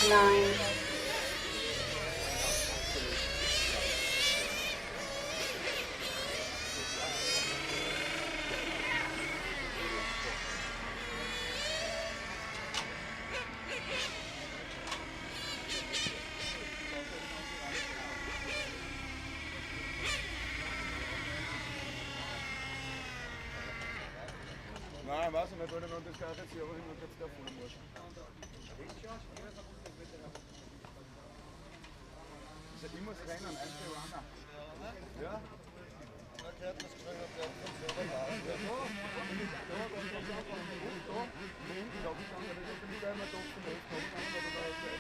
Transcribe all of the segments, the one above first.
9. Nein, weiß ich nicht, weil noch das Karte jetzt hier, aber ich noch jetzt davon muss. Also ich muss rennen, ein Peruaner. Ja? Da gehört das Gefühl, dass der von selber da ist. Ja, da, ich glaube, ich kann nicht einmal doch zum Hälfte kommen, aber da ist er.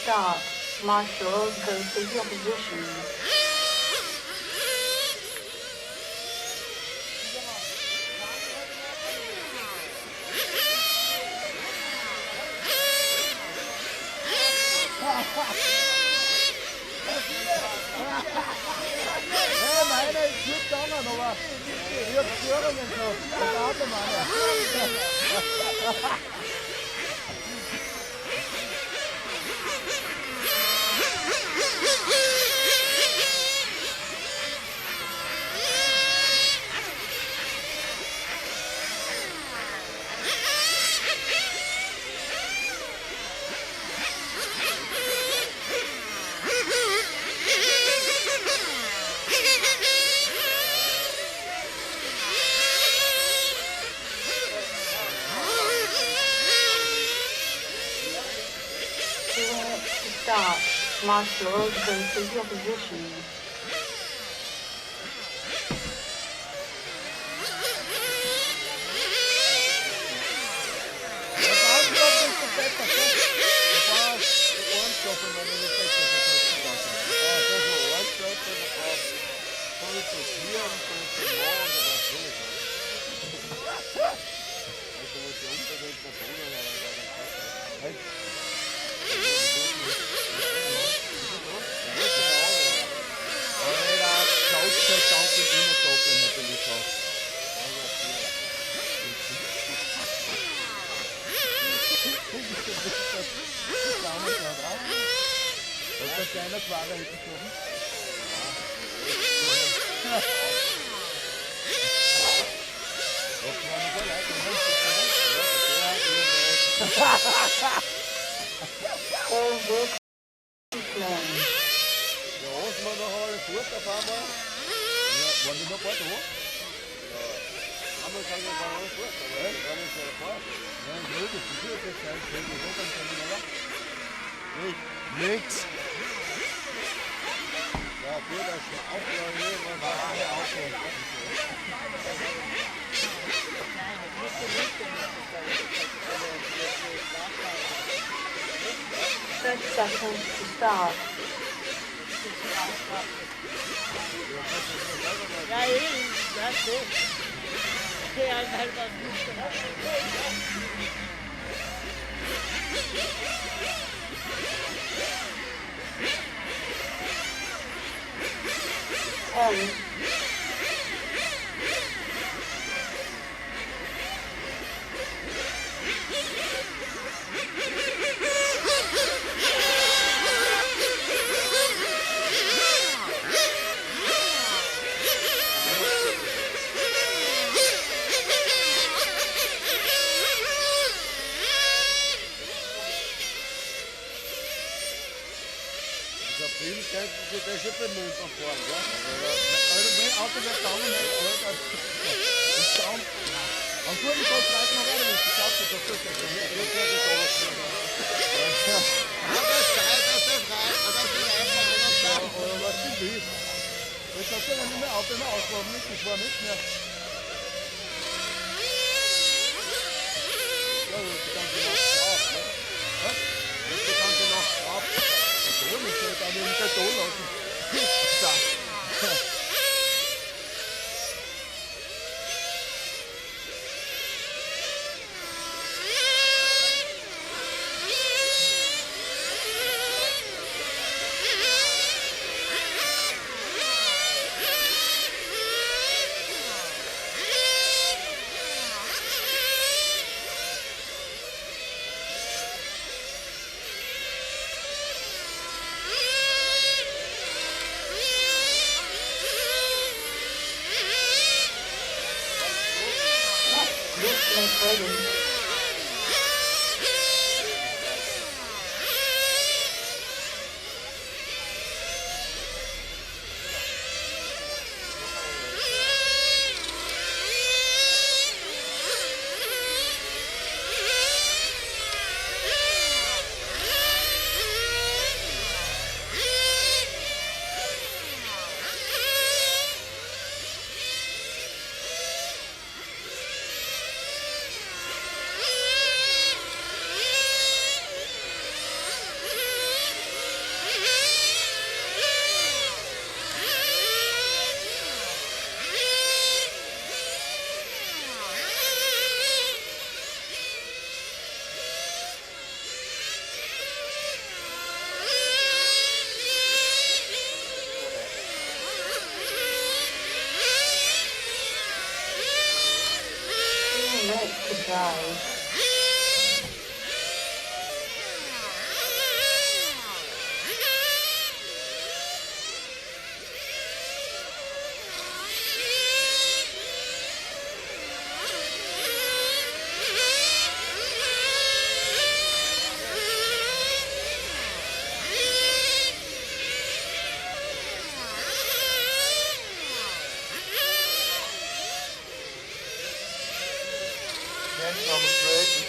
Start. Marshals, go to your position. Hey, meine ist gut gegangen, aber ich hab Führungen gehabt. Das Automann. Start. Marshals, go to your position. Ja. ist ein kleiner Quader hinten gekommen. Oh, wirklich klein. Ja, sind wir noch alle fort auf einmal? Ja, waren die noch ein paar da? Ja, einmal sagen wir, waren alle fort, aber ja, gar nicht so ein paar. Ja, gut, das ist jetzt ein schönes Wetter, dann können wir noch. Nix. Ja, gut, das ist auch noch hier, man kann alle aufhören. That's second to start. Ja, eben, das ist so. Okay, einmal was nicht gemacht. Könnten Sie das schon bemühen von vorn, ja? Also wenn Auto wird dauern, Alter, das Daumen. Am guten Tag reicht noch weiter, wenn Sie schaut, das ist das hier. Das wird das alles schön. Ja, das reicht, das reicht, aber das ist einfach anders da. Oder was sind die? Jetzt hast du ja nicht mehr Auto mehr auslaufen, nicht, das war nicht mehr. Ja, die ganze Nacht drauf, ne? Was? Die ganze Nacht drauf. Ich soll da nicht da lassen. Da.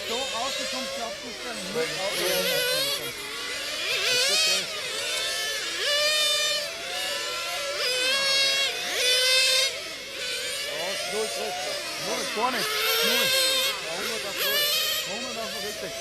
So rausgekommen, glaubst du es dann nicht? Null trifft. Null, gar nicht. Null. 100 auf Null. 100 auf richtig.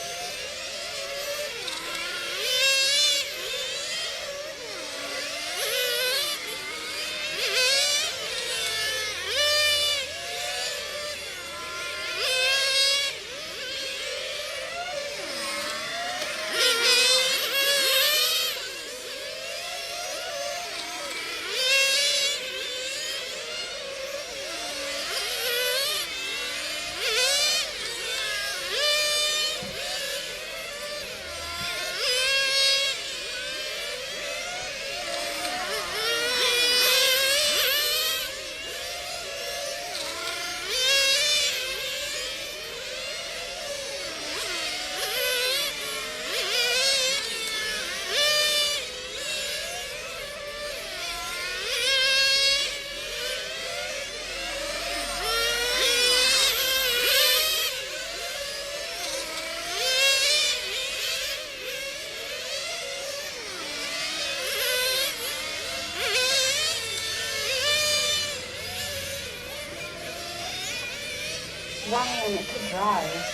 1 minute to drive.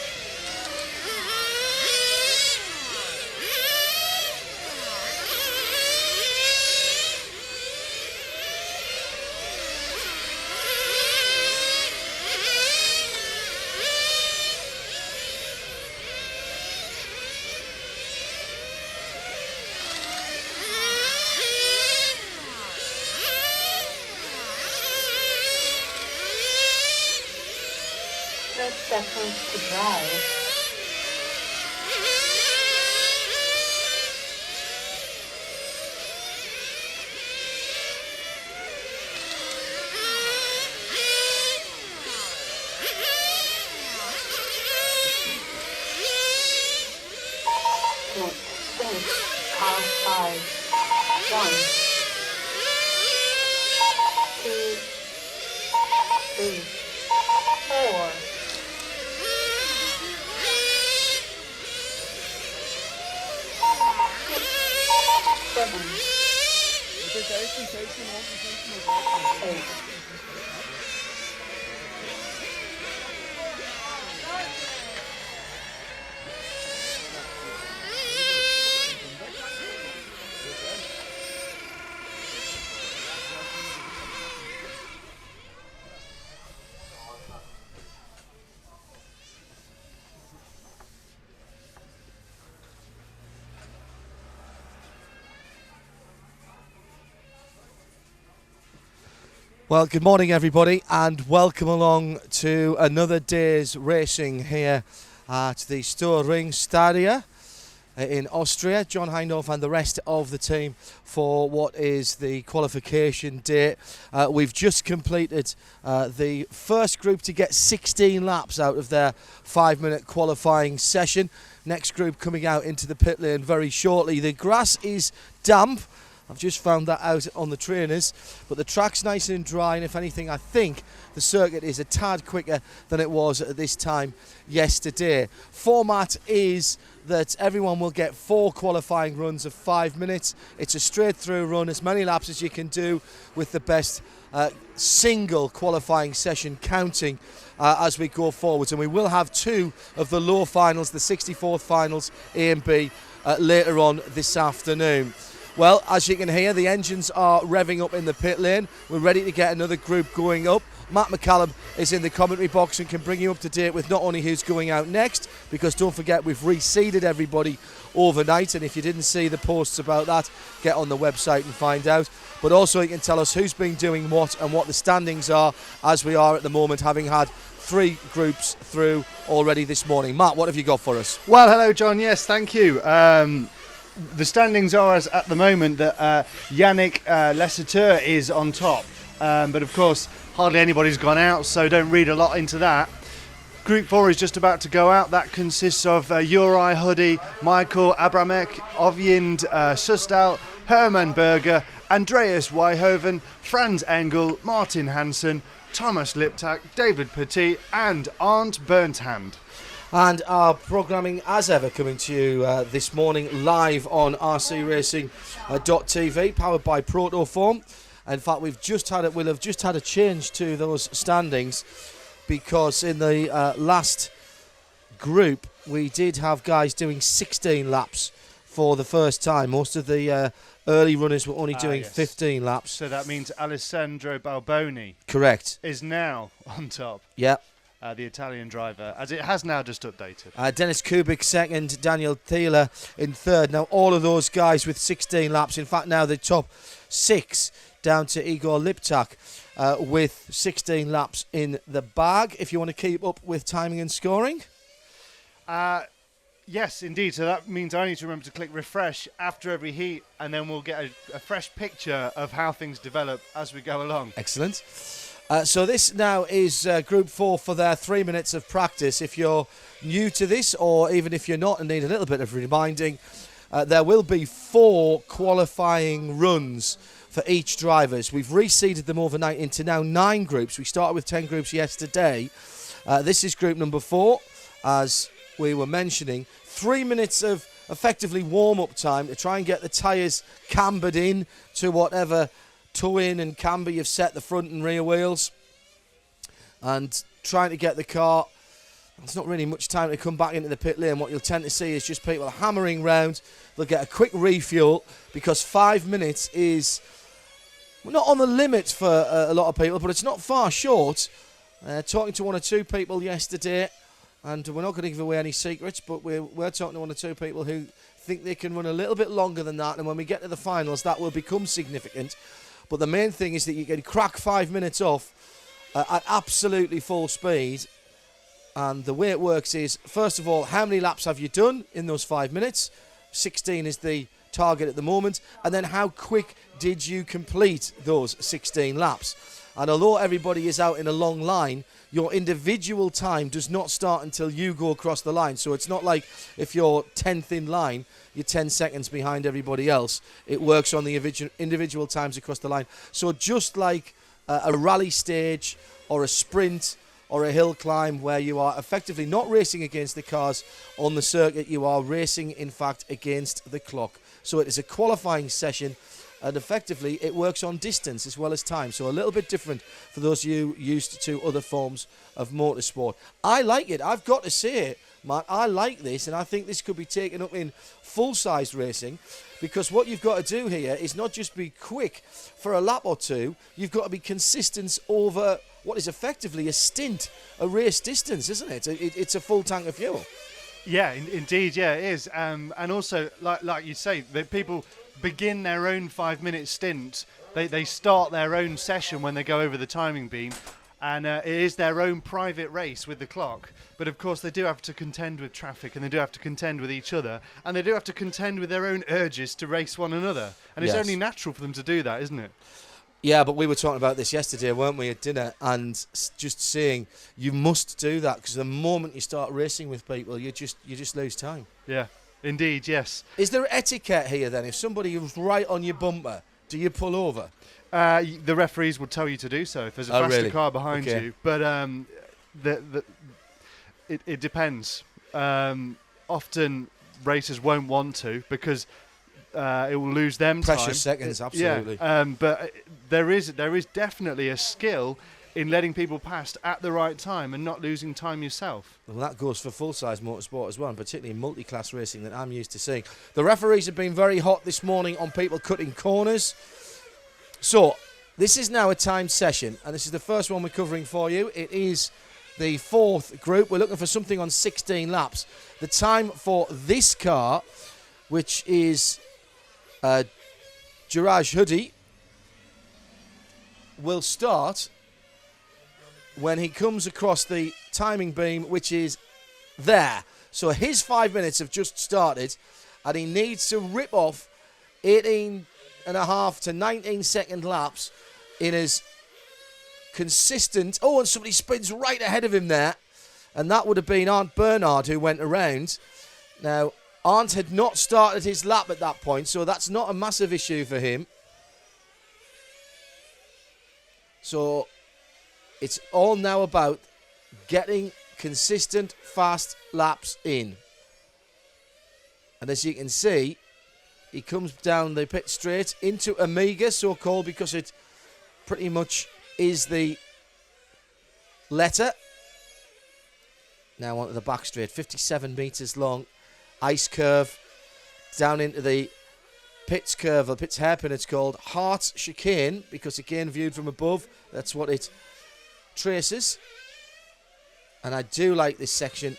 Seconds to drive. Six, half 5, 1, 2, 3, 4. 7, 8. Well, good morning, everybody, and welcome along to another day's racing here at the Sturring Stadia in Austria. John Hindorf and the rest of the team for what is the qualification day. We've just completed the first group to get 16 laps out of their 5-minute qualifying session. Next group coming out into the pit lane very shortly. The grass is damp. I've just found that out on the trainers, but the track's nice and dry, and if anything, I think the circuit is a tad quicker than it was at this time yesterday. Format is that everyone will get 4 qualifying runs of 5 minutes. It's a straight through run, as many laps as you can do, with the best single qualifying session counting as we go forwards. And we will have 2 of the low finals, the 64th finals A and B, later on this afternoon. Well, as you can hear, the engines are revving up in the pit lane. We're ready to get another group going up. Matt McCallum is in the commentary box and can bring you up to date with not only who's going out next, because don't forget we've reseeded everybody overnight, and if you didn't see the posts about that, get on the website and find out. But also he can tell us who's been doing what and what the standings are as we are at the moment, having had 3 groups through already this morning. Matt, what have you got for us? Well, hello, John. Yes, thank you. The standings are as at the moment that Yannick Lessateur is on top. But of course, hardly anybody's gone out, so don't read a lot into that. Group 4 is just about to go out. That consists of Uri Huddy, Michael Abramek, Ovjind Sustal, Hermann Berger, Andreas Weihoven, Franz Engel, Martin Hansen, Thomas Liptak, David Petit and Arndt Bernthand. And our programming, as ever, coming to you this morning live on rcracing.tv, powered by Protoform. In fact, we'll have just had a change to those standings, because in the last group we did have guys doing 16 laps for the first time. Most of the early runners were only doing 15 laps. So that means Alessandro Balboni, correct, is now on top. Yeah. The Italian driver, as it has now just updated. Dennis Kubik second, Daniel Thiele in third. Now all of those guys with 16 laps. In fact, now the top 6 down to Igor Liptak with 16 laps in the bag. If you want to keep up with timing and scoring. Yes, indeed. So that means I need to remember to click refresh after every heat, and then we'll get a fresh picture of how things develop as we go along. Excellent. So this now is Group 4 for their 3 minutes of practice. If you're new to this, or even if you're not and need a little bit of reminding, there will be 4 qualifying runs for each drivers. We've reseeded them overnight into now 9 groups. We started with 10 groups yesterday. This is group number 4, as we were mentioning. 3 minutes of effectively warm-up time to try and get the tyres cambered in to whatever toe-in and camber you've set the front and rear wheels, and trying to get the car there's not really much time to come back into the pit lane. What you'll tend to see is just people hammering round. They'll get a quick refuel because 5 minutes is not on the limit for a lot of people, but it's not far short. Talking to one or two people yesterday, and we're not going to give away any secrets, but we're talking to one or two people who think they can run a little bit longer than that, and when we get to the finals, that will become significant. But the main thing is that you can crack 5 minutes off at absolutely full speed. And the way it works is, first of all, how many laps have you done in those 5 minutes? 16 is the target at the moment. And then how quick did you complete those 16 laps? And although everybody is out in a long line, your individual time does not start until you go across the line. So it's not like if you're 10th in line, you're 10 seconds behind everybody else. It works on the individual times across the line. So just like a rally stage or a sprint or a hill climb where you are effectively not racing against the cars on the circuit, you are racing, in fact, against the clock. So it is a qualifying session, and effectively it works on distance as well as time. So a little bit different for those of you used to other forms of motorsport. I like it. I've got to say it, Matt. I like this, and I think this could be taken up in full-size racing, because what you've got to do here is not just be quick for a lap or two. You've got to be consistent over what is effectively a stint, a race distance, isn't it? It's a full tank of fuel. Yeah, indeed, yeah, it is. And also, like you say, that people begin their own 5 minute stint. They start their own session when they go over the timing beam, and it is their own private race with the clock. But of course, they do have to contend with traffic, and they do have to contend with each other, and they do have to contend with their own urges to race one another. And it's only natural for them to do that, isn't it? Yeah, but we were talking about this yesterday, weren't we, at dinner? And just saying you must do that, because the moment you start racing with people, you just lose time. Yeah, indeed, yes. Is there etiquette here then? If somebody is right on your bumper, do you pull over? The referees will tell you to do so if there's a faster car behind you. But it depends. Often racers won't want to because it will lose them precious time. Seconds, absolutely. Yeah, but there is definitely a skill in letting people past at the right time and not losing time yourself. Well, that goes for full-size motorsport as well, and particularly in multi-class racing that I'm used to seeing. The referees have been very hot this morning on people cutting corners. So, this is now a timed session, and this is the first one we're covering for you. It is the fourth group. We're looking for something on 16 laps. The time for this car, which is Juraj Hoodie, will start when he comes across the timing beam, which is there. So his 5 minutes have just started, and he needs to rip off 18.5 to 19 second laps in his consistent... Oh, and somebody spins right ahead of him there, and that would have been Arndt Bernard who went around. Now, Arndt had not started his lap at that point, so that's not a massive issue for him. So it's all now about getting consistent, fast laps in. And as you can see, he comes down the pit straight into Amiga, so called because it pretty much is the letter. Now onto the back straight, 57 metres long, ice curve, down into the pits curve, or pits hairpin it's called, Hart chicane, because again viewed from above, that's what it traces. And I do like this section,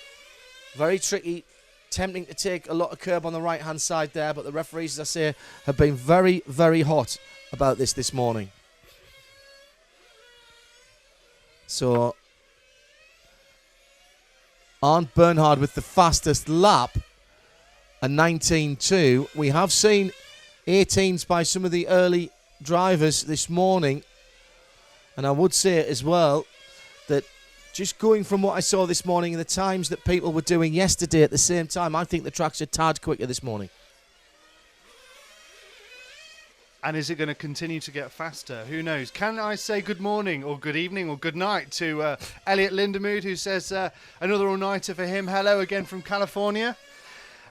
very tricky, tempting to take a lot of curb on the right hand side there, but the referees, as I say, have been very, very hot about this morning. So Arndt Bernhard with the fastest lap, a 19.2. We have seen 18s by some of the early drivers this morning, and I would say as well that just going from what I saw this morning and the times that people were doing yesterday at the same time, I think the tracks are a tad quicker this morning. And is it going to continue to get faster? Who knows? Can I say good morning or good evening or good night to Elliot Lindemood, who says another all-nighter for him. Hello again from California.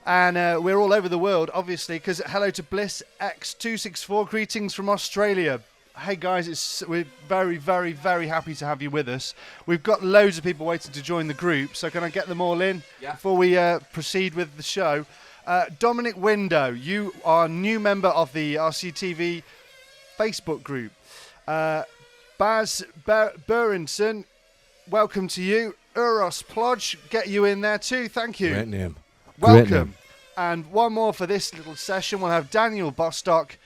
And we're all over the world, obviously, because hello to Bliss X264. Greetings from Australia. Hey guys, we're very, very, very happy to have you with us. We've got loads of people waiting to join the group, so can I get them all in before we proceed with the show? Dominic Window, you are a new member of the RCTV Facebook group. Baz Burinson, welcome to you. Uros Plodge, get you in there too. Thank you. Great name. Welcome. Great name. And one more for this little session. We'll have Daniel Bostock.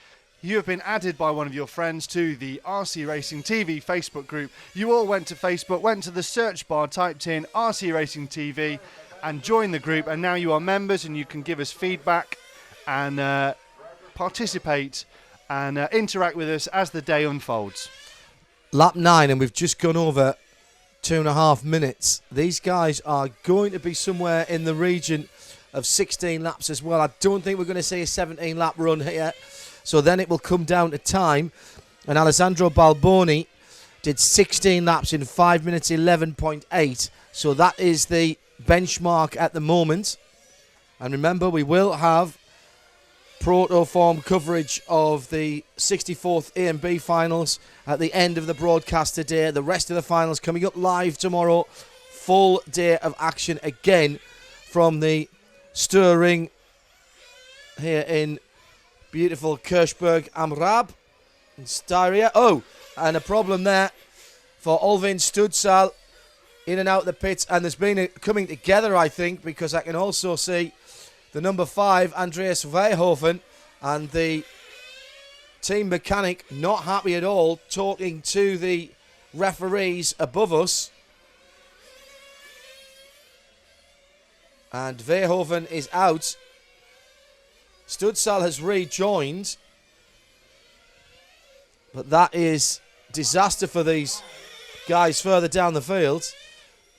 You have been added by one of your friends to the RC Racing TV Facebook group. You all went to Facebook, went to the search bar, typed in RC Racing TV and joined the group. And now you are members and you can give us feedback and participate and interact with us as the day unfolds. Lap 9, and we've just gone over 2.5 minutes. These guys are going to be somewhere in the region of 16 laps as well. I don't think we're going to see a 17-lap run here. So then it will come down to time. And Alessandro Balboni did 16 laps in 5 minutes 11.8. So that is the benchmark at the moment. And remember, we will have proto-form coverage of the 64th A and B finals at the end of the broadcast today. The rest of the finals coming up live tomorrow. Full day of action again from the Stur Ring here in beautiful Kirchburg am Rab in Styria. Oh, and a problem there for Olvin Studsal in and out the pits. And there's been a coming together, I think, because I can also see the number 5, Andreas Verhoeven, and the team mechanic not happy at all, talking to the referees above us. And Verhoeven is out. Studsal has rejoined. But that is disaster for these guys further down the field.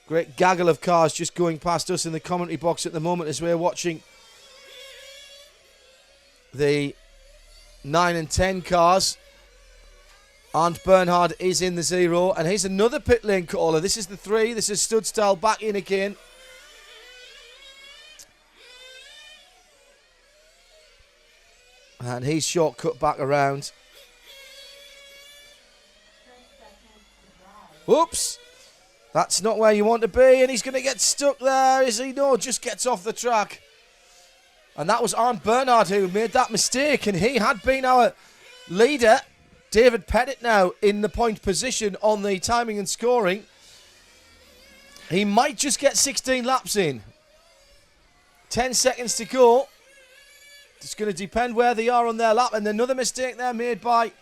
Great gaggle of cars just going past us in the commentary box at the moment as we're watching the 9 and 10 cars. Arndt Bernhard is in the 0. And here's another pit lane caller. This is the 3. This is Studsal back in again. And he's shortcut back around. Oops. That's not where you want to be. And he's going to get stuck there. Is he? No, just gets off the track. And that was Arndt Bernhard who made that mistake. And he had been our leader. David Pettit now in the point position on the timing and scoring. He might just get 16 laps in. 10 seconds to go. It's going to depend where they are on their lap. And another mistake there made by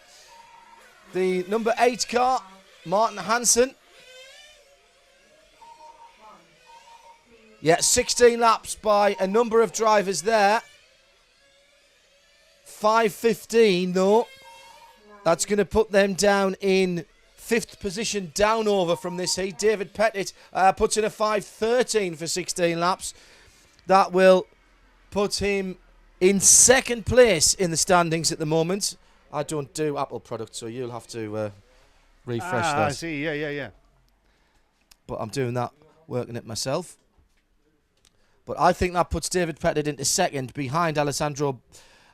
the number 8 car, Martin Hansen. Yeah, 16 laps by a number of drivers there. 5:15 though. That's going to put them down in 5th position, down over from this heat. David Pettit puts in a 5:13 for 16 laps. That will put him in 2nd place in the standings at the moment. I don't do Apple products, so you'll have to refresh that. I see, yeah. But I'm doing that, working it myself. But I think that puts David Pettit into 2nd, behind Alessandro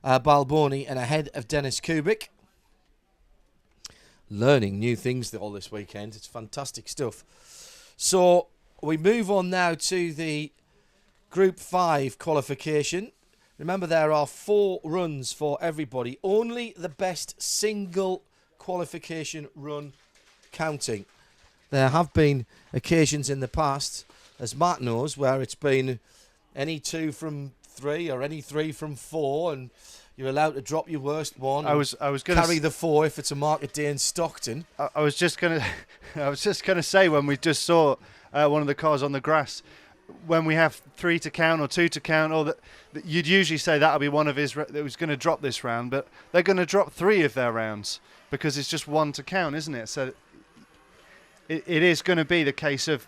Balboni and ahead of Dennis Kubik. Learning new things all this weekend. It's fantastic stuff. So we move on now to the Group 5 qualification. Remember, there are 4 runs for everybody. Only the best single qualification run counting. There have been occasions in the past, as Matt knows, where it's been any 2 from 3 or any 3 from 4, and you're allowed to drop your worst one. I was going to carry the 4 if it's a market day in Stockton. I was just going to say, when we just saw one of the cars on the grass, when we have 3 to count or 2 to count, or that you'd usually say that'll be one of his that was going to drop this round, but they're going to drop 3 of their rounds because it's just 1 to count, isn't it? So it is going to be the case of,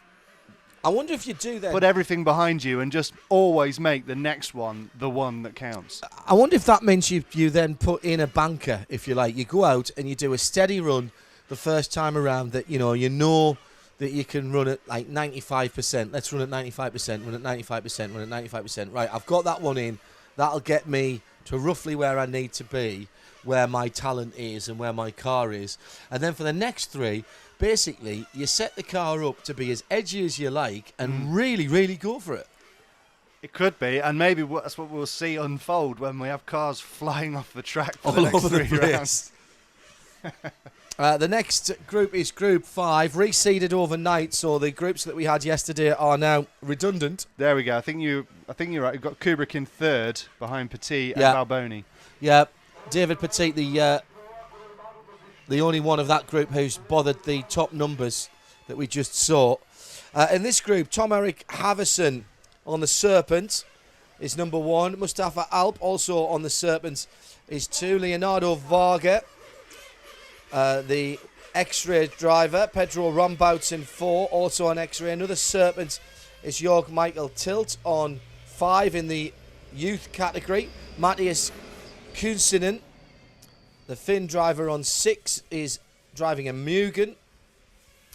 I wonder if you do that. Put everything behind you and just always make the next one the one that counts. I wonder if that means you then put in a banker, if you like. You go out and you do a steady run the first time around that you know that you can run at like 95%. Let's run at 95%, run at 95%, run at 95%. Right, I've got that one in. That'll get me to roughly where I need to be, where my talent is and where my car is. And then for the next 3, basically, you set the car up to be as edgy as you like and really, really go for it. It could be, and maybe that's what we'll see unfold when we have cars flying off the track for All the next over the 3 place. rounds. The next group is Group 5, reseeded overnight, so the groups that we had yesterday are now redundant. There we go. I think you're right. You've got Kubrick in 3rd behind Petit and Yeah. Balboni. Yeah, David Petit, the only one of that group who's bothered the top numbers that we just saw. In this group, Tom-Erik Haverson on the Serpent is number 1. Mustafa Alp also on the Serpent is 2. Leonardo Varga, the X-Ray driver. Pedro Rombouts in 4, also on X-Ray. Another Serpent is Jörg Michael Tilt on 5 in the youth category. Matthias Kunsinen, the Finn driver, on 6 is driving a Mugen.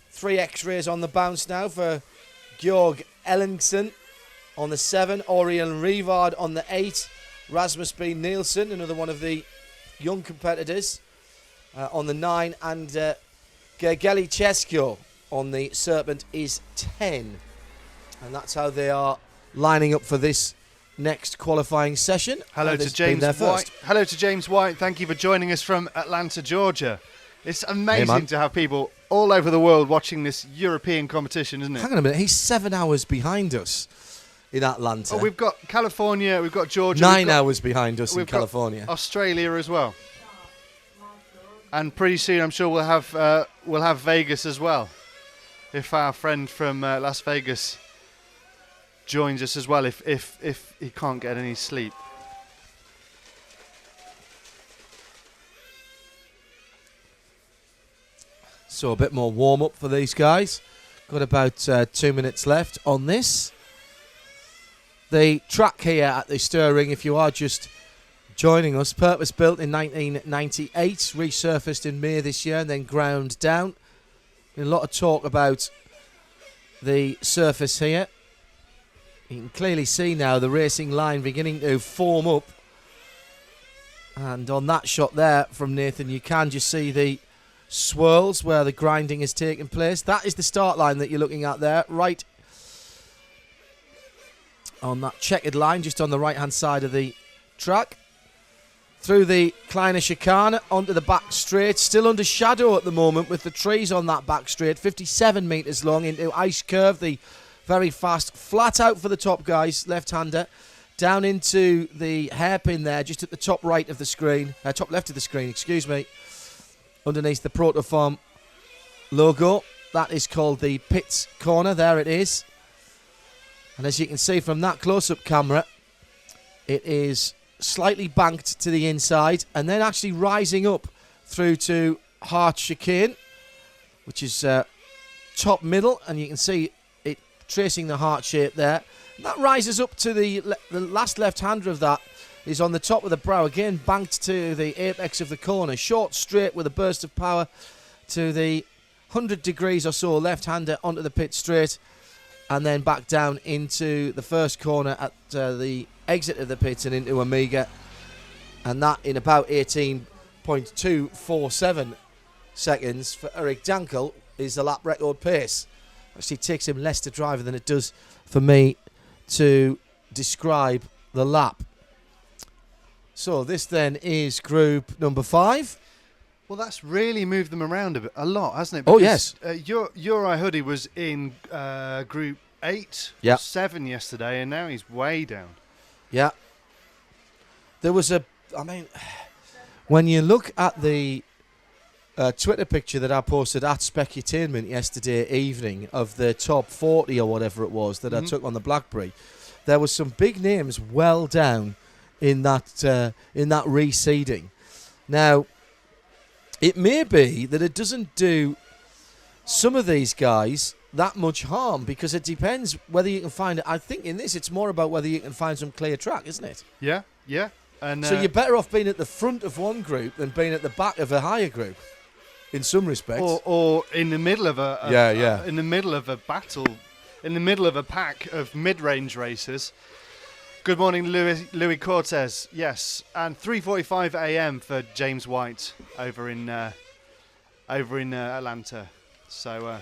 3 X-Rays on the bounce now for Georg Ellingsen on the 7. Oriel Rivard on the 8. Rasmus B. Nielsen, another one of the young competitors, on the 9. And Gergely Chesko on the Serpent is 10. And that's how they are lining up for this next qualifying session. Hello to James White. Hello to James White. Thank you for joining us from Atlanta, Georgia. It's amazing to have people all over the world watching this European competition, isn't it? Hang on a minute, he's 7 hours behind us in Atlanta. Oh, we've got California, we've got Georgia. 9 hours behind us in we've got California. Australia as well. And pretty soon, I'm sure we'll have Vegas as well, if our friend from Las Vegas joins us as well, if he can't get any sleep. So a bit more warm-up for these guys. Got about 2 minutes left on this. The track here at the Stirring, if you are just joining us, purpose-built in 1998, resurfaced in May this year and then ground down. A lot of talk about the surface here. You can clearly see now the racing line beginning to form up. And on that shot there from Nathan, you can just see the swirls where the grinding is taking place. That is the start line that you're looking at there, right on that checkered line, just on the right-hand side of the track. Through the Kleine Chicane, onto the back straight, still under shadow at the moment with the trees on that back straight, 57 metres long, into Ice Curve, the very fast, flat out for the top guys, left-hander, down into the hairpin there, just at the top right of the screen, top left of the screen, excuse me, underneath the Protoform logo. That is called the pits corner, there it is. And as you can see from that close-up camera, it is slightly banked to the inside and then actually rising up through to Hart Chicane, which is top middle, and you can see it tracing the heart shape there. And that rises up to the last left-hander of that is on the top of the brow, again banked to the apex of the corner, short straight with a burst of power to the 100 degrees or so left-hander onto the pit straight, and then back down into the first corner at the exit of the pit and into Amiga, and that in about 18.247 seconds for Eric Dankel is the lap record pace. Actually takes him less to drive than it does for me to describe the lap. So this then is group number 5. Well, that's really moved them around a lot, hasn't it? Oh, yes. Uri Hoodie was in group 8, Yeah. 7 yesterday, and now he's way down. Yeah. There was when you look at the Twitter picture that I posted at Specutainment yesterday evening of the top 40 or whatever it was that I took on the Blackberry, there was some big names well down in that reseeding. Now, it may be that it doesn't do some of these guys that much harm, because it depends whether you can find it. I think in this it's more about whether you can find some clear track, isn't it? Yeah. And so you're better off being at the front of one group than being at the back of a higher group, in some respects. Or in the middle of in the middle of a battle, in the middle of a pack of mid-range racers. Good morning, Louis Cortez. Yes, and 3:45 a.m. for James White over in Atlanta. So,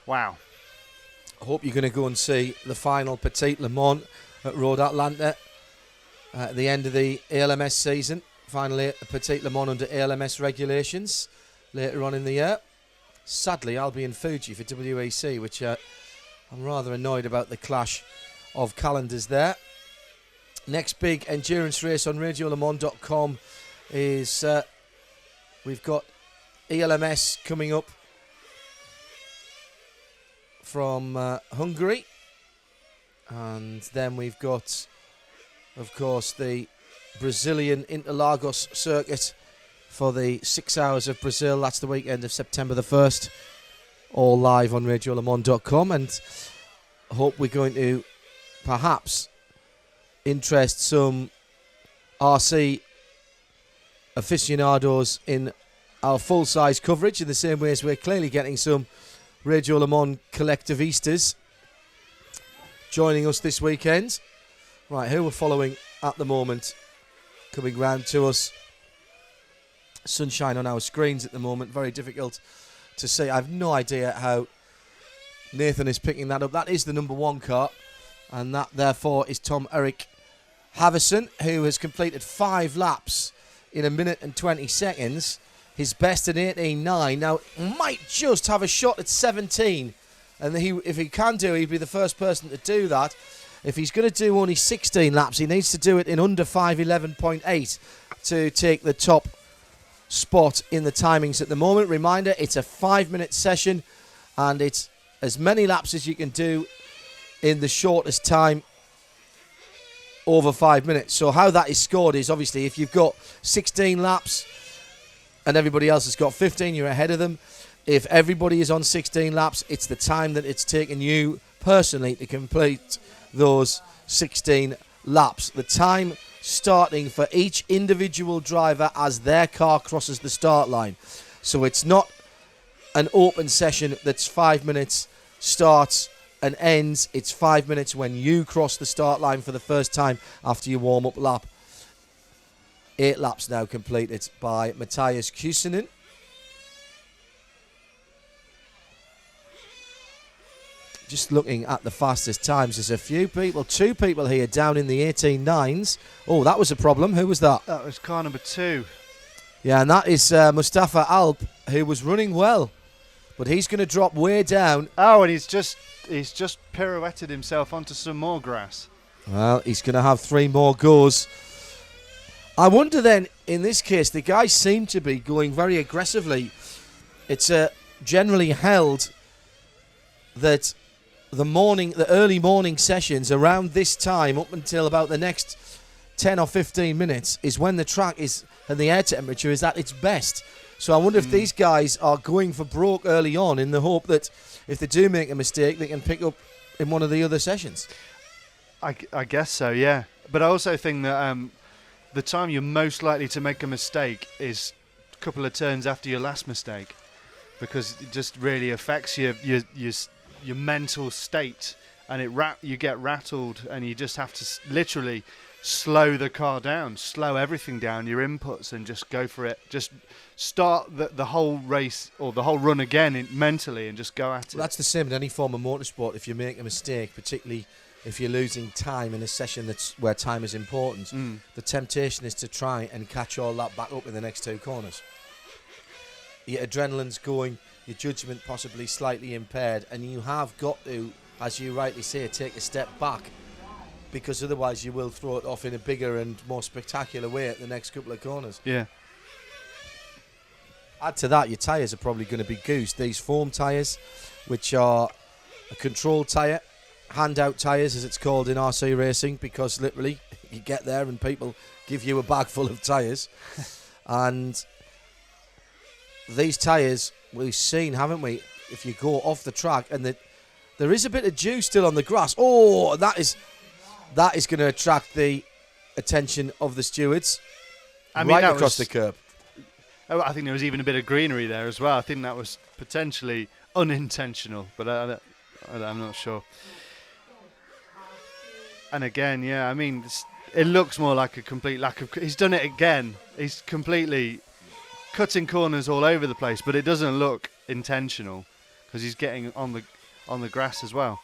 wow. I hope you're going to go and see the final Petite Le Mans at Road Atlanta at the end of the ALMS season. Finally, a Petite Le Mans under ALMS regulations later on in the year. Sadly, I'll be in Fuji for WEC, which I'm rather annoyed about the clash of calendars there. Next big endurance race on radiolemans.com is we've got ELMS coming up from Hungary, and then we've got, of course, the Brazilian Interlagos circuit for the 6 hours of Brazil. That's the weekend of September the 1st, all live on radiolemans.com, and I hope we're going to perhaps interest some RC aficionados in our full-size coverage in the same way as we're clearly getting some Radio Le Mans collectivistas joining us this weekend. Right, who we're following at the moment coming round to us. Sunshine on our screens at the moment, very difficult to see. I have no idea how Nathan is picking that up. That is the number 1 car, and that therefore is Tom Erik Havison, who has completed 5 laps in 1 minute and 20 seconds. His best at 18.9. Now, might just have a shot at 17. And if he can do it, he'd be the first person to do that. If he's going to do only 16 laps, he needs to do it in under 5:11.8 to take the top spot in the timings at the moment. Reminder, it's a 5-minute session, and it's as many laps as you can do in the shortest time over 5 minutes. So how that is scored is obviously if you've got 16 laps and everybody else has got 15, you're ahead of them. If everybody is on 16 laps, it's the time that it's taken you personally to complete those 16 laps. The time starting for each individual driver as their car crosses the start line. So it's not an open session that's 5 minutes starts and ends. It's 5 minutes when you cross the start line for the first time after your warm-up lap. 8 laps now completed by Matthias Kuusinen. Just looking at the fastest times, there's a few people, 2 people here down in the 18.9s. Oh, that was a problem. Who was that? That was car number 2. Yeah, and that is Mustafa Alp, who was running well, but he's going to drop way down. Oh, and he's just pirouetted himself onto some more grass. Well, he's going to have 3 more goes. I wonder then, in this case, the guys seem to be going very aggressively. It's generally held that the early morning sessions around this time up until about the next 10 or 15 minutes is when the track is and the air temperature is at its best. So I wonder if these guys are going for broke early on in the hope that if they do make a mistake, they can pick up in one of the other sessions. I guess so, yeah. But I also think that the time you're most likely to make a mistake is a couple of turns after your last mistake, because it just really affects your mental state, and you get rattled, and you just have to literally slow the car down, slow everything down, your inputs, and just go for it. Just start the whole race or the whole run again mentally and just go at it. That's the same in any form of motorsport. If you make a mistake, particularly if you're losing time in a session where time is important, the temptation is to try and catch all that back up in the next 2 corners. Your adrenaline's going, your judgment possibly slightly impaired, and you have got to, as you rightly say, take a step back, because otherwise you will throw it off in a bigger and more spectacular way at the next couple of corners. Yeah. Add to that, your tyres are probably going to be goosed. These foam tyres, which are a control tyre, handout tyres as it's called in RC racing, because literally you get there and people give you a bag full of tyres. And these tyres, we've seen, haven't we, if you go off the track and there is a bit of dew still on the grass. Oh, that is going to attract the attention of the stewards. Right across the curb. I think there was even a bit of greenery there as well. I think that was potentially unintentional, but I'm not sure. And again, yeah, I mean, it looks more like a complete lack of... He's done it again. He's completely cutting corners all over the place, but it doesn't look intentional because he's getting on the grass as well.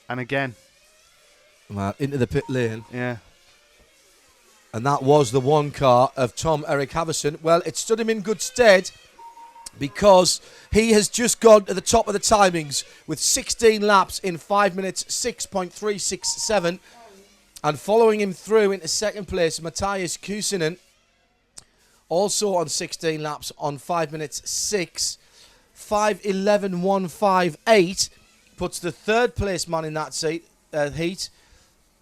And again. Well, into the pit lane. Yeah. And that was the one car of Tom Eric Havison. Well, it stood him in good stead because he has just gone to the top of the timings with 16 laps in 5 minutes, 6.367. And following him through into second place, Matthias Kusinen, also on 16 laps on 5 minutes, 6. 5:11.158 puts the third place man in that heat,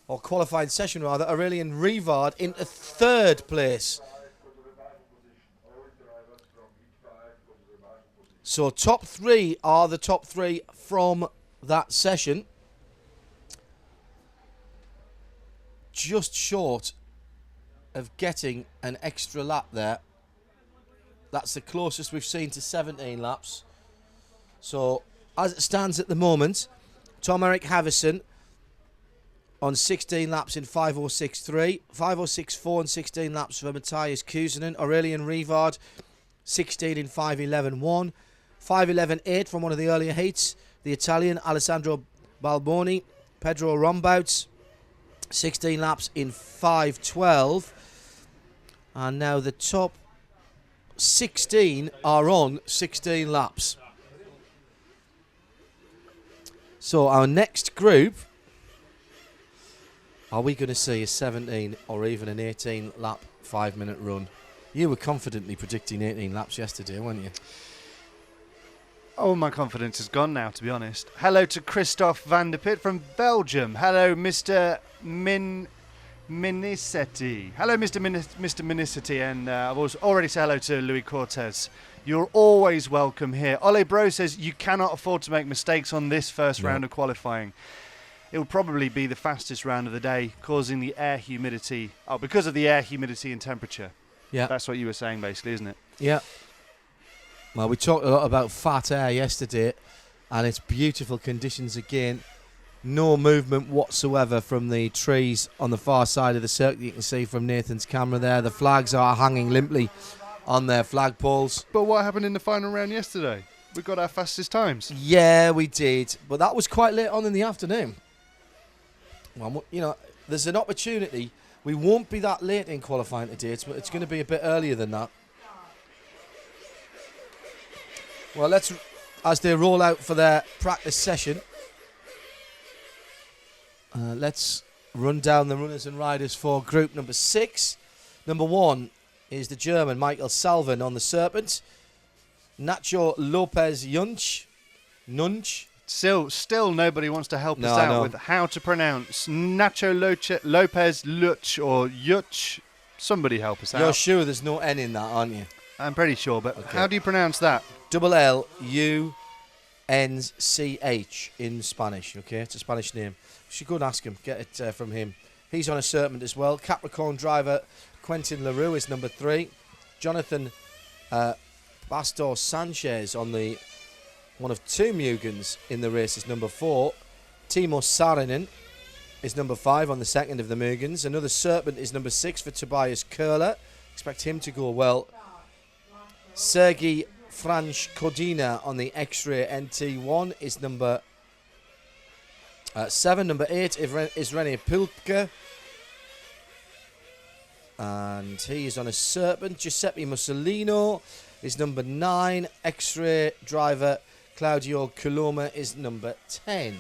or qualifying session rather, Aurelian Rivard, into third place. So top three are the top three from that session. Just short of getting an extra lap there. That's the closest we've seen to 17 laps. So as it stands at the moment, Tom Eric Havison on 16 laps in 5:06.3, 5:06.4 and 16 laps for Matthias Kusinen. Aurelian Rivard 16 in 5:11.1, 5:11.8 from one of the earlier heats. The Italian Alessandro Balboni, Pedro Rombouts 16 laps in 5:12, and now the top 16 are on 16 laps. So our next group, are we going to see a 17 or even an 18 lap 5 minute run? You were confidently predicting 18 laps yesterday, weren't you? Oh, my confidence is gone now, to be honest. Hello to Christophe van der Pit from Belgium. Hello, Mr. Minisetti. Hello, Mr. Minisetti. And I've also already said hello to Louis Cortez. You're always welcome here. Ole Bro says you cannot afford to make mistakes on this first round of qualifying. It will probably be the fastest round of the day, causing the air humidity. Oh, because of the air humidity and temperature. Yeah. That's what you were saying, basically, isn't it? Yeah. Well, we talked a lot about fat air yesterday, and it's beautiful conditions again. No movement whatsoever from the trees on the far side of the circuit. You can see from Nathan's camera there. The flags are hanging limply on their flagpoles. But what happened in the final round yesterday? We got our fastest times. Yeah, we did. But that was quite late on in the afternoon. Well, you know, there's an opportunity. We won't be that late in qualifying today. It's going to be a bit earlier than that. Well, as they roll out for their practice session, let's run down the runners and riders for group number 6. Number 1 is the German Michael Salvin on the Serpent. Nacho Lopez Nunch. Still nobody wants to help us out with how to pronounce Nacho Lopez Luch or Yuch. Somebody help us out. You're sure there's no N in that, aren't you? I'm pretty sure, but okay. How do you pronounce that? LLUNCH in Spanish, okay? It's a Spanish name. You should go and ask him, get it from him. He's on a Serpent as well. Capricorn driver Quentin LaRue is number 3. Jonathan Bastos Sanchez on the one of 2 Mugans in the race is number 4. Timo Saarinen is number 5 on the second of the Mugans. Another Serpent is number 6 for Tobias Köhler. Expect him to go well. Sergei Franch Kodina on the X-Ray NT1 is number 7. Number 8 is René Pulpke. And he is on a Serpent. Giuseppe Mussolino is number 9. X-Ray driver Claudio Coloma is number 10.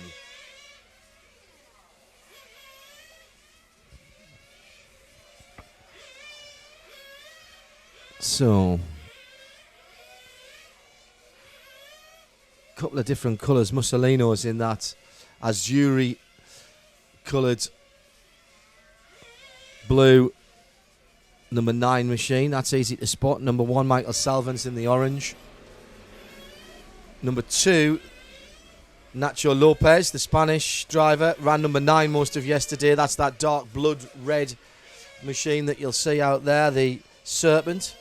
So, a couple of different colours. Mussolino's in that azuri coloured blue number 9 machine. That's easy to spot. Number 1, Michael Salvin's in the orange. Number 2, Nacho Lopez, the Spanish driver, ran number 9 most of yesterday. That's that dark blood red machine that you'll see out there, the Serpent.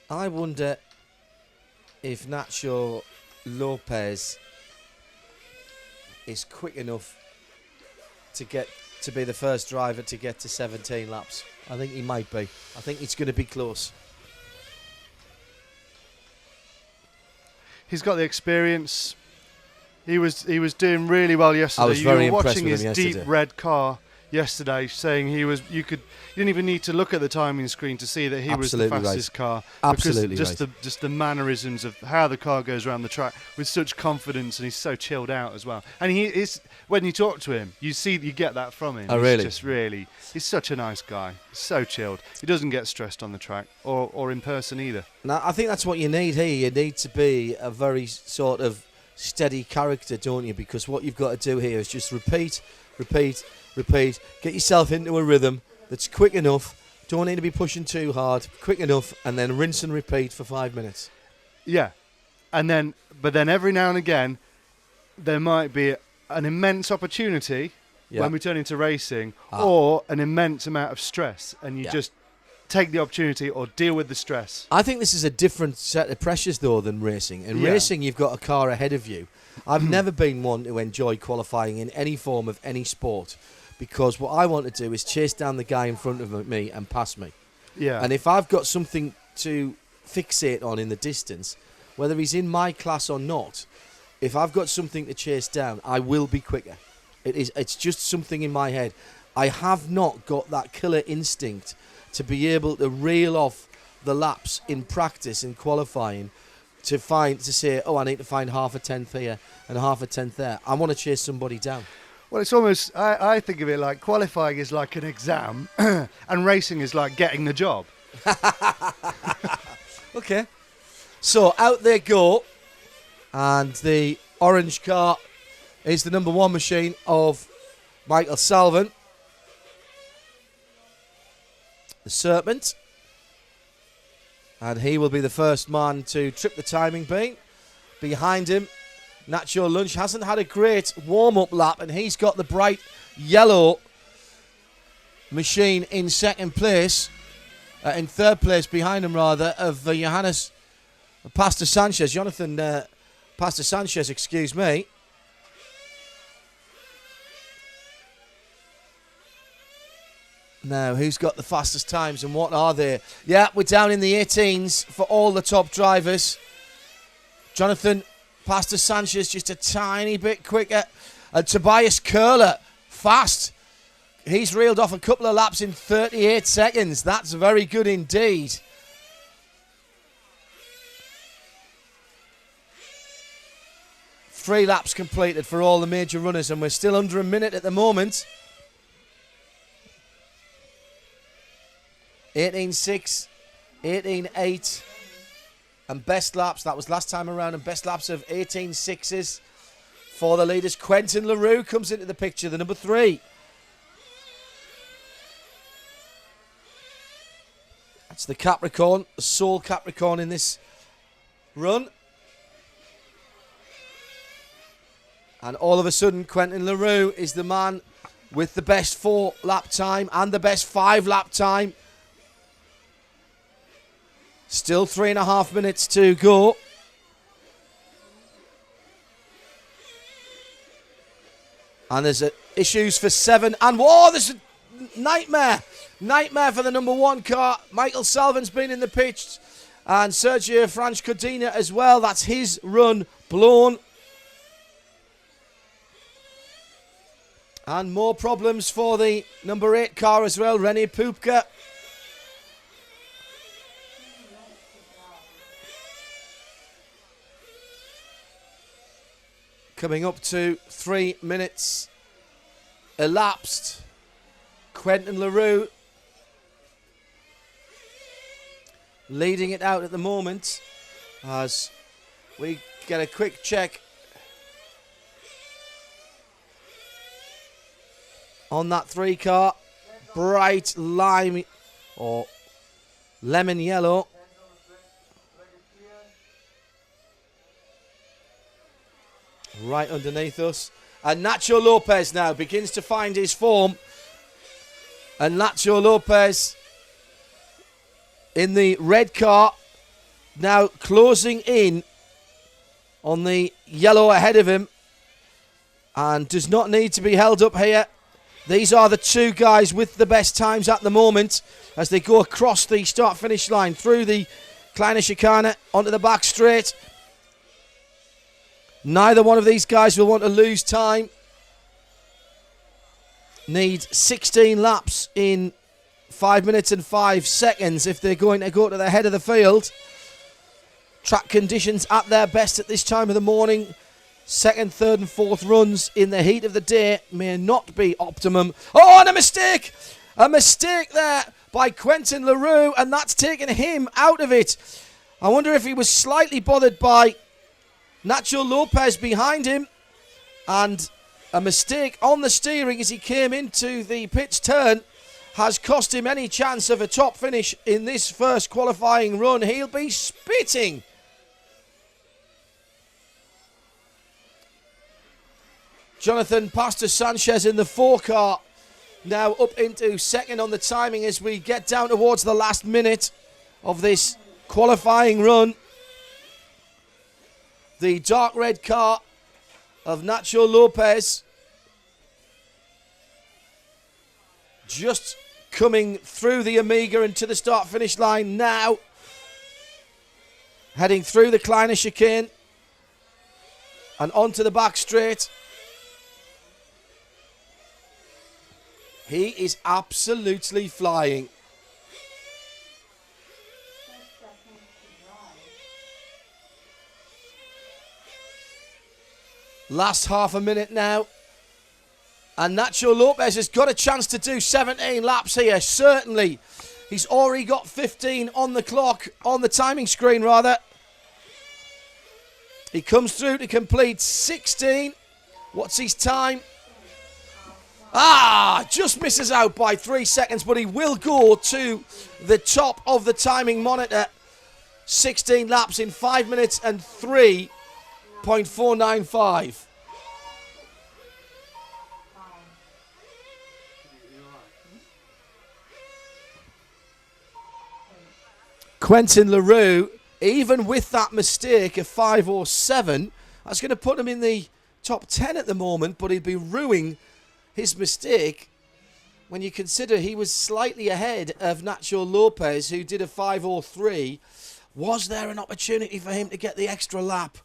I wonder if Nacho Lopez is quick enough to be the first driver to get to 17 laps. I think he might be. I think it's going to be close. He's got the experience. He was doing really well yesterday. I was very impressed watching with his him yesterday. deep red car yesterday, saying you didn't even need to look at the timing screen to see that he Absolutely was the fastest car. Absolutely because right. just the mannerisms of how the car goes around the track with such confidence, and he's so chilled out as well. And he is, when you talk to him, you get that from him. Oh, really? He's such a nice guy. He's so chilled. He doesn't get stressed on the track or in person either. Now, I think that's what you need here. You need to be a very sort of steady character, don't you? Because what you've got to do here is just repeat. Get yourself into a rhythm that's quick enough. Don't need to be pushing too hard. Quick enough, and then rinse and repeat for 5 minutes. Yeah, but then every now and again, there might be an immense opportunity when we turn into racing, or an immense amount of stress, and you just take the opportunity or deal with the stress. I think this is a different set of pressures, though, than racing. In racing, you've got a car ahead of you. I've never been one to enjoy qualifying in any form of any sport, because what I want to do is chase down the guy in front of me and pass me. Yeah. And if I've got something to fixate on in the distance, whether he's in my class or not, if I've got something to chase down, I will be quicker. It's just something in my head. I have not got that killer instinct to be able to reel off the laps in practice in qualifying to say, oh, I need to find half a tenth here and half a tenth there. I want to chase somebody down. Well, it's almost, I think of it like qualifying is like an exam and racing is like getting the job. Okay. So out they go, and the orange car is the number one machine of Michael Salvin. The Serpent. And he will be the first man to trip the timing beam. Behind him, Nacho Lunch hasn't had a great warm-up lap, and he's got the bright yellow machine in second place, in third place behind him rather, of Johannes Pastor Sanchez. Jonathan Pastor Sanchez, excuse me. Now, who's got the fastest times and what are they? Yeah, we're down in the 18s for all the top drivers. Jonathan Pastor Sanchez just a tiny bit quicker. And Tobias Curler, fast. He's reeled off a couple of laps in 38 seconds. That's very good indeed. Three laps completed for all the major runners, and we're still under a minute at the moment. 18.6, 18.8, and best laps. That was last time around, and best laps of 18.6s for the leaders. Quentin LaRue comes into the picture, the number 3. That's the Capricorn, the sole Capricorn in this run. And all of a sudden, Quentin LaRue is the man with the best 4-lap time and the best 5-lap time. Still 3.5 minutes to go. And there's issues for 7. And whoa, there's a nightmare. Nightmare for the number 1 car. Michael Salvin's been in the pitch. And Sergio Franch-Codina as well. That's his run blown. And more problems for the number 8 car as well, René Pupka. Coming up to 3 minutes elapsed. Quentin LaRue leading it out at the moment as we get a quick check on that 3 car. Bright lime or lemon yellow. Right underneath us. And Nacho Lopez now begins to find his form. And Nacho Lopez in the red car now closing in on the yellow ahead of him. and does not need to be held up here. These are the two guys with the best times at the moment as they go across the start-finish line through the Kleine Schikane onto the back straight. Neither one of these guys will want to lose time. Need 16 laps in 5 minutes and 5 seconds if they're going to go to the head of the field. Track conditions at their best at this time of the morning. Second, third and fourth runs in the heat of the day may not be optimum. Oh, and a mistake! A mistake there by Quentin Leroux, and that's taken him out of it. I wonder if he was slightly bothered by Nacho Lopez behind him, and a mistake on the steering as he came into the pitch turn has cost him any chance of a top finish in this first qualifying run. He'll be spitting. Jonathan Pastor Sanchez in the 4 car, now up into second on the timing as we get down towards the last minute of this qualifying run. The dark red car of Nacho Lopez just coming through the Amiga and to the start-finish line now. Heading through the Kleine Schikane and onto the back straight. He is absolutely flying. Last half a minute now. And Nacho Lopez has got a chance to do 17 laps here, certainly. He's already got 15 on the clock, on the timing screen rather. He comes through to complete 16. What's his time? Just misses out by 3 seconds, but he will go to the top of the timing monitor. 16 laps in 5 minutes and 3.495. Quentin Leroux, even with that mistake of 5:07, that's going to put him in the top 10 at the moment, but he'd be ruining his mistake when you consider he was slightly ahead of Nacho Lopez, who did a 5:03. Was there an opportunity for him to get the extra lap?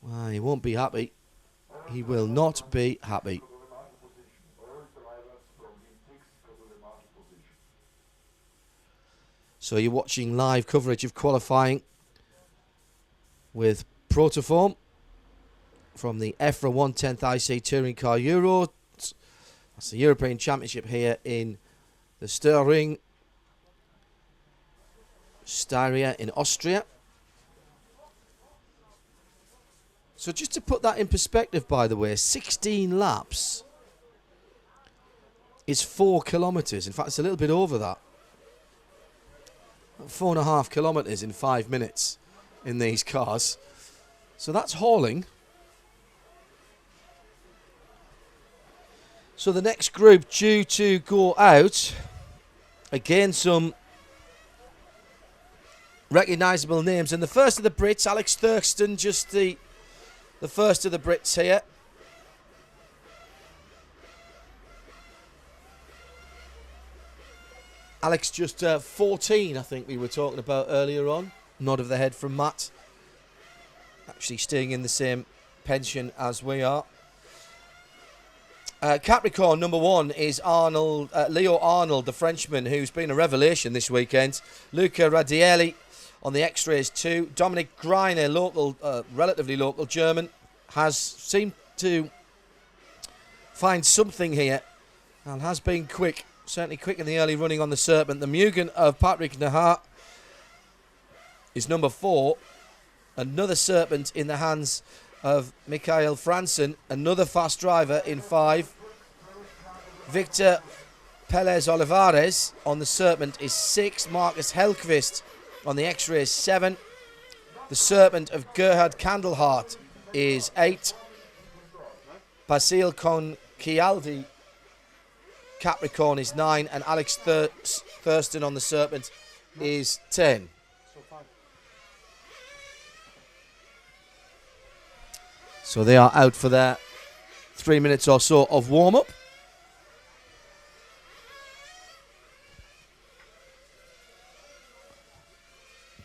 Well, he won't be happy. He will not be happy. So you're watching live coverage of qualifying with Protoform from the EFRA 110th IC Touring Car Euro. That's the European Championship here in the Stirring Styria in Austria. So just to put that in perspective, by the way, 16 laps is 4 kilometres. In fact, it's a little bit over that. 4.5 kilometres in 5 minutes in these cars. So that's hauling. So the next group due to go out. Again, some recognisable names. And the first of the Brits, Alex Thurston, just the first of the Brits here. Alex just 14, I think we were talking about earlier on. Nod of the head from Matt. Actually staying in the same pension as we are. Capricorn number 1 is Leo Arnold, the Frenchman, who's been a revelation this weekend. Luca Radielli on the X-Rays 2. Dominic Greiner, local, relatively local German, has seemed to find something here and has been quick. Certainly quick in the early running on the Serpent. The Mugen of Patrick Nahar is number 4. Another Serpent in the hands of Mikael Fransen. Another fast driver in 5. Victor Pelez Olivares on the Serpent is 6. Marcus Helkvist on the X-Ray is 7. The Serpent of Gerhard Kandelhart is 8. Basil Conchialdi Capricorn is 9, and Alex Thurston on the Serpent is 10. So they are out for their 3 minutes or so of warm-up.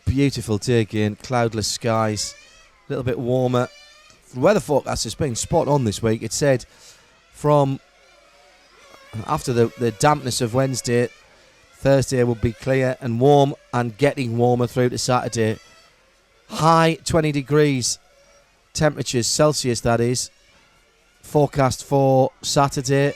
Beautiful day again, cloudless skies, a little bit warmer. The weather forecast has been spot on this week. It said from after the dampness of Wednesday, Thursday will be clear and warm and getting warmer through to Saturday. High 20 degrees temperatures, Celsius that is, forecast for Saturday.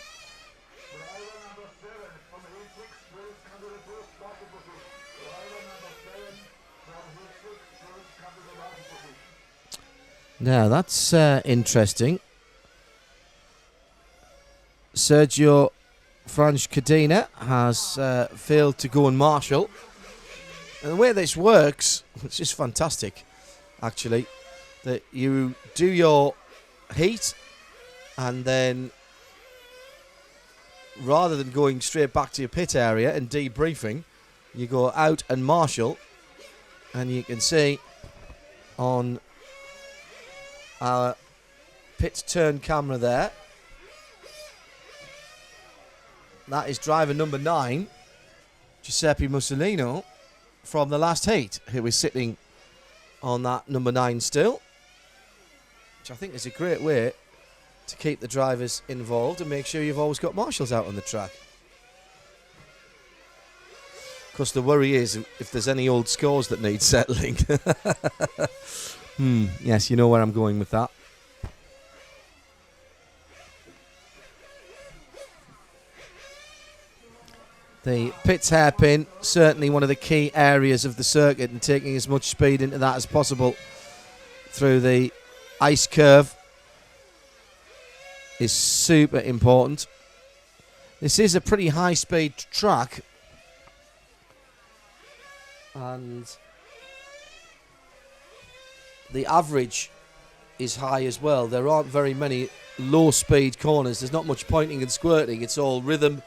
Now that's interesting. Sergio Franz Cadena has failed to go and marshal. And the way this works, it's just fantastic, actually, that you do your heat and then rather than going straight back to your pit area and debriefing, you go out and marshal, and you can see on our pit turn camera there, that is driver number 9, Giuseppe Mussolino, from the last heat, who is sitting on that number 9 still, which I think is a great way to keep the drivers involved and make sure you've always got marshals out on the track. Of course, the worry is if there's any old scores that need settling. Yes, you know where I'm going with that. The pits hairpin, certainly one of the key areas of the circuit, and taking as much speed into that as possible through the ice curve is super important. This is a pretty high speed track, and the average is high as well. There aren't very many low speed corners. There's not much pointing and squirting. It's all rhythm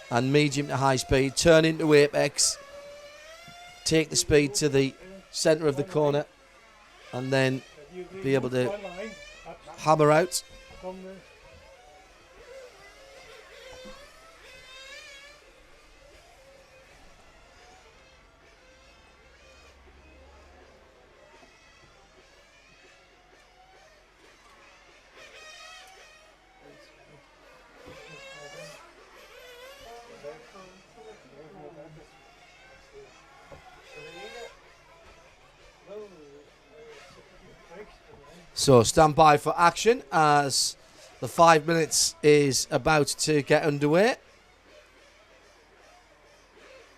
and medium to high speed. Turn into apex, take the speed to the centre of the corner, and then be able to hammer out. So stand by for action as the 5 minutes is about to get underway.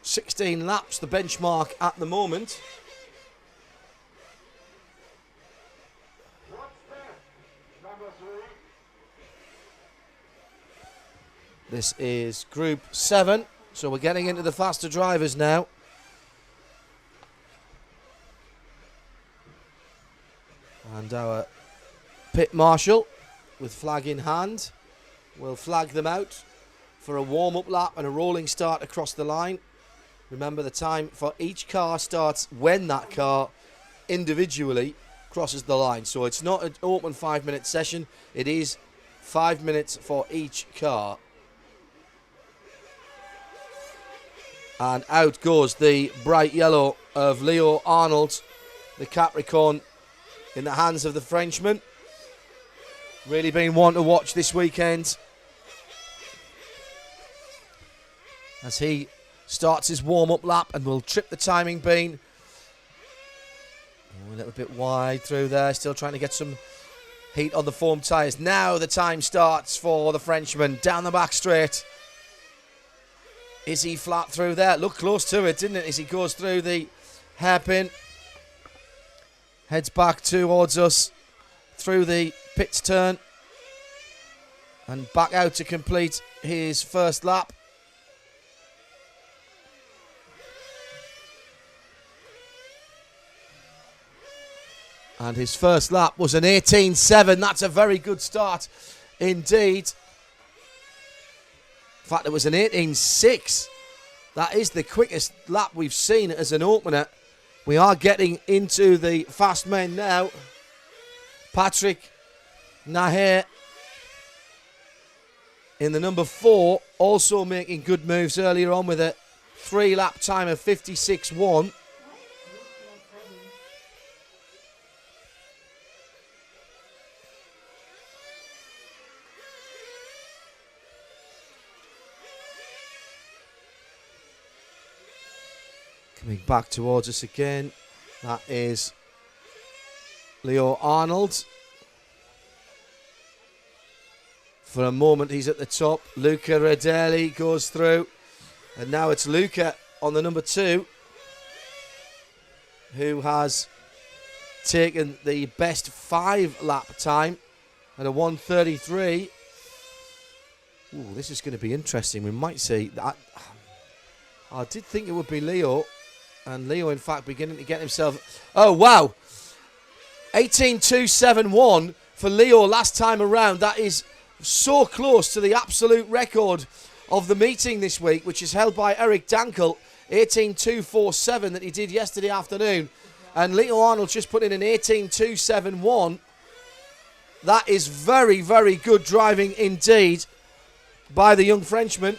16 laps, the benchmark at the moment. This is Group 7, so we're getting into the faster drivers now. And our pit marshal, with flag in hand, will flag them out for a warm-up lap and a rolling start across the line. Remember, the time for each car starts when that car individually crosses the line. So it's not an open 5-minute session. It is 5 minutes for each car. And out goes the bright yellow of Leo Arnold, the Capricorn, in the hands of the Frenchman. Really been one to watch this weekend as he starts his warm-up lap and will trip the timing beam. A little bit wide through there, still trying to get some heat on the foam tyres. Now the time starts for the Frenchman down the back straight. Is he flat through there? Looked close to it, didn't it, as he goes through the hairpin. Heads back towards us through the pits turn and back out to complete his first lap. And his first lap was an 18.7. That's a very good start indeed. In fact, it was an 18.6. That is the quickest lap we've seen as an opener. We are getting into the fast men now. Patrick Naher in the number 4, also making good moves earlier on with a 3-lap time of 56.1. Coming back towards us again, that is Leo Arnold. For a moment he's at the top. Luca Radelli goes through. And now it's Luca on the number 2, who has taken the best 5-lap time at a 1:33. Ooh, this is going to be interesting. We might see that. I did think it would be Leo. And Leo, in fact, beginning to get himself... Oh, wow. 18.271 for Leo last time around. That is so close to the absolute record of the meeting this week, which is held by Eric Dankel. 18.247 that he did yesterday afternoon. And Leo Arnold just put in an 18.271. That is very, very good driving indeed by the young Frenchman.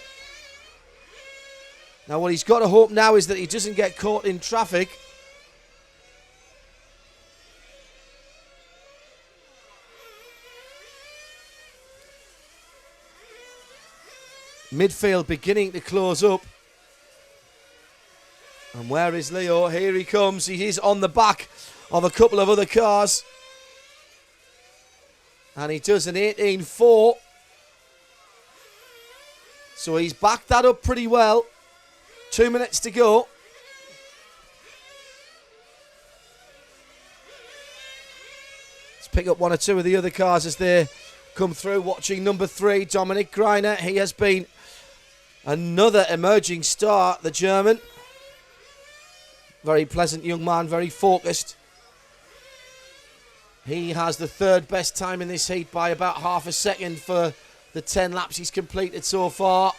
Now, what he's got to hope now is that he doesn't get caught in traffic. Midfield beginning to close up. And where is Leo? Here he comes. He is on the back of a couple of other cars. And he does an 18.4. So he's backed that up pretty well. 2 minutes to go. Let's pick up one or two of the other cars as they come through. Watching number 3, Dominic Greiner. He has been another emerging star, the German. Very pleasant young man, very focused. He has the 3rd best time in this heat by about half a second for the 10 laps he's completed so far.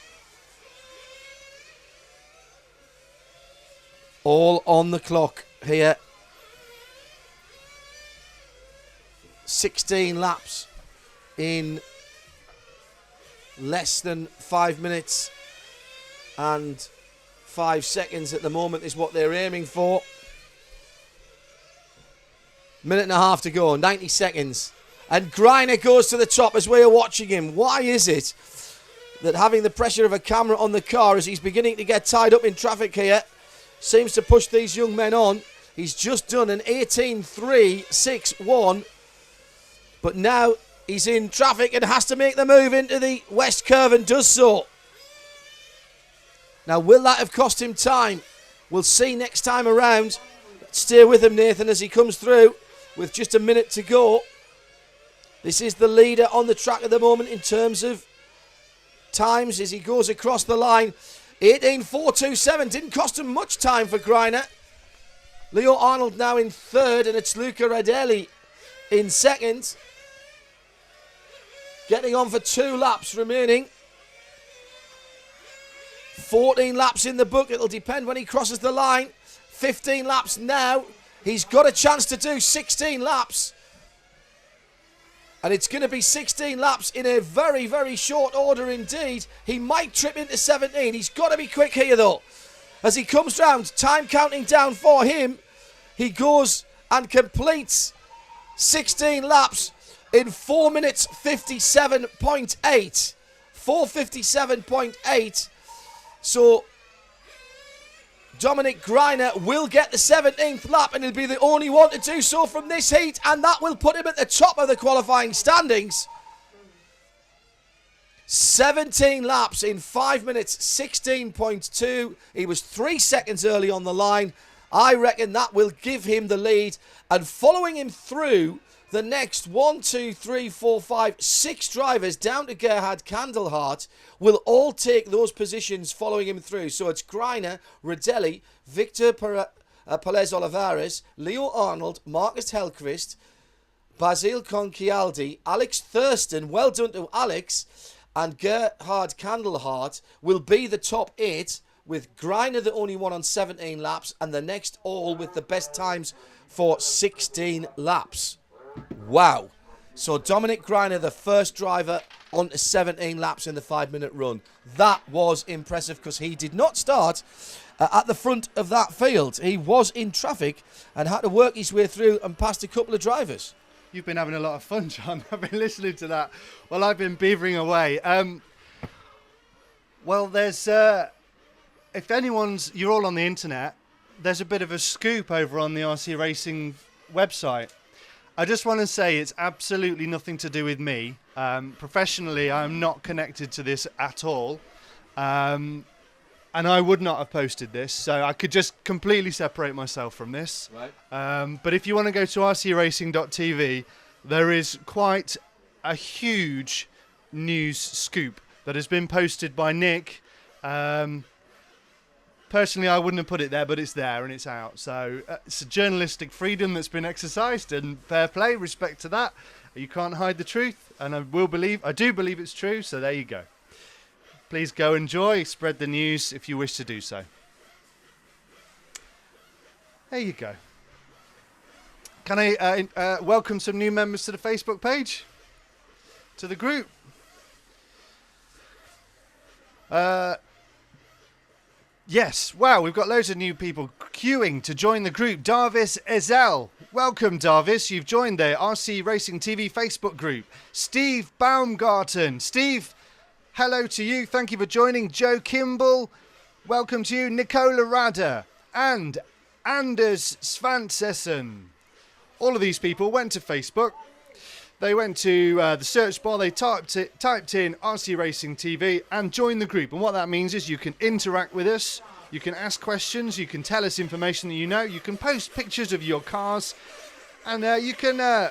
All on the clock here. 16 laps in less than 5 minutes and 5 seconds at the moment is what they're aiming for. Minute and a half to go, 90 seconds. And Greiner goes to the top as we are watching him. Why is it that having the pressure of a camera on the car as he's beginning to get tied up in traffic here seems to push these young men on? He's just done an 18.361, but now he's in traffic and has to make the move into the west curve and does so. Now, will that have cost him time? We'll see next time around. Stay with him, Nathan, as he comes through with just a minute to go. This is the leader on the track at the moment in terms of times as he goes across the line. 18.427, didn't cost him much time for Greiner. Leo Arnold now in 3rd, and it's Luca Radelli in 2nd. Getting on for 2 laps remaining. 14 laps in the book. It'll depend when he crosses the line. 15 laps now. He's got a chance to do 16 laps. And it's going to be 16 laps in a very, very short order indeed. He might trip into 17. He's got to be quick here, though. As he comes round, time counting down for him. He goes and completes 16 laps in 4 minutes 57.8. 4:57.8. So Dominic Greiner will get the 17th lap, and he'll be the only one to do so from this heat, and that will put him at the top of the qualifying standings. 17 laps in 5 minutes 16.2. He was 3 seconds early on the line. I reckon that will give him the lead, and following him through the next 6 drivers down to Gerhard Kandelhardt will all take those positions following him through. So it's Greiner, Radelli, Victor Perez Olivares, Leo Arnold, Marcus Hellquist, Basil Conchialdi, Alex Thurston, well done to Alex, and Gerhard Kandelhardt will be the top 8, with Greiner the only one on 17 laps, and the next all with the best times for 16 laps. Wow. So Dominic Greiner, the first driver onto 17 laps in the 5-minute run. That was impressive because he did not start at the front of that field. He was in traffic and had to work his way through and past a couple of drivers. You've been having a lot of fun, John. I've been listening to that while I've been beavering away. Well, there's... if you're all on the internet, there's a bit of a scoop over on the RC Racing website. I just want to say it's absolutely nothing to do with me. Professionally, I'm not connected to this at all. And I would not have posted this, so I could just completely separate myself from this. Right. But if you want to go to rcracing.tv, there is quite a huge news scoop that has been posted by Nick. Personally, I wouldn't have put it there, but it's there and it's out. So it's a journalistic freedom that's been exercised, and fair play, respect to that. You can't hide the truth, and I do believe it's true. So there you go. Please go enjoy, spread the news if you wish to do so. There you go. Can I welcome some new members to the Facebook page, to the group? Yes, wow, we've got loads of new people queuing to join the group. Darvis Ezel, welcome Darvis, you've joined the RC Racing TV Facebook group. Steve Baumgarten, Steve, hello to you, thank you for joining. Joe Kimball, welcome to you. Nicola Rada and Anders Svansessen. All of these people went to Facebook. They went to the search bar, they typed in RC Racing TV and joined the group. And what that means is you can interact with us, you can ask questions, you can tell us information that you know, you can post pictures of your cars, and you can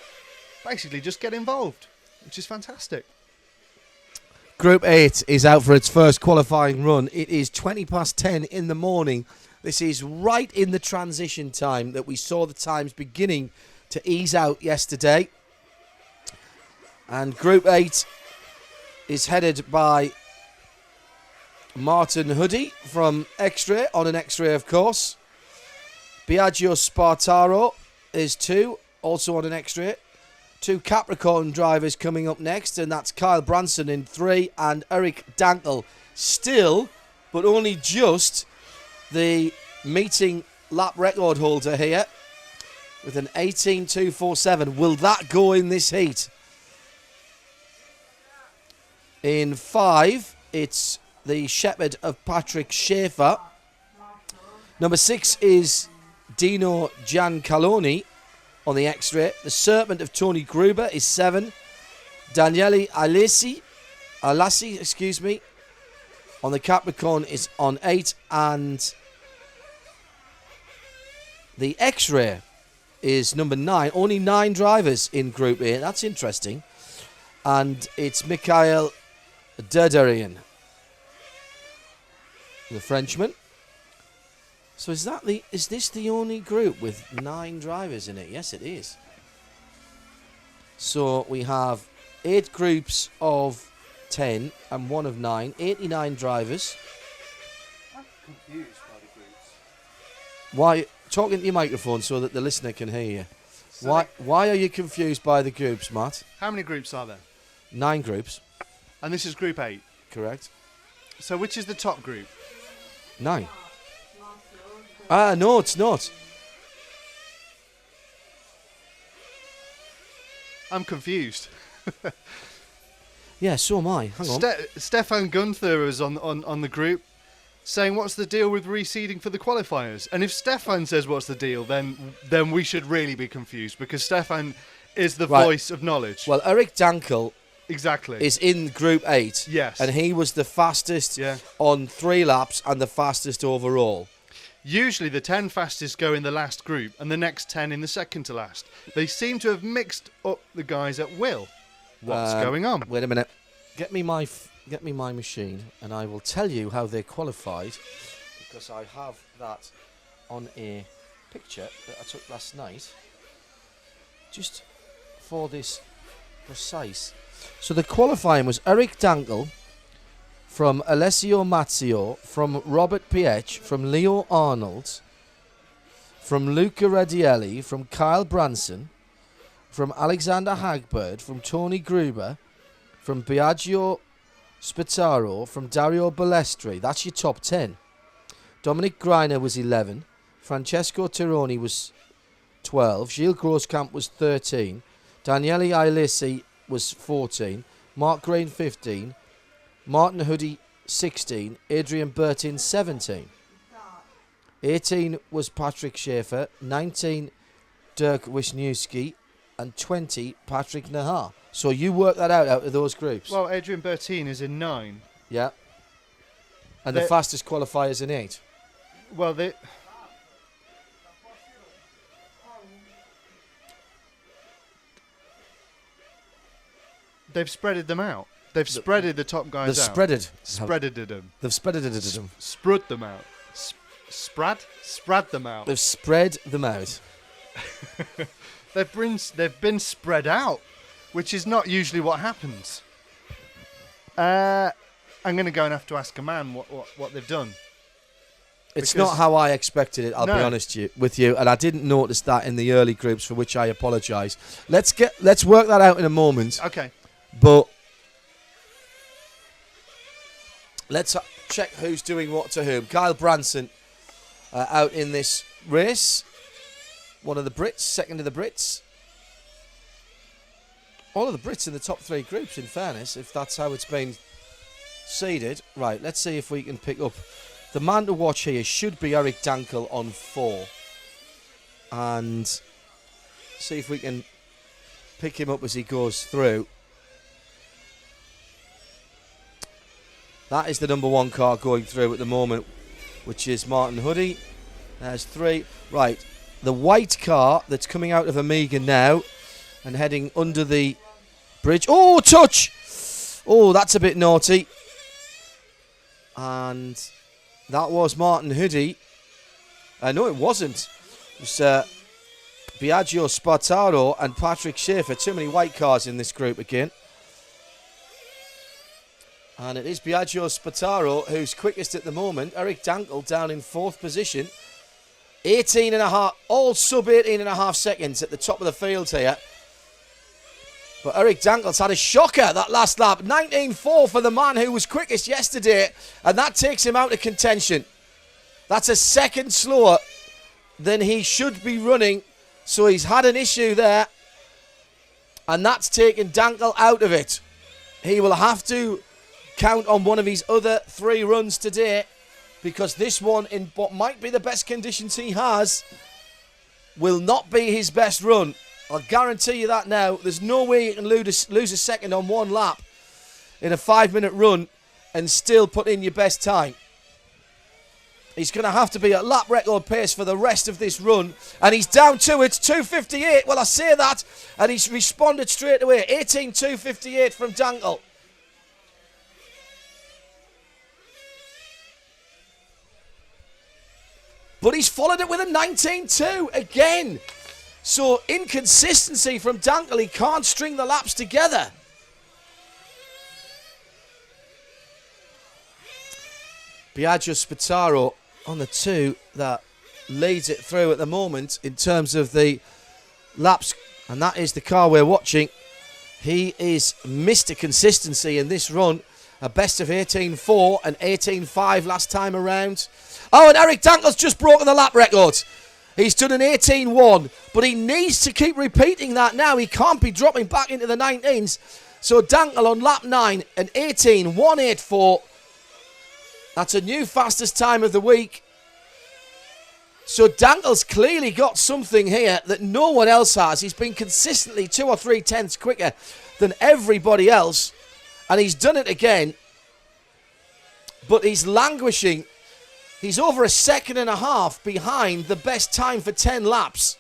basically just get involved, which is fantastic. Group 8 is out for its first qualifying run. It is 10:20 in the morning. This is right in the transition time that we saw the times beginning to ease out yesterday. And Group 8 is headed by Martin Hoodie from X-Ray, on an X-Ray of course. Biagio Spartaro is 2, also on an X-Ray. 2 Capricorn drivers coming up next, and that's Kyle Branson in 3 and Eric Dankel still, but only just, the meeting lap record holder here with an 18.247. Will that go in this heat? In 5, it's the Shepherd of Patrick Schaefer. Number 6 is Dino Giancaloni on the X-Ray. The Serpent of Tony Gruber is 7. Daniele Alassi, on the Capricorn is on 8. And the X-Ray is number 9. Only 9 drivers in Group 8. That's interesting. And it's Mikhail Derderian, the Frenchman. So is this the only group with 9 drivers in it? Yes, it is. So we have 8 groups of 10 and 1 of 9, 89 drivers. I'm confused by the groups. Why? Talk into your microphone so that the listener can hear you. So Why are you confused by the groups, Matt? how many groups are there? 9 groups. And this is Group 8. Correct. So which is the top group? 9. No, it's not. I'm confused. Yeah, so am I. Hang on. Stefan Gunther is on the group saying, what's the deal with reseeding for the qualifiers? And if Stefan says what's the deal, then we should really be confused, because Stefan is the voice of knowledge. Well, Eric Dankel exactly is in Group 8. Yes. And he was the fastest on 3 laps and the fastest overall. Usually the 10 fastest go in the last group and the next 10 in the second to last. They seem to have mixed up the guys at will. What's going on? Wait a minute. Get me my machine and I will tell you how they qualified, because I have that on a picture that I took last night just for this precise. So the qualifying was Eric Dankel from Alessio Mazzio, from Robert Piech, from Leo Arnold, from Luca Radielli, from Kyle Branson, from Alexander Hagbird, from Tony Gruber, from Biagio Spataro, from Dario Balestri. That's your top 10. Dominic Greiner was 11. Francesco Tironi was 12. Gilles Grosskamp was 13. Daniele Ailesi was 14. Mark Green 15. Martin Hoodie 16. Adrian Bertin 17. 18 was Patrick Schaefer. 19 Dirk Wisniewski. And 20 Patrick Nahar. So you work that out of those groups. Well, Adrian Bertin is in 9. Yeah. And the fastest qualifier is in 8. Well, they've spreaded them out. They've spreaded the top guys They've out. Spreaded them. They've spreaded them. Spread them out. Spread them out. They've spread them out. They've been spread out, which is not usually what happens. I'm going to go and have to ask a man what they've done. It's not how I expected it, I'll be honest with you, and I didn't notice that in the early groups, for which I apologise. Let's work that out in a moment. Okay. But let's check who's doing what to whom. Kyle Branson out in this race. One of the Brits, second of the Brits. All of the Brits in the top 3 groups, in fairness, if that's how it's been seeded. Right, let's see if we can pick up. The man to watch here should be Eric Dankel on 4. And see if we can pick him up as he goes through. That is the number 1 car going through at the moment, which is Martin Hoodie. There's 3. Right, the white car that's coming out of Amiga now and heading under the bridge. Oh, touch! Oh, that's a bit naughty. And that was Martin Hoodie. No, it wasn't. It was Biagio Spartaro and Patrick Schaefer. Too many white cars in this group again. And it is Biagio Spartaro who's quickest at the moment. Eric Dankel down in 4th position. 18.5, all sub 18.5 seconds at the top of the field here. But Eric Dankel's had a shocker that last lap. 19.4 for the man who was quickest yesterday. And that takes him out of contention. That's a second slower than he should be running. So he's had an issue there. And that's taken Dankel out of it. He will have to count on one of his other 3 runs today, because this one, in what might be the best conditions he has, will not be his best run. I'll guarantee you that now. There's no way you can lose a second on 1 lap in a 5-minute run and still put in your best time. He's going to have to be at lap record pace for the rest of this run. And he's down to it, 2:58. Well, I say that, and he's responded straight away. 18:2:58 from Dankel. But he's followed it with a 19.2 again. So inconsistency from Dankel. He can't string the laps together. Biagio Spataro on the 2 that leads it through at the moment in terms of the laps. And that is the car we're watching. He is Mr. Consistency in this run. A best of 18.4 and 18.5 last time around. Oh, and Eric Dankel's just broken the lap record. He's done an 18.1, but he needs to keep repeating that now. He can't be dropping back into the 19s. So Dankel on lap 9, an 18.184. That's a new fastest time of the week. So Dankel's clearly got something here that no one else has. He's been consistently 2 or 3 tenths quicker than everybody else. And he's done it again. But he's languishing. He's over a 1.5 seconds behind the best time for 10 laps.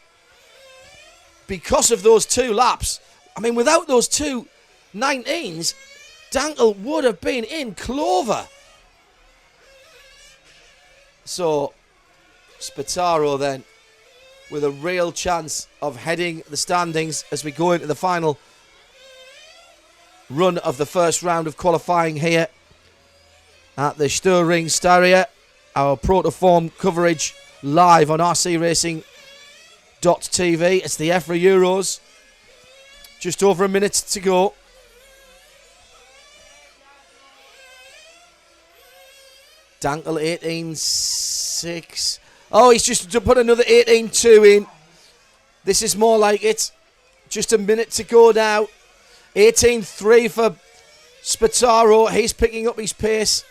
Because of those 2 laps. I mean, without those 2 19s, Dankel would have been in clover. So, Spataro then, with a real chance of heading the standings as we go into the final run of the first round of qualifying here at the Sturring Staria. Our Protoform coverage live on rcracing.tv. It's the EFRA Euros. Just over a minute to go. Dankel 18.6. Oh, he's just put another 18.2 in. This is more like it. Just a minute to go now. 18.3 for Spataro. He's picking up his pace.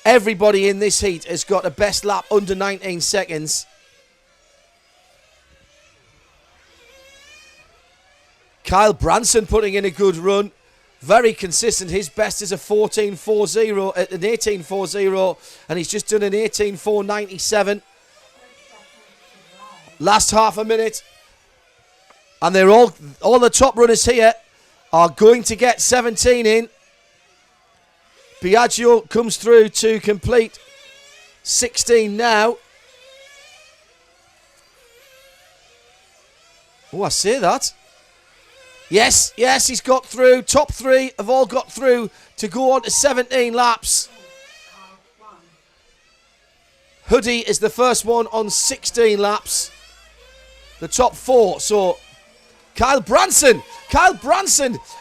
Everybody in this heat has got a best lap under 19 seconds. Kyle Branson putting in a good run. Very consistent. His best is a 14.40, an 18.40, and he's just done an 18.497. Last half a minute. And they're all the top runners here are going to get 17 in. Biagio comes through to complete 16 now. Oh, I see that. Yes, he's got through. Top three have all got through to go on to 17 laps. Hoodie is the first one on 16 laps. The top four. So Kyle Branson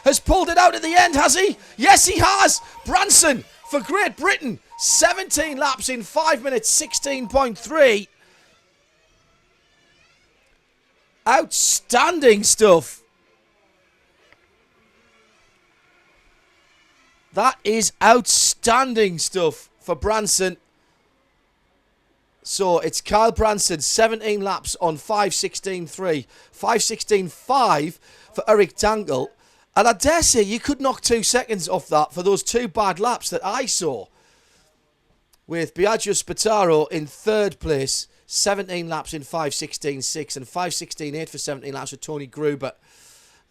has pulled it out at the end, has he? Yes, he has. Branson for Great Britain. 17 laps in 5 minutes, 16.3. Outstanding stuff. That is outstanding stuff for Branson. So it's Kyle Branson, 17 laps on 5.16.3. 5.16.5 for Eric Dankel. And I dare say you could knock 2 seconds off that for those 2 bad laps that I saw. With Biagio Spataro in third place, 17 laps in 5.16.6 and 5.16.8 for 17 laps for Tony Gruber.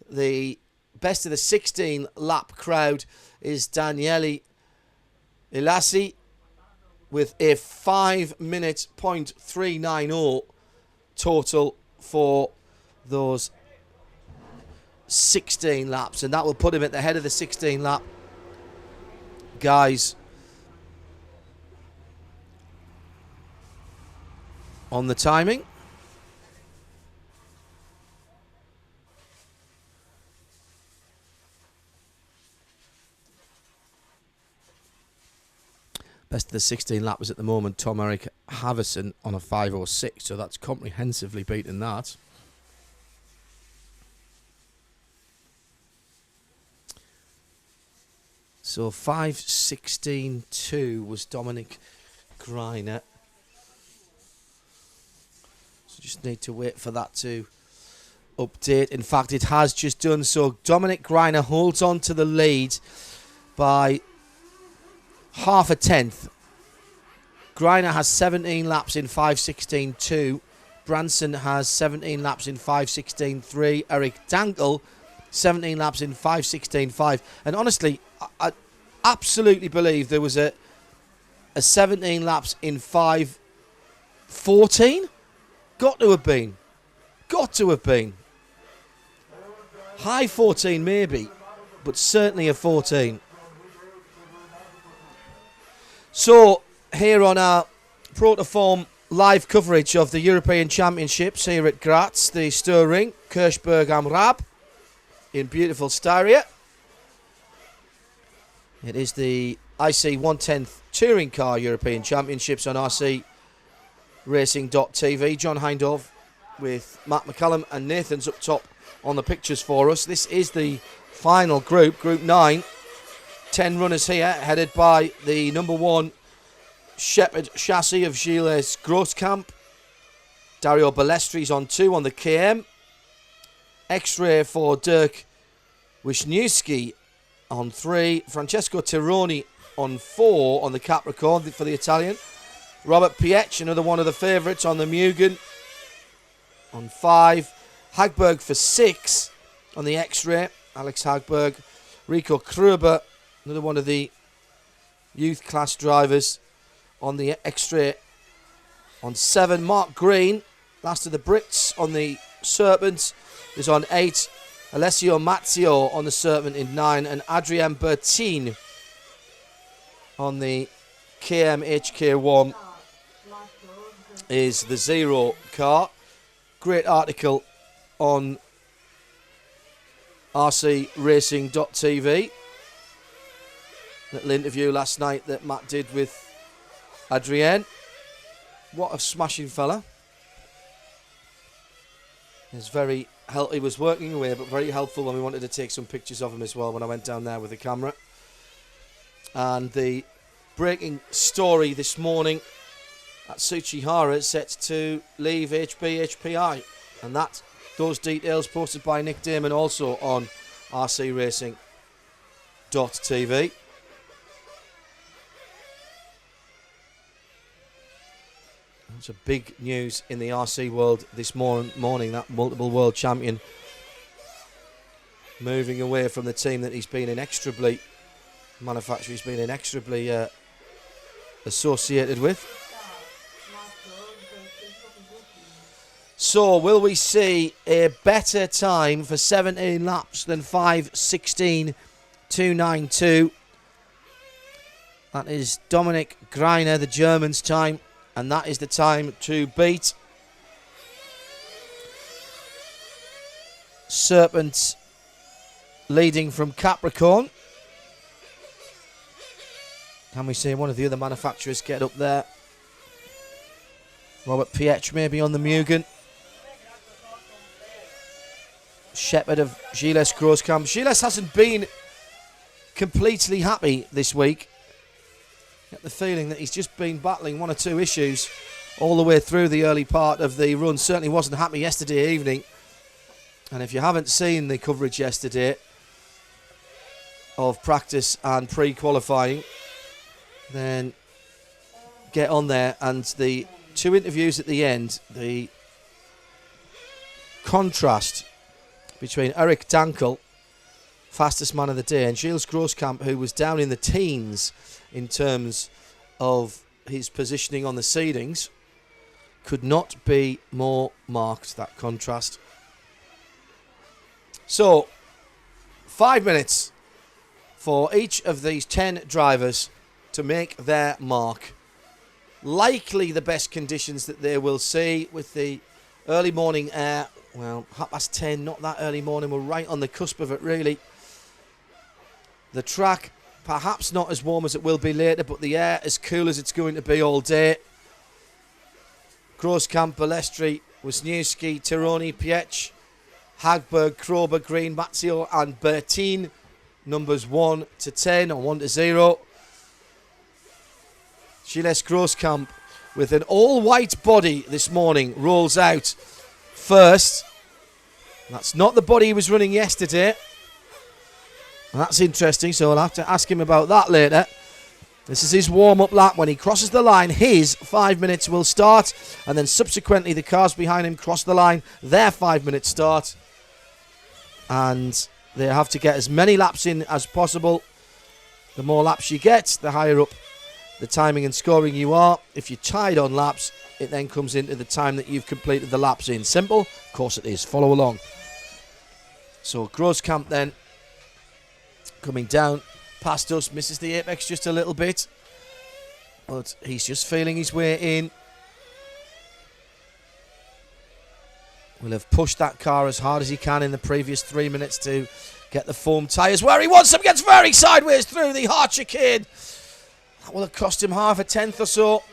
The best of the 16 lap crowd is Daniele Ilassi with a 5 minute .390 total for those 16 laps, and that will put him at the head of the 16 lap guys on the timing. Best of the 16 lappers at the moment, Tom Erik Haverson on a 5.06, so that's comprehensively beaten that. So 5.16.2 was Dominic Greiner. So just need to wait for that to update. In fact, it has just done so. Dominic Greiner holds on to the lead by half a tenth. Greiner has 17 laps in 5.16.2. Branson has 17 laps in 5.16.3. Eric Dankel, 17 laps in 5.16.5. And honestly, I absolutely believe there was a 17 laps in 5.14. Got to have been. High 14 maybe, but certainly a 14. So, here on our Protoform live coverage of the European Championships here at Graz, the Stirring, Kirchburg am Rab, in beautiful Styria. It is the IC 110th Touring Car European Championships on RC Racing.tv. John Hindhaugh with Matt McCallum and Nathan's up top on the pictures for us. This is the final group, Group 9. 10 runners here, headed by the number 1 Shepherd chassis of Gilles Grosskamp. Dario Ballestri's on 2 on the KM. X-Ray for Dirk Wisniewski on 3. Francesco Tironi on 4 on the Capricorn for the Italian. Robert Pietsch, another one of the favourites, on the Mugen on 5. Hagberg for 6 on the X-Ray. Alex Hagberg. Rico Kruber, another one of the youth class drivers, on the X-Ray on 7. Mark Green, last of the Brits, on the Serpent, is on 8. Alessio Mazzio on the Serpent in 9. And Adrien Bertin on the KM HK1 is the 0 car. Great article on rcracing.tv. Little interview last night that Matt did with Adrienne. What a smashing fella. He was working away, but very helpful when we wanted to take some pictures of him as well when I went down there with the camera. And the breaking story this morning at Tsuchihara is set to leave HPI. And those details posted by Nick Damon also on rcracing.tv. It's a big news in the RC world this morning, that multiple world champion moving away from the team that he's been inexorably associated with. So will we see a better time for 17 laps than 5:16.292? That is Dominic Greiner, the German's time. And that is the time to beat. Serpent leading from Capricorn. Can we see one of the other manufacturers get up there? Robert Pietsch maybe on the Mugen. Shepherd of Gilles Grosskamp. Gilles hasn't been completely happy this week. Get the feeling that he's just been battling one or two issues all the way through the early part of the run. Certainly wasn't happy yesterday evening. And if you haven't seen the coverage yesterday of practice and pre-qualifying, then get on there. And the two interviews at the end, the contrast between Eric Dankel, fastest man of the day, and Gilles Grosskamp, who was down in the teens in terms of his positioning on the seedings, could not be more marked, that contrast. So, 5 minutes for each of these 10 drivers to make their mark. Likely the best conditions that they will see with the early morning air. Well, 10:30, not that early morning. We're right on the cusp of it, really. The track, perhaps not as warm as it will be later, but the air as cool as it's going to be all day. Grosskamp, Balestri, Wisniewski, Tironi, Pietsch, Hagberg, Krober, Green, Mazzio and Bertin. Numbers 1 to 10 or 1 to 0. Gilles Grosskamp with an all-white body this morning rolls out first. That's not the body he was running yesterday. That's interesting, so I'll have to ask him about that later. This is his warm-up lap. When he crosses the line, his 5 minutes will start, and then subsequently the cars behind him cross the line, their 5 minutes start, and they have to get as many laps in as possible. The more laps you get, the higher up the timing and scoring you are. If you're tied on laps, it then comes into the time that you've completed the laps in. Simple? Of course it is. Follow along. So Grosskamp then coming down past us, misses the apex just a little bit, but he's just feeling his way in. Will have pushed that car as hard as he can in the previous 3 minutes to get the foam tyres where he wants them. Gets very sideways through the hard chicane. That will have cost him half a tenth or so.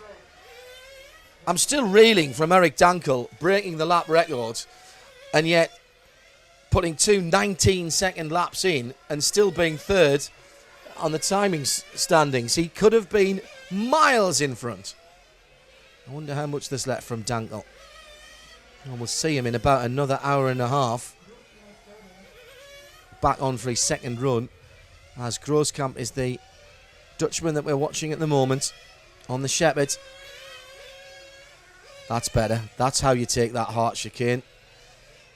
I'm still reeling from Eric Dankel breaking the lap record, and yet putting two 19-second laps in and still being third on the timing standings. He could have been miles in front. I wonder how much there's left from Dankel. And we'll see him in about another hour and a half. Back on for his second run, as Grosskamp is the Dutchman that we're watching at the moment on the Shepherd. That's better. That's how you take that hard chicane.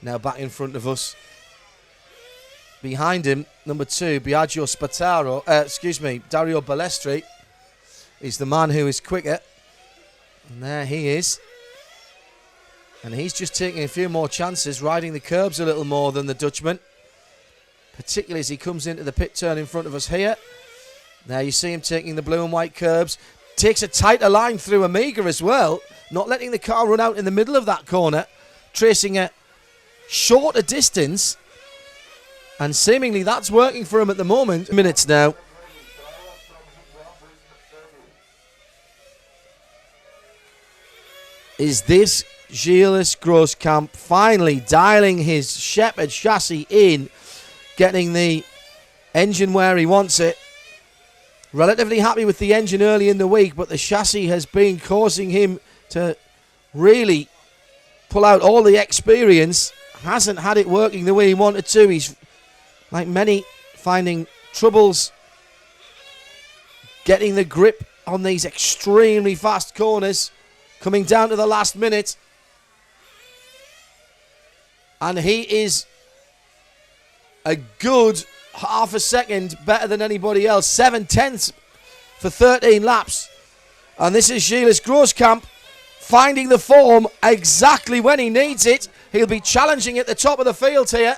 Now back in front of us. Behind him, number 2, Dario Balestri is the man who is quicker. And there he is. And he's just taking a few more chances, riding the curbs a little more than the Dutchman. Particularly as he comes into the pit turn in front of us here. There you see him taking the blue and white curbs. Takes a tighter line through Amiga as well. Not letting the car run out in the middle of that corner. Tracing a shorter distance. And seemingly that's working for him at the moment. Minutes now. Is this Gilles Grosskamp finally dialing his Shepherd chassis in, getting the engine where he wants it? Relatively happy with the engine early in the week, but the chassis has been causing him to really pull out all the experience. Hasn't had it working the way he wanted to. He's, like many, finding troubles getting the grip on these extremely fast corners, coming down to the last minute. And he is a good half a second better than anybody else. 7/10 for 13 laps. And this is Gilles Grosskamp finding the form exactly when he needs it. He'll be challenging at the top of the field here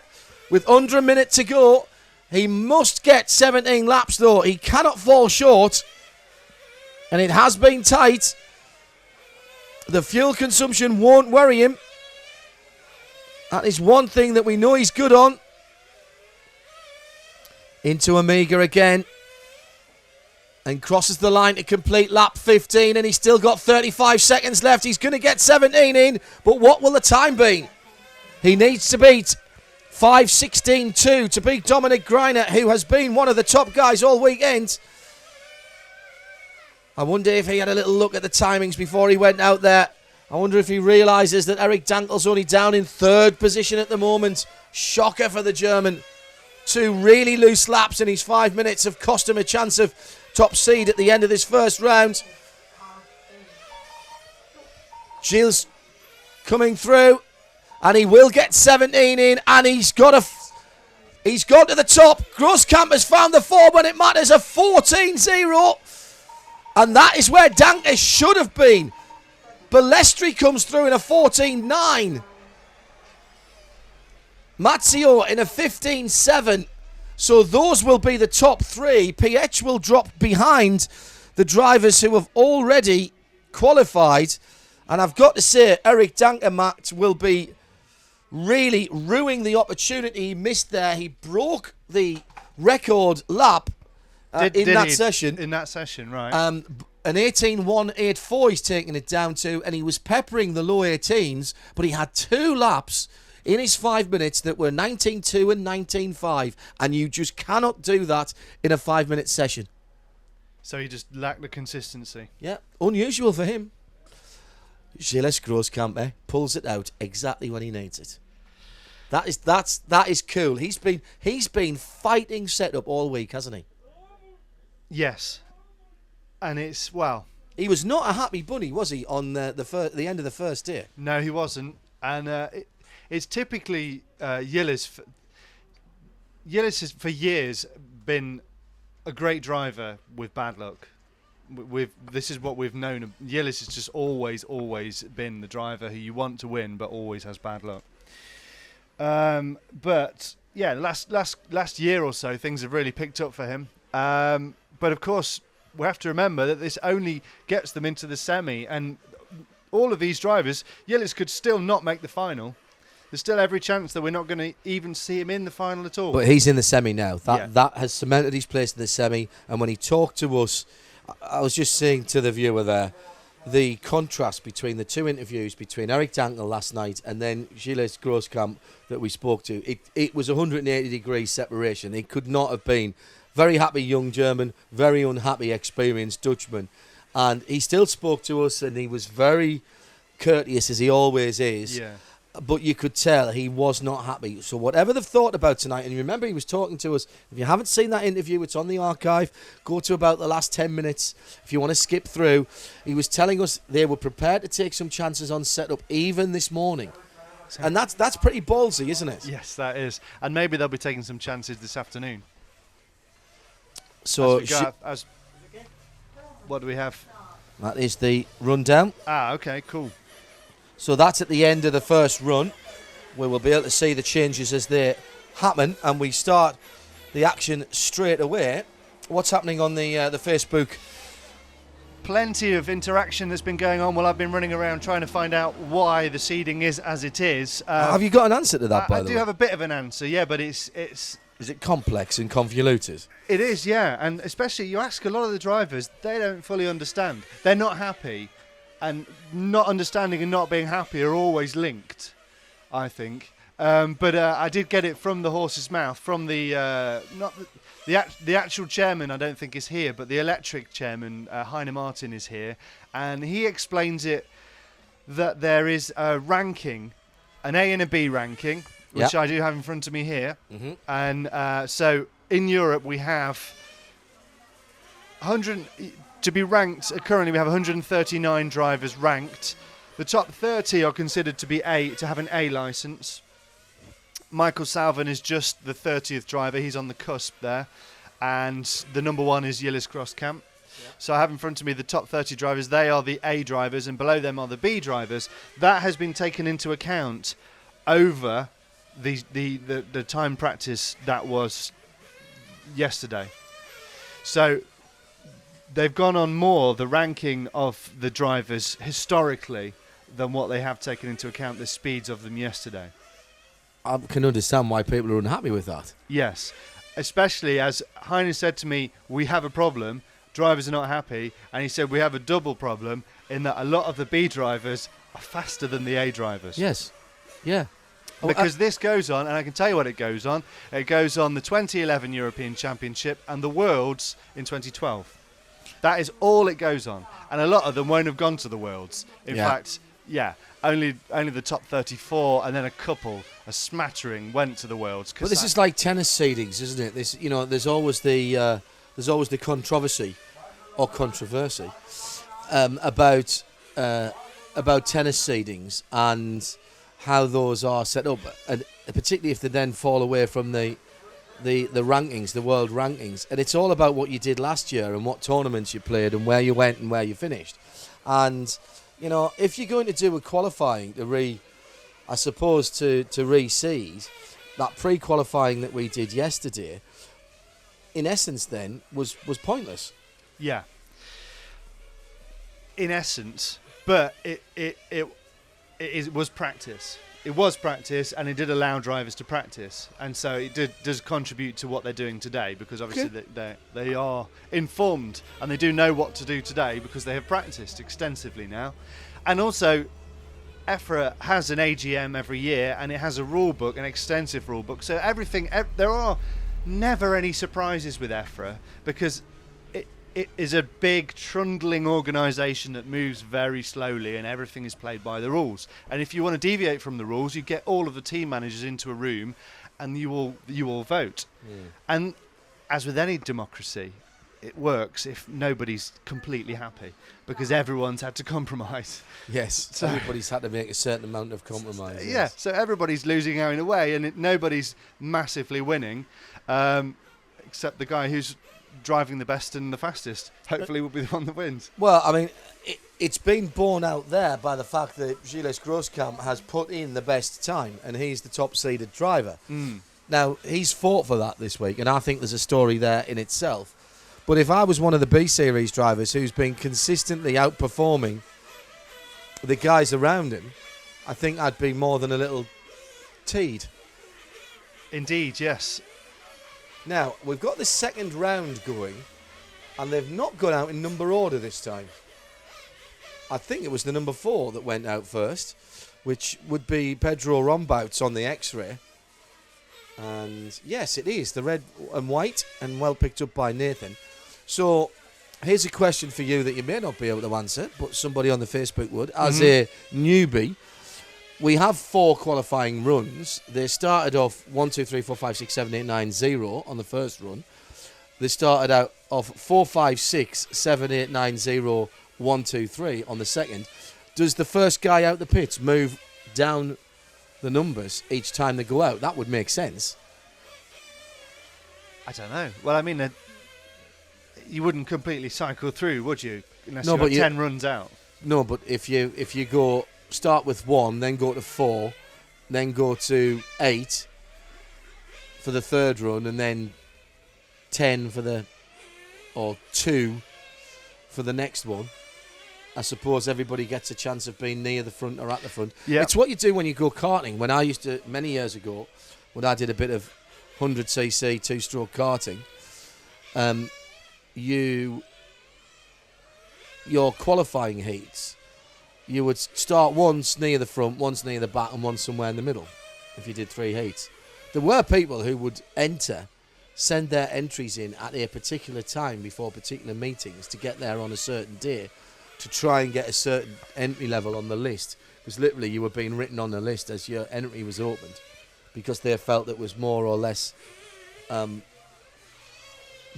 with under a minute to go. He must get 17 laps though. He cannot fall short. And it has been tight. The fuel consumption won't worry him. That is one thing that we know he's good on. Into Amiga again. And crosses the line to complete lap 15. And he's still got 35 seconds left. He's going to get 17 in. But what will the time be? He needs to beat 5:16.2 to beat Dominic Greiner, who has been one of the top guys all weekend. I wonder if he had a little look at the timings before he went out there. I wonder if he realises that Eric Dankel's only down in third position at the moment. Shocker for the German. 2 really loose laps in his 5 minutes have cost him a chance of top seed at the end of this first round. Gilles coming through, and he will get 17 in, and he's gone to the top. Grosskamp has found the form when it matters, a 14.0, and that is where Danke should have been. Balestri comes through in a 14.9. Mazzio in a 15.7. So those will be the top 3. PH will drop behind the drivers who have already qualified. And I've got to say, Eric Danke will be really ruining the opportunity he missed there. He broke the record lap in that session. In that session, right. An 18.184 he's taking it down to, and he was peppering the low 18s, but he had 2 laps in his 5 minutes that were 19.2 and 19.5, and you just cannot do that in a 5-minute session. So he just lacked the consistency. Yeah, unusual for him. Gilles Grosskamp pulls it out exactly when he needs it. That is cool. He's been fighting setup all week, hasn't he? Yes. And it's, well, he was not a happy bunny, was he, on the end of the first day? No, he wasn't. And it's typically Gilles. Gilles has for years been a great driver with bad luck. This is what we've known. Gilles has just always been the driver who you want to win, but always has bad luck. But yeah, last year or so, things have really picked up for him. But of course, we have to remember that this only gets them into the semi, and all of these drivers, Gilles could still not make the final. There's still every chance that we're not going to even see him in the final at all. But he's in the semi now. That has cemented his place in the semi. And when he talked to us, I was just saying to the viewer there, the contrast between the 2 interviews between Eric Dankel last night and then Gilles Grosskamp that we spoke to, it was 180 degrees separation. It could not have been. Very happy young German, very unhappy experienced Dutchman. And he still spoke to us, and he was very courteous, as he always is. Yeah. But you could tell he was not happy. So whatever they've thought about tonight, and you remember he was talking to us, if you haven't seen that interview, it's on the archive. Go to about the last 10 minutes if you want to skip through. He was telling us they were prepared to take some chances on setup even this morning. And that's pretty ballsy, isn't it? Yes, that is. And maybe they'll be taking some chances this afternoon. So what do we have? That is the rundown. Okay, cool. So that's at the end of the first run. We will be able to see the changes as they happen, and we start the action straight away. What's happening on the Facebook? Plenty of interaction that's been going on while I've been running around trying to find out why the seeding is as it is. Have you got an answer to that, by the way? I do have a bit of an answer, yeah, but it's is it complex and convoluted? It is, yeah, and especially you ask a lot of the drivers, they don't fully understand. They're not happy, and not understanding and not being happy are always linked, I think. But I did get it from the horse's mouth, from the not the actual chairman. I don't think is here, but the electric chairman, Heine Martin, is here, and he explains it that there is a ranking, an A and a B ranking, which I do have in front of me here, and so in Europe we have 100 to be ranked. Currently, we have 139 drivers ranked. The top 30 are considered to be to have an A license. Michael Salvin is just the 30th driver. He's on the cusp there. And the number 1 is Gilles Grosskamp. Yeah. So I have in front of me the top 30 drivers. They are the A drivers, and below them are the B drivers. That has been taken into account over the time practice that was yesterday. So they've gone on more the ranking of the drivers historically than what they have taken into account the speeds of them yesterday. I can understand why people are unhappy with that. Yes, especially as Heine said to me, we have a problem, drivers are not happy, and he said we have a double problem in that a lot of the B drivers are faster than the A drivers. Yes, yeah. Because this goes on, and I can tell you what it goes on. It goes on the 2011 European Championship and the Worlds in 2012. That is all it goes on. And a lot of them won't have gone to the Worlds. In fact, only the top 34 and then a smattering went to the Worlds. But this is like tennis seedings, isn't it? This, there's always the controversy or controversy about tennis seedings and how those are set up, and particularly if they then fall away from the rankings, the world rankings. And it's all about what you did last year and what tournaments you played and where you went and where you finished. And if you're going to do a qualifying to reseed, that pre-qualifying that we did yesterday, in essence, then was pointless. Yeah. In essence, but it was practice. It was practice, and it did allow drivers to practice, and so it does contribute to what they're doing today, because obviously they are informed and they do know what to do today because they have practiced extensively now. And also, EFRA has an AGM every year, and it has a rule book, an extensive rule book. So there are never any surprises with EFRA, because it is a big trundling organisation that moves very slowly, and everything is played by the rules. And if you want to deviate from the rules, you get all of the team managers into a room and you all vote. And as with any democracy, it works if nobody's completely happy, because everyone's had to compromise. Yes, so everybody's had to make a certain amount of compromise. Yeah, so everybody's losing out in a way, and nobody's massively winning, except the guy who's driving the best and the fastest. Hopefully will be the one that wins. Well, I mean, it's been borne out there by the fact that Gilles Grosskamp has put in the best time, and he's the top-seeded driver. Now, he's fought for that this week, and I think there's a story there in itself. But if I was one of the B-Series drivers who's been consistently outperforming the guys around him, I think I'd be more than a little teed. Indeed, yes. Now, we've got the second round going, and they've not gone out in number order this time. I think it was the number 4 that went out first, which would be Pedro Rombouts on the X-ray. And yes, it is, the red and white, and well picked up by Nathan. So, here's a question for you that you may not be able to answer, but somebody on the Facebook would. As a newbie, we have 4 qualifying runs. They started off 1, 2, 3, 4, 5, 6, 7, 8, 9, 0 on the first run. They started out off 4, 5, 6, 7, 8, 9, 0, 1, 2, 3 on the second. Does the first guy out the pits move down the numbers each time they go out? That would make sense. I don't know. Well, I mean, you wouldn't completely cycle through, would you? Unless you got 10 runs out. No, but if you go start with 1, then go to 4, then go to 8 for the third run, and then 10 or 2 for the next one. I suppose everybody gets a chance of being near the front or at the front. Yeah. It's what you do when you go karting. When I used to, many years ago, when I did a bit of 100cc two-stroke karting, your qualifying heats, you would start once near the front, once near the back, and one somewhere in the middle. If you did 3 heats, there were people who would send their entries in at a particular time before particular meetings to get there on a certain day, to try and get a certain entry level on the list. Because literally you were being written on the list as your entry was opened, because they felt it was more or less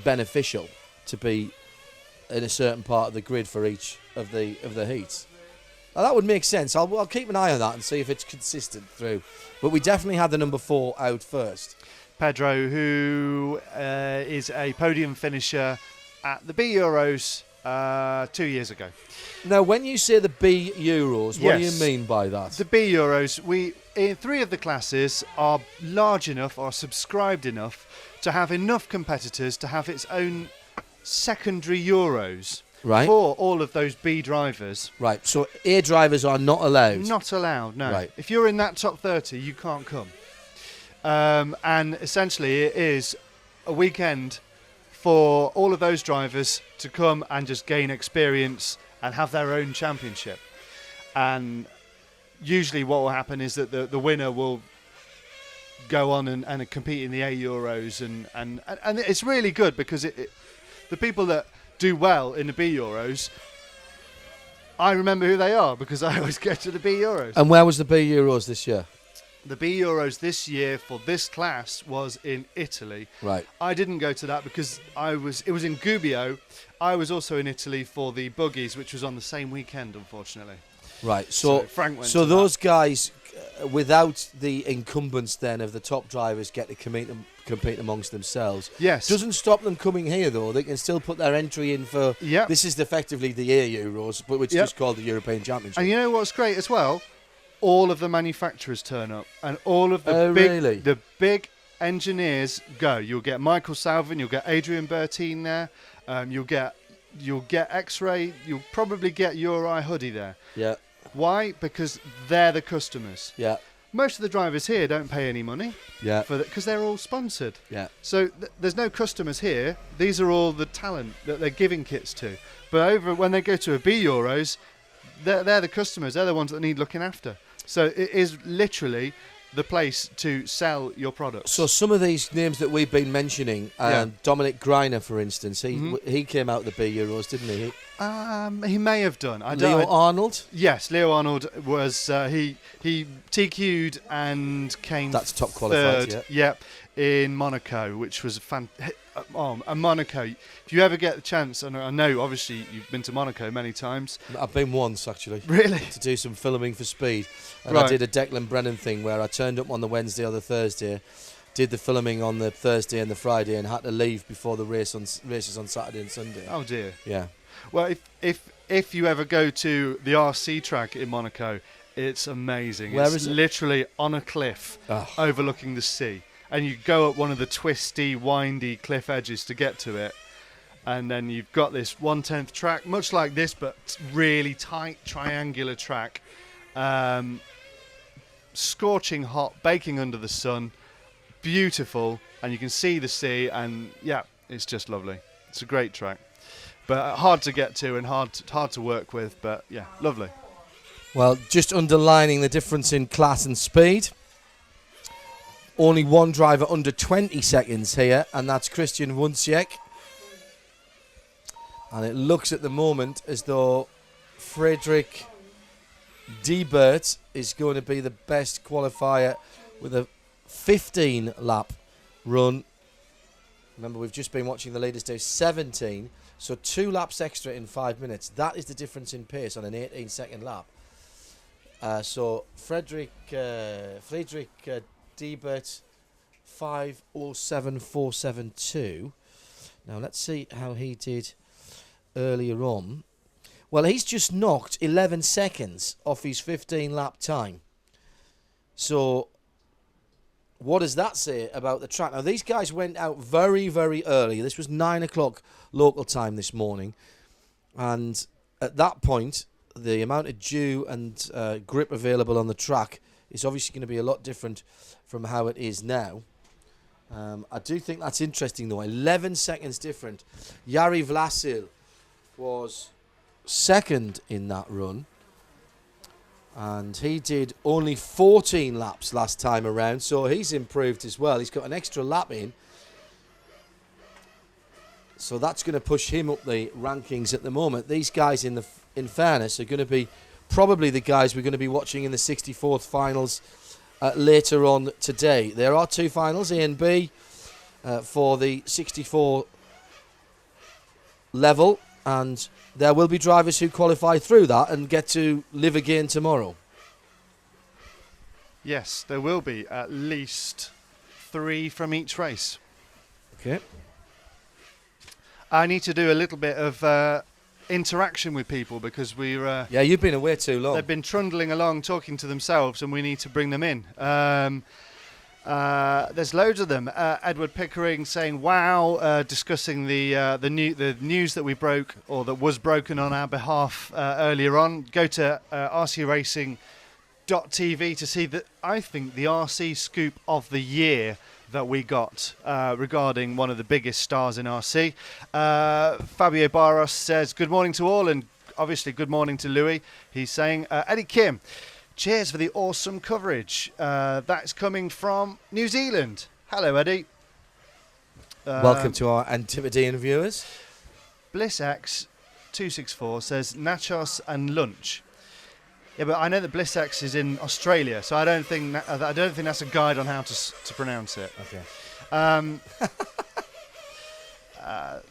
beneficial to be in a certain part of the grid for each of the heats. Now, that would make sense. I'll keep an eye on that and see if it's consistent through. But we definitely had the number 4 out first. Pedro, who is a podium finisher at the B Euros 2 years ago. Now, when you say the B Euros, what do you Yes. mean by that? The B Euros, in 3 of the classes are large enough or subscribed enough to have enough competitors to have its own secondary Euros Right. for all of those B drivers. Right, so A drivers are not allowed. Not allowed, no. Right. If you're in that top 30, you can't come. And essentially it is a weekend for all of those drivers to come and just gain experience and have their own championship. And usually what will happen is that the winner will go on and compete in the A Euros, and it's really good because the people that do well in the B Euros, I remember who they are because I always get to the B Euros. And where was the B Euros this year? The B Euros this year for this class was in Italy. Right. I didn't go to that because it was in Gubbio. I was also in Italy for the Buggies, which was on the same weekend, unfortunately. Right. So Frank went so to those guys, without the incumbents then of the top drivers, get to compete amongst themselves. Yes. Doesn't stop them coming here though. They can still put their entry in for. Yep. This is effectively the A Euros, but which is Yep. just called the European Championship. And you know what's great as well? All of the manufacturers turn up, and all of the Really? the big engineers go. You'll get Michael Salvin, you'll get Adrian Bertine there, you'll get X-Ray, you'll probably get Uri Hoodie there. Yeah. Why? Because they're the customers. Yeah. Most of the drivers here don't pay any money Yeah. because they're all sponsored. Yeah. So there's no customers here. These are all the talent that they're giving kits to. But when they go to a B Euros, they're the customers. They're the ones that need looking after. So it is literally the place to sell your products. So some of these names that we've been mentioning, Yeah. Dominic Greiner, for instance, Mhm. he came out of the B Euros, didn't he? He may have done. Leo Arnold. Yes, Leo Arnold was he TQ'd and came That's top qualified, third. Yep, in Monaco, which was and Monaco. If you ever get the chance, and I know obviously you've been to Monaco many times. I've been once actually. Really? To do some filming for Speed, and I Right. did a Declan Brennan thing where I turned up on the Wednesday or the Thursday, did the filming on the Thursday and the Friday, and had to leave before the races on Saturday and Sunday. Oh dear. Yeah. Well, if you ever go to the RC track in Monaco, it's amazing. Where it's is it? literally on a cliff Oh. overlooking the sea, and you go up one of the twisty, windy cliff edges to get to it, and then you've got this 1/10 track, much like this, but really tight triangular track, scorching hot, baking under the sun, beautiful, and you can see the sea, and yeah, it's just lovely. It's a great track. But hard to get to and hard to work with, but yeah, lovely. Well, just underlining the difference in class and speed. Only one driver under 20 seconds here, and that's Christian Wunsiek. And it looks at the moment as though Frederick Diebert is going to be the best qualifier with a 15-lap run. Remember, we've just been watching the leaders do 17. So 2 laps extra in 5 minutes. That is the difference in pace on an 18-second lap. So Frederick Diebert, 5:07.472. Now let's see how he did earlier on. Well, he's just knocked 11 seconds off his 15-lap time. So what does that say about the track? Now, these guys went out very, very early. This was 9 o'clock local time this morning. And at that point, the amount of dew and grip available on the track is obviously going to be a lot different from how it is now. I do think that's interesting, though. 11 seconds different. Yari Vlasil was second in that run, and he did only 14 laps last time around, so he's improved as well. He's got an extra lap in, so that's going to push him up the rankings at the moment. These guys, in fairness, are going to be probably the guys we're going to be watching in the 64th finals later on today. There are 2 finals, A and B, for the 64 level, and there will be drivers who qualify through that and get to live again tomorrow. Yes, there will be at least 3 from each race. Okay. I need to do a little bit of interaction with people because we're... Yeah, you've been away too long. They've been trundling along talking to themselves, and we need to bring them in. There's loads of them. Edward Pickering saying, wow, discussing the news that we broke, or that was broken on our behalf earlier on. Go to rcracing.tv to see I think the RC scoop of the year that we got regarding one of the biggest stars in RC. Fabio Barros says, good morning to all, and obviously good morning to Louis. He's saying, Eddie Kim, cheers for the awesome coverage. That's coming from New Zealand. Hello, Eddie. Welcome to our Antipodean viewers. BlissX264 says nachos and lunch. Yeah, but I know that BlissX is in Australia, so I don't think that's a guide on how to pronounce it. Okay.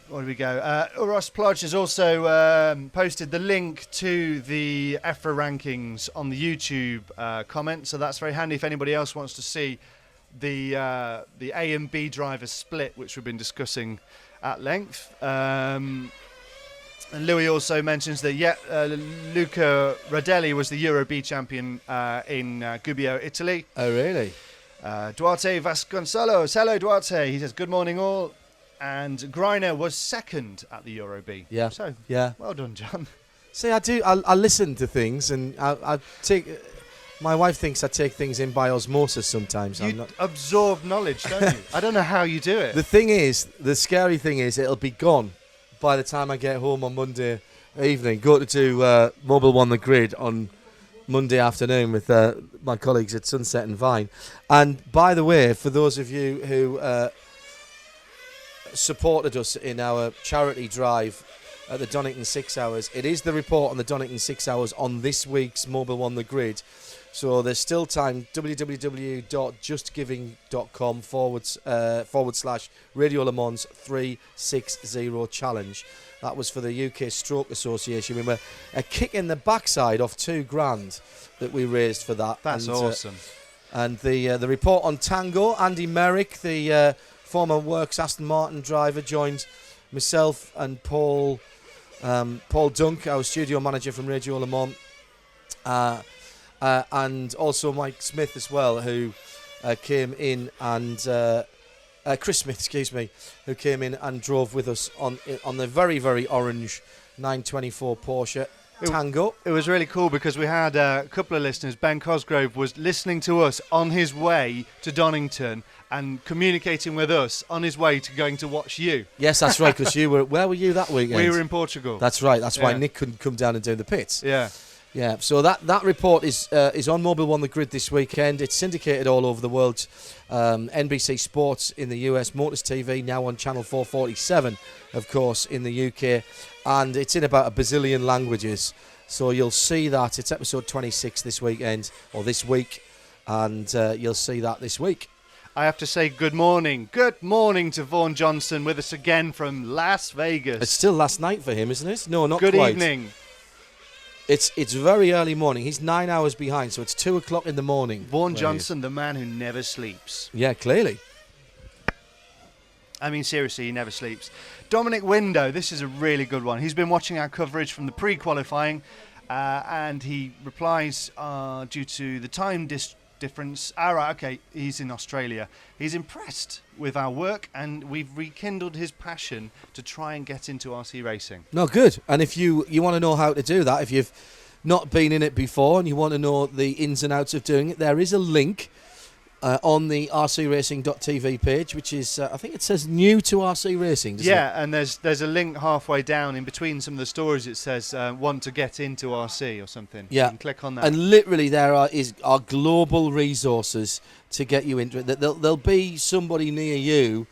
Where do we go? Uros Plodge has also posted the link to the EFRA rankings on the YouTube comment, so that's very handy if anybody else wants to see the A and B driver split, which we've been discussing at length. And Louis also mentions that Luca Radelli was the Euro B champion in Gubbio, Italy. Oh, really? Duarte Vasconcelos. Hello, Duarte. He says, good morning, all. And Greiner was second at the Euro B. Yeah. So, yeah. Well done, John. See, I listen to things, and I take... My wife thinks I take things in by osmosis sometimes. You absorb knowledge, don't you? I don't know how you do it. The scary thing is, it'll be gone by the time I get home on Monday evening. Go to do Mobile One The Grid on Monday afternoon with my colleagues at Sunset and Vine. And by the way, for those of you who supported us in our charity drive at the Donington 6 Hours, it is the report on the Donington 6 Hours on this week's Mobile One The Grid. So there's still time. www.justgiving.com/ Radio Le Mans 360 challenge. That was for the UK Stroke Association. We were a kick in the backside off £2,000 that we raised for that. That's awesome. And the report on Tango, Andy Merrick, the former Works Aston Martin driver, joined myself and Paul Dunk, our studio manager from Radio Le Mans. And also Mike Smith as well, who came in, and Chris Smith, excuse me, who came in and drove with us on the very, very orange 924 Porsche Tango. It was really cool because we had a couple of listeners. Ben Cosgrove was listening to us on his way to Donington and communicating with us on his way to going to watch you. Yes, that's right, because where were you that weekend? We were in Portugal. That's right, that's why Nick couldn't come down and do the pits. Yeah. Yeah, so that report is on Mobile One The Grid this weekend. It's syndicated all over the world. NBC Sports in the US, Motors TV now on Channel 447, of course, in the UK. And it's in about a bazillion languages. So you'll see that. It's episode 26 this weekend, or this week. And you'll see that this week. I have to say good morning. Good morning to Vaughan Johnson with us again from Las Vegas. It's still last night for him, isn't it? No, not quite. Good evening. It's very early morning. He's 9 hours behind, so it's 2 o'clock in the morning. Vaughan Johnson, the man who never sleeps. Yeah, clearly. I mean, seriously, he never sleeps. Dominic Window, this is a really good one. He's been watching our coverage from the pre-qualifying, and he replies, due to the time difference. Right, okay, he's in Australia. He's impressed with our work, and we've rekindled his passion to try and get into RC racing. No, good. And if you want to know how to do that, if you've not been in it before and you want to know the ins and outs of doing it, there is a link on the rcracing.tv page, which is, I think it says new to RC Racing, doesn't it? Yeah, and there's a link halfway down in between some of the stories. It says want to get into RC or something. Yeah. You can click on that. And literally there are global resources to get you into it. There'll be somebody near you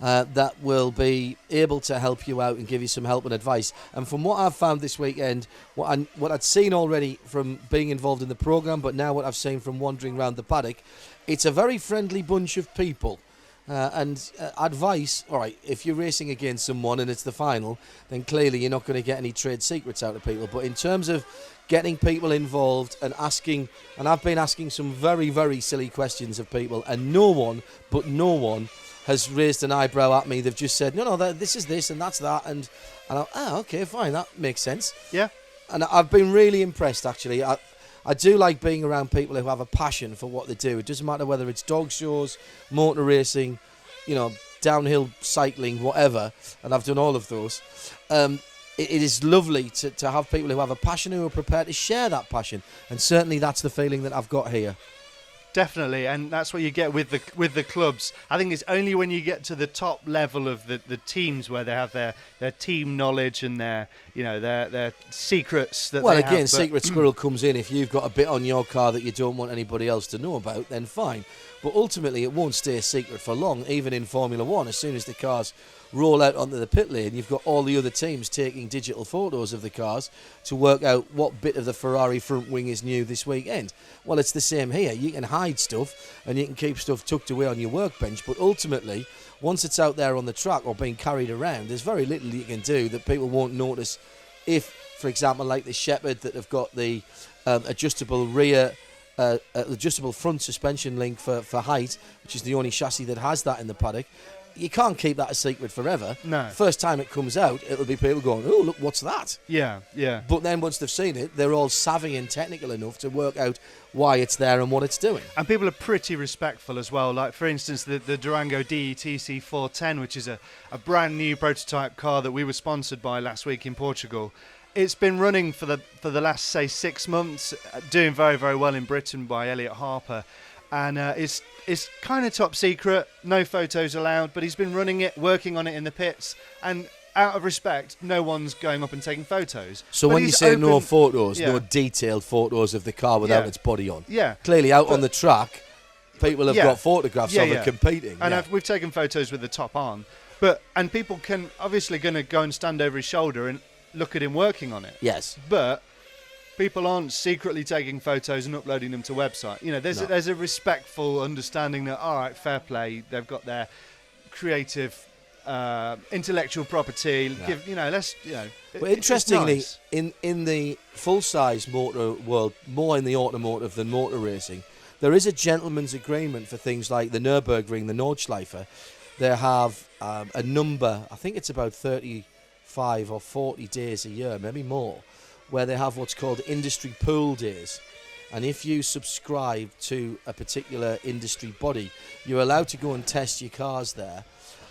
that will be able to help you out and give you some help and advice. And from what I've found this weekend, what I'd seen already from being involved in the programme, but now what I've seen from wandering around the paddock, it's a very friendly bunch of people. And advice, all right, if you're racing against someone and it's the final, then clearly you're not going to get any trade secrets out of people. But in terms of getting people involved and asking, and I've been asking some very, very silly questions of people, and no one has raised an eyebrow at me. They've just said, no, this is this and that's that. And okay, fine, that makes sense. Yeah. And I've been really impressed, actually. I do like being around people who have a passion for what they do. It doesn't matter whether it's dog shows, motor racing, downhill cycling, whatever, and I've done all of those. It is lovely to have people who have a passion who are prepared to share that passion, and certainly that's the feeling that I've got here. Definitely, and that's what you get with the clubs. I think it's only when you get to the top level of the teams where they have their team knowledge and their secrets that. Well, they again, have, Secret Squirrel comes in. If you've got a bit on your car that you don't want anybody else to know about, then fine. But ultimately, it won't stay a secret for long. Even in Formula One, as soon as the cars roll out onto the pit lane, you've got all the other teams taking digital photos of the cars to work out what bit of the Ferrari front wing is new this weekend. Well, it's the same here. You can hide stuff and you can keep stuff tucked away on your workbench, but ultimately, once it's out there on the track or being carried around, there's very little you can do that people won't notice. If, for example, like the Shepherd that have got the adjustable rear adjustable front suspension link for height, which is the only chassis that has that in the paddock, you can't keep that a secret forever. No. First time it comes out, it'll be people going, oh, look, what's that? Yeah. But then once they've seen it, they're all savvy and technical enough to work out why it's there and what it's doing. And people are pretty respectful as well. Like, for instance, the Durango DETC 410, which is a brand new prototype car that we were sponsored by last week in Portugal. It's been running for the last, say, 6 months, doing very, very well in Britain by Elliot Harper. And it's kind of top secret, no photos allowed, but he's been running it, working on it in the pits, and out of respect, no one's going up and taking photos. So but when you say no photos, yeah. no detailed photos of the car without its body on. Yeah. Clearly out on the track, people have got photographs of it competing. And we've taken photos with the top on, and people can obviously going to go and stand over his shoulder and look at him working on it. Yes. But people aren't secretly taking photos and uploading them to website. There's a respectful understanding that, all right, fair play, they've got their creative intellectual property. But interestingly, nice. in the full-size motor world, more in the automotive than motor racing, there is a gentleman's agreement for things like the Nürburgring, the Nordschleife. They have a number, I think it's about 35 or 40 days a year, maybe more, where they have what's called industry pool days. And if you subscribe to a particular industry body, you're allowed to go and test your cars there.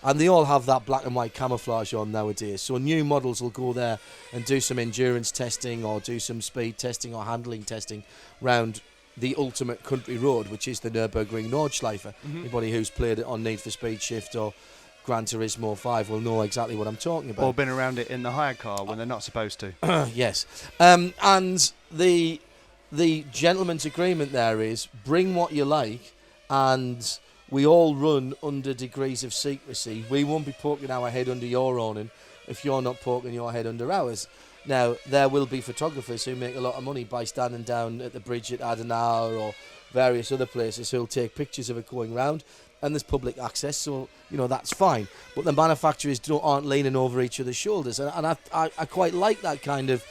And they all have that black and white camouflage on nowadays. So new models will go there and do some endurance testing or do some speed testing or handling testing round the ultimate country road, which is the Nürburgring Nordschleife. Mm-hmm. Anybody who's played it on Need for Speed Shift or Gran Turismo 5 will know exactly what I'm talking about. Or been around it in the hire car when they're not supposed to. Yes. And the gentleman's agreement there is bring what you like, and we all run under degrees of secrecy. We won't be poking our head under your awning if you're not poking your head under ours. Now, there will be photographers who make a lot of money by standing down at the bridge at Adenauer or various other places who'll take pictures of it going round, and there's public access, so that's fine. But the manufacturers aren't leaning over each other's shoulders, and I quite like that kind of,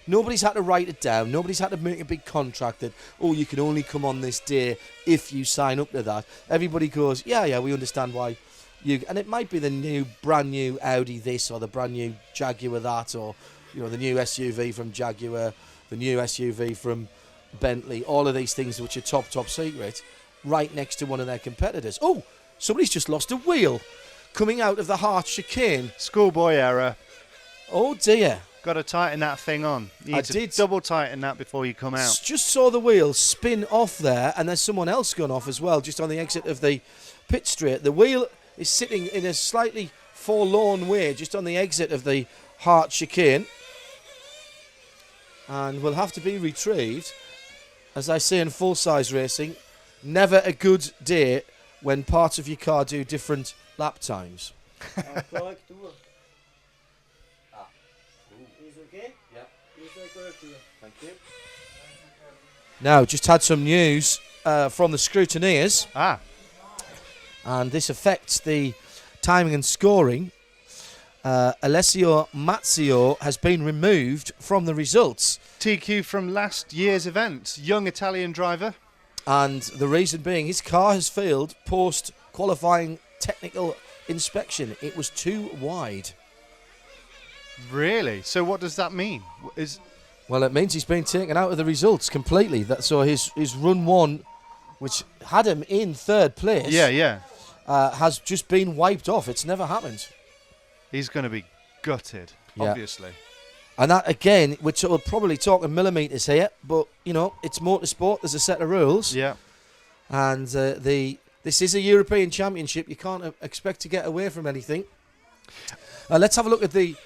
nobody's had to write it down, nobody's had to make a big contract that, you can only come on this day if you sign up to that. Everybody goes, yeah, we understand why and it might be the brand new Audi this or the brand new Jaguar that, or the new SUV from Jaguar, the new SUV from Bentley, all of these things which are top secret, right next to one of their competitors. Oh, somebody's just lost a wheel coming out of the Hart chicane. Schoolboy error. Oh dear. Got to tighten that thing on. You I need to did. double tighten that before you come out. Just saw the wheel spin off there, and there's someone else gone off as well, just on the exit of the pit straight. The wheel is sitting in a slightly forlorn way, just on the exit of the Hart chicane, and will have to be retrieved. As I say in full-size racing, never a good day when parts of your car do different lap times. Thank you. Now, just had some news from the scrutineers, and this affects the timing and scoring. Alessio Mazzio has been removed from the results. TQ from last year's event, young Italian driver. And the reason being, his car has failed post-qualifying technical inspection. It was too wide. Really? So what does that mean? Well, it means he's been taken out of the results completely. So his run one, which had him in third place, has just been wiped off. It's never happened. He's going to be gutted, obviously. And that, again, we're probably talking millimetres here, but, you know, it's motorsport. There's a set of rules. Yeah. And this is a European Championship. You can't expect to get away from anything. Let's have a look at the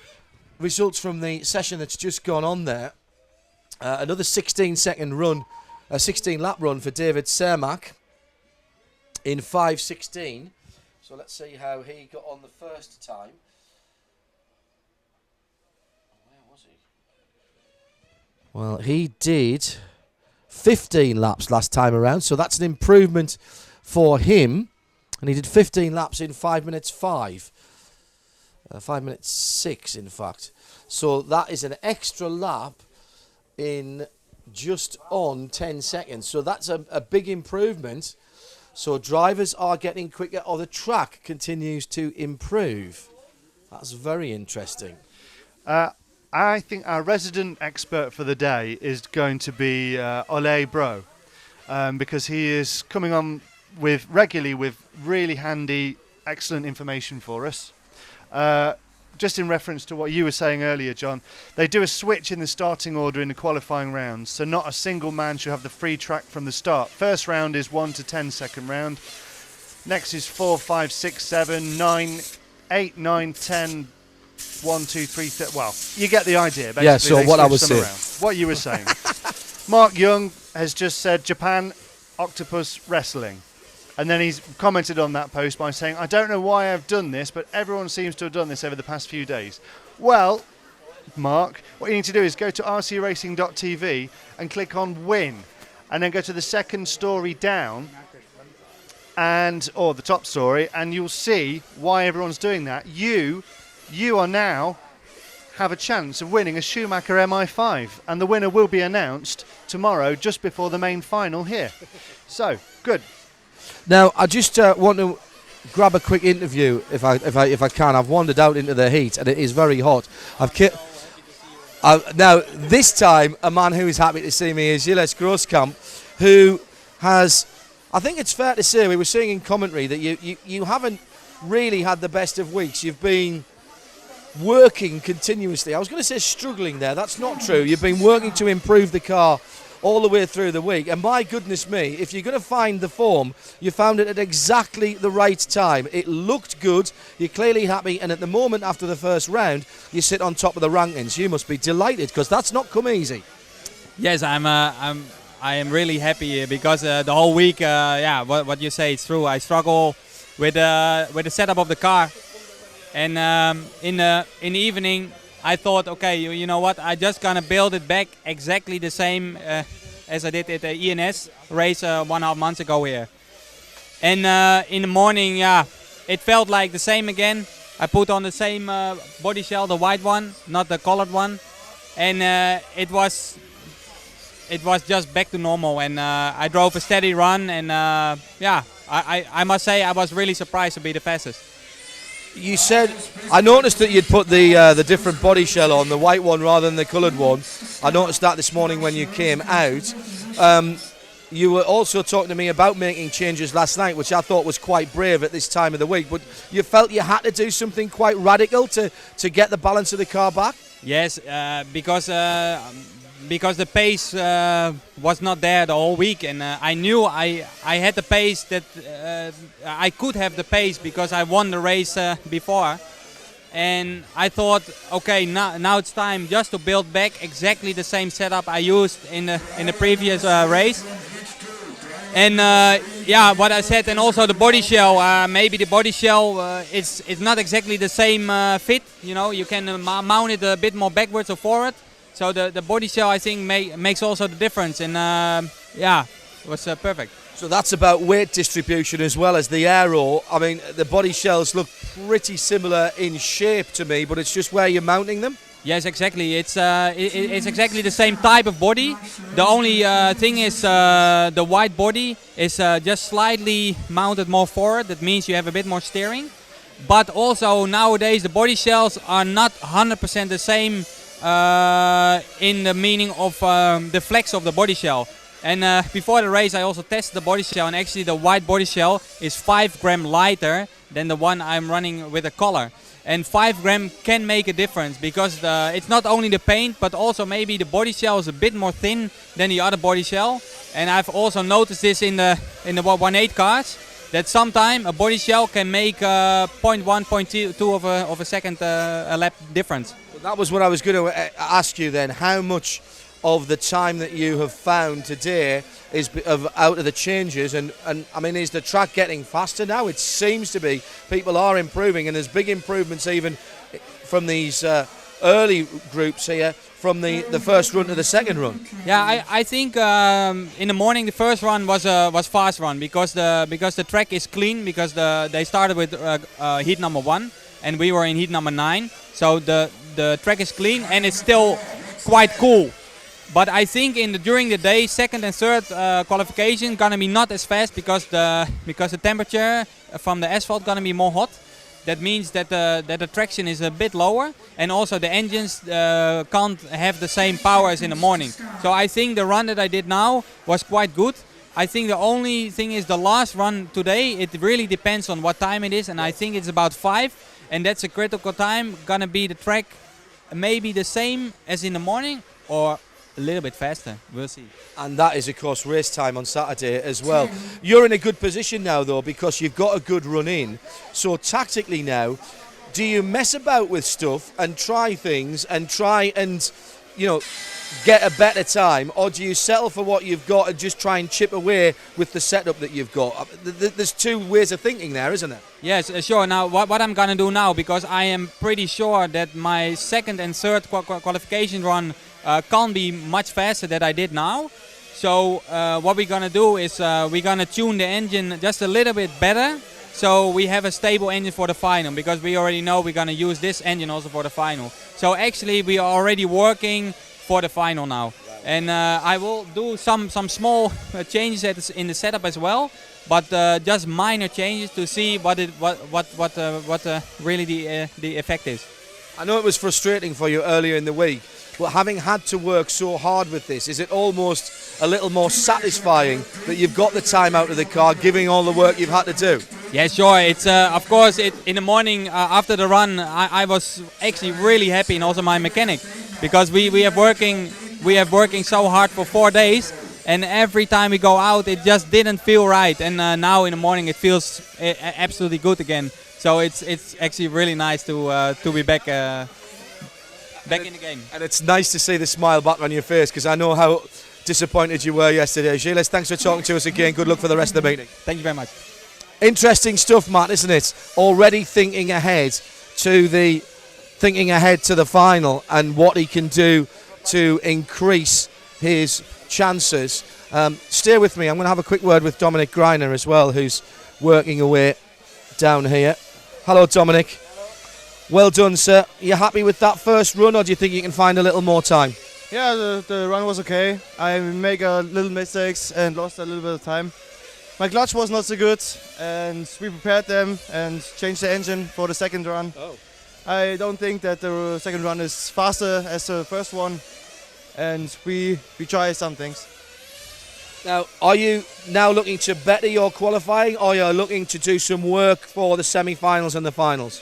results from the session that's just gone on there. Another 16-second run, a 16-lap run for David Cermak in 5:16. So let's see how he got on the first time. Where was he? Well, he did 15 laps last time around, so that's an improvement for him. And he did 15 laps in 5 minutes 5. 5 minutes 6, in fact. So that is an extra lap in just on 10 seconds. So that's a big improvement. So drivers are getting quicker, or the track continues to improve. That's very interesting. I think our resident expert for the day is going to be Ole Bro, because he is coming on regularly with really handy, excellent information for us. Just in reference to what you were saying earlier, John, they do a switch in the starting order in the qualifying rounds, so not a single man should have the free track from the start. First round is 1 to 10 second round. Next is 4, 5, 6, 7, 9, 8, 9, 10, 1, 2, 3, 4. Well, you get the idea. Basically, yeah, so what I was saying. What you were saying. Mark Young has just said Japan Octopus Wrestling. And then he's commented on that post by saying, I don't know why I've done this, but everyone seems to have done this over the past few days. Well, Mark, what you need to do is go to rcracing.tv and click on win. And then go to the second story down, or the top story, and you'll see why everyone's doing that. You are now have a chance of winning a Schumacher MI5. And the winner will be announced tomorrow, just before the main final here. So, good. Now, I just want to grab a quick interview, if I can. I've wandered out into the heat, and it is very hot. Now, this time, a man who is happy to see me is Gilles Grosskamp, who has, I think it's fair to say, we were saying in commentary that you haven't really had the best of weeks. You've been working continuously. I was going to say struggling there. That's not true. You've been working to improve the car all the way through the week, and my goodness me, if you're going to find the form, you found it at exactly the right time. It looked good, you're clearly happy, and at the moment after the first round you sit on top of the rankings. You must be delighted, because that's not come easy. Yes, I am really happy because the whole week, what you say is true. I struggle with the setup of the car, and in the evening I thought, okay, you know what? I just gonna build it back exactly the same as I did at the ENS race 1.5 months ago here. And in the morning, it felt like the same again. I put on the same body shell, the white one, not the colored one, and it was just back to normal. And I drove a steady run, and I must say I was really surprised to be the fastest. You said, I noticed that you'd put the different body shell on, the white one rather than the coloured one. I noticed that this morning when you came out. You were also talking to me about making changes last night, which I thought was quite brave at this time of the week. But you felt you had to do something quite radical to get the balance of the car back? Yes, because the pace was not there the whole week, and I knew I had the pace that I could have the pace because I won the race before, and I thought, okay, now it's time just to build back exactly the same setup I used in the previous race. And yeah, what I said, and also the body shell. Maybe the body shell it's not exactly the same fit. You know, you can mount it a bit more backwards or forward. So the body shell, I think, makes also the difference. And yeah, it was perfect. So that's about weight distribution as well as the aero. I mean, the body shells look pretty similar in shape to me, but it's just where you're mounting them. Yes, exactly. It's exactly the same type of body. The only thing is the wide body is just slightly mounted more forward. That means you have a bit more steering. But also nowadays the body shells are not 100% the same in the meaning of the flex of the body shell. And before the race I also tested the body shell, and actually the wide body shell is 5 grams lighter than the one I'm running with a collar. And 5 grams can make a difference because it's not only the paint, but also maybe the body shell is a bit more thin than the other body shell. And I've also noticed this in the 1.8 cars, that sometimes a body shell can make 0.1, 0.2 of a second a lap difference. Well, that was what I was going to ask you then. How much of the time that you have found today is out of the changes, and I mean, is the track getting faster now? It seems to be. People are improving, and there's big improvements even from these early groups here, from the first run to the second run. Yeah, I think in the morning the first run was fast run because the track is clean, because they started with heat number 1 and we were in heat number 9, so the track is clean and it's still quite cool. But I think during the day, second and third qualification gonna be not as fast because the temperature from the asphalt gonna be more hot. That means that the traction is a bit lower, and also the engines can't have the same power as in the morning. So I think the run that I did now was quite good. I think the only thing is the last run today. It really depends on what time it is, and I think it's about 5, and that's a critical time. Gonna be the track maybe the same as in the morning or a little bit faster. We'll see. And that is, of course, race time on Saturday as well. You're in a good position now, though, because you've got a good run in. So tactically now, do you mess about with stuff and try things and try and, you know, get a better time, or do you settle for what you've got and just try and chip away with the setup that you've got? There's two ways of thinking there, isn't there? Yes, sure. Now, what I'm gonna do now, because I am pretty sure that my second and third qualification run can't be much faster than I did now. So what we're gonna do is we're gonna tune the engine just a little bit better, so we have a stable engine for the final, because we already know we're gonna use this engine also for the final. So actually we are already working for the final now. And I will do some small changes in the setup as well, but just minor changes to see what really the effect is. I know it was frustrating for you earlier in the week, but having had to work so hard with this, is it almost a little more satisfying that you've got the time out of the car, giving all the work you've had to do? Yeah, sure. It's of course in the morning after the run, I was actually really happy, and also my mechanic, because we have working so hard for 4 days, and every time we go out it just didn't feel right, and now in the morning it feels absolutely good again. So it's actually really nice to be back in the game. And it's nice to see the smile back on your face, because I know how disappointed you were yesterday. Gilles, thanks for talking to us again. Good luck for the rest of the meeting. Thank you very much. Interesting stuff, Matt, isn't it? Already thinking ahead to the final and what he can do to increase his chances. Stay with me. I'm going to have a quick word with Dominic Greiner as well, who's working away down here. Hello, Dominic. Well done, sir. Are you happy with that first run, or do you think you can find a little more time? Yeah, the run was okay. I make a little mistakes and lost a little bit of time. My clutch was not so good, and we prepared them and changed the engine for the second run. Oh. I don't think that the second run is faster as the first one, and we try some things. Now, are you now looking to better your qualifying, or are you looking to do some work for the semi-finals and the finals?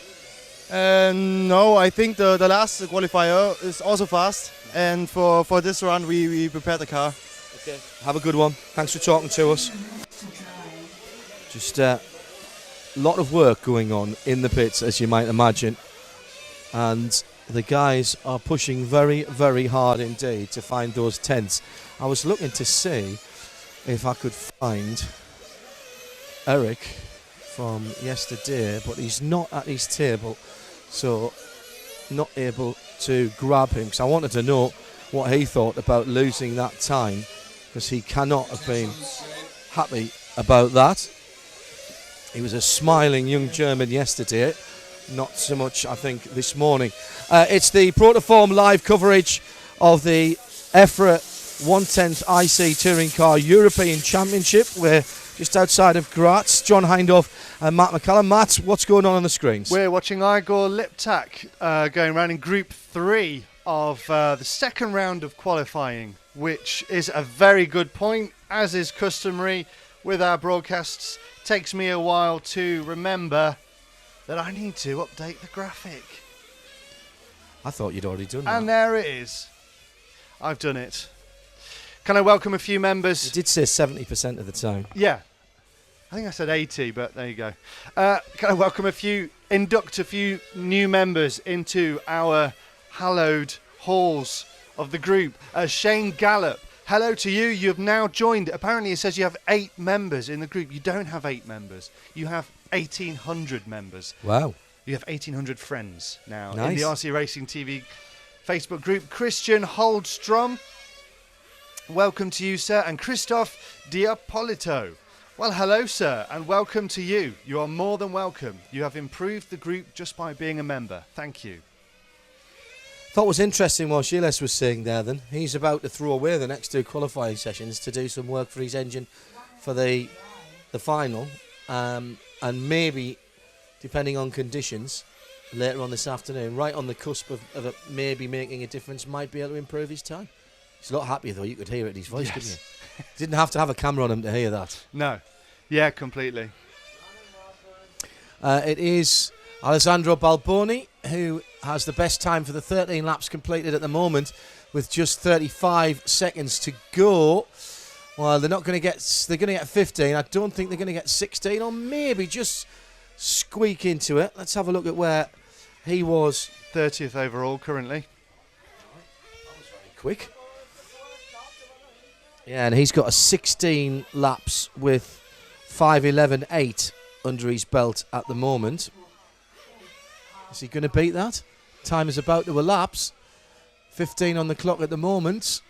No, I think the last qualifier is also fast, and for this run we prepared the car. Okay. Have a good one. Thanks for talking to us. Just a lot of work going on in the pits, as you might imagine, and the guys are pushing very, very hard indeed to find those tents. I was looking to see if I could find Eric from yesterday, but he's not at his table, so not able to grab him, because I wanted to know what he thought about losing that time, because he cannot have been happy about that. He was a smiling young German yesterday, not so much I think this morning. It's the Protoform live coverage of the EFRA 110th IC Touring Car European Championship. We're just outside of Graz. John Hindhaugh and Matt McCallum. Matt, what's going on the screens? We're watching Igor Liptak going around in Group 3 of the second round of qualifying, which is a very good point, as is customary with our broadcasts. Takes me a while to remember that I need to update the graphic. I thought you'd already done that. And there it is. I've done it. Can I welcome a few members? You did say 70% of the time. Yeah. I think I said 80, but there you go. Can I welcome induct a few new members into our hallowed halls of the group. Shane Gallup, hello to you. You have now joined. Apparently it says you have 8 members in the group. You don't have 8 members. You have 1,800 members. Wow. You have 1,800 friends now in Nice. the RC Racing TV Facebook group. Christian Holdstrom, welcome to you, sir. And Christoph Diapolito. Well, hello, sir, and welcome to you. You are more than welcome. You have improved the group just by being a member. Thank you. Thought was interesting what Gilles was saying there then. He's about to throw away the next 2 qualifying sessions to do some work for his engine for the final. And maybe, depending on conditions, later on this afternoon, right on the cusp of it maybe making a difference, might be able to improve his time. He's a lot happier though. You could hear it in his voice, couldn't you? Didn't have to have a camera on him to hear that. No. Yeah, completely. It is Alessandro Balboni who has the best time for the 13 laps completed at the moment, with just 35 seconds to go. Well, they're going to get 15. I don't think they're going to get 16, or maybe just squeak into it. Let's have a look at where he was. 30th overall currently. That was very quick. Yeah, and he's got a 16 laps with 5:11.8 under his belt at the moment. Is he going to beat that? Time is about to elapse. 15 on the clock at the moment.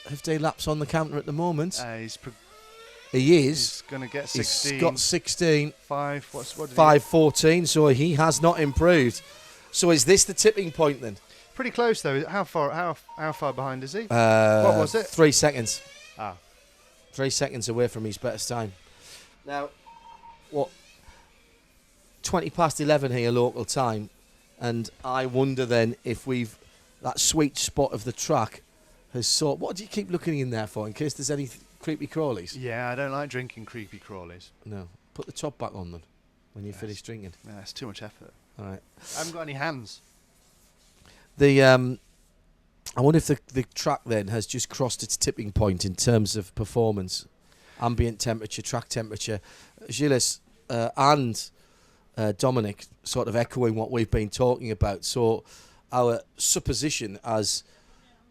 15 laps on the counter at the moment. He is. He's going to get 16. He's got 16. 5:14. So he has not improved. So is this the tipping point then? Pretty close though. How far behind is he? What was it? 3 seconds. 3 seconds away from his best time. Now, 20 past 11 here local time, and I wonder then if that sweet spot of the track has sort. What do you keep looking in there for, in case there's any creepy crawlies? Yeah, I don't like drinking creepy crawlies. No, put the top back on then when you finish drinking. Yeah, it's too much effort. All right. I haven't got any hands. I wonder if the track then has just crossed its tipping point in terms of performance, ambient temperature, track temperature. Gilles and Dominic sort of echoing what we've been talking about. So our supposition as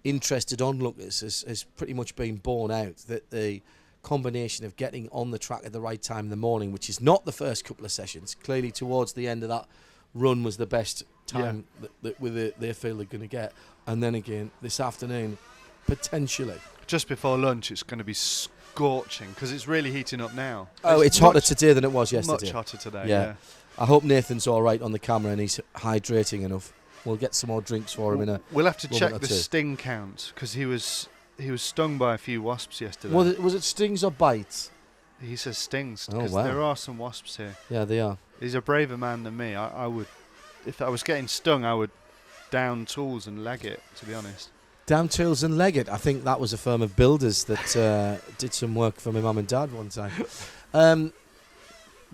interested onlookers has pretty much been borne out, that the combination of getting on the track at the right time in the morning, which is not the first couple of sessions, clearly towards the end of that run was the best time that they feel they're going to get. And then again, this afternoon, potentially. Just before lunch, it's going to be scorching, because it's really heating up now. Oh, it's hotter today than it was yesterday. Much hotter today, yeah. I hope Nathan's all right on the camera and he's hydrating enough. We'll get some more drinks for him in a We'll have to check or the two. sting count, because he was stung by a few wasps yesterday. Was it stings or bites? He says stings, Oh, because wow. there are some wasps here. Yeah, they are. He's a braver man than me. I would, if I was getting stung, I would down tools and leg it, to be honest. Down Tools and Leggett. I think that was a firm of builders that did some work for my mum and dad one time.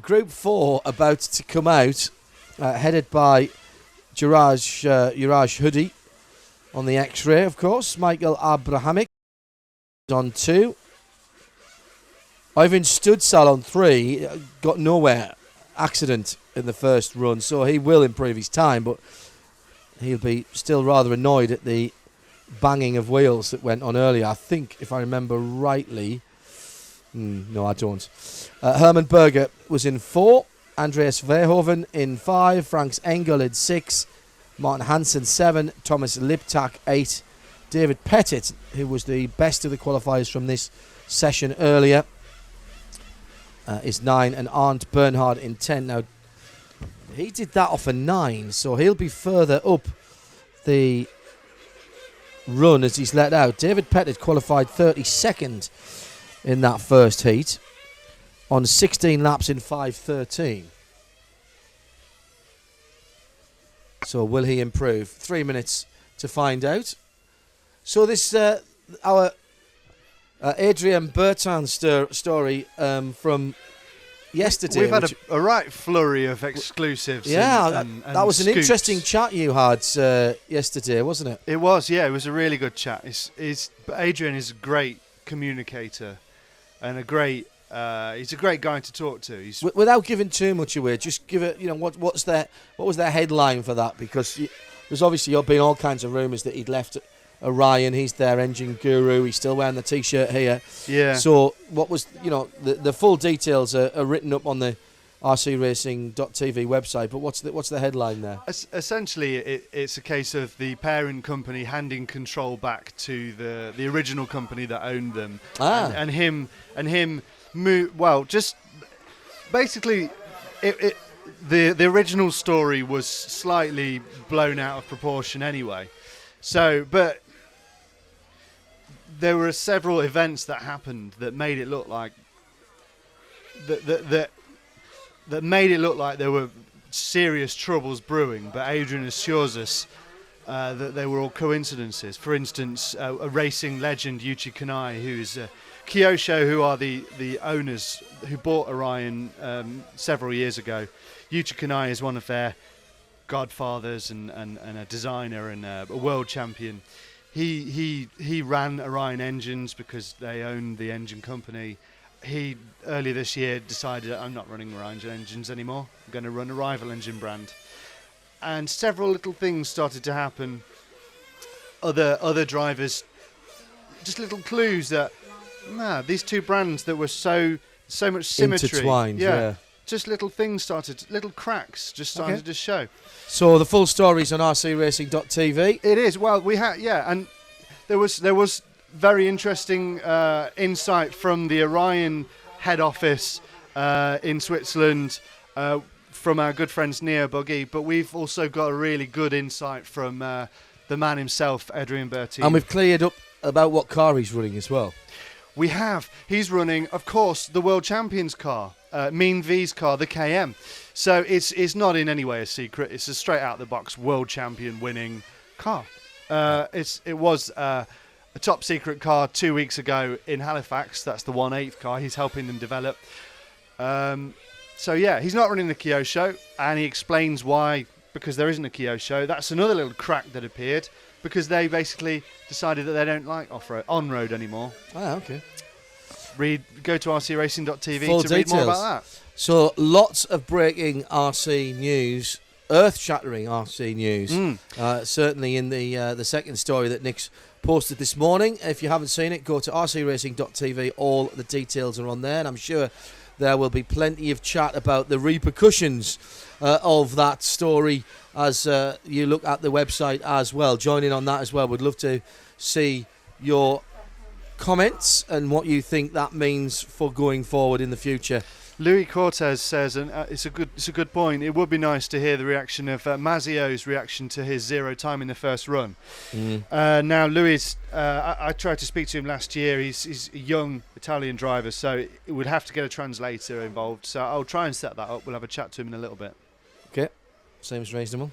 Group 4 about to come out, headed by Juraj Hoodie on the X-ray, of course. Michael Abrahamic on 2. Ivan Studsal on 3. Got nowhere. Accident in the first run, so he will improve his time, but he'll be still rather annoyed at the banging of wheels that went on earlier. I think, if I remember rightly, no, I don't. Hermann Berger was in 4, Andreas Verhoeven in 5, Franks Engel in 6, Martin Hansen 7, Thomas Liptak 8, David Pettit, who was the best of the qualifiers from this session earlier, is 9, and Arndt Bernhard in 10. Now, he did that off a 9, so he'll be further up the run as he's let out. David Pettit qualified 32nd in that first heat on 16 laps in 5:13. So will he improve? 3 minutes to find out. So this our Adrian Bertin story from yesterday. We've had a right flurry of exclusives. Yeah, and that was an scoops. interesting chat you had yesterday, wasn't it? It was, yeah. It was a really good chat. Adrian is a great communicator and he's a great guy to talk to. Without giving too much away, just give it. What was their headline for that? Because there's obviously been all kinds of rumours that he'd left Orion. He's their engine guru. He's still wearing the T-shirt here. Yeah. So what was the full details are written up on the rcracing.tv website. But what's the headline there? Essentially, it's a case of the parent company handing control back to the original company that owned them, and him. Well, just basically, the original story was slightly blown out of proportion anyway. So, but there were several events that happened that made it look like that made it look like there were serious troubles brewing. But Adrian assures us that they were all coincidences. For instance, a racing legend, Yuichi Kanai, who's Kyosho, who are the owners who bought Orion several years ago. Yuichi Kanai is one of their godfathers and a designer and a world champion. He ran Orion engines because they owned the engine company. He earlier this year decided, I'm not running Orion engines anymore. I'm going to run a rival engine brand. And several little things started to happen. Other drivers, just little clues that these two brands that were so much symmetry, intertwined, yeah. Just little things little cracks just started to show. So the full story's on rcracing.tv. It is. Well, we had, and there was very interesting insight from the Orion head office in Switzerland from our good friends Neo Buggy, but we've also got a really good insight from the man himself, Adrian Bertin. And we've cleared up about what car he's running as well. We have. He's running, of course, the World Champions car, Mean V's car, the KM. So it's not in any way a secret. It's a straight out the box World Champion winning car. It was a top secret car 2 weeks ago in Halifax. That's the 1/8 car. He's helping them develop. So yeah, he's not running the Kyosho, and he explains why. Because there isn't a Kyosho. That's another little crack that appeared. Because they basically decided that they don't like off-road, on-road anymore. Ah, okay. Go to rcracing.tv Full to read more about that. So lots of breaking RC news, earth-shattering RC news. Certainly in the second story that Nick's posted this morning. If you haven't seen it, go to rcracing.tv. All the details are on there, and I'm sure there will be plenty of chat about the repercussions of that story as you look at the website as well. Join in on that as well. We'd love to see your comments and what you think that means for going forward in the future. Louis Cortez says, and it's a good point. It would be nice to hear the reaction of Mazzio's reaction to his 0 time in the first run. Now, Louis, I tried to speak to him last year. He's a young Italian driver, so it would have to get a translator involved. So I'll try and set that up. We'll have a chat to him in a little bit. Okay, seems reasonable.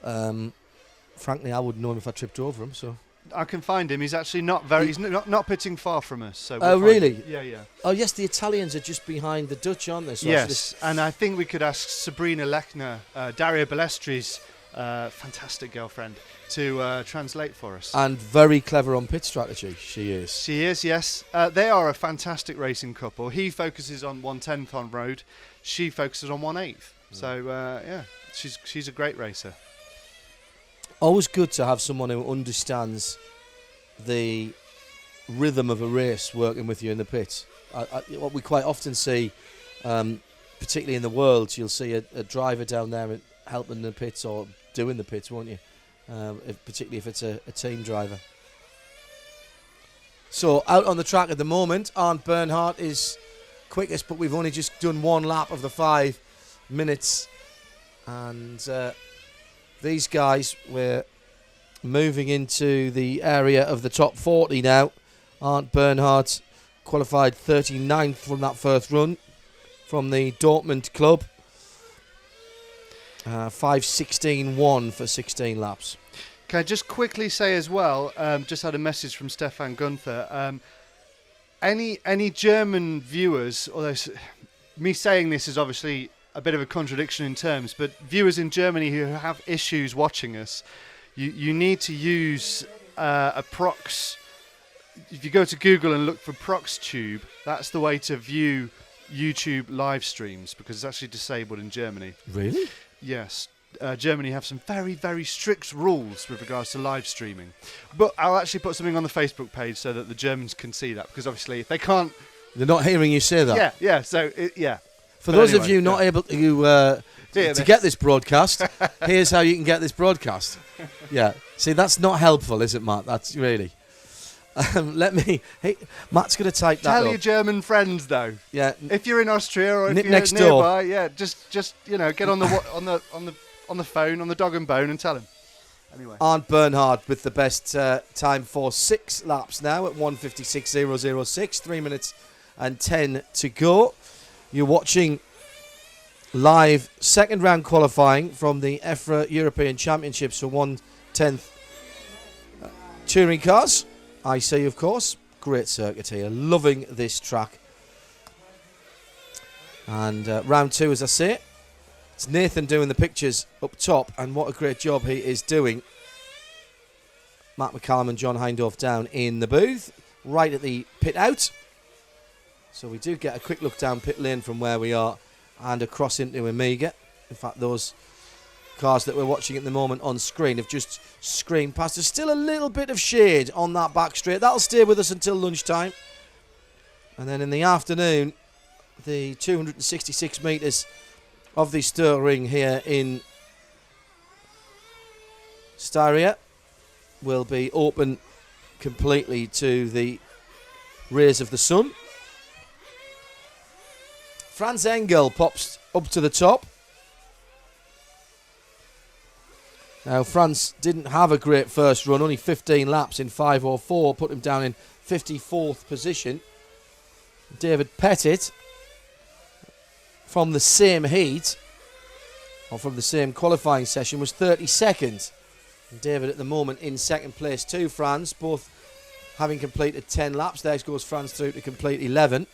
Frankly, I wouldn't know him if I tripped over him. So I can find him. He's actually he's not pitting far from us. So oh, really? Yeah. Oh, yes, the Italians are just behind the Dutch, aren't they? So yes, and I think we could ask Sabrina Lechner, Dario Balestri's fantastic girlfriend, to translate for us. And very clever on pit strategy, she is. She is, yes. They are a fantastic racing couple. He focuses on 1/10 on road. She focuses on 1/8. So, yeah, she's a great racer. Always good to have someone who understands the rhythm of a race working with you in the pit. What we quite often see, particularly in the Worlds, you'll see a driver down there helping the pits or doing the pits, won't you? Particularly if it's a team driver. So out on the track at the moment, Arndt Bernhardt is quickest, but we've only just done one lap of the 5 minutes. And these guys, we're moving into the area of the top 40 now. Arndt Bernhardt qualified 39th from that first run from the Dortmund club. 5:16.1 for 16 laps. Can I just quickly say as well, just had a message from Stefan Gunther. Any German viewers, although me saying this is obviously a bit of a contradiction in terms, but viewers in Germany who have issues watching us, you need to use a prox. If you go to Google and look for ProxTube, that's the way to view YouTube live streams, because it's actually disabled in Germany. Really? Yes. Germany have some very, very strict rules with regards to live streaming. But I'll actually put something on the Facebook page so that the Germans can see that, because obviously if they can't... They're not hearing you say that? Yeah, so, yeah. For those of you not able to get this broadcast, here's how you can get this broadcast. Yeah. See, that's not helpful, is it, Matt? That's really... Matt's going to type that Tell up. your German friends, though. Yeah. If you're in Austria or if Nip you're next nearby, door. yeah, just get on the phone, on the dog and bone, and tell him. Anyway. Arndt Bernhardt with the best time for 6 laps now at 1:56.006. 3 minutes and 10 to go. You're watching live second round qualifying from the EFRA European Championships for 1/10 touring cars. I see, of course. Great circuit here. Loving this track. And round 2, as I say, it's Nathan doing the pictures up top, and what a great job he is doing. Matt McCallum and John Hindorf down in the booth, right at the pit out. So we do get a quick look down pit lane from where we are and across into Amiga. In fact, those cars that we're watching at the moment on screen have just screamed past. There's still a little bit of shade on that back straight. That'll stay with us until lunchtime. And then in the afternoon, the 266 metres of the Stur Ring here in Styria will be open completely to the rays of the sun. Franz Engel pops up to the top. Now, Franz didn't have a great first run, only 15 laps in 5:04, put him down in 54th position. David Pettit, from the same heat, or from the same qualifying session, was 32nd. And David at the moment in second place too, Franz, both having completed 10 laps. There goes Franz through to complete 11.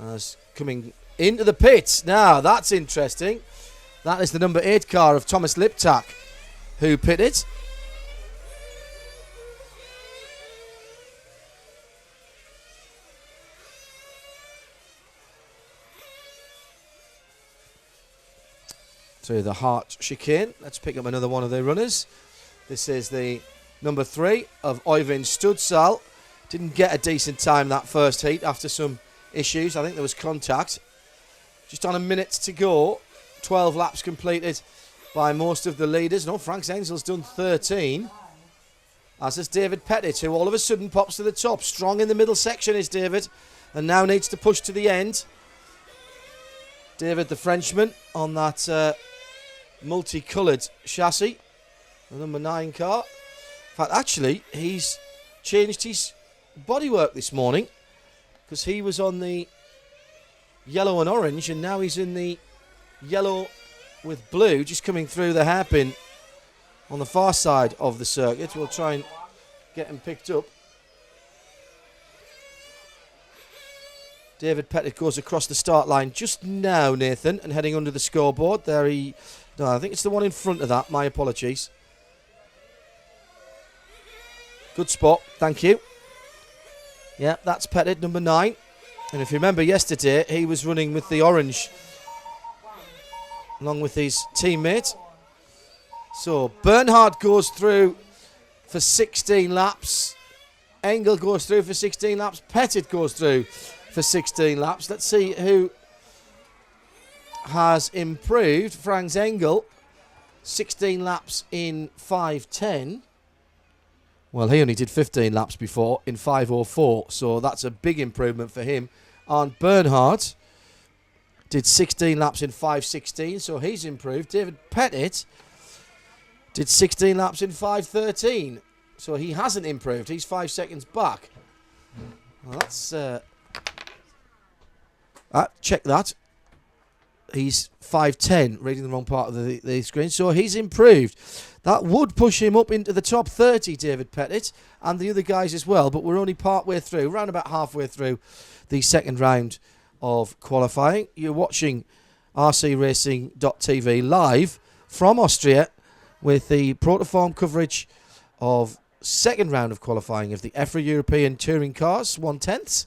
As coming into the pits. Now, that's interesting. That is the number 8 car of Thomas Liptak, who pitted. To the Hart chicane. Let's pick up another one of the runners. This is the number 3 of Oyvind Studsal. Didn't get a decent time that first heat after some issues. I think there was contact. Just on a minute to go. 12 laps completed by most of the leaders. No, Frank Engel's done 13. As is David Pettit, who all of a sudden pops to the top. Strong in the middle section is David, and now needs to push to the end. David, the Frenchman, on that multicoloured chassis. The number 9 car. In fact, actually, he's changed his bodywork this morning, because he was on the yellow and orange, and now he's in the yellow with blue, just coming through the hairpin on the far side of the circuit. We'll try and get him picked up. David Pettit goes across the start line just now, Nathan, and heading under the scoreboard. There no, I think it's the one in front of that. My apologies. Good spot, thank you. Yeah, that's Pettit, number 9. And if you remember yesterday, he was running with the orange along with his teammate. So Bernhard goes through for 16 laps. Engel goes through for 16 laps. Pettit goes through for 16 laps. Let's see who has improved. Franz Engel, 16 laps in 5:10. Well, he only did 15 laps before in 5:04, so that's a big improvement for him. And Bernhard did 16 laps in 5:16, so he's improved. David Pettit did 16 laps in 5:13, so he hasn't improved. He's 5 seconds back. Well, that's check that. He's 5:10, reading the wrong part of the screen, so he's improved. That would push him up into the top 30, David Pettit, and the other guys as well, but we're only partway through, around about halfway through the second round of qualifying. You're watching rcracing.tv live from Austria with the Protoform coverage of second round of qualifying of the EFRA European Touring Cars 1/10.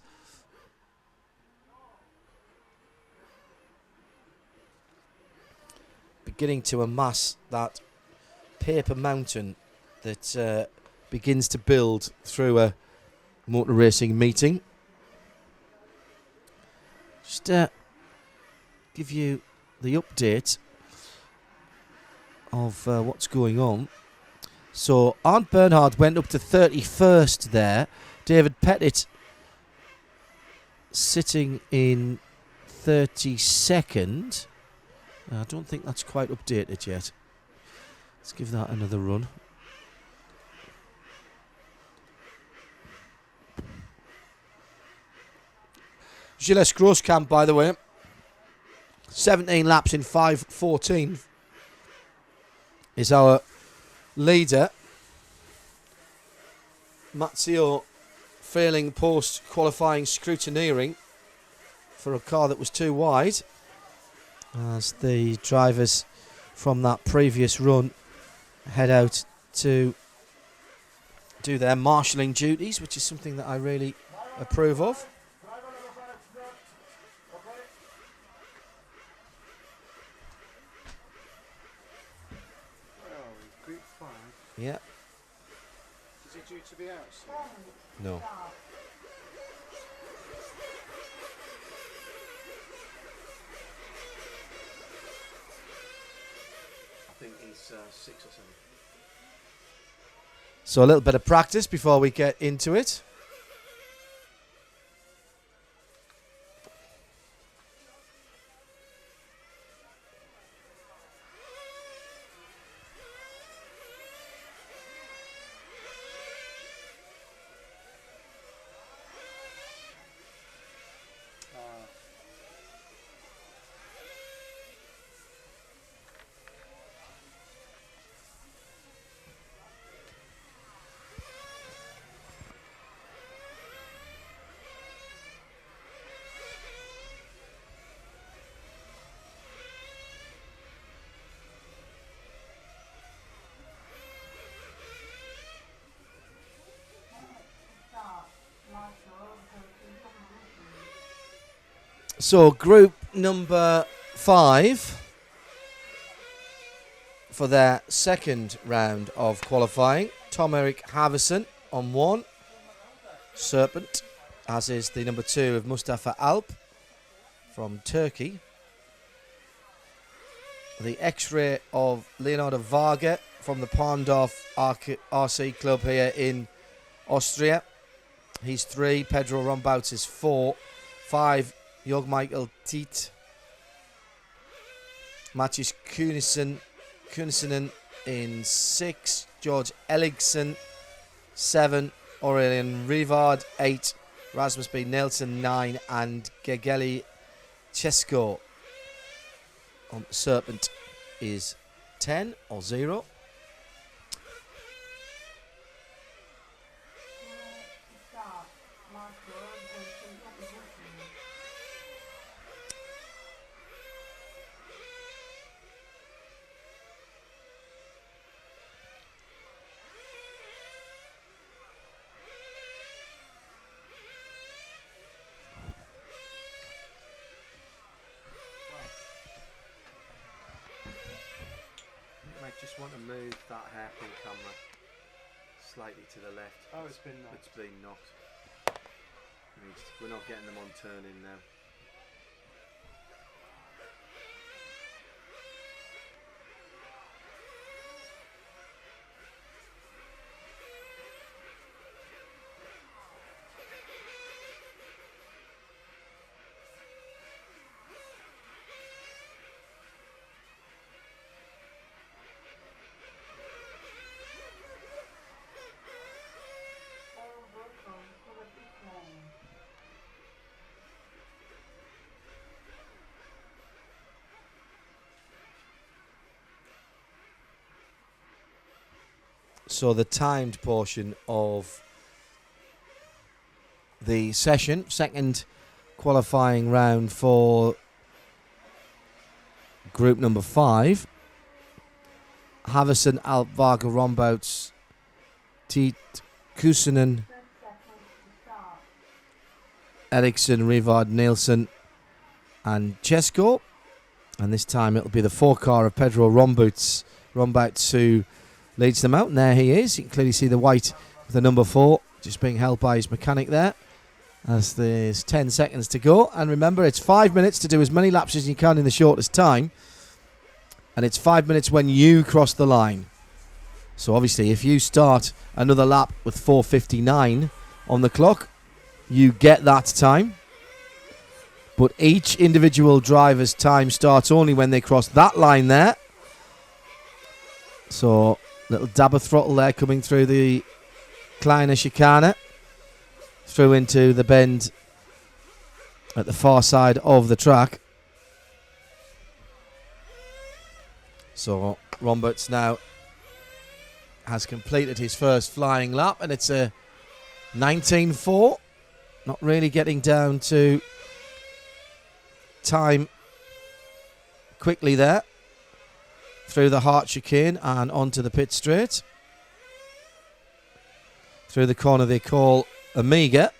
Beginning to amass that paper mountain that begins to build through a motor racing meeting. Just give you the update of what's going on. So Arndt Bernhard went up to 31st there. David Pettit sitting in 32nd. I don't think that's quite updated yet. Let's give that another run. Gilles Grosskamp, by the way, 17 laps in 5:14 is our leader. Mazzio failing post-qualifying scrutineering for a car that was too wide, as the drivers from that previous run head out to do their marshalling duties, which is something that I really approve of. Yeah. Is it due to be out soon? No. I think he's 6 or 7. So a little bit of practice before we get into it. So group number 5 for their second round of qualifying. Tom Erik Haverson on 1. Serpent, as is the number 2 of Mustafa Alp from Turkey. The X-ray of Leonardo Varga from the Parndorf RC Club here in Austria. He's 3. Pedro Rombouts is 4. 5. Jörg Michael Tiet. Matthias Kunisinen in 6. George Elligson 7. Aurelian Rivard 8. Rasmus B. Nelson 9. And Gegeli Chesko on Serpent is 10 or 0. hairpin camera slightly to the left. Oh, it's been knocked. It's been knocked. We're not getting them on turn-in now. So the timed portion of the session, second qualifying round for group number 5. Haverson, Alvarga, Rombouts, Tiet, Kuusinen, Eriksson, Rivard, Nielsen and Chesko. And this time it'll be the 4-car of Pedro Rombouts who leads them out. And there he is. You can clearly see the white with the number 4 just being held by his mechanic there as there's 10 seconds to go. And remember, it's 5 minutes to do as many laps as you can in the shortest time. And it's 5 minutes when you cross the line. So obviously if you start another lap with 4:59 on the clock, you get that time. But each individual driver's time starts only when they cross that line there. So little dab of throttle there coming through the Kleine Schikane, through into the bend at the far side of the track. So Roberts now has completed his first flying lap, and it's a 19.4. Not really getting down to time quickly there. Through the hard chicane and onto the pit straight. Through the corner they call Amiga.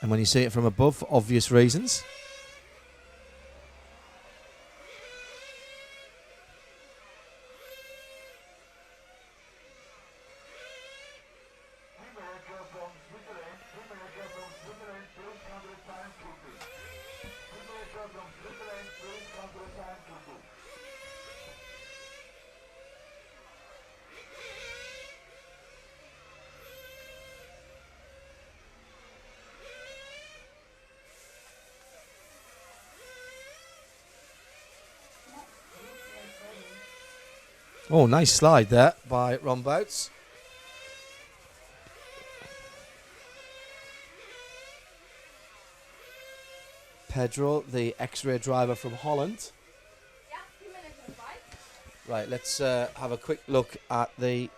And when you see it from above, for obvious reasons. Oh, nice slide there by Rombouts. Pedro, the X-ray driver from Holland. Right, let's have a quick look at the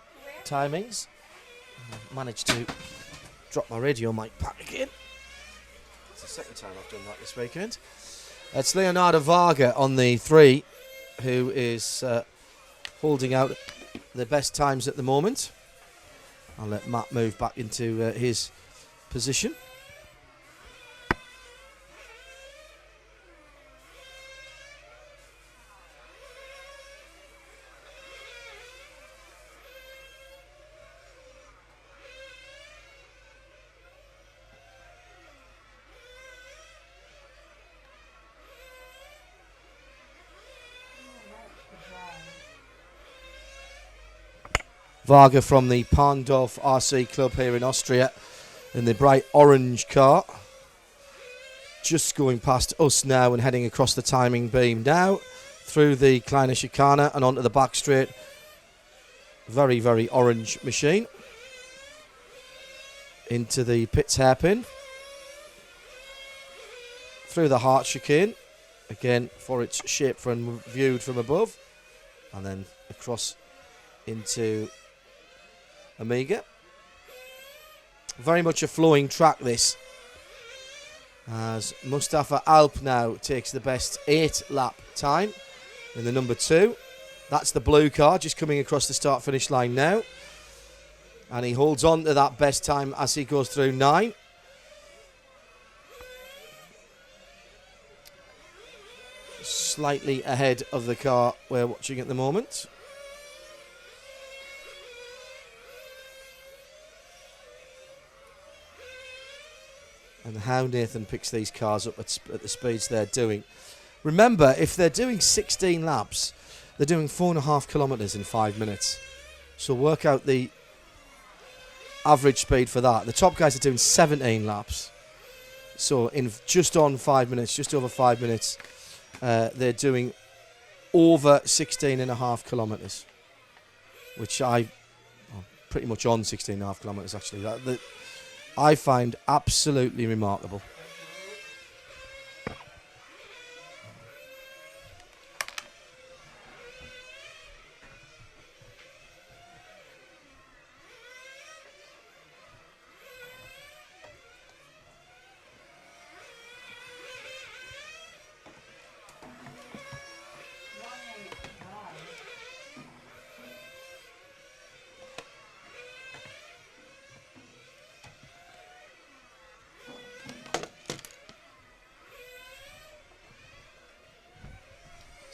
timings. Managed to drop my radio mic back again. It's the second time I've done that this weekend. It's Leonardo Varga on the 3, who is holding out the best times at the moment. I'll let Matt move back into his position. Varga from the Parndorf RC Club here in Austria in the bright orange car. Just going past us now and heading across the timing beam now through the Kleine Schikane and onto the back straight. Very, very orange machine. Into the pits hairpin. Through the Hart chicane. Again, for its shape from viewed from above. And then across into Amiga. Very much a flowing track this, as Mustafa Alp now takes the best 8-lap time in the number 2. That's the blue car just coming across the start finish line now, and he holds on to that best time as he goes through 9. Slightly ahead of the car we're watching at the moment. and how Nathan picks these cars up at the speeds they're doing. Remember, if they're doing 16 laps, they're doing 4.5 kilometres in 5 minutes. So work out the average speed for that. The top guys are doing 17 laps. So in just over 5 minutes, they're doing over 16.5 kilometres, which pretty much on 16.5 kilometres actually. That I find absolutely remarkable.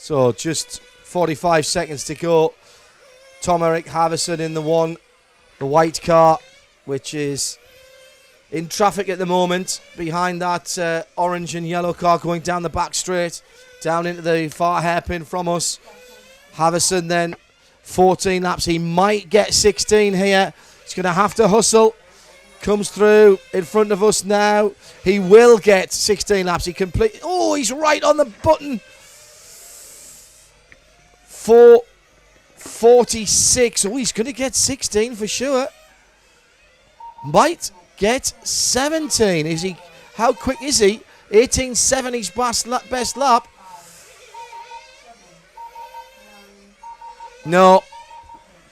So just 45 seconds to go. Tom Erik Havison in the white car, which is in traffic at the moment. Behind that orange and yellow car going down the back straight, down into the far hairpin from us. Havison then 14 laps. He might get 16 here. He's going to have to hustle. Comes through in front of us now. He will get 16 laps. He's right on the button. 4:46. Oh, he's going to get 16 for sure. Might get 17. Is he? How quick is he? 18.7 his best lap. No.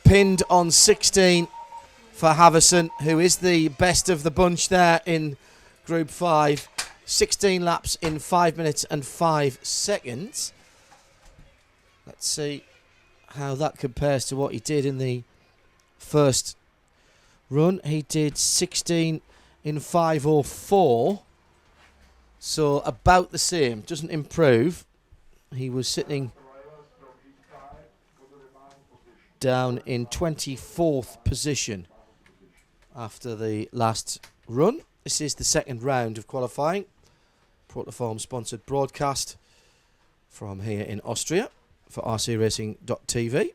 Pinned on 16 for Havison, who is the best of the bunch there in Group 5. 16 laps in 5 minutes and 5 seconds. Let's see how that compares to what he did in the first run. He did 16 in 5:04. So about the same. Doesn't improve. He was sitting down in 24th position after the last run. This is the second round of qualifying. Protoform sponsored broadcast from here in Austria for rcracing.tv.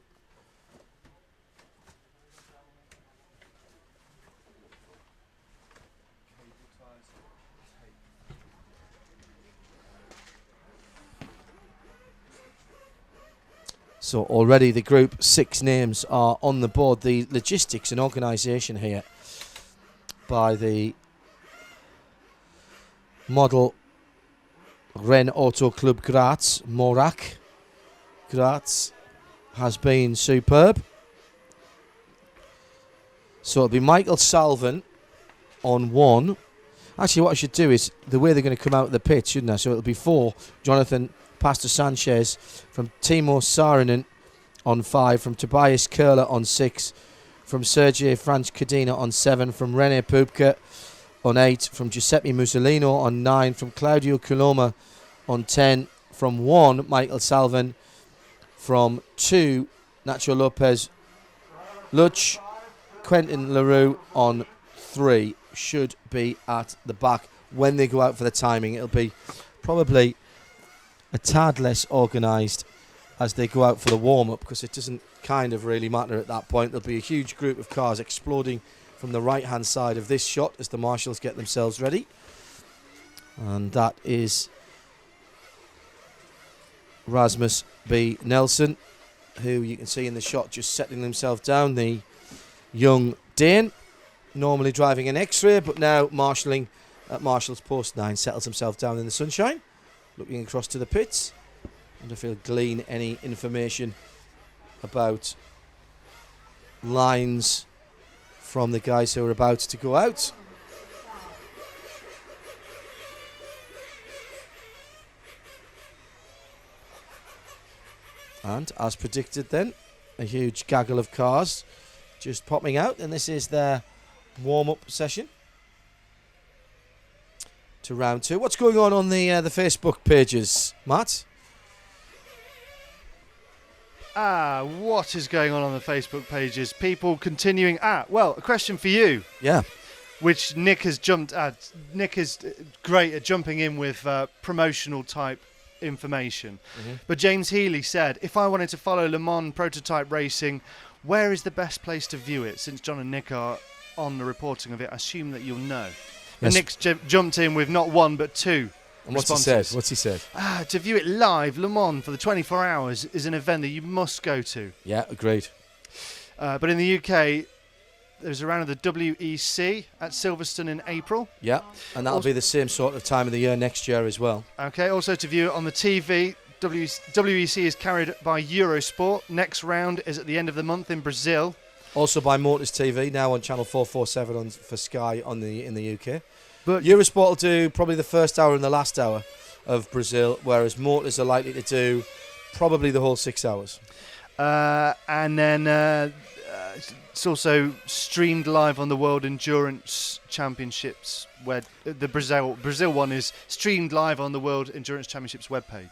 So already the Group 6 names are on the board. The logistics and organisation here by the model Ren Auto Club Graz, Morak. Graz has been superb. So it'll be Michael Salvin on 1. Actually, what I should do is the way they're going to come out of the pit, shouldn't I? So it'll be 4. Jonathan Pastor Sanchez from Timo Saarinen on 5. From Tobias Köhler on 6. From Sergei Franz Cadena on 7. From Rene Pupka on 8. From Giuseppe Musolino on 9. From Claudio Coloma on 10. From 1, Michael Salvin. From 2, Nacho Lopez Luch. Quentin Leroux on 3 should be at the back when they go out for the timing. It'll be probably a tad less organised as they go out for the warm-up, because it doesn't kind of really matter at that point. There'll be a huge group of cars exploding from the right-hand side of this shot as the marshals get themselves ready. And that is Rasmus B. Nelson, who you can see in the shot just settling himself down. The young Dane, normally driving an X-Ray, but now marshalling at Marshall's Post 9, settles himself down in the sunshine, looking across to the pits. And if he'll glean any information about lines from the guys who are about to go out. And as predicted then, a huge gaggle of cars just popping out, and this is their warm-up session to round 2. What's going on the Facebook pages, Matt? What is going on the Facebook pages? People continuing. Well, a question for you. Yeah. which Nick has jumped at. Nick is great at jumping in with promotional type information. But James Healy said, if I wanted to follow Le Mans prototype racing, where is the best place to view it? Since John and Nick are on the reporting of it, I assume that you'll know. And Nick's jumped in with not one but two And what's responses. he said? To view it live, Le Mans for the 24 hours is an event that you must go to. Yeah, agreed. But in the UK, there's a round of the WEC at Silverstone in April. Yeah, and that'll be the same sort of time of the year next year as well. Okay, also to view it on the TV, WEC is carried by Eurosport. Next round is at the end of the month in Brazil. Also by Motors TV, now on channel 447 for Sky in the UK. But Eurosport will do probably the first hour and the last hour of Brazil, whereas Motors are likely to do probably the whole 6 hours. And then it's also streamed live on the World Endurance Championships, where the Brazil one is streamed live on the World Endurance Championships webpage.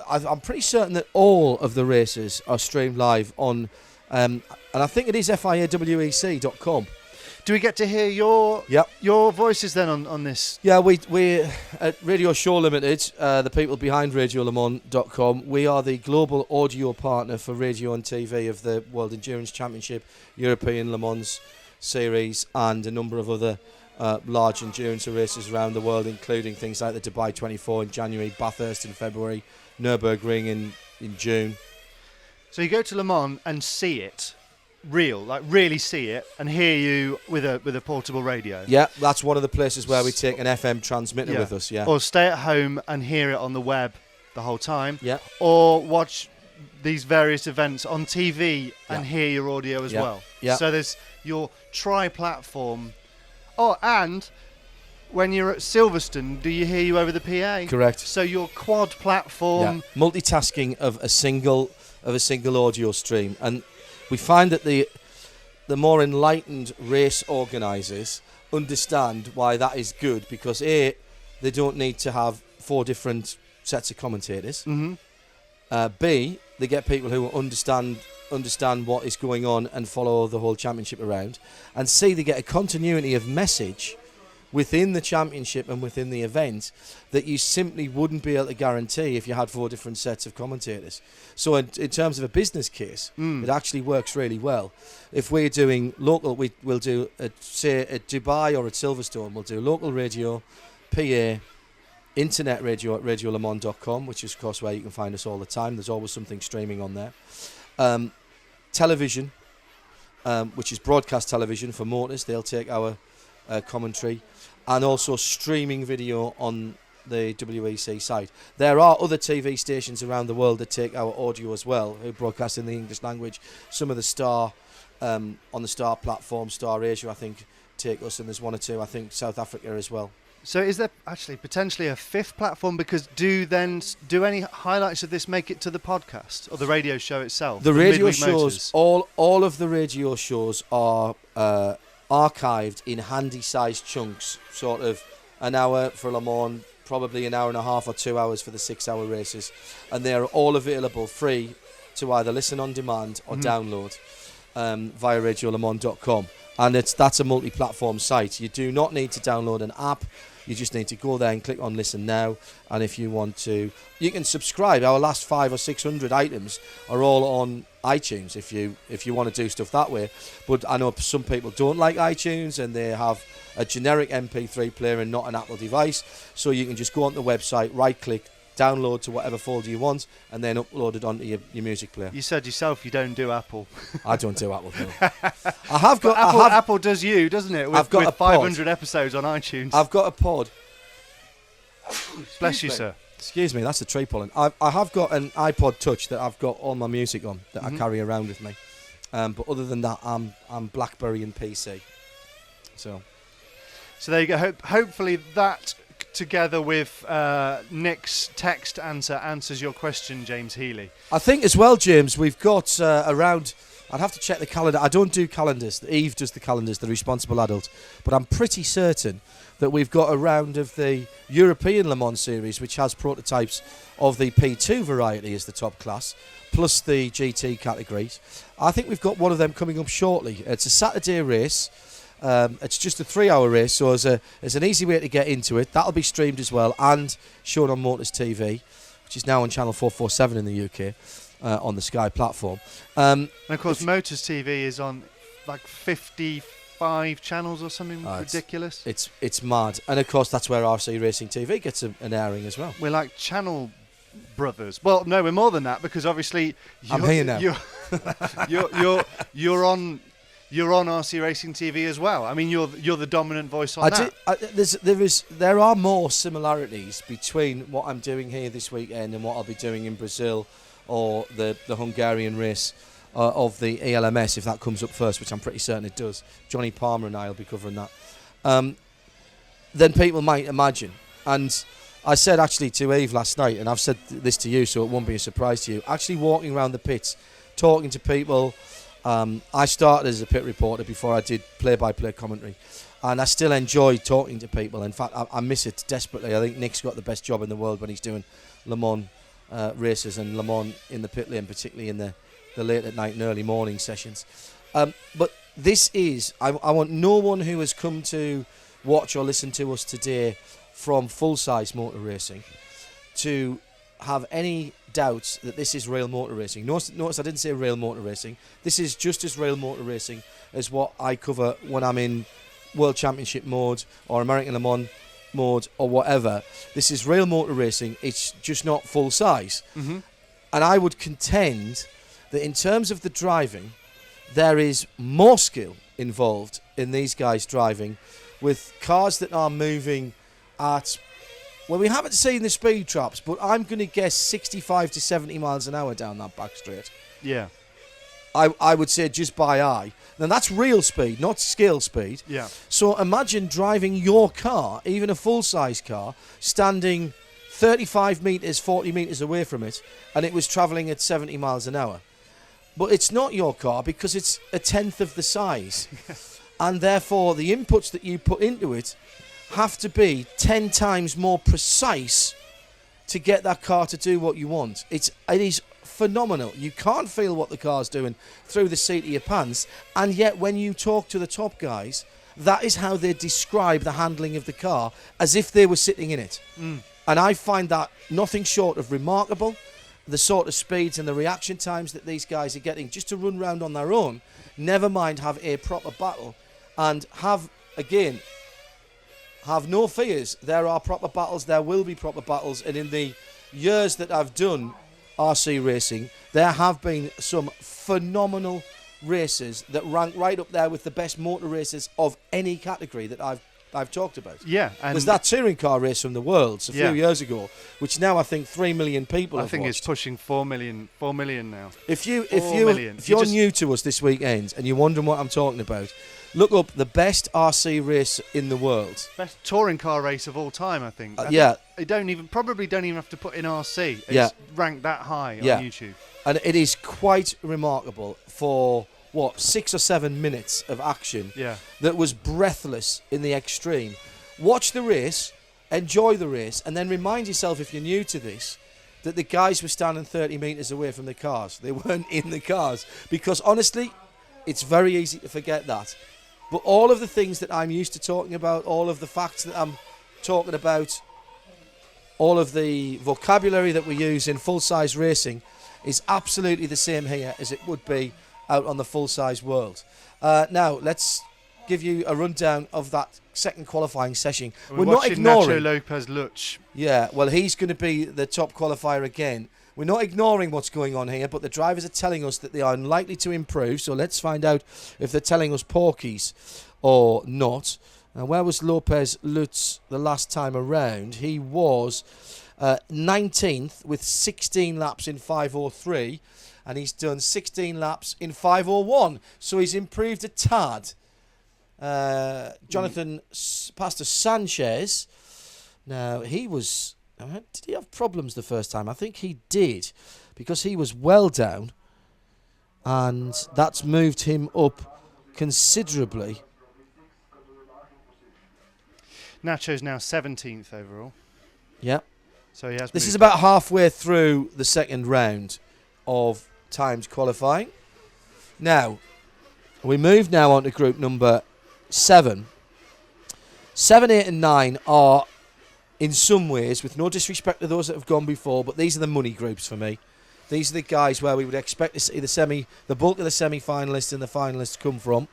I'm pretty certain that all of the races are streamed live on, and I think it is FIAWEC.com. Do we get to hear your voices then on this? Yeah, we at Radio Show Limited, the people behind RadioLeMans.com, we are the global audio partner for radio and TV of the World Endurance Championship, European Le Mans Series, and a number of other large endurance races around the world, including things like the Dubai 24 in January, Bathurst in February, Nürburgring in June. So you go to Le Mans and see it. Really see it and hear you with a portable radio. Yeah, that's one of the places where we take an FM transmitter with us, yeah. Or stay at home and hear it on the web the whole time. Yeah. Or watch these various events on TV and hear your audio as well. Yeah. So there's your tri-platform. Oh, and when you're at Silverstone, do you hear you over the PA? Correct. So your quad platform. Yeah. Multitasking of a single audio stream. And we find that the more enlightened race organisers understand why that is good, because A, they don't need to have 4 different sets of commentators. B, they get people who understand what is going on and follow the whole championship around. And C, they get a continuity of message within the championship and within the event that you simply wouldn't be able to guarantee if you had 4 different sets of commentators. So in terms of a business case, it actually works really well. If we're doing local, we'll do, say, at Dubai or at Silverstone, we'll do local radio, PA, internet radio at radiolemans.com, which is, of course, where you can find us all the time. There's always something streaming on there. Television, which is broadcast television for Motors. They'll take our commentary. And also streaming video on the WEC site. There are other TV stations around the world that take our audio as well, who broadcast in the English language. Some of the Star, on the Star platform, Star Asia, I think, take us, and there's 1 or 2, I think, South Africa as well. So is there actually potentially a 5th platform? Because do any highlights of this make it to the podcast or the radio show itself? The radio Midweek shows, Motors? all of the radio shows are archived in handy-sized chunks, sort of an hour for Le Mans, probably an hour and a half or 2 hours for the 6-hour races, and they are all available free to either listen on demand or download via radiolemans.com. And that's a multi-platform site. You do not need to download an app. You just need to go there and click on Listen Now. And if you want to, you can subscribe. Our last 500 or 600 items are all on iTunes if you want to do stuff that way. But I know some people don't like iTunes and they have a generic MP3 player and not an Apple device. So you can just go on the website, right-click, download to whatever folder you want, and then upload it onto your music player. You said yourself you don't do Apple. I don't do Apple. No. I have got Apple does you, doesn't it? I've got with 500 episodes on iTunes. I've got a pod. Bless you, sir. Excuse me, that's the tree pollen. I have got an iPod Touch that I've got all my music on that I carry around with me. But other than that, I'm BlackBerry and PC. So there you go. Hopefully that, together with Nick's text answers your question, James Healy. I think as well, James, we've got around... I'd have to check the calendar. I don't do calendars. Eve does the calendars, the responsible adult. But I'm pretty certain that we've got a round of the European Le Mans series, which has prototypes of the P2 variety as the top class, plus the GT categories. I think we've got one of them coming up shortly. It's a Saturday race. It's just a 3-hour race, so as an easy way to get into it. That'll be streamed as well and shown on Motors TV, which is now on channel 447 in the UK on the Sky platform. And of course, Motors TV is on like 55 channels or something ridiculous. It's mad, and of course that's where RC Racing TV gets an airing as well. We're like channel brothers. Well, no, we're more than that, because obviously I'm here now. You're on RC Racing TV as well. I mean, you're the dominant voice on that. There are more similarities between what I'm doing here this weekend and what I'll be doing in Brazil or the Hungarian race of the ELMS, if that comes up first, which I'm pretty certain it does. Johnny Palmer and I will be covering that. Than people might imagine. And I said actually to Eve last night, and I've said this to you, so it won't be a surprise to you, actually walking around the pits, talking to people. I started as a pit reporter before I did play-by-play commentary, and I still enjoy talking to people. In fact, I miss it desperately. I think Nick's got the best job in the world when he's doing Le Mans races and Le Mans in the pit lane, particularly in the late at night and early morning sessions. But this is, I want no one who has come to watch or listen to us today from full-size motor racing to have any doubts that this is real motor racing. Notice I didn't say real motor racing. This is just as real motor racing as what I cover when I'm in World Championship mode or American Le Mans mode or whatever. This is real motor racing. It's just not full size. Mm-hmm. And I would contend that in terms of the driving, there is more skill involved in these guys driving with cars that are moving at, well, we haven't seen the speed traps, but I'm going to guess 65 to 70 miles an hour down that back straight. Yeah. I would say just by eye. Now, that's real speed, not scale speed. Yeah. So imagine driving your car, even a full-size car, standing 35 metres, 40 metres away from it, and it was travelling at 70 miles an hour. But it's not your car because it's a tenth of the size. And therefore, the inputs that you put into it have to be 10 times more precise to get that car to do what you want. It is phenomenal. You can't feel what the car's doing through the seat of your pants, and yet when you talk to the top guys, that is how they describe the handling of the car, as if they were sitting in it. And I find that nothing short of remarkable, the sort of speeds and the reaction times that these guys are getting just to run round on their own, never mind have a proper battle, and have no fears. There are proper battles, there will be proper battles, and in the years that I've done RC racing, there have been some phenomenal races that rank right up there with the best motor races of any category that I've talked about. Yeah, and there's that touring car race from the Worlds a few years ago, which now I think 3 million people have watched. It's pushing 4 million now. If you're new to us this weekend and you're wondering what I'm talking about, look up the best RC race in the world. Best touring car race of all time, I think. They probably don't even have to put in RC. It's ranked that high on YouTube. And it is quite remarkable for 6 or 7 minutes of action that was breathless in the extreme. Watch the race, enjoy the race, and then remind yourself, if you're new to this, that the guys were standing 30 metres away from the cars. They weren't in the cars. Because honestly, it's very easy to forget that. But all of the things that I'm used to talking about, all of the facts that I'm talking about, all of the vocabulary that we use in full-size racing is absolutely the same here as it would be out on the full-size world. Now, let's give you a rundown of that second qualifying session. We're not ignoring Nacho Lopez Luch. Yeah, well, he's going to be the top qualifier again. We're not ignoring what's going on here, but the drivers are telling us that they are unlikely to improve, so let's find out if they're telling us porkies or not. Where was Lopez Lutz the last time around? He was 19th with 16 laps in 5:03, and he's done 16 laps in 5:01, so he's improved a tad. Jonathan Pastor Sanchez, now he was... Did he have problems the first time? I think he did, because he was well down, and that's moved him up considerably. Nacho's now 17th overall. Yeah. So he has. This is about halfway through the second round of times qualifying. Now, we move now on to group number 7. 7, 8 and 9 are, in some ways, with no disrespect to those that have gone before, but these are the money groups for me. These are the guys where we would expect to see the bulk of the semi-finalists and the finalists come from.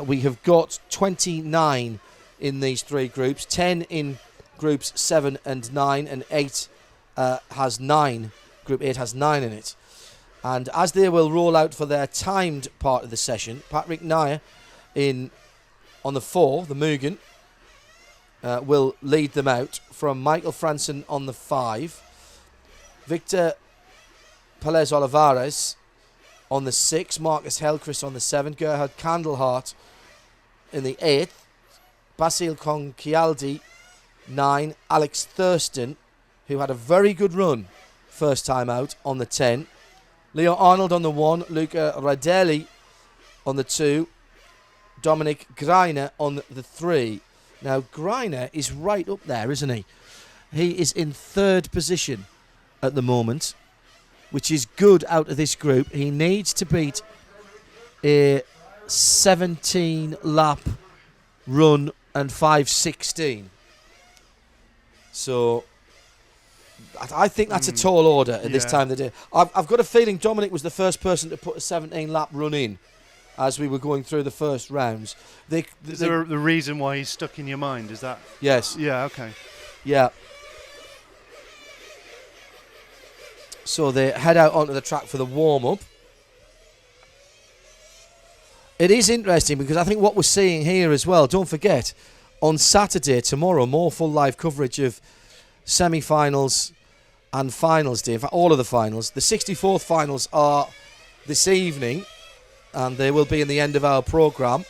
We have got 29 in these three groups, 10 in groups 7 and 9, and 8 has 9. Group 8 has 9 in it. And as they will roll out for their timed part of the session, Patrick Nair on the 4, the Mugen, will lead them out from Michael Franson on the 5, Victor Pelez Olivares on the 6, Marcus Helchrist on the 7, Gerhard Kandelhart in the 8th, Basil Conchialdi 9, Alex Thurston, who had a very good run first time out, on the 10, Leo Arnold on the 1, Luca Radelli on the 2, Dominic Greiner on the 3. Now, Greiner is right up there, isn't he? He is in 3rd position at the moment, which is good out of this group. He needs to beat a 17-lap run and 5:16. So I think that's a tall order at this time of the day. I've got a feeling Dominic was the first person to put a 17-lap run in as we were going through the first rounds. Is there the reason why he's stuck in your mind? Is that? Yes. Yeah, okay. Yeah. So they head out onto the track for the warm-up. It is interesting because I think what we're seeing here as well, don't forget, on Saturday, tomorrow, more full live coverage of semi-finals and finals day. In fact, all of the finals. The 64th finals are this evening, and they will be in the end of our programme.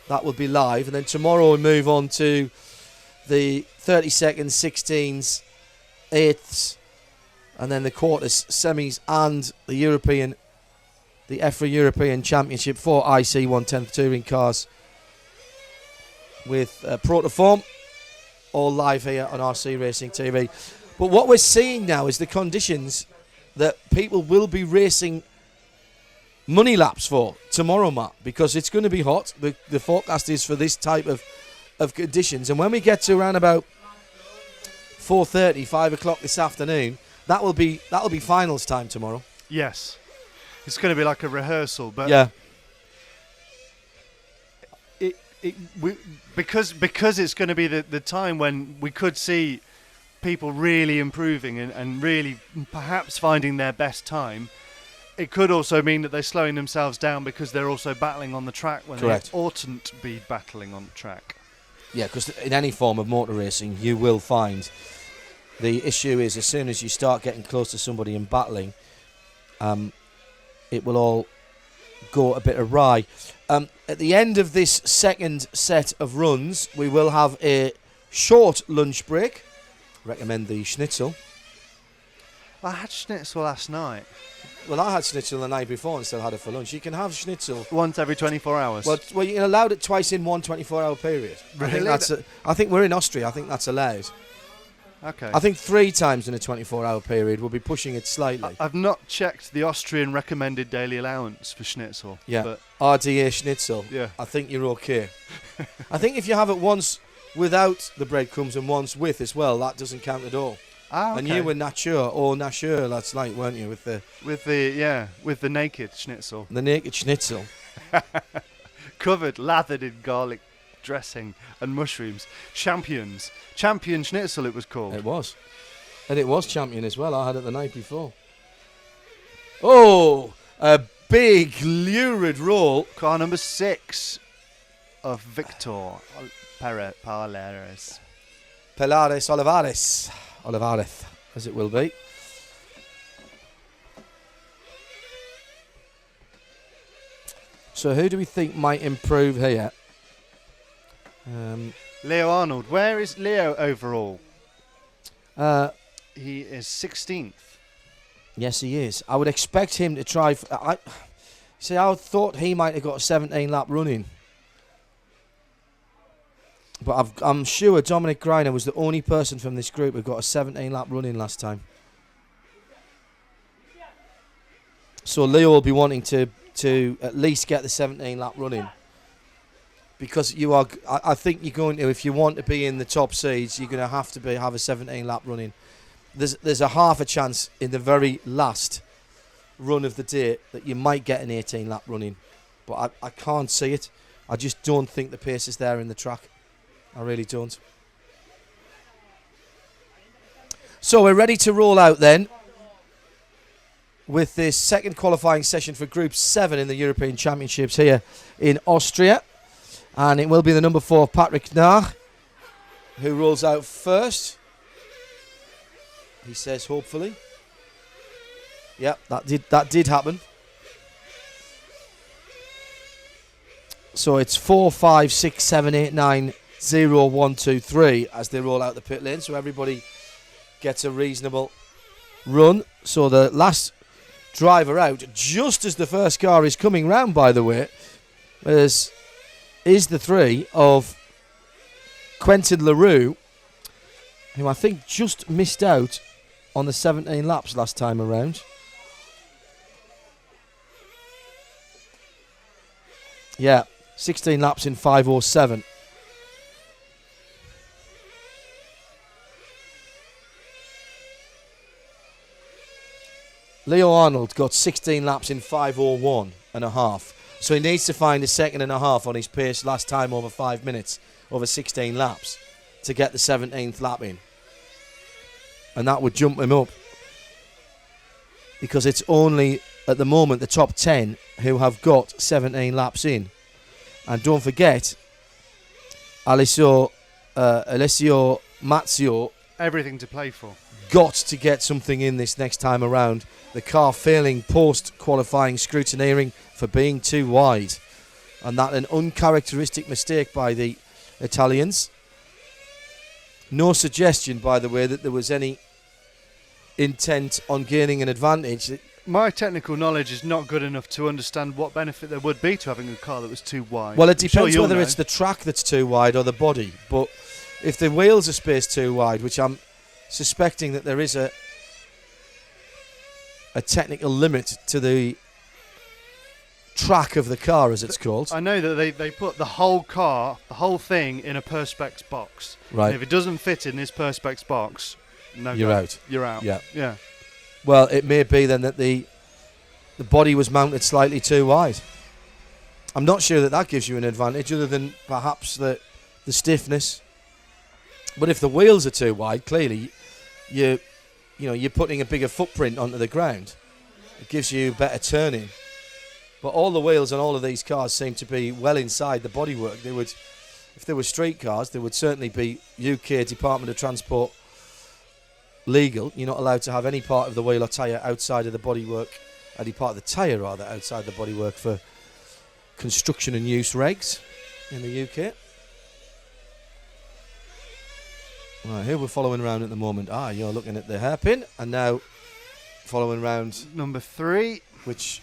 That will be live. And then tomorrow we move on to the 32nd, 16s, 8ths, and then the quarters, semis, and the EFRA European Championship for IC 110th touring cars with Protoform, all live here on RC Racing TV. But what we're seeing now is the conditions that people will be racing money laps for tomorrow, Matt, because it's going to be hot. The forecast is for this type of conditions. And when we get to around about 4:30, 5 o'clock this afternoon, that'll be finals time tomorrow. Yes. It's going to be like a rehearsal, but yeah. Because it's going to be the time when we could see people really improving and really perhaps finding their best time. It could also mean that they're slowing themselves down because they're also battling on the track when Correct. they oughtn't be battling on the track. Yeah, because in any form of motor racing, you will find the issue is as soon as you start getting close to somebody and battling, it will all go a bit awry. At the end of this second set of runs, we will have a short lunch break. Recommend the schnitzel. I had schnitzel last night. Well, I had schnitzel the night before and still had it for lunch. You can have schnitzel Once every 24 hours. Well, you're allowed it twice in one 24-hour period. Really? I think we're in Austria. I think that's allowed. Okay. I think 3 times in a 24-hour period. We'll be pushing it slightly. I've not checked the Austrian recommended daily allowance for schnitzel. Yeah. But RDA schnitzel. Yeah. I think you're okay. I think if you have it once without the breadcrumbs and once with as well, that doesn't count at all. okay. And you were nature last night, weren't you? With the naked schnitzel. the naked schnitzel. Covered, lathered in garlic dressing and mushrooms. Champion schnitzel it was called. It was. And it was champion as well. I had it the night before. Oh, a big lurid roll. Car number 6 of Victor Palares. Olivares, as it will be. So who do we think might improve here? Leo Arnold. Where is Leo overall? He is 16th. Yes, he is. I would expect him to try. I thought he might have got a 17-lap run in. But I'm sure Dominic Greiner was the only person from this group who got a 17-lap run in last time. So Leo will be wanting to at least get the 17-lap run in. because you are. I think you're going to, if you want to be in the top seeds, you're going to have have a 17 lap running. There's a half a chance in the very last run of the day that you might get an 18 lap running, but I can't see it. I just don't think the pace is there in the track. I really don't. So we're ready to roll out then with this second qualifying session for Group 7 in the European Championships here in Austria. And it will be the number 4, Patrick Naar, who rolls out first. He says, hopefully. Yep, that did happen. So it's 4, 5, 6, 7, 8, 9, 0, 1, 2, 3 as they roll out the pit lane. So everybody gets a reasonable run. So the last driver out, just as the first car is coming round, by the way, is the 3 of Quentin Leroux, who I think just missed out on the 17 laps last time around. Yeah, 16 laps in 5:07. Leo Arnold got 16 laps in 5:01 and a half. So he needs to find a second and a half on his pace last time over 5 minutes, over 16 laps, to get the 17th lap in. And that would jump him up. Because it's only, at the moment, the top 10 who have got 17 laps in. And don't forget, Alessio Mazzio Everything to play for. got to get something in this next time around. The car failing post-qualifying scrutineering for being too wide. And that an uncharacteristic mistake by the Italians. No suggestion, by the way, that there was any intent on gaining an advantage. My technical knowledge is not good enough to understand what benefit there would be to having a car that was too wide. Well, it I'm sure depends you'll whether know. it's the track that's too wide or the body. But if the wheels are spaced too wide, which I'm suspecting that there is a technical limit to the track of the car, as it's called. I know that they put the whole car, the whole thing, in a Perspex box. Right. And if it doesn't fit in this Perspex box, no, You're go. out. You're out. Yeah. Yeah. Well, it may be then that the body was mounted slightly too wide. I'm not sure that gives you an advantage, other than perhaps the stiffness. But if the wheels are too wide, clearly you're putting a bigger footprint onto the ground. It gives you better turning. But all the wheels on all of these cars seem to be well inside the bodywork. They would, if they were street cars, they would certainly be UK Department of Transport legal. You're not allowed to have any part of the wheel or tyre outside of the bodywork, any part of the tyre rather, outside the bodywork for construction and use regs in the UK. Right, here we're following around at the moment. You're looking at the hairpin, and now following round Number 3. which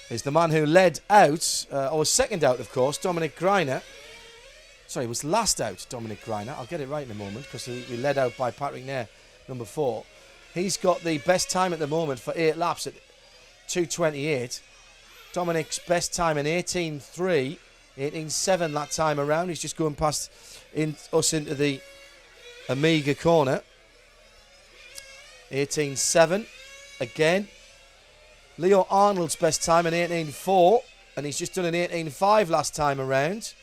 is the man who led out, or was second out, of course, Dominic Greiner. Sorry, was last out, Dominic Greiner. I'll get it right in a moment, because we led out by Patrick Nair, number 4. He's got the best time at the moment for 8 laps at 2:28. Dominic's best time in 18:3, 18:7 that time around. He's just going past us into the Amiga corner. 18:7 again. Leo Arnold's best time in 18:4, and he's just done an 18:5 last time around.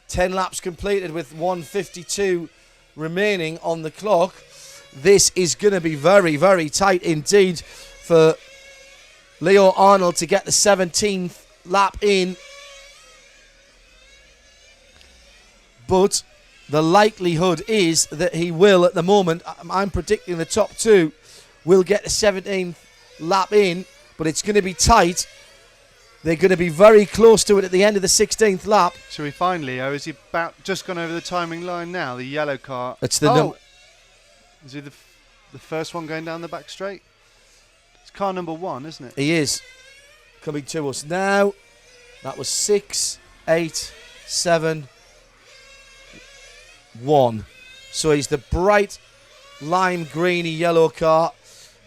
10 laps completed with 1:52 remaining on the clock. This is going to be very, very tight indeed for Leo Arnold to get the 17th lap in. But the likelihood is that he will, at the moment, I'm predicting the top 2 will get the 17th lap in, but it's going to be tight. They're going to be very close to it at the end of the 16th lap. Shall we find Leo? Is he about just gone over the timing line now? The yellow car. It's the Is he the first one going down the back straight? It's car number 1, isn't it? He is coming to us now. That was 6, 8, 7, 1. So he's the bright lime greeny yellow car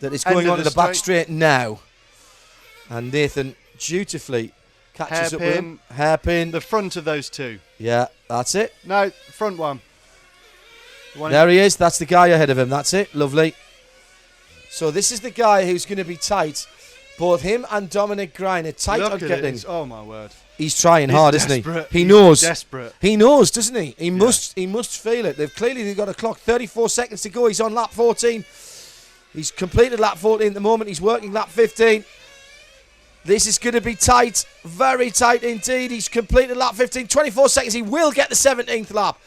that is going End of onto the the back straight. straight now. And Nathan dutifully Catches up with him. Hairpin. The front of those two. Yeah, that's it. No, front one. There he is. That's the guy ahead of him. That's it. Lovely. So this is the guy who's going to be tight. Both him and Dominic Greiner tight on getting. Oh my word! He's trying hard, isn't he? He He's knows. Desperate. He knows, doesn't he? He must feel it. They've got a clock. 34 seconds to go. He's on lap 14. He's completed lap 14 at the moment. He's working lap 15. This is going to be tight. Very tight indeed. He's completed lap 15. 24 seconds. He will get the 17th lap.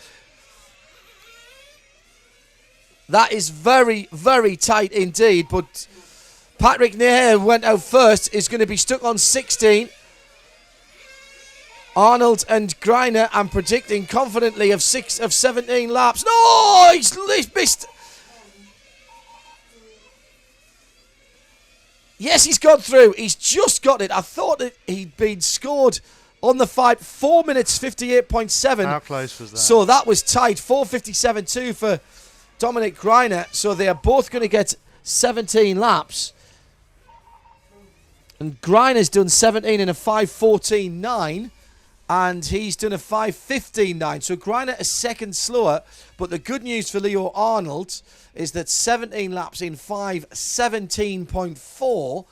That is very, very tight indeed. But Patrick Neher went out first. Is going to be stuck on 16. Arnold and Greiner, I'm predicting confidently of 17 laps. No, he's missed. Yes, he's gone through. He's just got it. I thought that he'd been scored on the fight. 4 minutes 58.7. How close was that? So that was tight. 4:57.2 for Dominic Greiner. So they are both going to get 17 laps. And Greiner's done 17 in a 5:14.9. And he's done a 5:15.9. So Greiner a second slower. But the good news for Leo Arnold is that 17 laps in 5:17.4.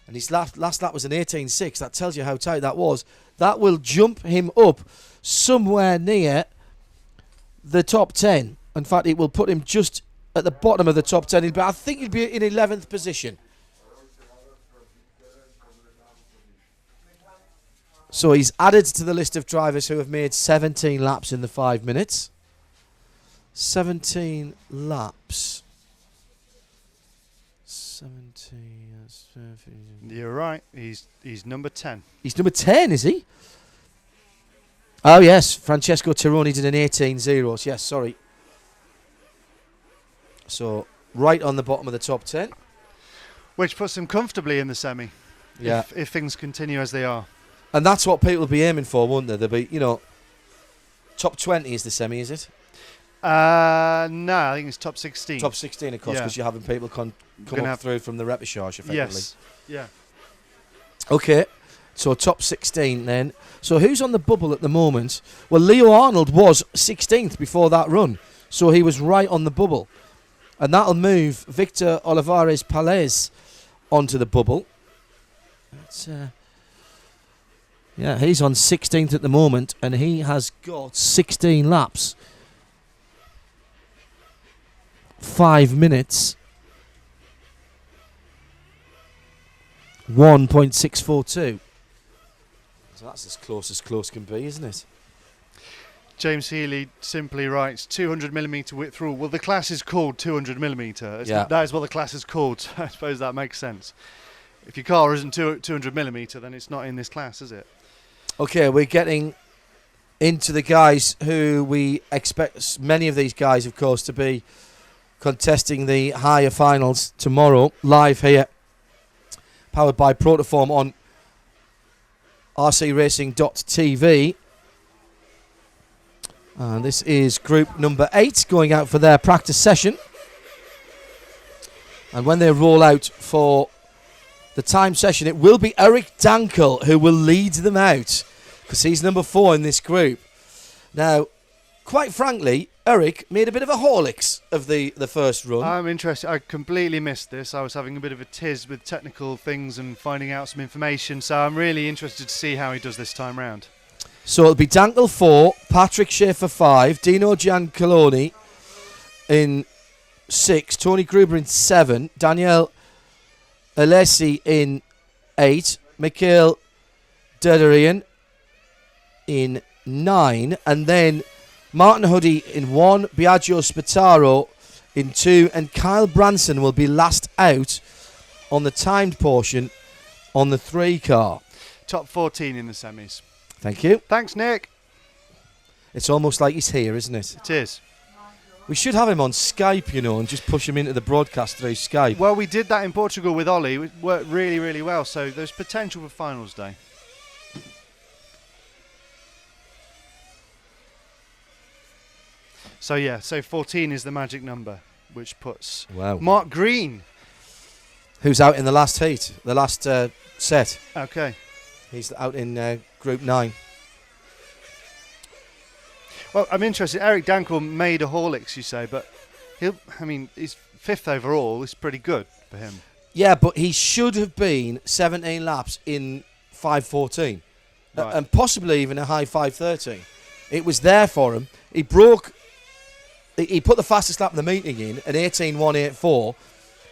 And his last lap was an 18.6. That tells you how tight that was. That will jump him up somewhere near the top 10. In fact, it will put him just at the bottom of the top 10. But I think he'll be in 11th position. So he's added to the list of drivers who have made 17 laps in the 5 minutes. 17 laps. 17. You're right. He's number 10. He's number 10, is he? Oh, yes. Francesco Tironi did an 18.0. Yes, sorry. So, right on the bottom of the top 10. Which puts him comfortably in the semi. Yeah. If things continue as they are. And that's what people will be aiming for, won't they? They'll be, top 20 is the semi, is it? No, I think it's top 16. Top 16, of course, because you're having people come up through from the repechage, effectively. Yes. Yeah. Okay, so top 16 then. So who's on the bubble at the moment? Well, Leo Arnold was 16th before that run, so he was right on the bubble. And that'll move Victor Olivares Palés onto the bubble. That's, yeah, he's on 16th at the moment, and he has got 16 laps. 5 minutes. 1.642. So that's as close can be, isn't it? James Healy simply writes 200mm width rule. Well, the class is called 200mm. Yeah. That is what the class is called. So I suppose that makes sense. If your car isn't 200mm, then it's not in this class, is it? Okay, we're getting into the guys who we expect, many of these guys, of course, to be contesting the higher finals tomorrow, live here, powered by Protoform on rcracing.tv. And this is group number 8 going out for their practice session. And when they roll out for the time session, it will be Eric Dankel who will lead them out, because he's number 4 in this group. Now, quite frankly, Eric made a bit of a Horlicks of the first run. I'm interested. I completely missed this. I was having a bit of a tiz with technical things and finding out some information, so I'm really interested to see how he does this time round. So it'll be Dankel 4, Patrick Schaefer 5, Dino Giancoloni in 6, Tony Gruber in 7, Daniel Alessi in 8, Mikhail Dederian in 9, and then Martin Huddy in 1, Biagio Spataro in 2, and Kyle Branson will be last out on the timed portion on the 3 car. Top 14 in the semis. Thank you. Thanks, Nick. It's almost like he's here, isn't it? It is. We should have him on Skype, and just push him into the broadcast through Skype. Well, we did that in Portugal with Ollie. It worked really, really well, so there's potential for finals day. So, yeah, 14 is the magic number, which puts Mark Green. Who's out in the last heat, the last set. Okay. He's out in Group 9. Well, I'm interested. Eric Dankel made a Horlicks, you say, but he's 5th overall. It's pretty good for him. Yeah, but he should have been 17 laps in 5:14, Right. and possibly even a high 5:13. It was there for him. He broke. He put the fastest lap in the meeting in, an 18.184,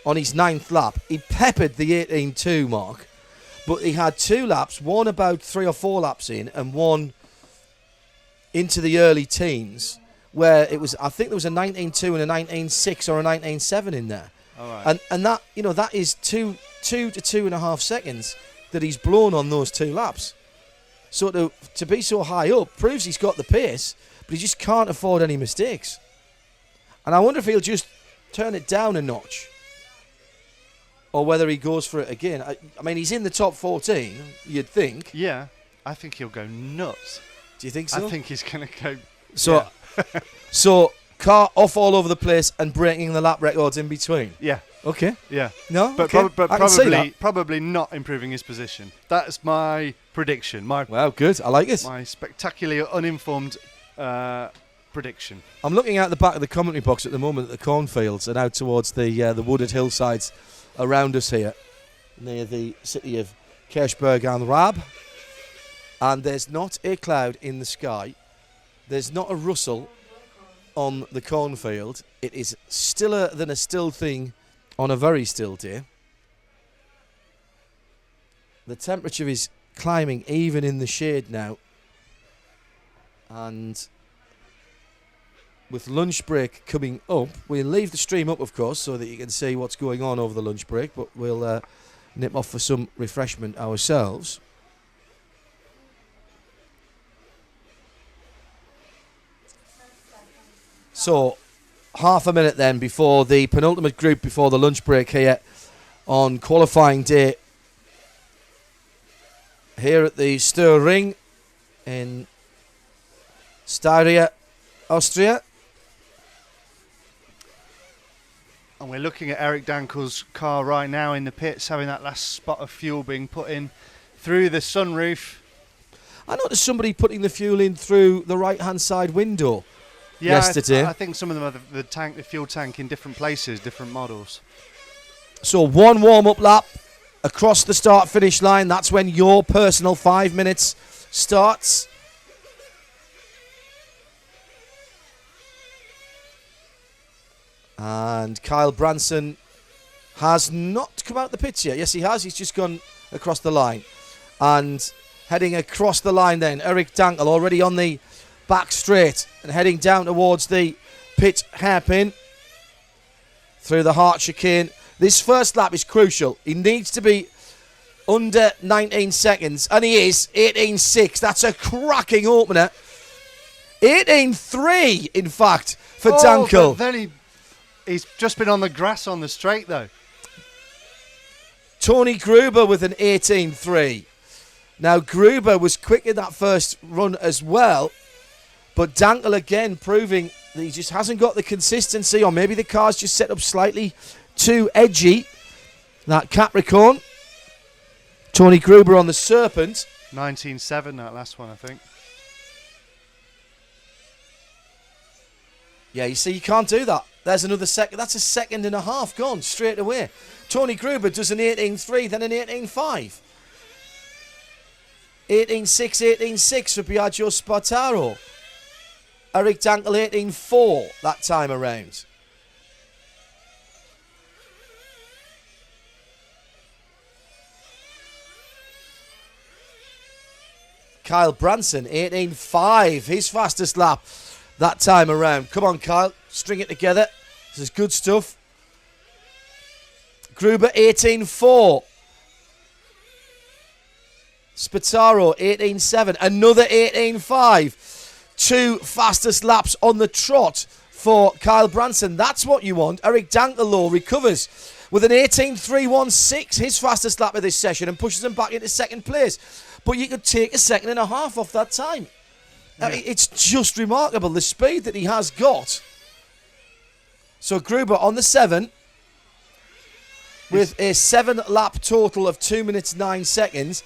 on his 9th lap. He peppered the 18.2 mark, but he had 2 laps, one about 3 or 4 laps in, and one into the early teens, where it was. I think there was a 19.2 and a 19.6 or a 19.7 in there. All right. And that, that is 2 to 2.5 seconds that he's blown on those 2 laps. So to be so high up proves he's got the pace, but he just can't afford any mistakes. And I wonder if he'll just turn it down a notch, or whether he goes for it again. I mean, he's in the top 14, you'd think. Yeah, I think he'll go nuts. Do you think so? I think he's going to go. So, so car off all over the place and breaking the lap records in between. Yeah, Okay. yeah. No, But, okay. but I can see that. probably not improving his position. That's my prediction. My Well, good. I like it. my spectacularly uninformed prediction. I'm looking out the back of the commentary box at the moment at the cornfields and out towards the wooded hillsides around us here, near the city of Kirchburg and Rab. And there's not a cloud in the sky. There's not a rustle on the cornfield. It is stiller than a still thing on a very still day. The temperature is climbing even in the shade now. And with lunch break coming up, we'll leave the stream up, of course, so that you can see what's going on over the lunch break, but we'll nip off for some refreshment ourselves. So, half a minute then before the penultimate group before the lunch break here on qualifying day here at the Stur Ring in Styria, Austria. And we're looking at Eric Dankel's car right now in the pits, having that last spot of fuel being put in through the sunroof. I noticed somebody putting the fuel in through the right-hand side window yesterday. I think some of them are the fuel tank in different places, different models. So one warm-up lap across the start-finish line. That's when your personal 5 minutes starts. And Kyle Branson has not come out the pits yet. Yes, he has. He's just gone across the line. And heading across the line then, Eric Dankel already on the back straight and heading down towards the pit hairpin through the hard chicane. This first lap is crucial. He needs to be under 19 seconds, and he is 18.6. That's a cracking opener. 18.3, in fact, for Dankel. But then he's just been on the grass on the straight, though. Tony Gruber with an 18.3. Now, Gruber was quick in that first run as well, but Dankel again proving that he just hasn't got the consistency, or maybe the car's just set up slightly too edgy. That Capricorn. Tony Gruber on the Serpent. 19.7, that last one, I think. Yeah, you see, you can't do that. There's another second. That's a second and a half gone straight away. Tony Gruber does an 18.3, then an 18.5. 18.6, 18.6 for Biagio Spartaro. Eric Dankel 18.4 that time around. Kyle Branson 18.5, his fastest lap that time around. Come on, Kyle, string it together. This is good stuff. Gruber 18.4. Spataro 18.7. Another 18.5. 2 fastest laps on the trot for Kyle Branson. That's what you want. Eric Dankel, though, recovers with an 18.316, his fastest lap of this session, and pushes him back into second place. But you could take a second and a half off that time. Yeah. It's just remarkable, the speed that he has got. So Gruber on the 7 with a 7 lap total of 2 minutes 9 seconds.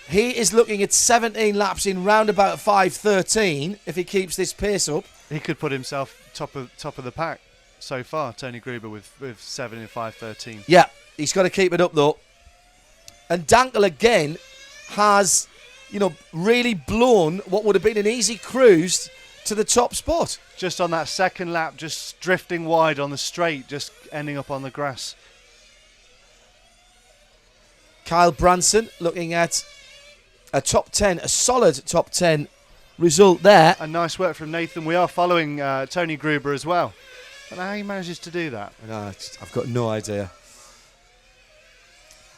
He is looking at 17 laps in round about 5:13 if he keeps this pace up. He could put himself top of the pack so far, Tony Gruber, with 7 in 5:13. Yeah, he's got to keep it up though. And Dankel again has, really blown what would have been an easy cruise to the top spot. Just on that second lap, just drifting wide on the straight, just ending up on the grass. Kyle Branson looking at a top 10, a solid top 10 result there. And nice work from Nathan. We are following Tony Gruber as well. I don't know how he manages to do that. No, I've got no idea.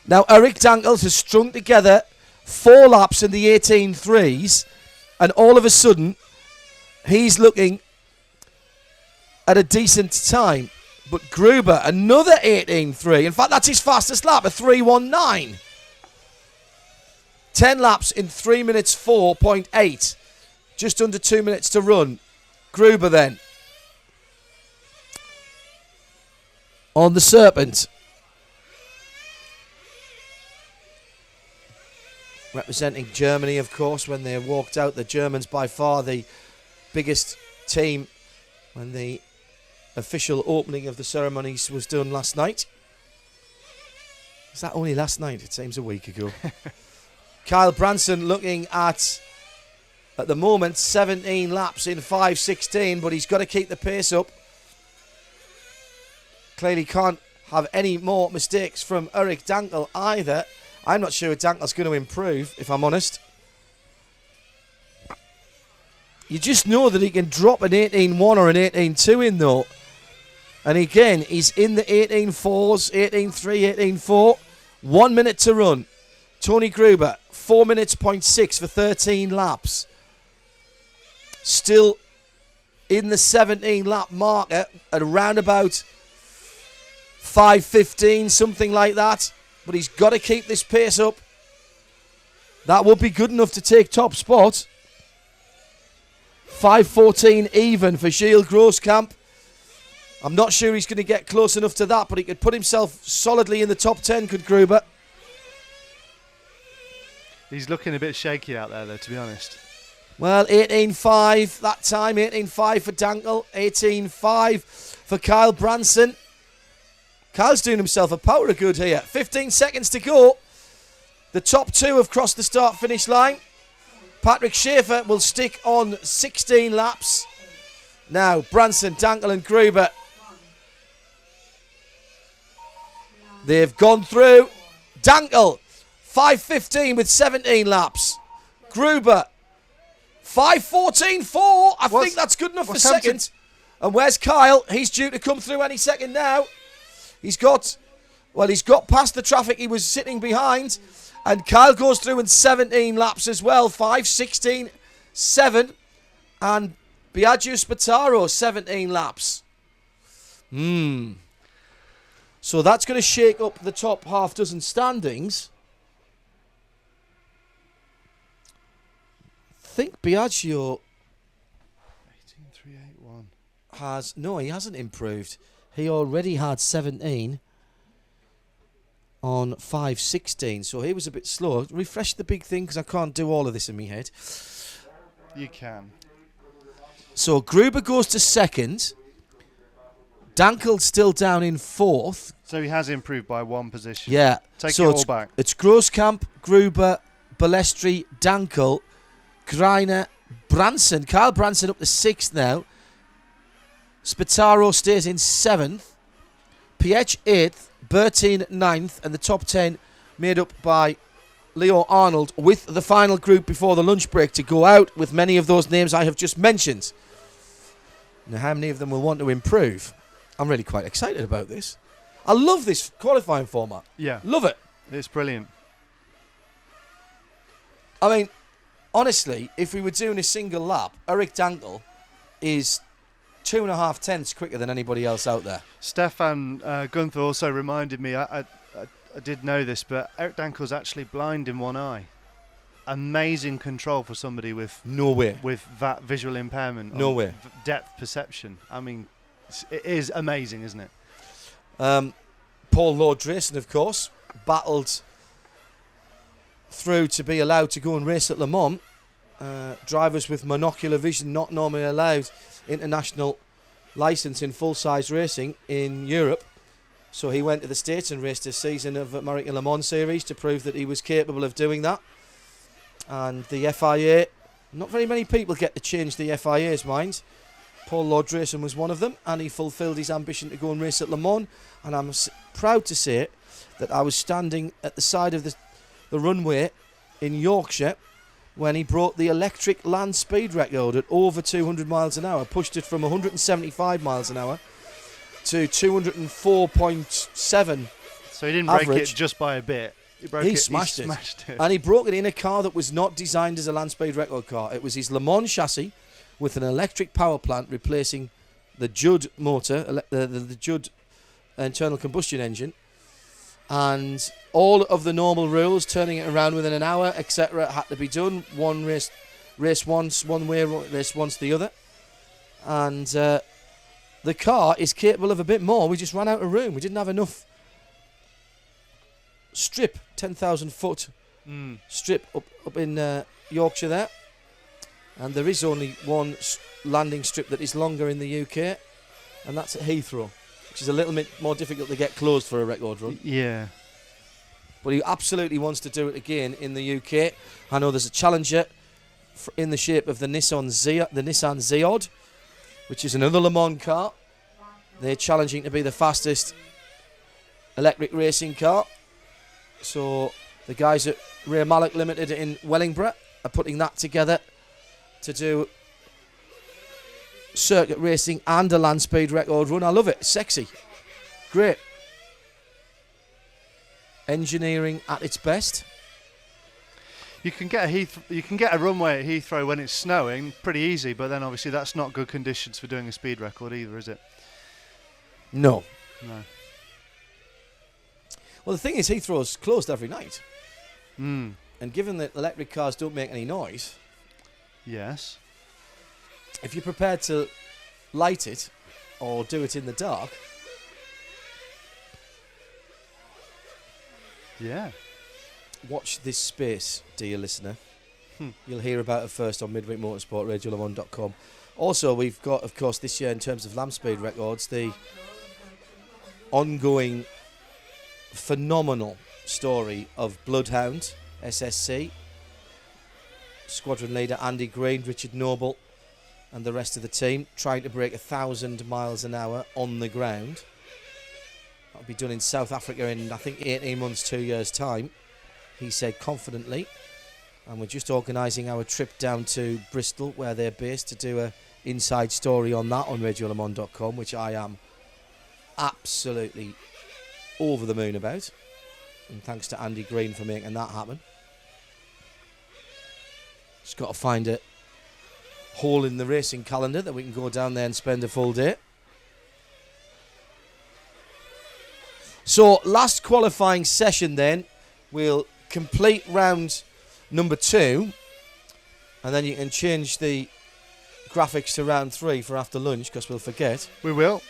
Now, Eric Dankel has strung together 4 laps in the 18.3s, and all of a sudden, he's looking at a decent time. But Gruber, another 18.3. In fact, that's his fastest lap, a 3.19. 10 laps in 3 minutes 4.8. Just under 2 minutes to run. Gruber then. On the Serpent. Representing Germany, of course, when they walked out. The Germans by far the biggest team when the official opening of the ceremonies was done last night. Was that only last night? It seems a week ago. Kyle Branson looking at the moment, 17 laps in 5.16, but he's got to keep the pace up. Clearly can't have any more mistakes from Eric Dankel either. I'm not sure Dankel's going to improve, if I'm honest. You just know that he can drop an 18.1 or an 18.2 in, though. And again, he's in the 18.4s, 18.3, 18.4. 1 minute to run. Tony Gruber, 4 minutes, 0.6 for 13 laps. Still in the 17 lap marker at around about 5.15, something like that. But he's got to keep this pace up. That would be good enough to take top spot. 5.14 even for Gilles Grosskamp. I'm not sure he's going to get close enough to that, but he could put himself solidly in the top 10, could Gruber. He's looking a bit shaky out there, though, to be honest. Well, 18.5 that time, 18.5 for Dankel, 18.5 for Kyle Branson. Kyle's doing himself a powder of good here. 15 seconds to go. The top 2 have crossed the start-finish line. Patrick Schaefer will stick on 16 laps. Now, Branson, Dankel and Gruber. They've gone through. Dankel, 5.15 with 17 laps. Gruber, 5.14.4. I think that's good enough for second. And where's Kyle? He's due to come through any second now. He's got past the traffic he was sitting behind. And Kyle goes through in 17 laps as well. 5.16.7. And Biagio Spataro, 17 laps. So that's going to shake up the top half dozen standings. I think Biagio 18.381. he hasn't improved. He already had 17 on 5.16, so he was a bit slow. Refresh the big thing because I can't do all of this in my head. You can. So Gruber goes to second. Dankel's still down in fourth. So he has improved by 1 position. Yeah. Take so it all back. It's Grosskamp, Gruber, Balestri, Dankel, Greiner, Branson. Kyle Branson up to 6th now. Spataro stays in 7th. Piech 8th. Bertin 9th. And the top 10 made up by Leo Arnold, with the final group before the lunch break to go out, with many of those names I have just mentioned. Now, how many of them will want to improve? I'm really quite excited about this. I love this qualifying format. Yeah. Love it. It's brilliant. I mean, honestly, if we were doing a single lap, Eric Dankel is 2.5 tenths quicker than anybody else out there. Stefan Gunther also reminded me, I did know this, but Eric Dankel's actually blind in one eye. Amazing control for somebody with with that visual impairment. No way. Depth perception. I mean, it is amazing, isn't it? Paul Lord Drayson, of course, battled through to be allowed to go and race at Le Mans. Drivers with monocular vision not normally allowed international licence in full-size racing in Europe. So he went to the States and raced a season of American Le Mans Series to prove that he was capable of doing that. And the FIA, not very many people get to change the FIA's mind. Paul Lord-Drayson was one of them, and he fulfilled his ambition to go and race at Le Mans. And I'm proud to say that I was standing at the side of the runway in Yorkshire when he broke the electric land speed record at over 200 miles an hour, pushed it from 175 miles an hour to 204.7. So he didn't average. break it just by a bit. He smashed it. And he broke it in a car that was not designed as a land speed record car. It was his Le Mans chassis with an electric power plant replacing the Judd motor, the Judd internal combustion engine. And all of the normal rules, turning it around within an hour, etc., had to be done. One race once, one way, race once the other. And the car is capable of a bit more. We just ran out of room. We didn't have enough strip, 10,000 foot strip up in Yorkshire there. And there is only one landing strip that is longer in the UK, and that's at Heathrow, which is a little bit more difficult to get closed for a record run. Yeah. But he absolutely wants to do it again in the UK. I know there's a challenger in the shape of the Nissan Ziod, which is another Le Mans car. They're challenging to be the fastest electric racing car. So the guys at Ray Mallock Limited in Wellingborough are putting that together to do circuit racing and a land speed record run. I love it. Sexy. Great. Engineering at its best. You can get a runway at Heathrow when it's snowing pretty easy, but then obviously that's not good conditions for doing a speed record either, is it? No. No. Well, the thing is, Heathrow's closed every night. Mm. And given that electric cars don't make any noise, Yes. if you're prepared to light it or do it in the dark, Yeah. watch this space, dear listener. You'll hear about it first on Midweek Motorsport, RadioLeMans.com. Also, we've got, of course, this year in terms of land speed records, the ongoing phenomenal story of Bloodhound SSC, squadron leader Andy Green, Richard Noble and the rest of the team trying to break 1,000 miles an hour on the ground. That'll be done in South Africa in, I think, 18 months, 2 years' time, he said confidently. And we're just organising our trip down to Bristol, where they're based, to do a inside story on that on RadioLeMans.com, which I am absolutely over the moon about. And thanks to Andy Green for making that happen. Just got to find a hole in the racing calendar that we can go down there and spend a full day. So, last qualifying session then. We'll complete round number 2. And then you can change the graphics to round 3 for after lunch, because we'll forget. We will.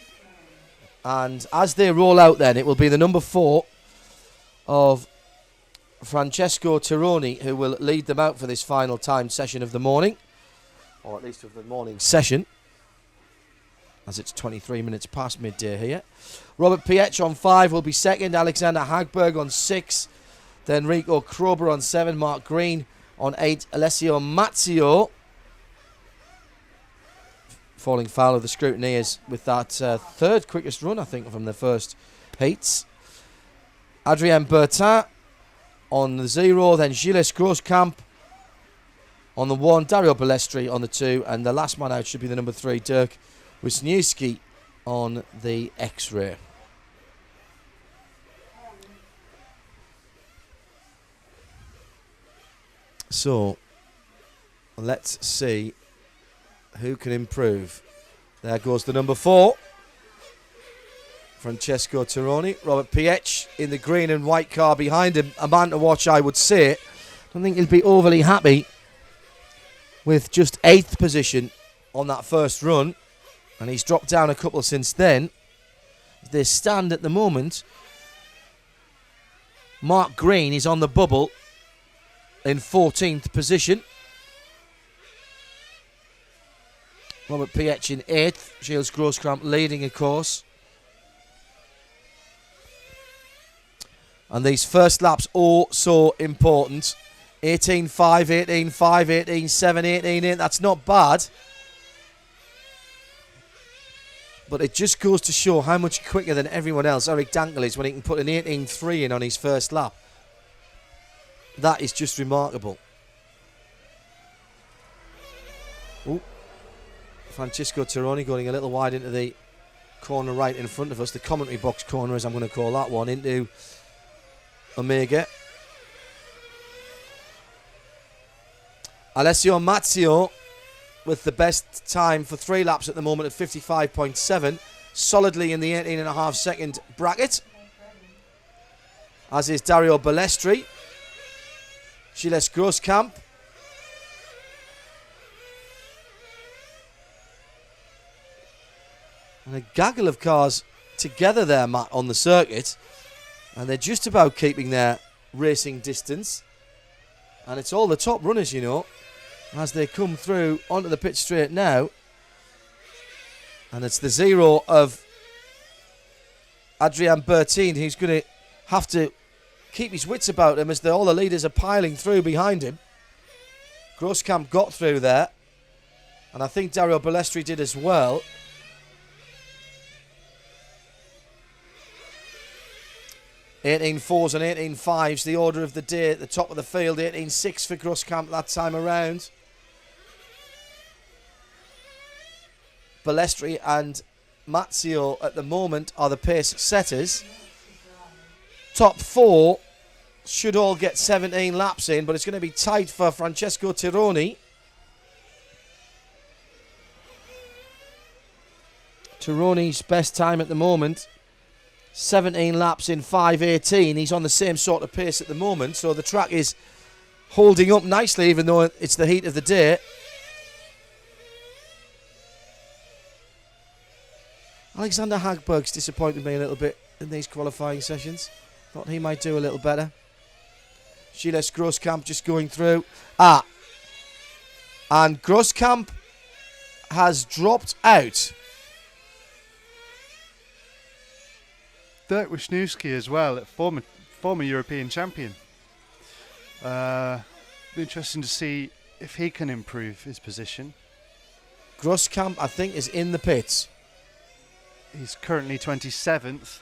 And as they roll out then, it will be the number 4 of Francesco Tironi who will lead them out for this final time session of the morning, or at least of the morning session, as it's 23 minutes past midday here. Robert Pietsch on 5 will be second, Alexander Hagberg on 6, then Rico Krober on 7, Mark Green on 8, Alessio Mazzio falling foul of the scrutineers with that third quickest run, I think, from the first heats. Adrien Bertin on the 0, then Gilles Grosskamp on the 1, Dario Balestri on the 2, and the last man out should be the number 3, Dirk Wisniewski on the X-Ray. So, let's see who can improve. There goes the number 4. Francesco Tironi. Robert Pietsch in the green and white car behind him. A man to watch, I would say. I don't think he'll be overly happy with just 8th position on that first run. And he's dropped down a couple since then. They stand at the moment. Mark Green is on the bubble in 14th position. Robert Pietsch in 8th. Gilles Groskamp leading, of course. And these first laps all so important. 18.5, 18.5, 18.7, 18.8. That's not bad. But it just goes to show how much quicker than everyone else Eric Dankel is when he can put an 18.3 in on his first lap. That is just remarkable. Ooh. Francesco Tironi going a little wide into the corner right in front of us. The commentary box corner, as I'm going to call that one, into Omega. Alessio Mazzio with the best time for 3 laps at the moment at 55.7. Solidly in the 18.5 second bracket. As is Dario Balestri. Gilles Groskamp. And a gaggle of cars together there, Matt, on the circuit. And they're just about keeping their racing distance. And it's all the top runners, you know, as they come through onto the pit straight now. And it's the 0 of Adrian Bertin, who's going to have to keep his wits about him as all the leaders are piling through behind him. Groskamp got through there. And I think Dario Balestri did as well. 18.4s and 18.5s, the order of the day at the top of the field. 18.6 for Groskamp that time around. Balestri and Mazzio at the moment are the pace setters. Top 4 should all get 17 laps in, but it's going to be tight for Francesco Tironi. Tironi's best time at the moment, 17 laps in 5.18. He's on the same sort of pace at the moment, so the track is holding up nicely, even though it's the heat of the day. Alexander Hagberg's disappointed me a little bit in these qualifying sessions. Thought he might do a little better. Gilles Groskamp just going through. And Groskamp has dropped out. Dirk Wisniewski as well, former European champion. Be interesting to see if he can improve his position. Groskamp, I think, is in the pits. He's currently 27th.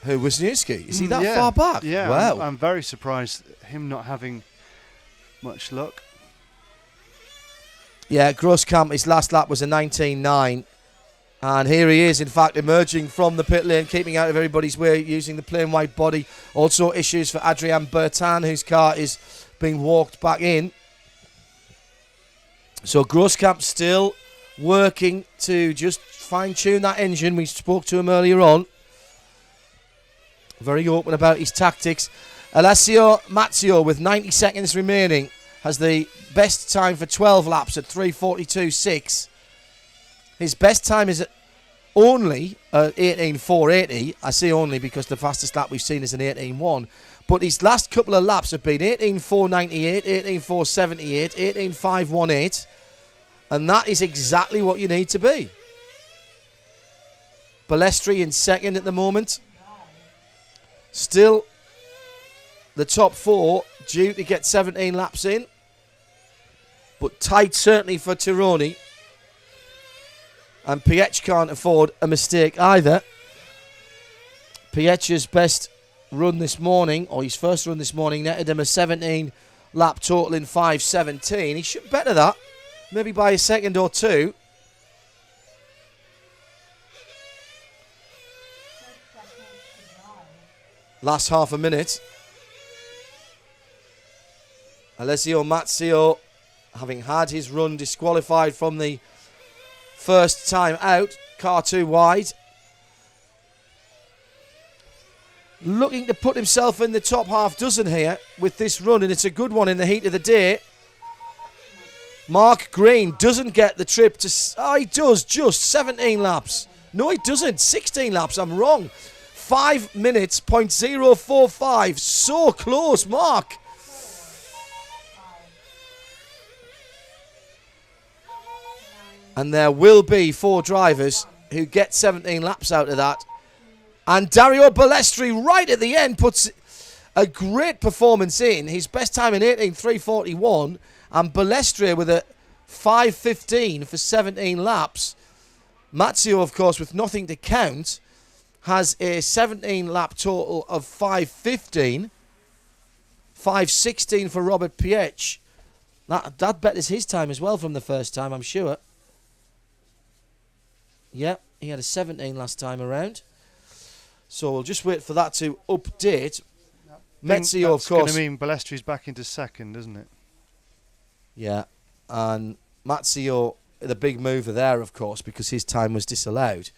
Who, Wisniewski? Is he that far back? Yeah, wow. I'm very surprised him not having much luck. Yeah, Groskamp, his last lap was a 19.9. And here he is, in fact, emerging from the pit lane, keeping out of everybody's way, using the plain white body. Also issues for Adrian Bertin, whose car is being walked back in. So Groskamp still working to just fine-tune that engine. We spoke to him earlier on. Very open about his tactics. Alessio Mazzio, with 90 seconds remaining, has the best time for 12 laps at 3:42.6. His best time is only 18.480. I say only because the fastest lap we've seen is an 18.1. But his last couple of laps have been 18.498, 18.478, 18.518. And that is exactly what you need to be. Balestri in second at the moment. Still the top 4 due to get 17 laps in. But tight certainly for Tironi. And Pietsch can't afford a mistake either. Pietsch's best run this morning, or his first run this morning, netted him a 17 lap total in 5.17. He should better that, maybe by a second or two. Last half a minute. Alessio Mazzio, having had his run disqualified from the first time out, car too wide. Looking to put himself in the top half dozen here with this run, and it's a good one in the heat of the day. Mark Green doesn't get the trip to... he does, just 17 laps. No, he doesn't. 16 laps, I'm wrong. 5 minutes, .045. So close, Mark. And there will be 4 drivers who get 17 laps out of that. And Dario Balestri right at the end puts a great performance in. His best time in 18.341. And Balestri with a 5.15 for 17 laps. Mazzio, of course, with nothing to count, has a 17 lap total of 5.15. 5.16 for Robert Piech. That bet is his time as well from the first time, I'm sure. Yep, he had a 17 last time around. So we'll just wait for that to update. Metzio, of course. That's going to mean Balestri's back into second, isn't it? Yeah, and Mazzio, the big mover there, of course, because his time was disallowed.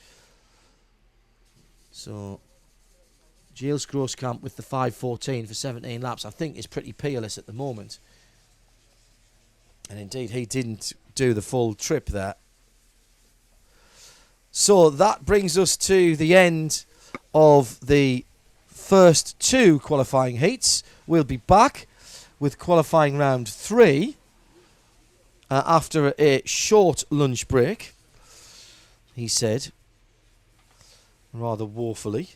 So Gilles Grosskamp with the 5.14 for 17 laps, I think is pretty peerless at the moment. And indeed, he didn't do the full trip there. So that brings us to the end of the first 2 qualifying heats. We'll be back with qualifying round 3 after a short lunch break, he said, rather woefully.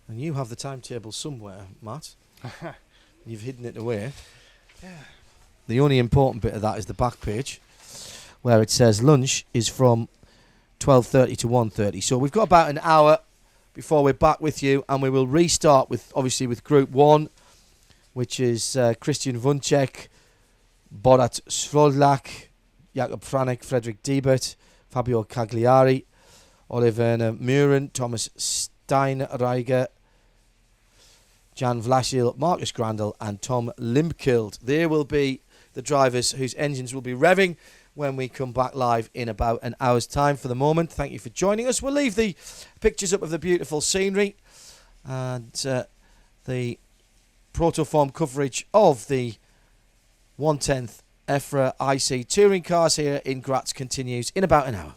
And you have the timetable somewhere, Matt. You've hidden it away. Yeah. The only important bit of that is the back page, where it says lunch is from 12:30 to 1:30. So we've got about an hour before we're back with you, and we will restart with Group 1, which is Christian Wunczek, Borat Srodlak, Jakob Franek, Frederick Diebert, Fabio Cagliari, Oliver Muren, Thomas Steinreiger, Jan Vlasil, Marcus Grandel and Tom Limpkild. They will be the drivers whose engines will be revving when we come back live in about an hour's time. For the moment, thank you for joining us. We'll leave the pictures up of the beautiful scenery and the Protoform coverage of the 1/10th EFRA IC touring cars here in Graz continues in about an hour.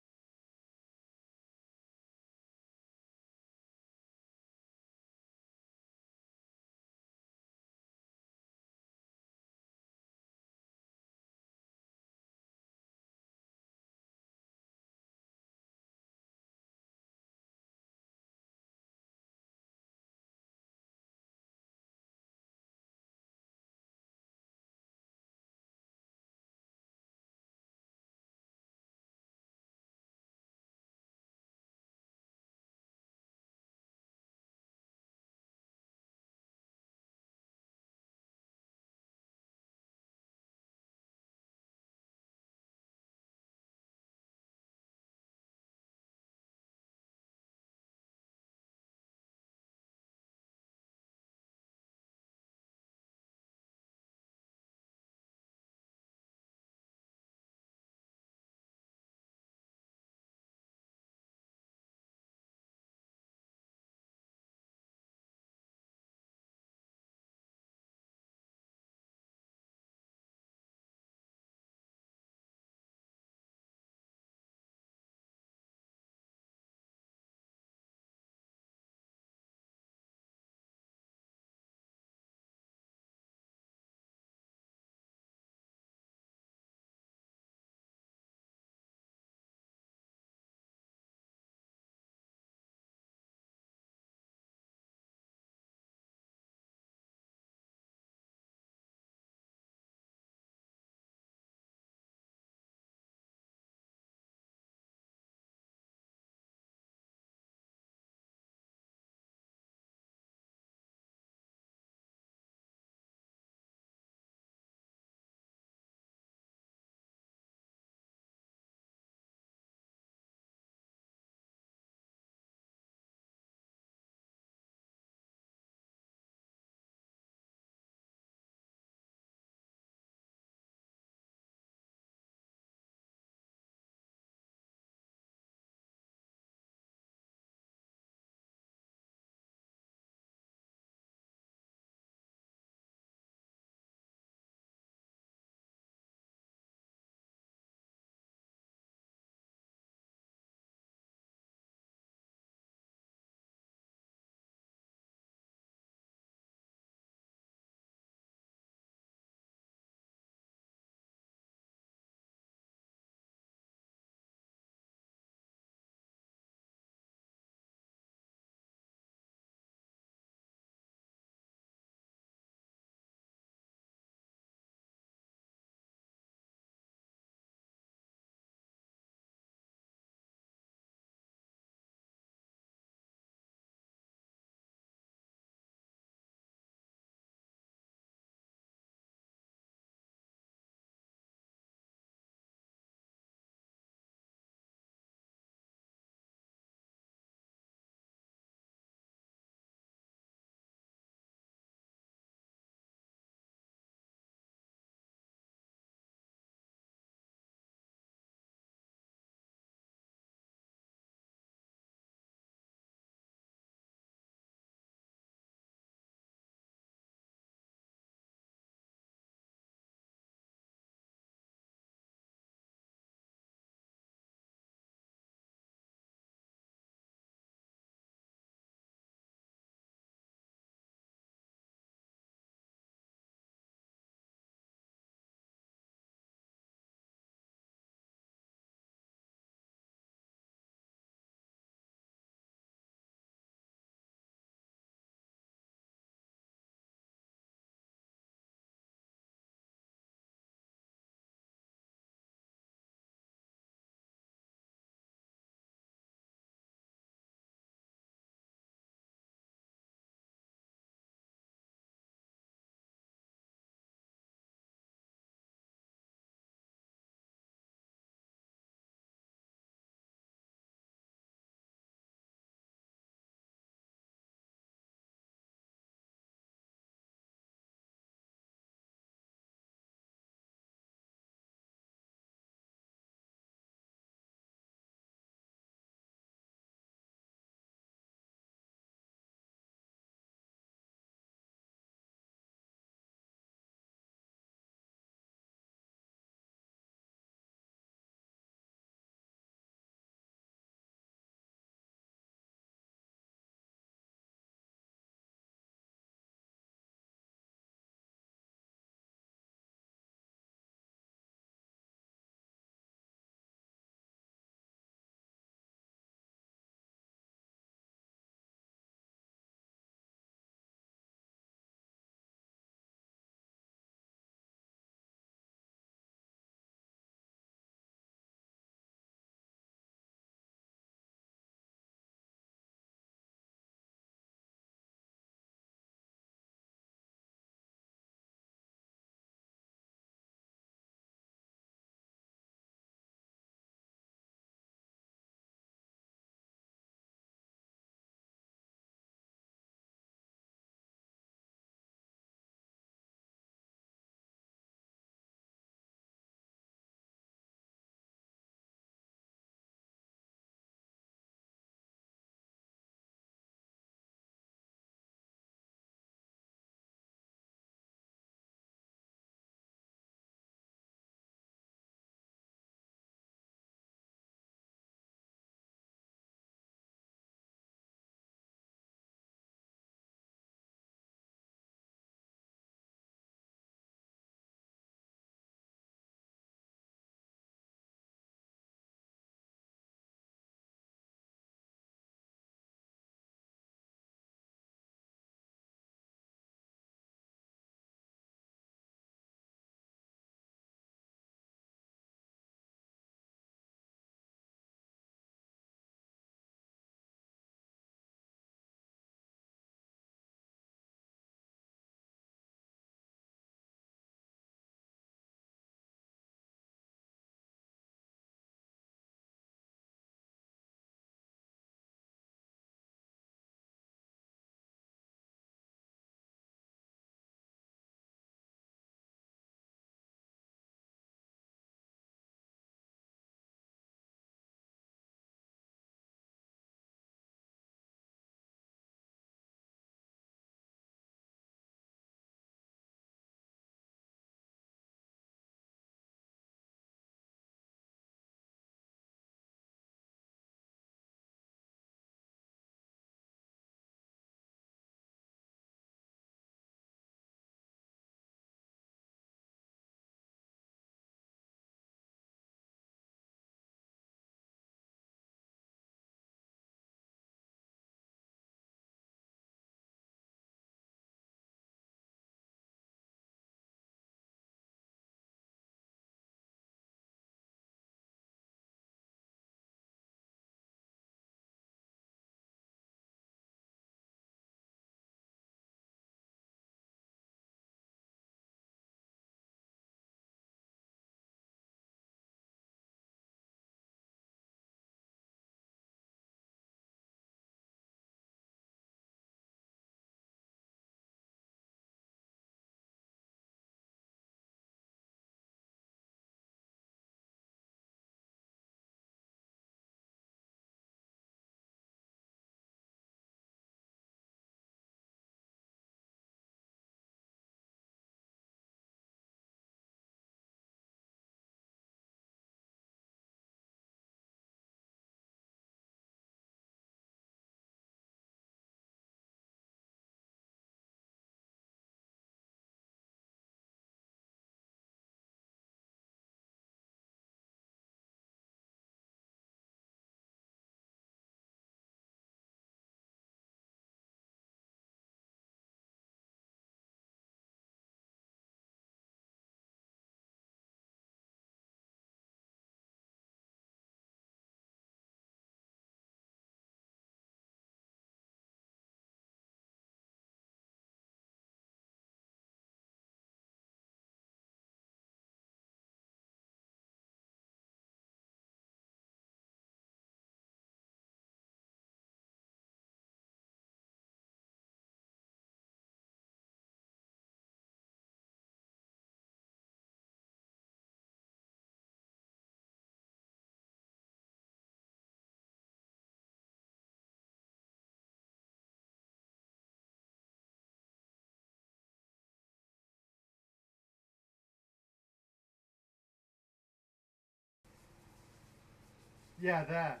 Yeah, there.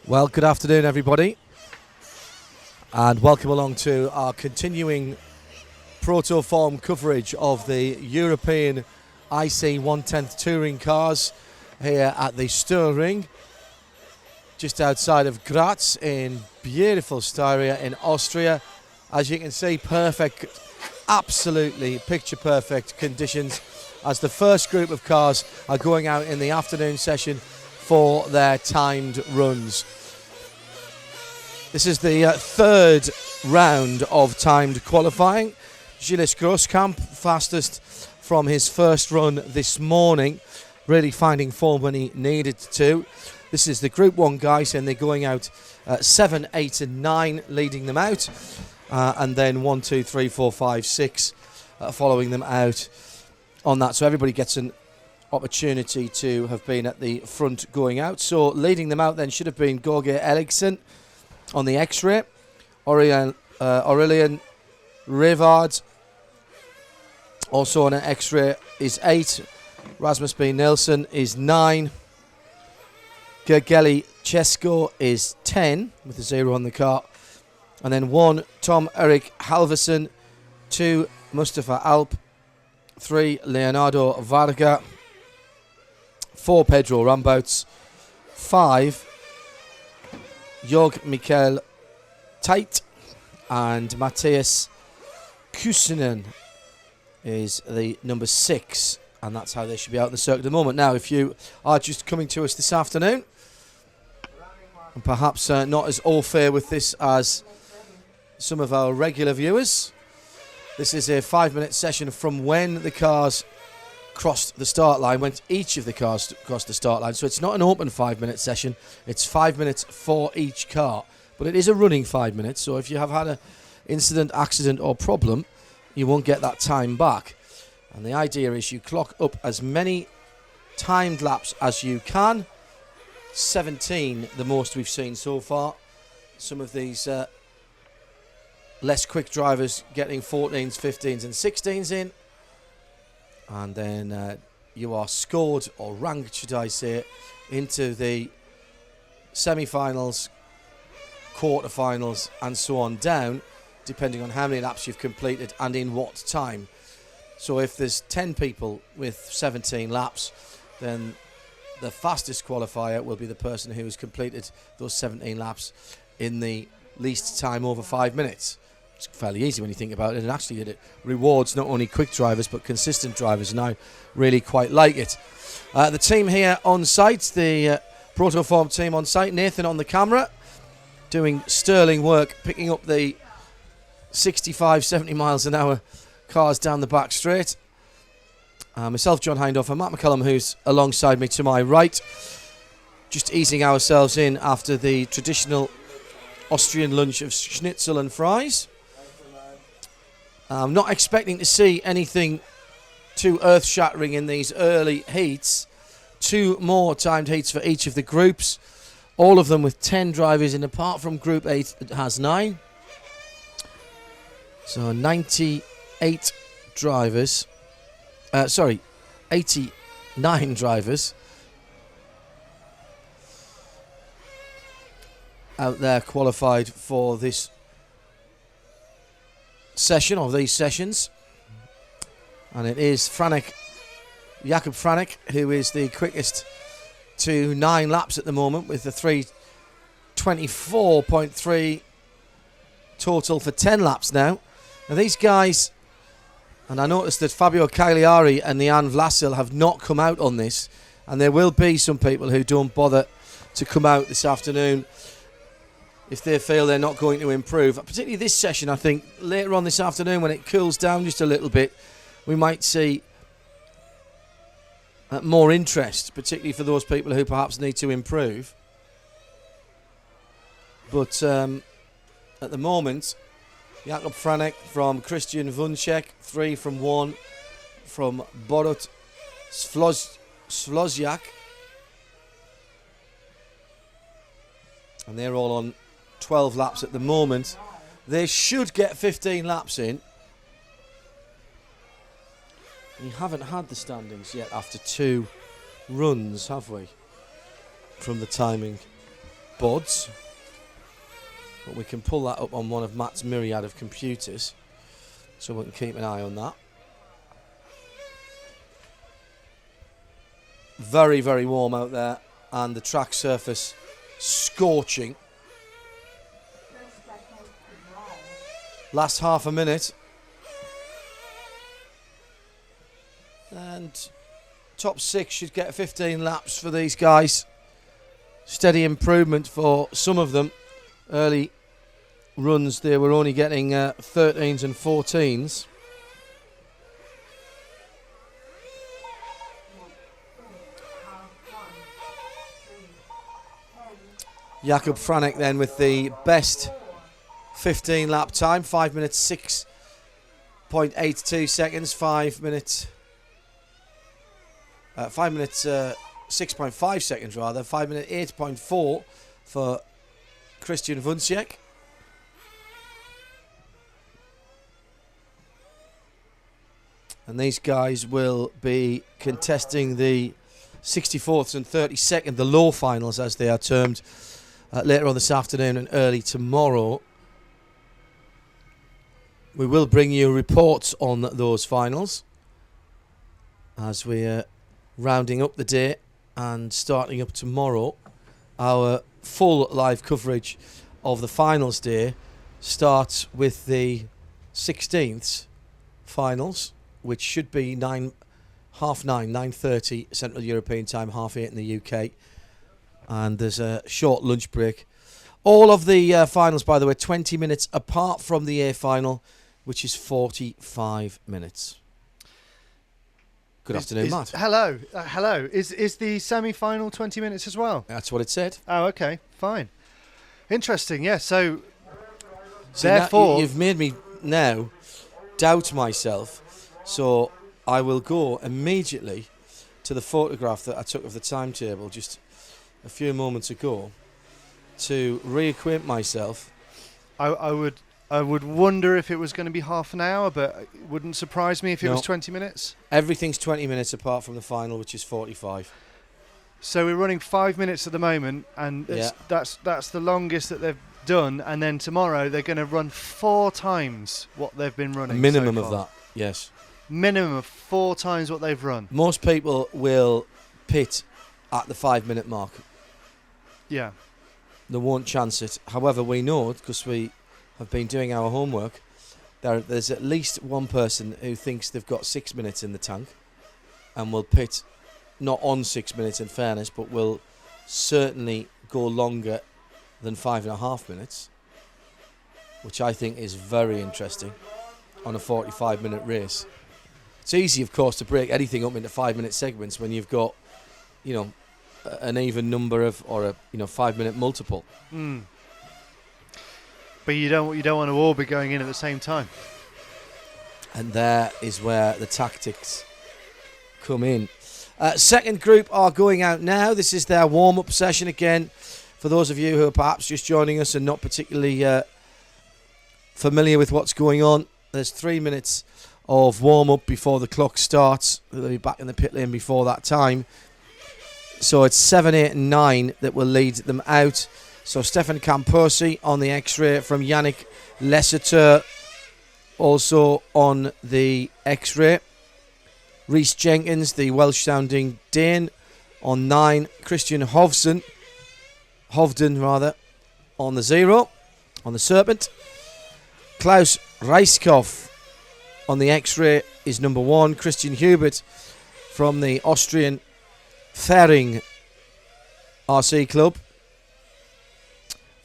Well, good afternoon, everybody, and welcome along to our continuing Protoform coverage of the European IC 1/10 touring cars here at the Stirring, just outside of Graz in beautiful Styria in Austria. As you can see, perfect, absolutely picture perfect conditions as the first group of cars are going out in the afternoon session for their timed runs. This is the third round of timed qualifying. Gilles Grosskamp, fastest from his first run this morning, really finding form when he needed to. This is the Group 1 guys, and they're going out 7, 8 and 9, leading them out. And then 1, 2, 3, 4, 5, 6 following them out on that. So everybody gets an opportunity to have been at the front going out. So leading them out then should have been Gorge Eriksen on the X-ray, Aurelien Revard also on an X-ray is 8, Rasmus B. Nielsen is 9, Gergely Chesko is 10 with a 0 on the car, and then 1 Tom Erik Halverson, 2 Mustafa Alp, 3 Leonardo Varga, 4 Pedro Rambouts, 5 Jorg Michael Tait, and Matthias Kusinen is the number 6, and that's how they should be out in the circuit at the moment. Now, if you are just coming to us this afternoon, and perhaps not as au fait with this as some of our regular viewers, this is a 5-minute session from when the cars crossed the start line, when each of the cars crossed the start line. So it's not an open 5-minute session, it's 5 minutes for each car, but it is a running 5 minutes. So if you have had an incident, accident or problem, you won't get that time back. And the idea is you clock up as many timed laps as you can. 17 the most we've seen so far. Some of these less quick drivers getting 14s, 15s and 16s in. And then you are scored, or ranked should I say, into the semi-finals, quarter-finals and so on down, depending on how many laps you've completed and in what time. So if there's 10 people with 17 laps, then the fastest qualifier will be the person who's completed those 17 laps in the least time over 5 minutes. It's fairly easy when you think about it, and actually it rewards not only quick drivers but consistent drivers, and I really quite like it. The team here on site, the Protoform team on site, Nathan on the camera, doing sterling work, picking up the 65, 70 miles an hour cars down the back straight. Myself, John Hindhaugh, and Matt McCullum, who's alongside me to my right, just easing ourselves in after the traditional Austrian lunch of schnitzel and fries. I'm not expecting to see anything too earth-shattering in these early heats. 2 more timed heats for each of the groups, all of them with 10 drivers in, apart from Group 8 that has 9. So 98 drivers, 89 drivers out there qualified for this session, or these sessions. And it is Jakob Franek, who is the quickest to 9 laps at the moment, with the 3:24.3 total for 10 laps now. Now these guys, and I noticed that Fabio Cagliari and Jan Vlasil have not come out on this, and there will be some people who don't bother to come out this afternoon if they feel they're not going to improve. Particularly this session, I think later on this afternoon, when it cools down just a little bit, we might see more interest, particularly for those people who perhaps need to improve. But at the moment, Jakob Franek from Christian Vunček, 3 from 1 from Borut Slozjak. And they're all on 12 laps at the moment. They should get 15 laps in. We haven't had the standings yet after 2 runs, have we? From the timing scoreboards, but we can pull that up on one of Matt's myriad of computers, so we can keep an eye on that. Very, very warm out there, and the track surface scorching. Last half a minute. And top 6 should get 15 laps for these guys. Steady improvement for some of them. Early runs, they were only getting 13s and 14s. Jakob Franek then with the best 15 lap time, 5 minutes 6.82 seconds, 5 minutes 6.5 seconds rather, 5 minute 8.4 for Christian Wunsiek. And these guys will be contesting the 64th and 32nd, the low finals as they are termed, later on this afternoon and early tomorrow. We will bring you reports on those finals as we are rounding up the day and starting up tomorrow. Our full live coverage of the finals day starts with the 16th finals, which should be 9:30 Central European time, 8:30 in the UK. And there's a short lunch break. All of the finals, by the way, 20 minutes apart from the A final, which is 45 minutes. Good afternoon, Matt. Hello. Hello. Is the semi-final 20 minutes as well? That's what it said. Oh, okay. Fine. Interesting. Yeah. So, See, therefore... you've made me now doubt myself. So I will go immediately to the photograph that I took of the timetable just a few moments ago to reacquaint myself. I would wonder if it was going to be half an hour, but it wouldn't surprise me if it was 20 minutes. Everything's 20 minutes apart from the final, which is 45. So we're running 5 minutes at the moment, and that's the longest that they've done. And then tomorrow they're going to run 4 times what they've been running. A minimum so of that, yes. Minimum of 4 times what they've run. Most people will pit at the 5 minute mark. Yeah. They won't chance it. However, we know, because we have been doing our homework, there's at least one person who thinks they've got 6 minutes in the tank and will pit not on 6 minutes in fairness, but will certainly go longer than 5.5 minutes, which I think is very interesting on a 45-minute race. It's easy, of course, to break anything up into 5-minute segments when you've got, an even number of, or a 5-minute multiple. But you don't want to all be going in at the same time. And there is where the tactics come in. Second group are going out now. This is their warm-up session again. For those of you who are perhaps just joining us and not particularly familiar with what's going on, there's 3 minutes of warm-up before the clock starts. They'll be back in the pit lane before that time. So it's 7, 8 and 9 that will lead them out. So Stefan Camposi on the X-ray from Yannick Lesseter also on the X-ray. Rhys Jenkins, the Welsh-sounding Dane, on 9. Christian Hovden on the 0, on the Serpent. Klaus Reiskopf on the X-ray is number 1. Christian Hubert from the Austrian Fering RC Club.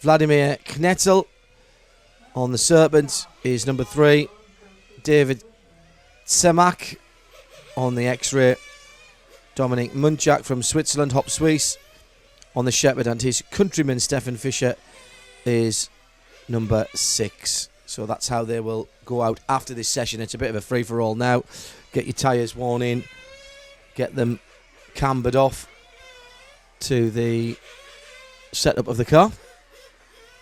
Vladimir Knettel on the Serpent is number 3. David Semak on the X-ray. Dominic Munchak from Switzerland, Hop Suisse, on the Shepherd, and his countryman Stefan Fischer is number 6. So that's how they will go out after this session. It's a bit of a free-for-all now. Get your tyres worn in, get them cambered off to the setup of the car.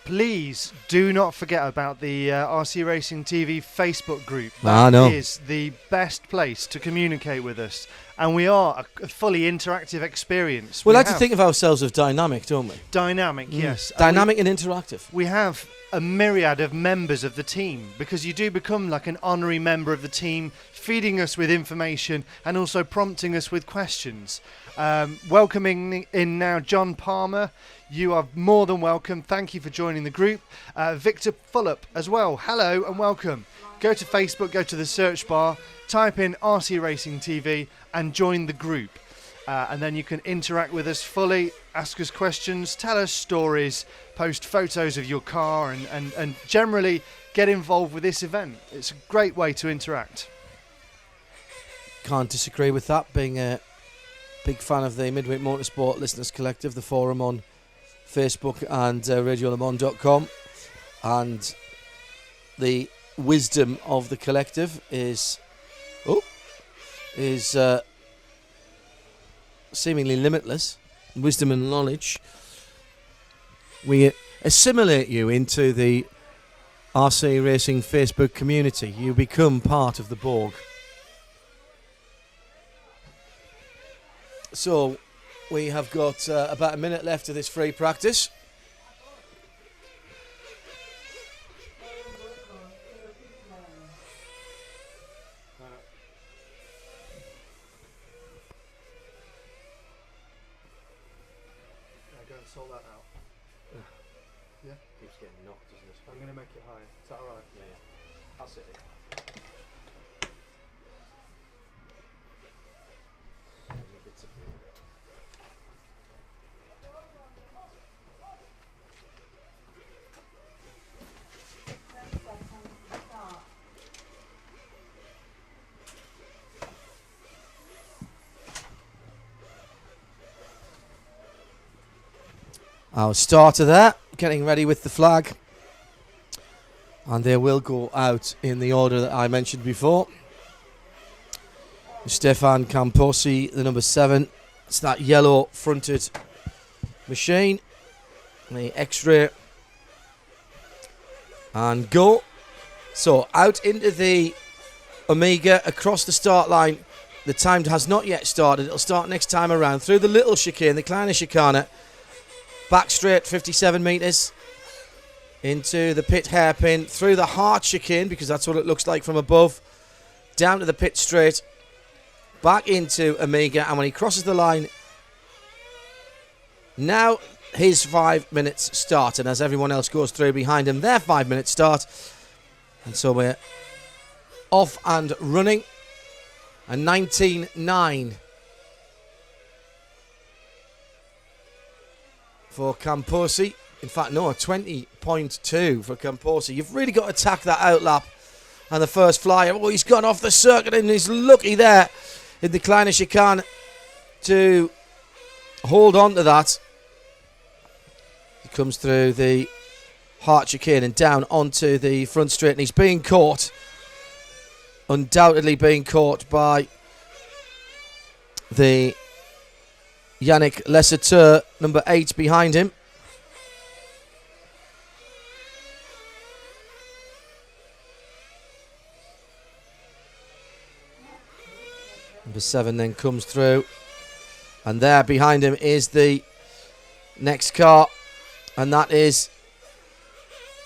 Please do not forget about the RC Racing TV Facebook group. That is the best place to communicate with us. and we are a fully interactive experience. We like to have think of ourselves as dynamic, don't we? dynamic, yes. And Dynamic and interactive. we have a myriad of members of the team, because you do become like an honorary member of the team, feeding us with information and also prompting us with questions. Welcoming in now John Palmer. You are more than welcome. Thank you for joining the group. Victor Fullup as well. Hello and welcome. Go to Facebook, go to the search bar, type in RC Racing TV and join the group. And then you can interact with us fully, ask us questions, tell us stories, post photos of your car and generally get involved with this event. It's a great way to interact. Can't disagree with that, being a big fan of the Midweek Motorsport Listeners Collective, the forum on Facebook and radiolemans.com, and the wisdom of the collective is seemingly limitless. Wisdom and knowledge. We assimilate you into the RC Racing Facebook community. You become part of the Borg. So we have got about a minute left of this free practice. Go and sort that out. Yeah? Keeps getting knocked, doesn't it? I'm going to make it high. Is that alright? Yeah. I'll sit here. Our starter there, getting ready with the flag. And they will go out in the order that I mentioned before. Stefan Camposi, the number 7. It's that yellow fronted machine. The X-ray. And go. So out into the Omega, across the start line. The time has not yet started. It'll start next time around. Through the little chicane, the kleine chicane. Back straight, 57 metres. Into the pit hairpin. Through the hard chicane, because that's what it looks like from above. Down to the pit straight. Back into Omega. And when he crosses the line, now his 5 minutes start. And as everyone else goes through behind him, their 5 minutes start. And so we're off and running. A 19.9 for Camposi. In fact, no, a 20.2 for Camposi. You've really got to attack that outlap. And the first flyer, oh, he's gone off the circuit and he's lucky there in the kleine chicane to hold on to that. He comes through the hard chicane and down onto the front straight, and he's being caught. Undoubtedly being caught by the Yannick Lesateur, number 8 behind him. Number 7 then comes through. And there behind him is the next car. And that is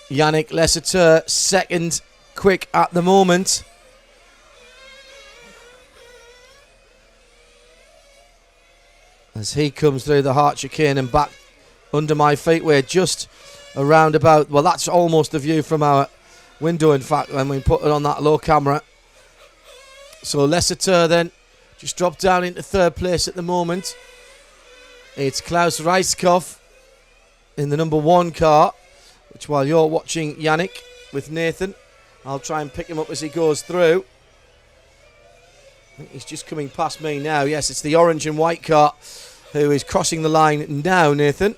Yannick Lesateur, second quick at the moment. As he comes through the hard chicane and back under my feet, we're just around about, well, that's almost the view from our window, in fact, when we put it on that low camera. So Lesateur then just dropped down into third place at the moment. It's Klaus Reiskopf in the number 1 car, which while you're watching Yannick with Nathan, I'll try and pick him up as he goes through. I think he's just coming past me now. Yes, it's the orange and white car who is crossing the line now, Nathan.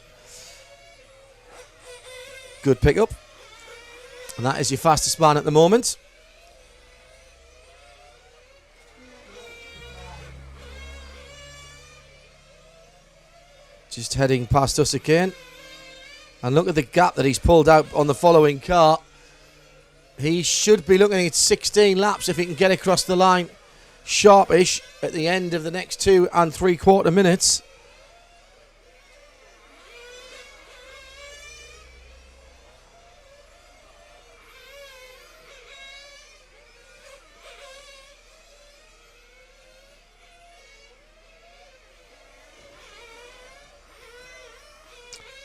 Good pickup. And that is your fastest man at the moment. Just heading past us again. And look at the gap that he's pulled out on the following car. He should be looking at 16 laps if he can get across the line sharpish at the end of the next 2 3/4 minutes.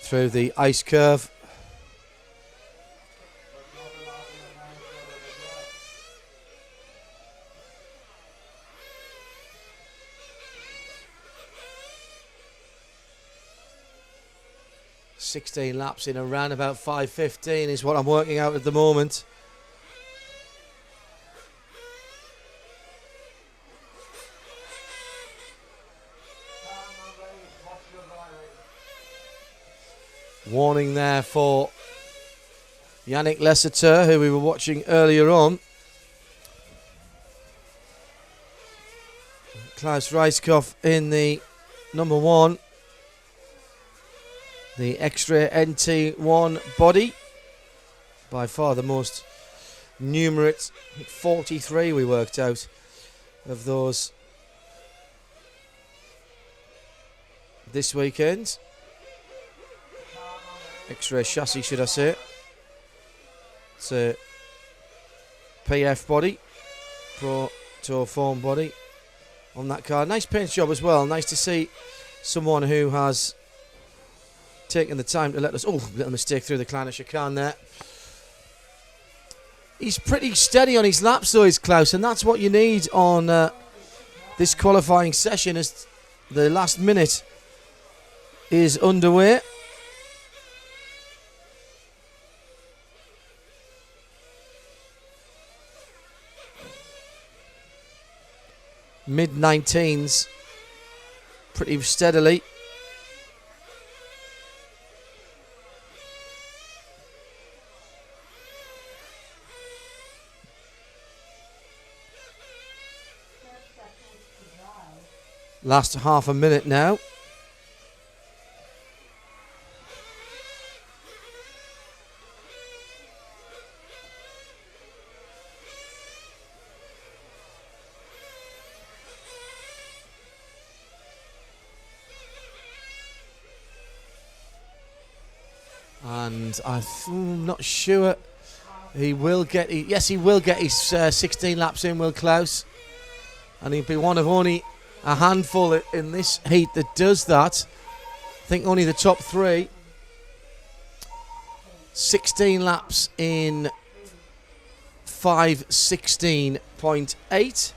Through the ice curve. ...16 laps in around about 5:15 is what I'm working out at the moment. Warning there for Yannick Lesseter, who we were watching earlier on. Klaus Reiskopf in the number 1. The extra NT1 body. By far the most numerous. 43 we worked out of those this weekend. X-ray chassis, should I say. It's a PF body, Pro Tour Form body on that car. Nice paint job as well. Nice to see someone who has taken the time to let us... Oh, little mistake through the Kleiner chicane there. He's pretty steady on his laps though, is Klaus, and that's what you need on this qualifying session as the last minute is underway. Mid-19s, pretty steadily. Last half a minute now. And I'm not sure he will get... Yes, he will get his 16 laps in, Will Klaus. And he'll be one of only a handful in this heat that does that. I think only the top 3. 16 laps in 5:16.8.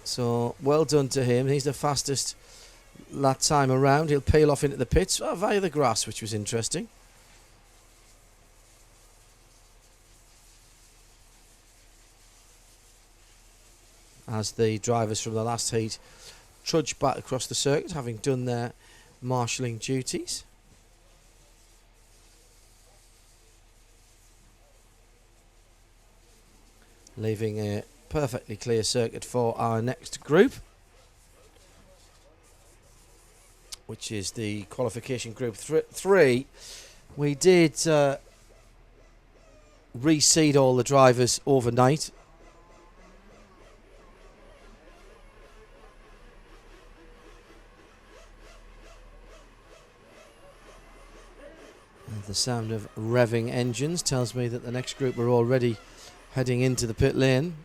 So well done to him. He's the fastest that time around. He'll peel off into the pits via the grass, which was interesting. As the drivers from the last heat trudge back across the circuit, having done their marshalling duties. Leaving a perfectly clear circuit for our next group, which is the qualification group 3. We did reseed all the drivers overnight. The sound of revving engines tells me that the next group are already heading into the pit lane.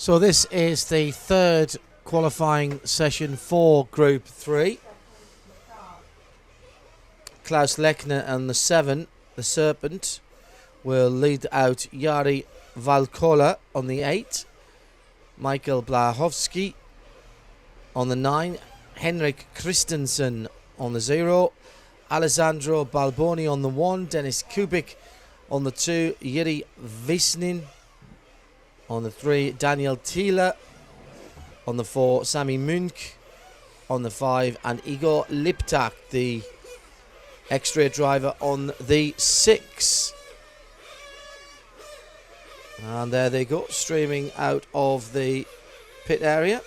So this is the third qualifying session for Group 3. Klaus Lechner and the 7, the Serpent, will lead out Jari Valkola on the 8, Michael Blachowski on the 9, Henrik Christensen on the 0, Alessandro Balboni on the 1, Dennis Kubik on the 2, Yuri Visnin on the 3, Daniel Thiele on the 4, Sami Munk on the 5, and Igor Liptak, the extra driver, on the 6. And there they go, streaming out of the pit area.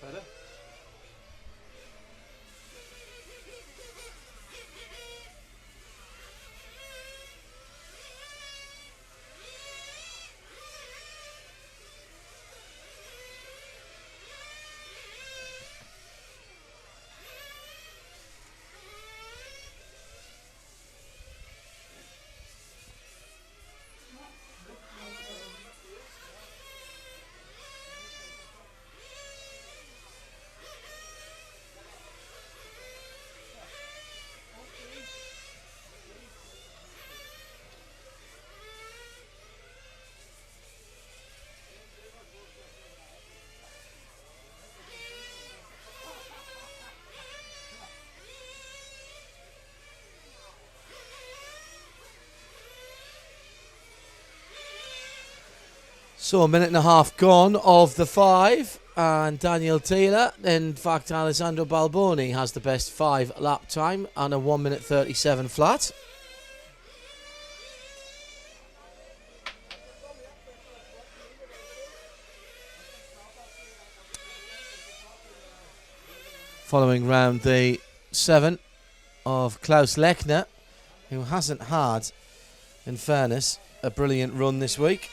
Better. So a minute and a half gone of the 5, and Daniel Taylor, in fact Alessandro Balboni has the best 5 lap time and a 1 minute 37 flat. Following round the 7 of Klaus Lechner, who hasn't had, in fairness, a brilliant run this week.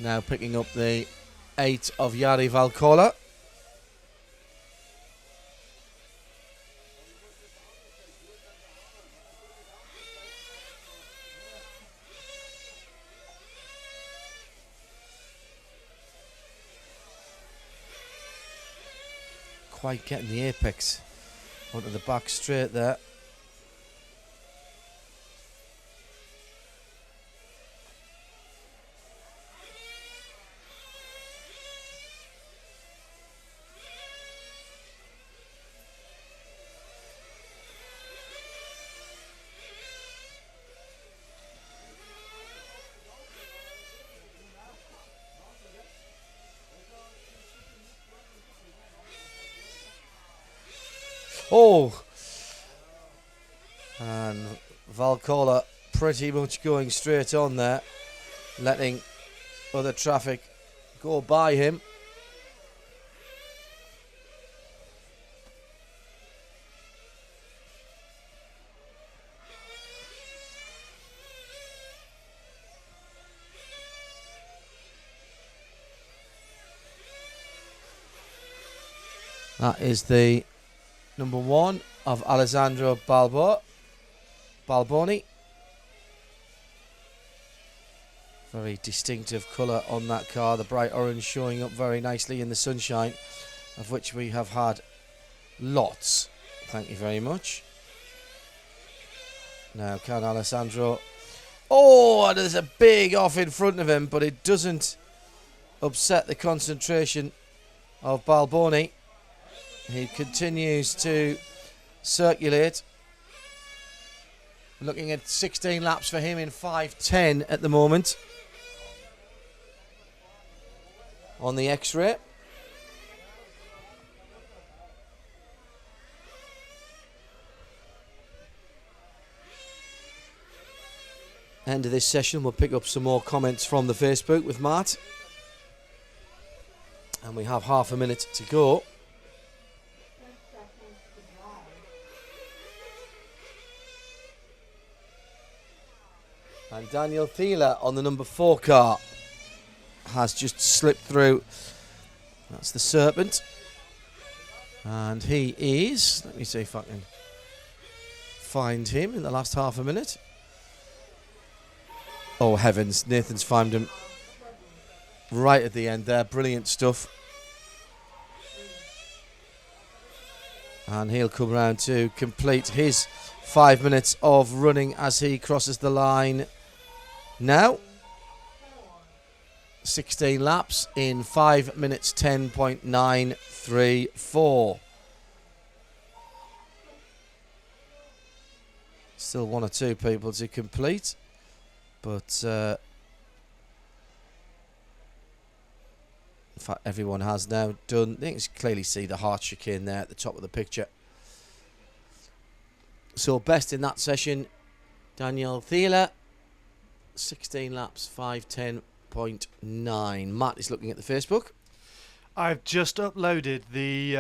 Now picking up the 8 of Jari Valkola. Quite getting the apex onto the back straight there. Oh, and Valkola pretty much going straight on there, letting other traffic go by him. That is the number 1 of Alessandro Balboni. Very distinctive colour on that car, the bright orange showing up very nicely in the sunshine, of which we have had lots. Thank you very much. Now can Alessandro... Oh, and there's a big off in front of him, but it doesn't upset the concentration of Balboni. He continues to circulate. Looking at 16 laps for him in 5:10 at the moment on the X-ray. End of this session, we'll pick up some more comments from the Facebook with Matt. And we have half a minute to go. And Daniel Thiele on the number 4 car has just slipped through. That's the Serpent. And he is, let me see if I can find him in the last half a minute. Oh heavens, Nathan's found him right at the end there. Brilliant stuff. And he'll come round to complete his 5 minutes of running as he crosses the line now. 16 laps in 5 minutes 10.934. Still 1 or 2 people to complete, but in fact everyone has now done. You can clearly see the heart chicane there at the top of the picture. So best in that session, Daniel Thiele, 16 laps, 5:10.9. Matt is looking at the Facebook. I've just uploaded the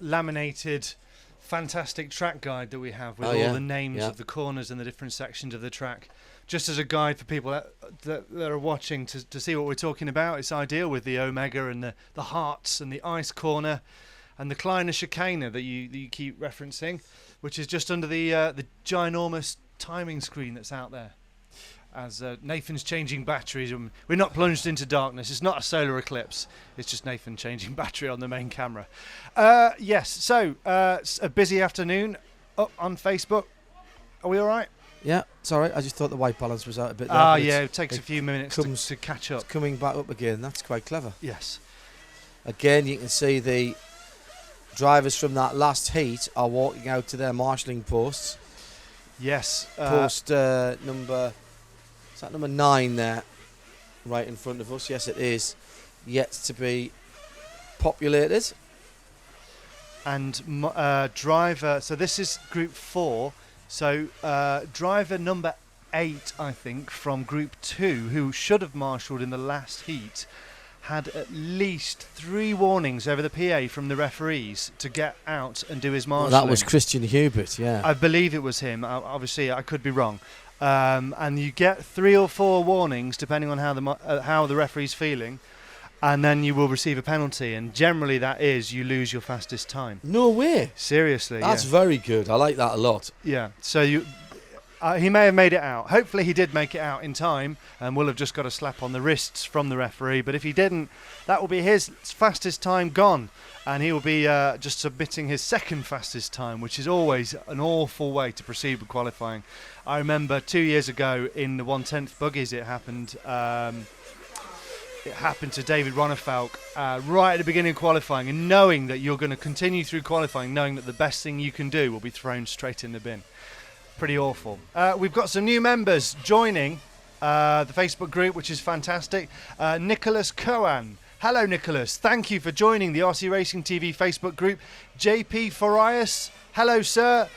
laminated fantastic track guide that we have with all the names of the corners and the different sections of the track. Just as a guide for people that are watching to see what we're talking about. It's ideal with the Omega and the Hearts and the Ice Corner and the Kleiner Chicane that you keep referencing, which is just under the ginormous timing screen that's out there. As Nathan's changing batteries, we're not plunged into darkness. It's not a solar eclipse. It's just Nathan changing battery on the main camera. Yes, so a busy afternoon up on Facebook. Are we all right? Yeah, sorry, I just thought the white balance was out a bit there. Yeah, it takes a few minutes to catch up. It's coming back up again. That's quite clever. Yes. Again, you can see the drivers from that last heat are walking out to their marshalling posts. Yes. Post number 9 there, right in front of us. Yes, it is. Yet to be populated. And driver, so this is Group 4. So driver number 8, I think, from Group 2, who should have marshalled in the last heat, had at least 3 warnings over the PA from the referees to get out and do his marshalling. Well, that was Christian Hubert, yeah. I believe it was him. Obviously, I could be wrong. And you get 3 or 4 warnings depending on how the referee's feeling, and then you will receive a penalty. And generally, that is you lose your fastest time. No way. Seriously, That's yeah. very good. I like that a lot. Yeah. So he may have made it out. Hopefully, he did make it out in time, and will have just got a slap on the wrists from the referee. But if he didn't, that will be his fastest time gone, and he will be just submitting his second fastest time, which is always an awful way to proceed with qualifying. I remember 2 years ago in the 1/10 buggies, it happened. It happened to David Ronnefalk right at the beginning of qualifying, and knowing that you're going to continue through qualifying, knowing that the best thing you can do will be thrown straight in the bin. Pretty awful. We've got some new members joining the Facebook group, which is fantastic. Nicholas Cohen. Hello, Nicholas. Thank you for joining the RC Racing TV Facebook group. JP Farias. Hello, sir.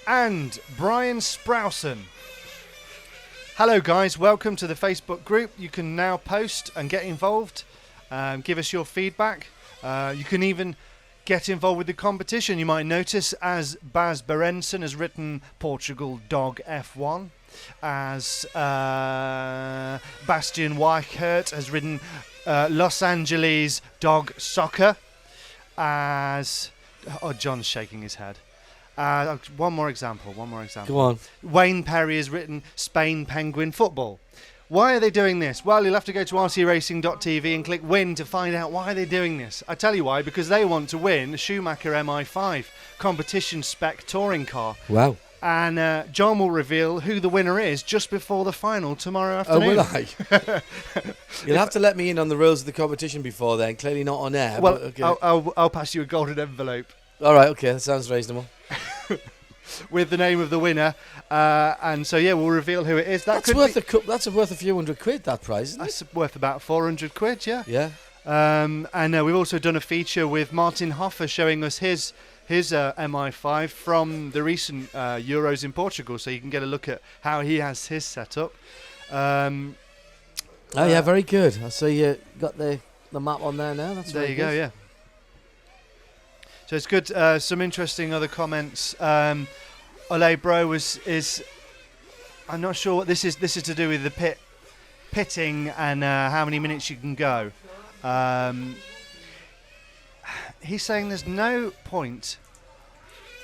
And Brian Sprowson. Hello, guys. Welcome to the Facebook group. You can now post and get involved. Give us your feedback. You can even get involved with the competition. You might notice as Baz Berenson has written Portugal Dog F1, as Bastian Weichert has written Los Angeles Dog Soccer, as John's shaking his head. One more example. Go on. Wayne Perry has written Spain Penguin Football. Why are they doing this? Well, you'll have to go to rcracing.tv and click win to find out why they're doing this. I tell you why, because they want to win the Schumacher MI5 competition spec touring car. Wow. And John will reveal who the winner is just before the final tomorrow afternoon. Oh, will I? You'll have to let me in on the rules of the competition before then. Clearly not on air. Well, but okay. I'll pass you a golden envelope. All right, okay, that sounds reasonable. With the name of the winner, and so we'll reveal who it is. That's worth a few £100, that prize, isn't it? That's worth about £400, yeah. Yeah. And we've also done a feature with Martin Hoffer showing us his MI5 from the recent Euros in Portugal, so you can get a look at how he has his set up. Oh yeah, very good. I see you got the map on there now. That's there you good. go, yeah. So it's good. Some interesting other comments. Ole Bro is. I'm not sure what this is. This is to do with the pitting and how many minutes you can go. He's saying there's no point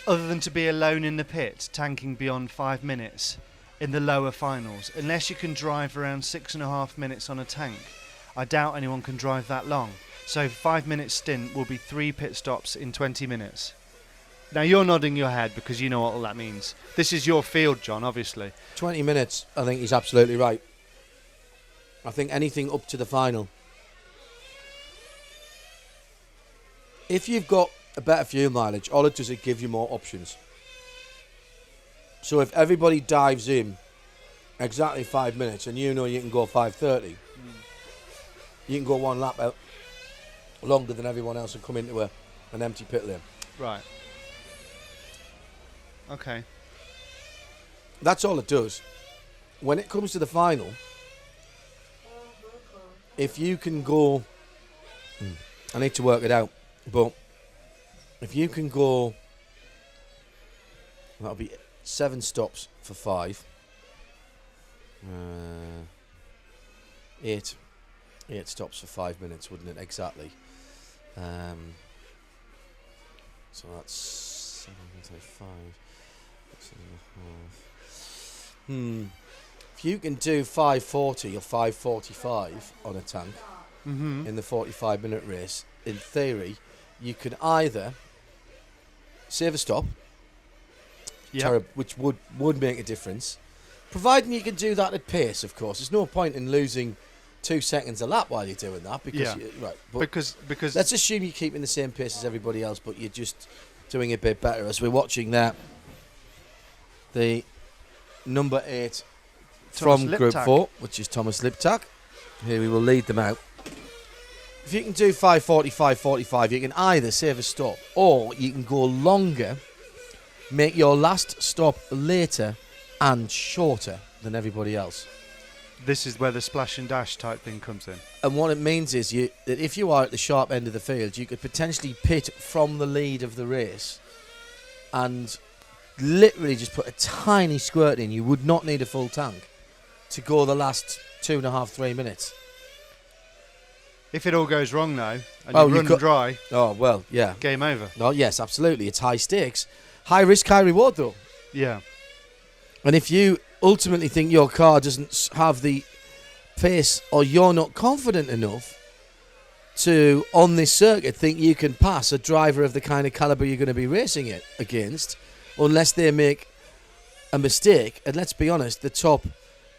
other than to be alone in the pit, tanking beyond 5 minutes in the lower finals, unless you can drive around 6.5 minutes on a tank. I doubt anyone can drive that long. So 5 minute stint will be 3 pit stops in 20 minutes. Now you're nodding your head because you know what all that means. This is your field, John, obviously. 20 minutes, I think he's absolutely right. I think anything up to the final. If you've got a better fuel mileage, all it does is give you more options. So if everybody dives in exactly 5 minutes and you know you can go 5:30, you can go one lap out longer than everyone else and come into an empty pit lane. Right. Okay. That's all it does. When it comes to the final, if you can go... I need to work it out, but if you can go... That'll be 7 stops for 5. 8 stops for 5 minutes, wouldn't it? Exactly. So that's 7.5. If you can do 5:40 or 5:45 on a tank in the 45-minute race, in theory, you could either save a stop, which would make a difference, providing you can do that at pace. Of course, there's no point in losing 2 seconds a lap while you're doing that because Yeah. right. But because let's assume you're keeping the same pace as everybody else, but you're just doing a bit better. As we're watching that, the number 8 Thomas from Group Liptak. 4, which is Thomas Liptak. Here we will lead them out. If you can do 5:45:45, you can either save a stop or you can go longer, make your last stop later and shorter than everybody else. this is where the splash and dash type thing comes in. And what it means is that if you are at the sharp end of the field, you could potentially pit from the lead of the race and literally just put a tiny squirt in. You would not need a full tank to go the last 2.5, 3 minutes. If it all goes wrong though, and Oh, you you run got- dry, Oh, well, yeah. game over. No, yes, absolutely. It's high stakes. High risk, high reward, though. Yeah. And if you ultimately think your car doesn't have the pace or you're not confident enough to, on this circuit, think you can pass a driver of the kind of calibre you're going to be racing it against, unless they make a mistake, and let's be honest, the top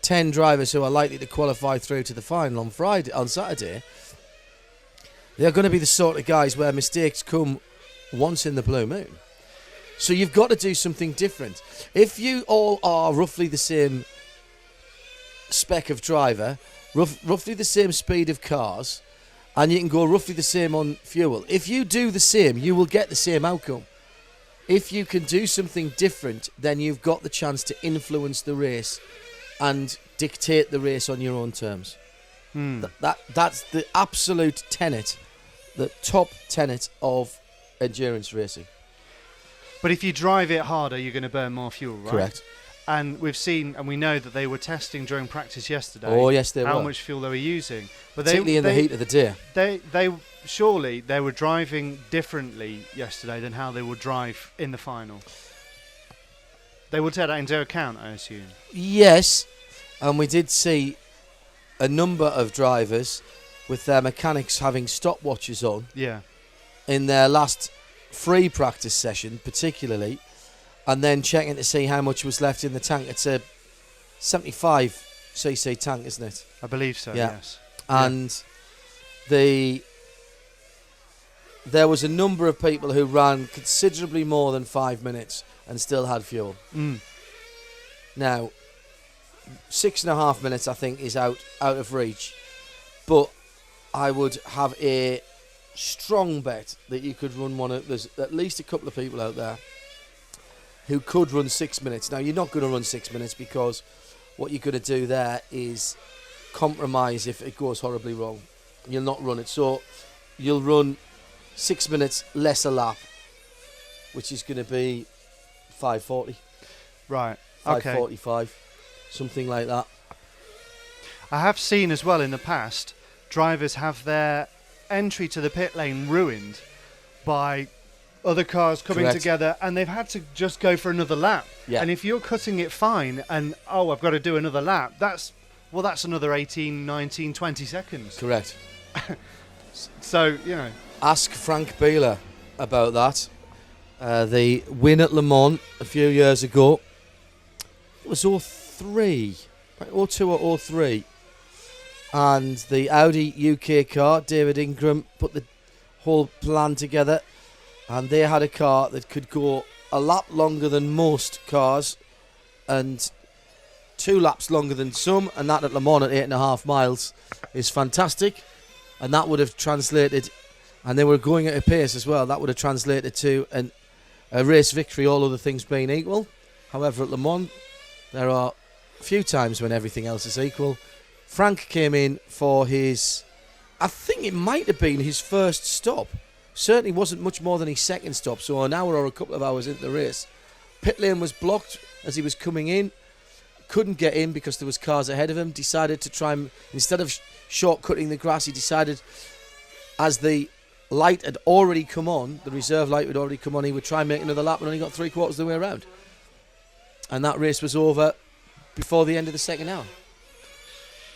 10 drivers who are likely to qualify through to the final on Saturday, they're going to be the sort of guys where mistakes come once in the blue moon. So you've got to do something different. If you all are roughly the same spec of driver, roughly the same speed of cars, and you can go roughly the same on fuel, if you do the same, you will get the same outcome. If you can do something different, then you've got the chance to influence the race and dictate the race on your own terms. That's the absolute tenet, the top tenet of endurance racing. But if you drive it harder, you're going to burn more fuel, right? Correct. And we've seen, and we know that they were testing during practice yesterday. Oh, yes, they how were. much fuel they were using. But Particularly in the heat of the day. They surely they were driving differently yesterday than how they would drive in the final. They will take that into account, I assume. Yes, and we did see a number of drivers with their mechanics having stopwatches on Yeah. in their last free practice session, particularly, and then checking to see how much was left in the tank. It's a 75cc tank, isn't it? I believe so, Yeah. yes. And there was a number of people who ran considerably more than 5 minutes and still had fuel. Now, 6.5 minutes, I think, is out of reach. But I would have a strong bet that you could run one. There's at least a couple of people out there who could run 6 minutes. Now, you're not going to run 6 minutes because what you're going to do there is compromise if it goes horribly wrong. You'll not run it. So you'll run 6 minutes less a lap, which is going to be 5:40. Right. Okay. 5:45, something like that. I have seen as well in the past, drivers have their entry to the pit lane ruined by other cars coming Correct. together, and they've had to just go for another lap. Yeah. And if you're cutting it fine and, oh, I've got to do another lap, that's another 18, 19, 20 seconds. Correct. So, you know. Ask Frank Bieler about that. The win at Le Mans a few years ago. It was 03, right, 02 or 03. And the Audi UK car, David Ingram, put the whole plan together. And they had a car that could go a lap longer than most cars and 2 laps longer than some. And that at Le Mans at 8.5 miles is fantastic. And that would have translated, and they were going at a pace as well, that would have translated to a race victory, all other things being equal. However, at Le Mans, there are a few times when everything else is equal. Frank came in for his, I think it might have been his first stop. Certainly wasn't much more than his second stop, so an hour or a couple of hours into the race. Pit lane was blocked as he was coming in. Couldn't get in because there was cars ahead of him. Decided to try and, instead of shortcutting the grass, he decided, as the light had already come on, the reserve light had already come on, he would try and make another lap and only got 3/4 of the way around. And that race was over before the end of the second hour.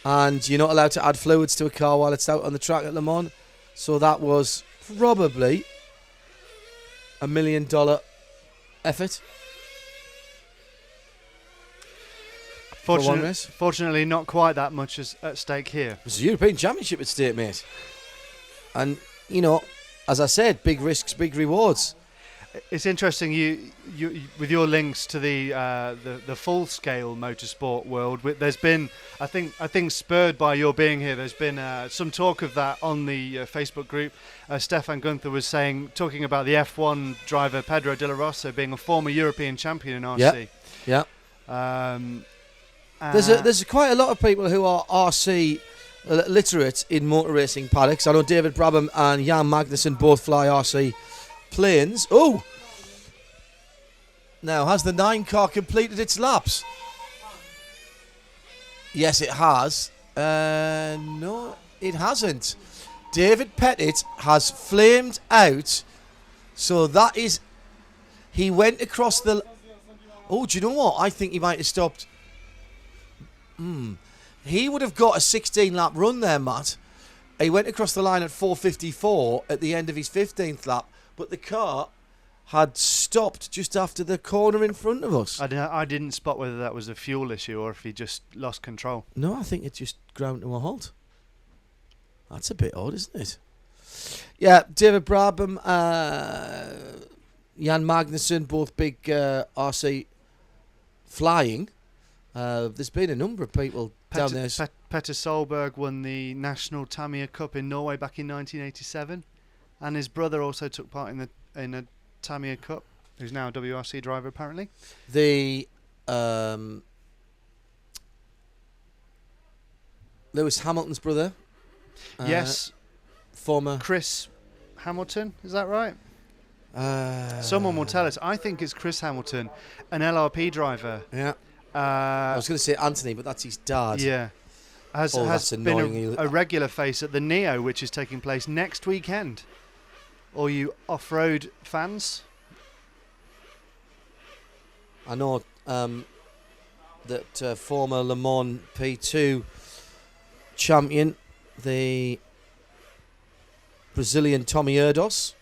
And you're not allowed to add fluids to a car while it's out on the track at Le Mans. So that was probably $1 million effort. for one race. Fortunately, not quite that much as at stake here. It's a European Championship at stake, mate. And, as I said, big risks, big rewards. It's interesting you with your links to the full scale motorsport world. There's been, I think spurred by your being here, there's been some talk of that on the Facebook group. Stefan Gunther was talking about the F1 driver Pedro de la Rosa being a former European champion in RC. Yeah. There's quite a lot of people who are RC literate in motor racing paddocks. I know David Brabham and Jan Magnussen both fly RC planes. Oh! Now, has the 9 car completed its laps? Yes, it has. No, it hasn't. David Pettit has flamed out. So that is... He went across the... Oh, do you know what? I think he might have stopped... He would have got a 16-lap run there, Matt. He went across the line at 4:54 at the end of his 15th lap, but the car had stopped just after the corner in front of us. I didn't spot whether that was a fuel issue or if he just lost control. No, I think it just ground to a halt. That's a bit odd, isn't it? Yeah, David Brabham, Jan Magnussen, both big RC flying. There's been a number of people down there. Petter Solberg won the National Tamiya Cup in Norway back in 1987, and his brother also took part in a Tamiya Cup, who's now a WRC driver apparently. The Lewis Hamilton's brother. Yes. Former Chris Hamilton, is that right? Someone will tell us. I think it's Chris Hamilton, an LRP driver. Yeah. I was going to say Anthony, but that's his dad. Yeah. Has been a regular face at the Neo, which is taking place next weekend. All you off-road fans? I know that former Le Mans P2 champion, the Brazilian Tommy Erdos,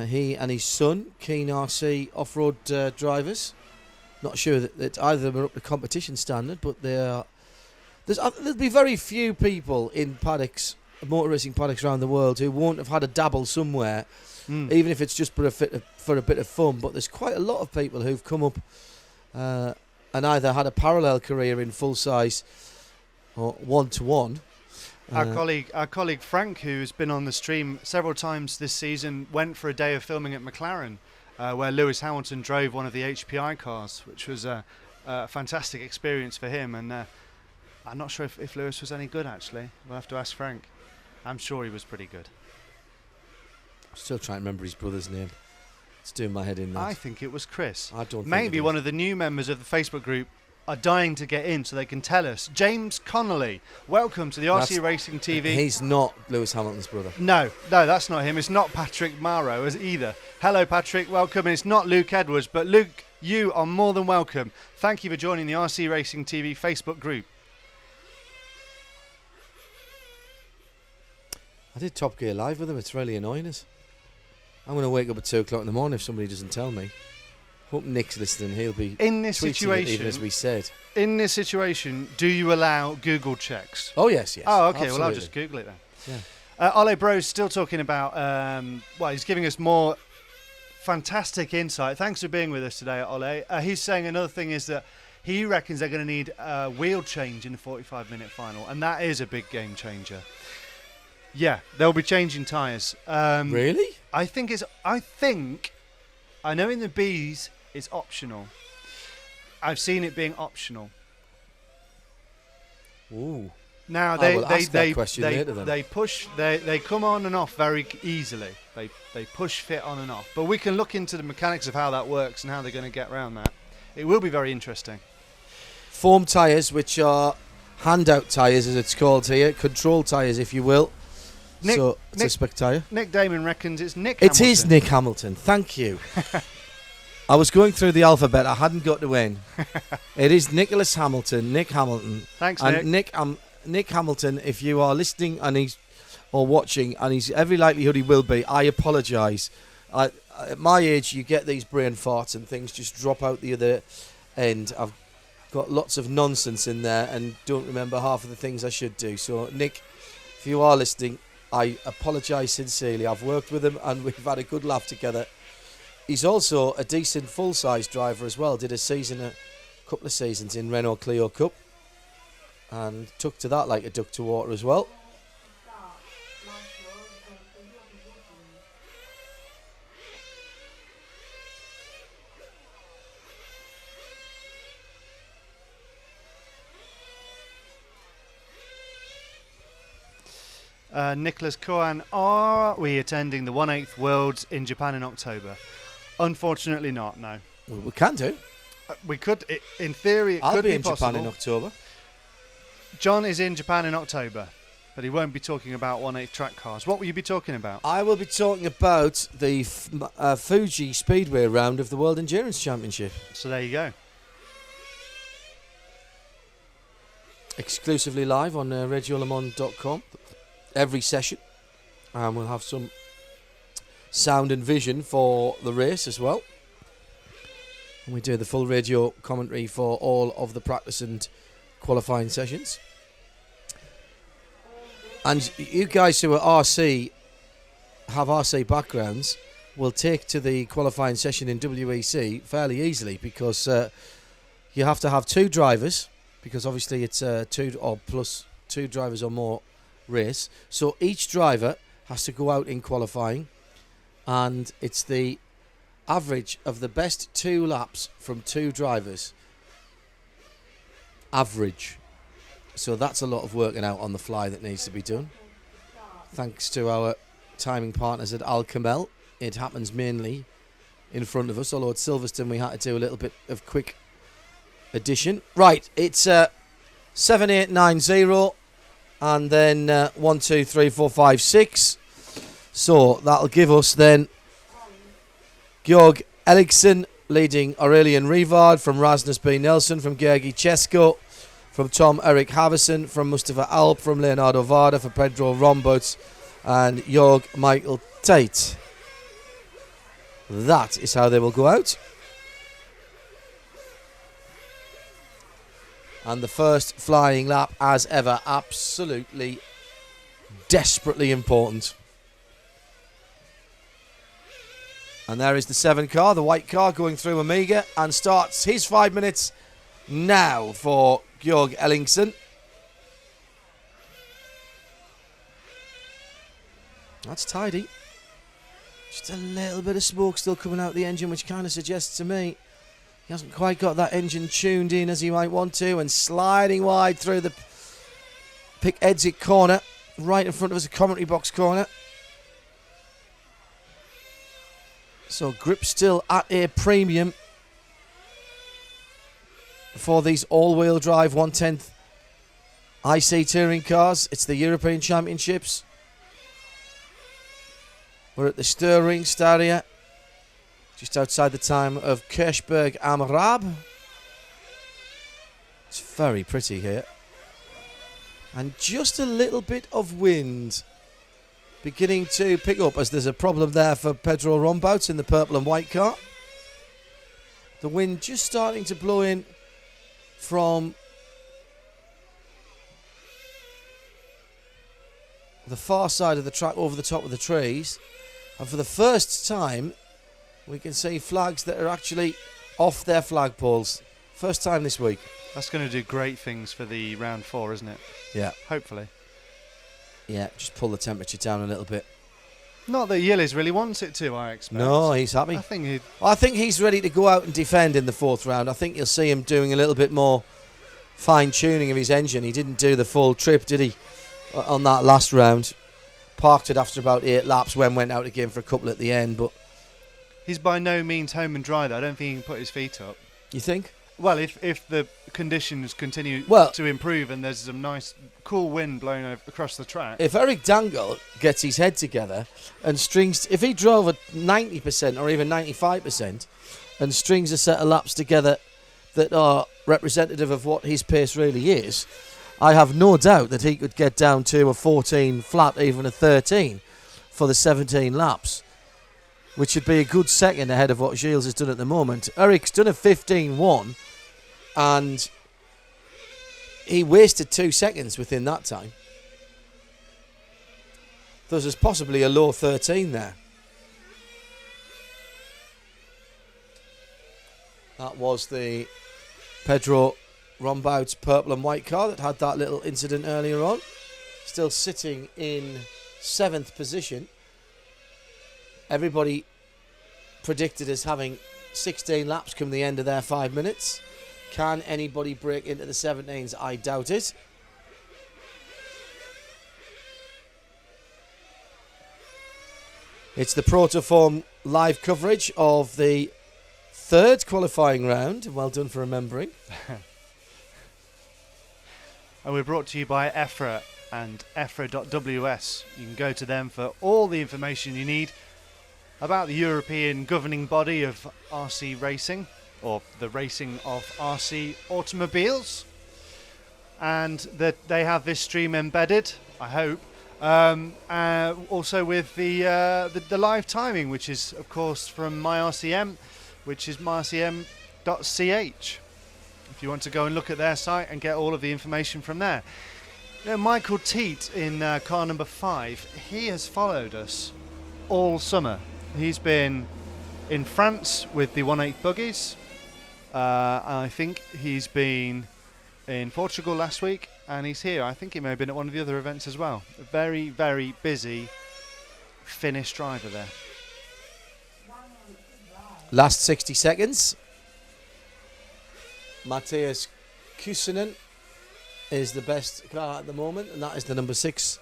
he and his son, keen RC off-road drivers. Not sure that either of them are up to competition standard, but there'll be very few people in paddocks, motor racing paddocks around the world, who won't have had a dabble somewhere, even if it's just for a bit of fun. But there's quite a lot of people who've come up and either had a parallel career in full size or one-to-one. Our colleague Frank, who's been on the stream several times this season, went for a day of filming at McLaren, where Lewis Hamilton drove one of the HPI cars, which was a fantastic experience for him. And I'm not sure if Lewis was any good, actually. We'll have to ask Frank. I'm sure he was pretty good. I'm still trying to remember his brother's name. It's doing my head in there. I think it was Chris. I don't Maybe think one of the new members of the Facebook group are dying to get in so they can tell us. James Connolly, welcome to the RC Racing TV. He's not Lewis Hamilton's brother. No, that's not him. It's not Patrick Morrow either. Hello, Patrick. Welcome. And it's not Luke Edwards, but Luke, you are more than welcome. Thank you for joining the RC Racing TV Facebook group. I did Top Gear Live with him. It's really annoying us. I'm going to wake up at 2 o'clock in the morning if somebody doesn't tell me. Hope Nick's listening. He'll be in this tweeting situation. It, even as we said. In this situation, do you allow Google checks? Oh yes. Oh, okay. Absolutely. Well, I'll just Google it then. Yeah. Ole Bro's still talking about. He's giving us more fantastic insight. Thanks for being with us today, Ole. He's saying another thing is that he reckons they're going to need a wheel change in the 45-minute final, and that is a big game changer. Yeah, they'll be changing tyres. Really? I know in the Bs it's optional. I've seen it being optional. Ooh. Now they come on and off very easily. They push fit on and off. But we can look into the mechanics of how that works and how they're going to get around that. It will be very interesting. Foam tyres, which are handout tyres as it's called here, control tyres if you will. So it's a spec tyre. Nick Damon reckons it's Nick Hamilton. It is Nick Hamilton, thank you. I was going through the alphabet, I hadn't got to N. It is Nicholas Hamilton, Nick Hamilton. Thanks, and Nick. Nick Hamilton, if you are listening or watching, and he's every likelihood he will be, I apologise. At my age, you get these brain farts and things just drop out the other end. got lots of nonsense in there and don't remember half of the things I should do. So, Nick, if you are listening, I apologise sincerely. I've worked with him and we've had a good laugh together. He's also a decent full-size driver as well. Did a couple of seasons in Renault Clio Cup and took to that like a duck to water as well. Nicholas Cohen, are we attending the 1/8 Worlds in Japan in October? Unfortunately not, no. Well, we can do. We could, in theory, it I'll could be be in possible. Japan in October. John is in Japan in October, but he won't be talking about 1/8 track cars. What will you be talking about? I will be talking about the Fuji Speedway round of the World Endurance Championship. So there you go. Exclusively live on radiolemans.com. Every session. And we'll have some sound and vision for the race as well. And we do the full radio commentary for all of the practice and qualifying sessions. And you guys who are RC, have RC backgrounds, will take to the qualifying session in WEC fairly easily, because you have to have two drivers, because obviously it's two drivers or more race. So each driver has to go out in qualifying, and it's the average of the best 2 laps from 2 drivers. Average. So that's a lot of working out on the fly that needs to be done. Thanks to our timing partners at Al Kamel, it happens mainly in front of us, although at Silverstone we had to do a little bit of quick addition. Right, it's 7890 and then 1, 2, 3, 4, 5, 6. So that'll give us then Georg Elliksson leading Aurelian Rivard, from Rasmus B. Nelson, from Georgi Chesko, from Tom Erik Havison, from Mustafa Alp, from Leonardo Varda, for Pedro Rombos and Jorg Michael Tate. That is how they will go out. And the first flying lap, as ever, absolutely desperately important. And there is the 7 car, the white car, going through Amiga, and starts his 5 minutes now for Georg Ellingsson. That's tidy. Just a little bit of smoke still coming out the engine, which kind of suggests to me he hasn't quite got that engine tuned in as he might want to, and sliding wide through the pick exit corner, right in front of us, a commentary box corner. So grip still at a premium for these all-wheel drive 1/10 IC touring cars. It's the European Championships. We're at the Sturring Stadia, just outside the town of Kirchburg am Rab. It's very pretty here. And just a little bit of wind beginning to pick up, as there's a problem there for Pedro Rombouts in the purple and white car. The wind just starting to blow in from the far side of the track over the top of the trees. And for the first time, we can see flags that are actually off their flagpoles. First time this week. That's going to do great things for the round 4, isn't it? Yeah. Hopefully. Yeah, just pull the temperature down a little bit. Not that Yilliz really wants it to, I expect. No, he's happy. I think he's ready to go out and defend in the 4th round. I think you'll see him doing a little bit more fine-tuning of his engine. He didn't do the full trip, did he, on that last round? Parked it after about 8 laps, went out again for a couple at the end, but... He's by no means home and dry, though. I don't think he can put his feet up. You think? Well, if the conditions continue to improve and there's some nice cool wind blowing across the track. If Eric Dangle gets his head together and strings... If he drove at 90% or even 95% and strings a set of laps together that are representative of what his pace really is, I have no doubt that he could get down to a 14 flat, even a 13 for the 17 laps, which would be a good second ahead of what Gilles has done at the moment. Eric's done a 15-1, and he wasted 2 seconds within that time. There's possibly a low 13 there. That was the Pedro Rombaud's purple and white car that had that little incident earlier on. Still sitting in 7th position. Everybody predicted as having 16 laps come the end of their 5 minutes. Can anybody break into the 17s? I doubt it. It's the Protoform live coverage of the 3rd qualifying round. Well done for remembering. And we're brought to you by EFRA and EFRA.ws. You can go to them for all the information you need about the European governing body of RC racing, or the racing of RC automobiles. And that they have this stream embedded, I hope. Also with the live timing, which is of course from MyRCM, which is myrcm.ch. If you want to go and look at their site and get all of the information from there. Now, Michael Teat in car number 5, he has followed us all summer. He's been in France with the 1/8 buggies. I think he's been in Portugal last week, and he's here. I think he may have been at one of the other events as well. A very, very busy Finnish driver there. Last 60 seconds. Matthias Kussinen is the best car at the moment, and that is the number 6,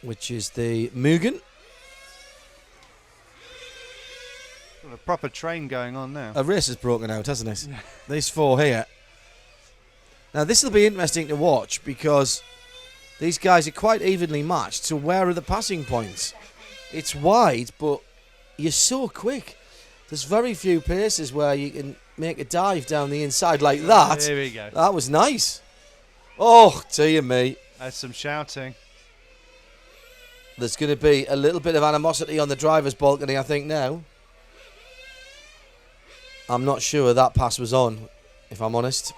which is the Mugen. Got a proper train going on now. A race has broken out, hasn't it? These 4 here. Now this will be interesting to watch because these guys are quite evenly matched. So where are the passing points? It's wide, but you're so quick. There's very few paces where you can make a dive down the inside like that. Here we go. That was nice. Oh, dear me. There's some shouting. There's going to be a little bit of animosity on the driver's balcony, I think, now. I'm not sure that pass was on, if I'm honest.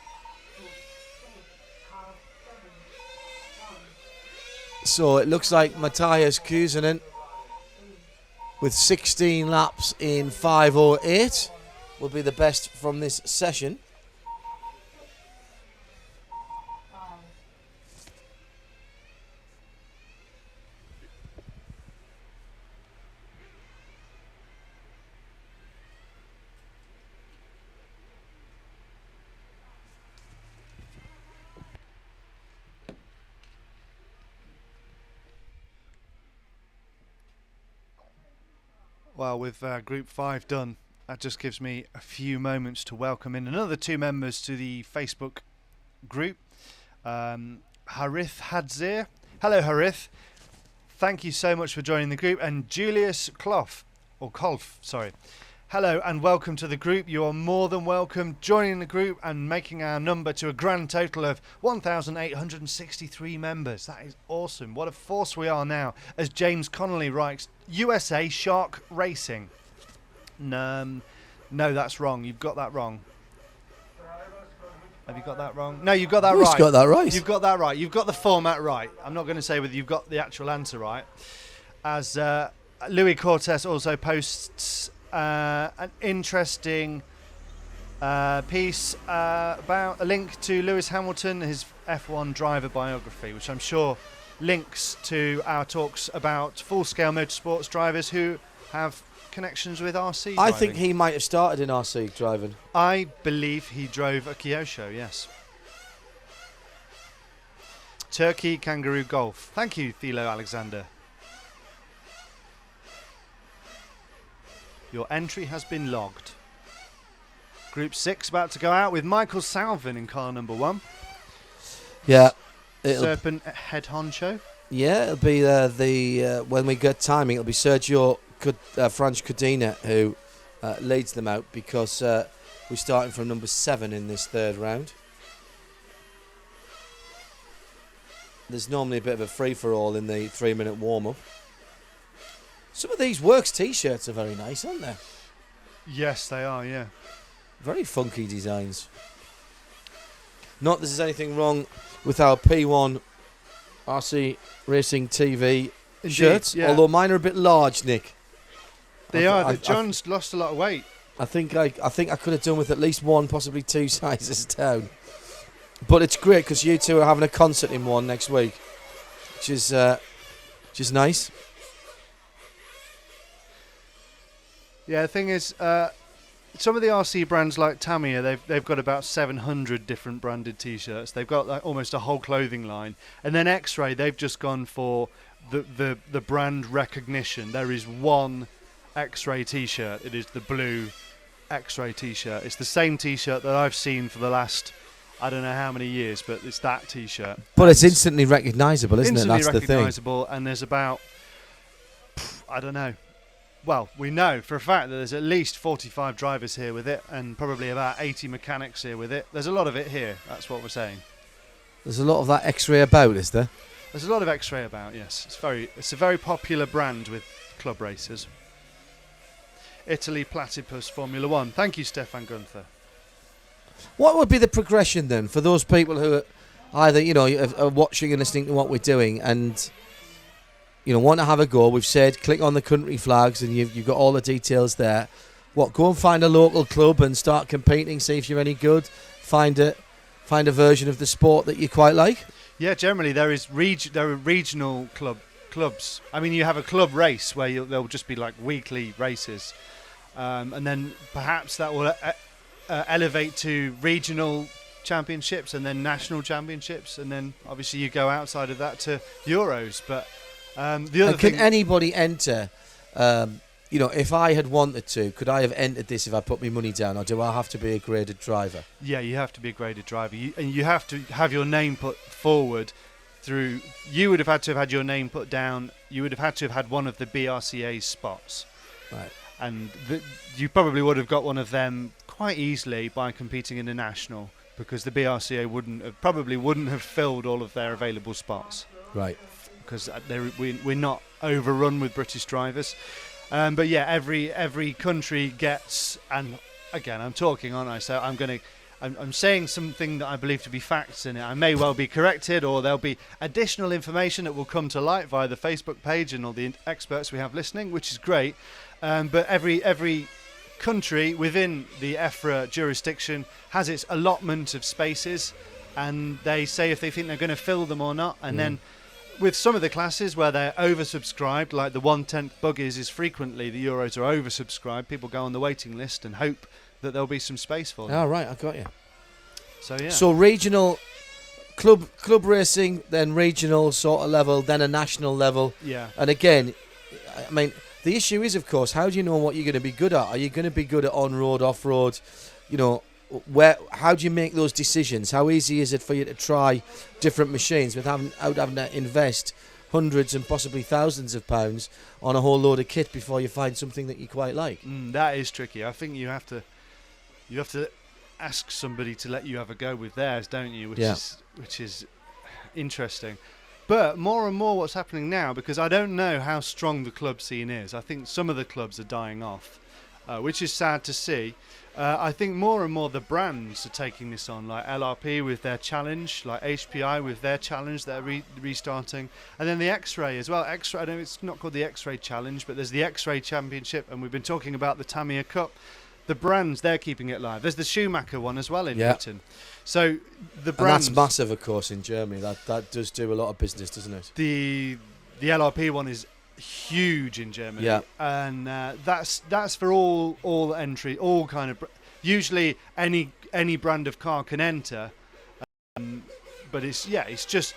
So it looks like Matthias Kuusinen with 16 laps in 5:08 will be the best from this session. Well, with Group 5 done, that just gives me a few moments to welcome in another 2 members to the Facebook group. Harith Hadzir. Hello, Harith. Thank you so much for joining the group. And Julius Kolf. Sorry. Hello and welcome to the group. You are more than welcome joining the group and making our number to a grand total of 1,863 members. That is awesome. What a force we are now. As James Connolly writes, USA Shark Racing. No, that's wrong. You've got that wrong. Have you got that wrong? No, you've got that right. Who's got that right? You've got that right. You've got the format right. I'm not going to say whether you've got the actual answer right. As Louis Cortes also posts an interesting piece about a link to Lewis Hamilton, his F1 driver biography, which I'm sure links to our talks about full-scale motorsports drivers who have connections with RC driving. I think he might have started in RC driving. I believe he drove a Kyosho, yes. Turkey Kangaroo Golf. Thank you, Thilo Alexander. Your entry has been logged. Group 6 about to go out with Michael Salvin in car number 1. Yeah. Serpent head honcho. Yeah, it'll be when we get timing, it'll be Sergio Franch Codina who leads them out because we're starting from number 7 in this 3rd round. There's normally a bit of a free-for-all in the 3-minute warm-up. Some of these Works t-shirts are very nice, aren't they? Yes, they are, yeah. Very funky designs. Not that there's anything wrong with our P1 RC Racing TV Indeed, shirts, yeah. although mine are a bit large, Nick. They I've- are. I've- John's lost a lot of weight. I think I could have done with at least one, possibly two sizes down. But it's great because you two are having a concert in one next week, which is nice. Yeah, the thing is, some of the RC brands like Tamiya, they've got about 700 different branded T-shirts. They've got like almost a whole clothing line. And then X-Ray, they've just gone for the brand recognition. There is one X-Ray T-shirt. It is the blue X-Ray T-shirt. It's the same T-shirt that I've seen for the last, I don't know how many years, but it's that T-shirt. But it's instantly recognisable, isn't it? Instantly That's the thing. recognisable, and there's about, I don't know. Well, we know for a fact that there's at least 45 drivers here with it, and probably about 80 mechanics here with it. There's a lot of it here. That's what we're saying. There's a lot of that X-ray about, is there? There's a lot of X-Ray about. Yes, it's a very popular brand with club racers. Italy Platypus Formula One. Thank you, Stefan Gunther. What would be the progression then for those people who are either, are watching and listening to what we're doing and, want to have a go? We've said click on the country flags and you've got all the details there. What, go and find a local club and start competing, see if you're any good, find a version of the sport that you quite like? Yeah, generally there are regional clubs. I mean, you have a club race where there'll just be like weekly races, and then perhaps that will elevate to regional championships and then national championships, and then obviously you go outside of that to Euros. But the other thing, can anybody enter? If I had wanted to, could I have entered this if I put my money down, or do I have to be a graded driver? Yeah, you have to be a graded driver, and you have to have your name put forward through. You would have had to have had your name put down. You would have had to have had one of the BRCA's spots, Right. and you probably would have got one of them quite easily by competing in the national, because the BRCA probably wouldn't have filled all of their available spots, Right. because we're not overrun with British drivers. But yeah, every country gets, and again, I'm talking, aren't I? So I'm saying something that I believe to be facts in it. I may well be corrected, or there'll be additional information that will come to light via the Facebook page and all the experts we have listening, which is great. But every country within the EFRA jurisdiction has its allotment of spaces, and they say if they think they're going to fill them or not, and then with some of the classes where they're oversubscribed, like the 1/10 buggies is frequently, the Euros are oversubscribed. People go on the waiting list and hope that there'll be some space for them. Oh, right, I got you. So yeah. So regional club racing, then regional sort of level, then a national level. Yeah. And again, I mean, the issue is, of course, how do you know what you're going to be good at? Are you going to be good at on-road, off-road? How do you make those decisions? How easy is it for you to try different machines without having to invest hundreds and possibly thousands of pounds on a whole load of kit before you find something that you quite like? That is tricky. I think you have to ask somebody to let you have a go with theirs, don't you? Which is interesting. But more and more what's happening now, because I don't know how strong the club scene is. I think some of the clubs are dying off, which is sad to see. I think more and more the brands are taking this on, like LRP with their challenge, like HPI with their challenge they're restarting, and then the X-Ray as well. X-Ray, I know it's not called the X-Ray Challenge, but there's the X-Ray Championship, and we've been talking about the Tamiya Cup. The brands, they're keeping it live. There's the Schumacher one as well in Britain. So the brands, and that's massive, of course, in Germany. That does do a lot of business, doesn't it? The LRP one is huge in Germany, and that's for all entry, all kind of. Usually, any brand of car can enter, but it's just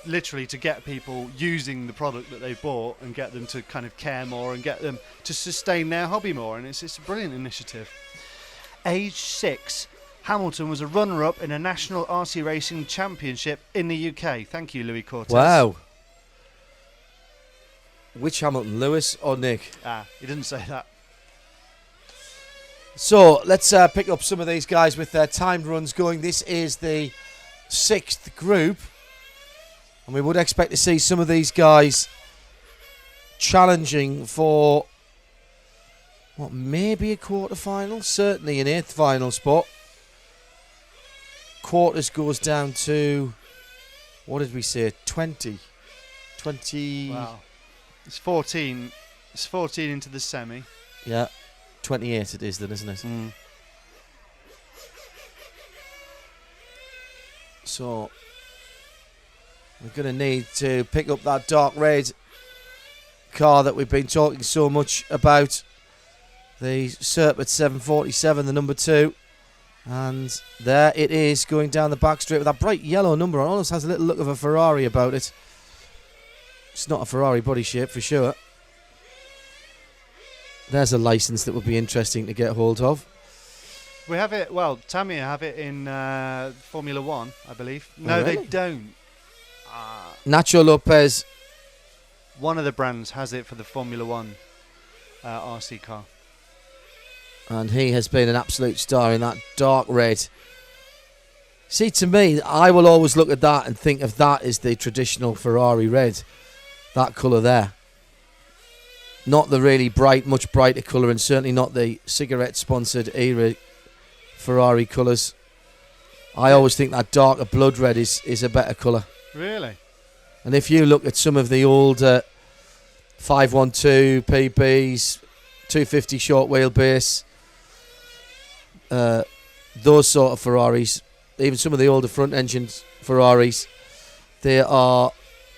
literally to get people using the product that they bought and get them to kind of care more and get them to sustain their hobby more, and it's a brilliant initiative. Age 6. Hamilton was a runner-up in a national RC racing championship in the UK. Thank you, Louis Cortez. Wow. Which Hamilton, Lewis or Nick? He didn't say that. So let's pick up some of these guys with their timed runs going. This is the 6th group, and we would expect to see some of these guys challenging for what, maybe a quarter-final? Certainly an eighth final spot. Quarters goes down to, what did we say, 20? 20... Wow. It's 14. It's 14 into the semi. Yeah, 28 it is then, isn't it? So, we're going to need to pick up that dark red car that we've been talking so much about. The Serpent 747, the number 2. And there it is, going down the back straight with that bright yellow number on. Almost has a little look of a Ferrari about it. It's not a Ferrari body shape for sure. There's a license that would be interesting to get hold of. We have it, well, Tamiya have it in Formula 1, I believe. No, really? they don't. Nacho Lopez. One of the brands has it for the Formula 1 RC car. And he has been an absolute star in that dark red. See, to me, I will always look at that and think of that as the traditional Ferrari red. That colour there. Not the really bright, much brighter colour, and certainly not the cigarette-sponsored era Ferrari colours. I always think that darker blood red is a better colour. Really? And if you look at some of the older 512 PBs, 250 short wheelbase, those sort of Ferraris, even some of the older front engine Ferraris, they are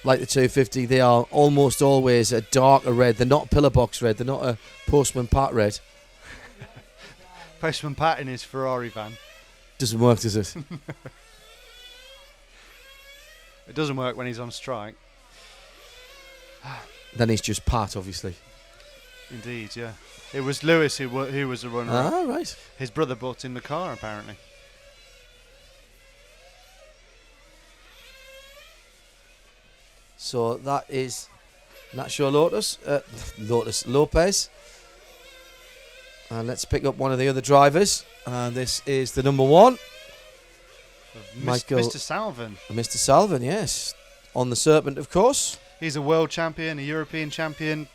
like the 250, they are almost always a darker red. They're not pillar box red, they're not a Postman Pat red. Postman Pat in his Ferrari van. Doesn't work, does it? It doesn't work when he's on strike. Then he's just Pat, obviously. Indeed, yeah. It was Lewis who was the runner. Ah, right. His brother bought in the car, apparently. So that is Nacho Lopez. And let's pick up one of the other drivers. And this is the number 1. Michael, Mr. Salvin. Mr. Salvin, yes. On the Serpent, of course. He's a world champion, a European champion.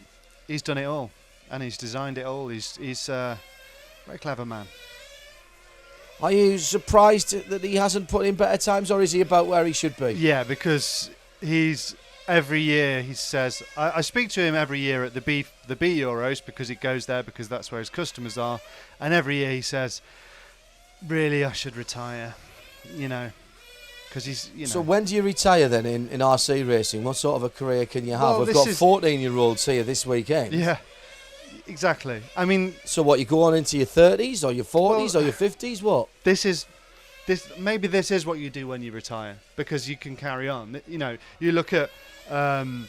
He's done it all. And he's designed it all. He's a very clever man. Are you surprised that he hasn't put in better times, or is he about where he should be? Yeah, because every year he says, I speak to him every year at the B Euros because he goes there because that's where his customers are. And every year he says, really, I should retire, because he's, So when do you retire then in RC racing? What sort of a career can you have? Well, We've got 14-year-olds here this weekend. Yeah, exactly. I mean, so what, you go on into your 30s or your 40s or your 50s? What? Maybe this is what you do when you retire, because you can carry on. You look at Uri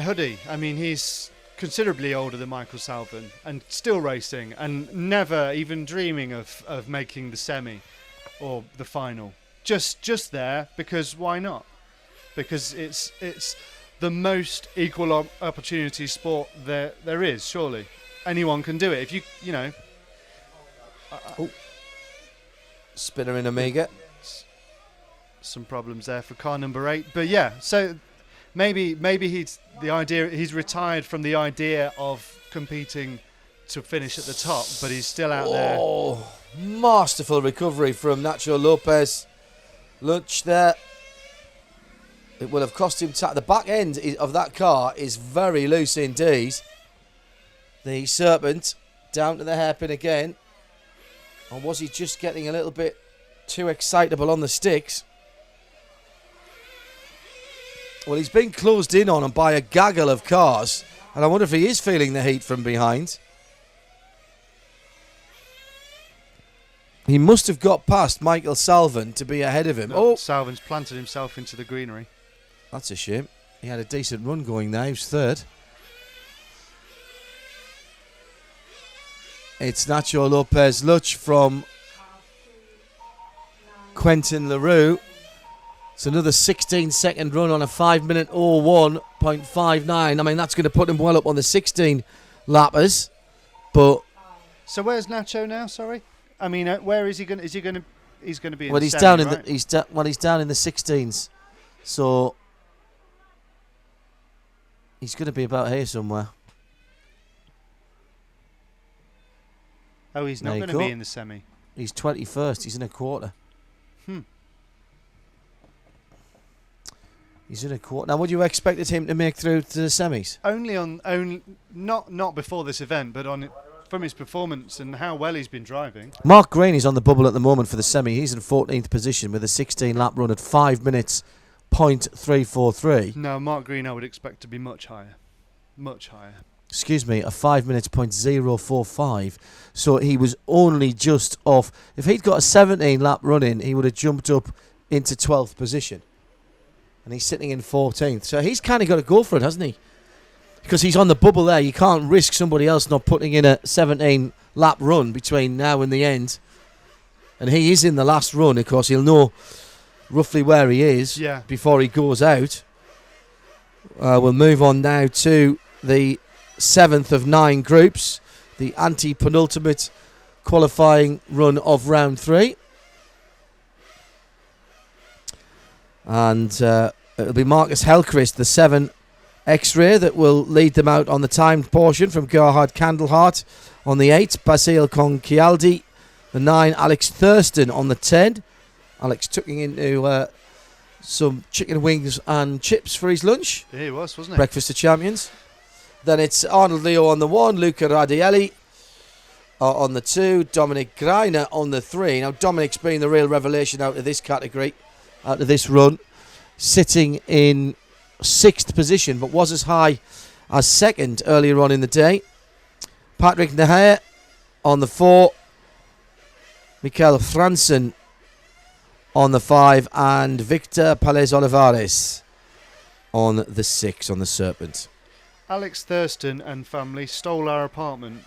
Hoodie. I mean, he's considerably older than Michael Salvin and still racing and never even dreaming of making the semi or the final. Just there because why not? Because it's the most equal opportunity sport there is, surely. Anyone can do it. If Spinner in Amiga. Some problems there for car number 8. But yeah, so maybe he's retired from the idea of competing to finish at the top, but he's still out there. Oh, masterful recovery from Nacho Lopez. Lunch there. It will have cost him the back end of that car is very loose indeed. The Serpent down to the hairpin again. Or was he just getting a little bit too excitable on the sticks? Well, he's been closed in on by a gaggle of cars, and I wonder if he is feeling the heat from behind. He must have got past Michael Salvin to be ahead of him. No, Salvin's planted himself into the greenery. That's a shame. He had a decent run going there. He was third. It's Nacho Lopez Luch from Quentin LaRue. It's another 16-second run on a 5-minute 01.59. I mean, that's going to put him well up on the 16 lappers. But so where's Nacho now? Sorry, I mean, where is he going? He's going to be. Well, he's down in the 16s. So He's going to be about here somewhere. Oh, he's There not you going to go. be in the semi. He's 21st. He's in a quarter. He's in a quarter. Now, would you expected him to make through to the semis? Only not before this event, but from his performance and how well he's been driving. Mark Green is on the bubble at the moment for the semi. He's in 14th position with a 16-lap run at 5 minutes, .343. No, Mark Green I would expect to be much higher. Much higher. Excuse me, a 5 minutes, .045. So he was only just off. If he'd got a 17-lap run in, he would have jumped up into 12th position. And he's sitting in 14th. So he's kind of got to go for it, hasn't he? Because he's on the bubble there. You can't risk somebody else not putting in a 17-lap run between now and the end. And he is in the last run. Of course, he'll know roughly where he is before he goes out. We'll move on now to the 7th of 9 groups, the anti-penultimate qualifying run of round 3. And it'll be Marcus Helchrist, the 7 X-Ray, that will lead them out on the timed portion from Gerhard Kandelhart on the 8. Basil Conchialdi, the 9. Alex Thurston on the 10. Alex tucking into some chicken wings and chips for his lunch. Yeah, he was, wasn't he? Breakfast of Champions. Then it's Arnold Leo on the 1, Luca Radielli on the 2, Dominic Greiner on the 3. Now, Dominic's been the real revelation out of this category, out of this run, sitting in 6th position, but was as high as 2nd earlier on in the day. Patrick Naher on the 4, Mikael Fransen on the 5, and Victor Palés Olivares on the 6 on the Serpent. Alex Thurston and family stole our apartment.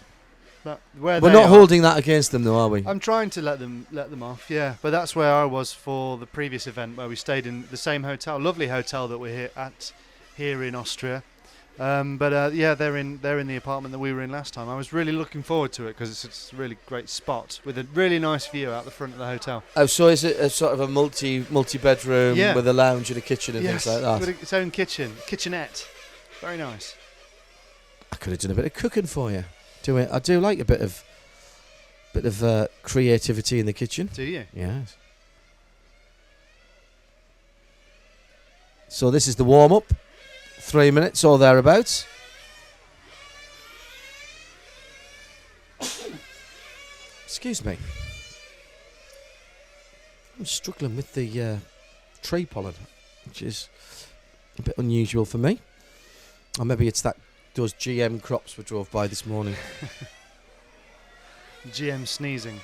We're not holding that against them, though, are we? I'm trying to let them off, yeah. But that's where I was for the previous event, where we stayed in the same hotel, lovely hotel that we're here in Austria. Yeah, they're in the apartment that we were in last time. I was really looking forward to it because it's a really great spot with a really nice view out the front of the hotel. Oh, so is it a sort of a multi-bedroom with a lounge and a kitchen and things like that? With its own kitchenette. Very nice. I could have done a bit of cooking for you. I do like a bit of creativity in the kitchen. Do you? Yes. So this is the warm-up. 3 minutes or thereabouts. Excuse me. I'm struggling with the tree pollen, which is a bit unusual for me. Or maybe it's those GM crops we drove by this morning. GM sneezing.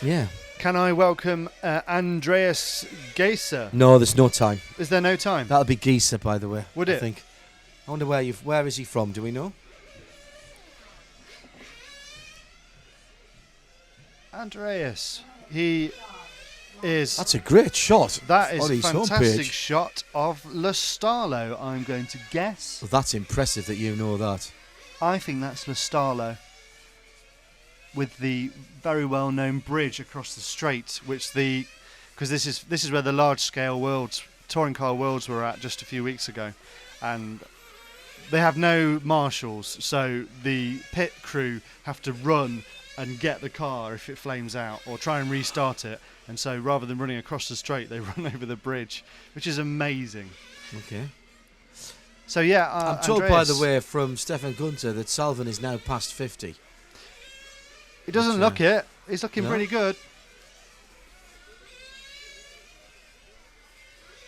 Yeah. Can I welcome Andreas Geiser? No, there's no time. Is there no time? That'll be Geiser, by the way. Would I it? think. I wonder where is he from? Do we know? Andreas. He is. That's a great shot. That is on a his fantastic homepage. shot of Le Starlo, I'm going to guess. Well, that's impressive that you know that. I think that's Le Starlo, with the very well-known bridge across the straight, because this is where the large-scale touring car worlds were at just a few weeks ago, and they have no marshals, so the pit crew have to run and get the car if it flames out, or try and restart it. And so rather than running across the straight, they run over the bridge, which is amazing. Okay. So yeah, I'm told, Andreas, by the way, from Stefan Gunter that Salvin is now past 50. he doesn't look it. He's looking pretty good.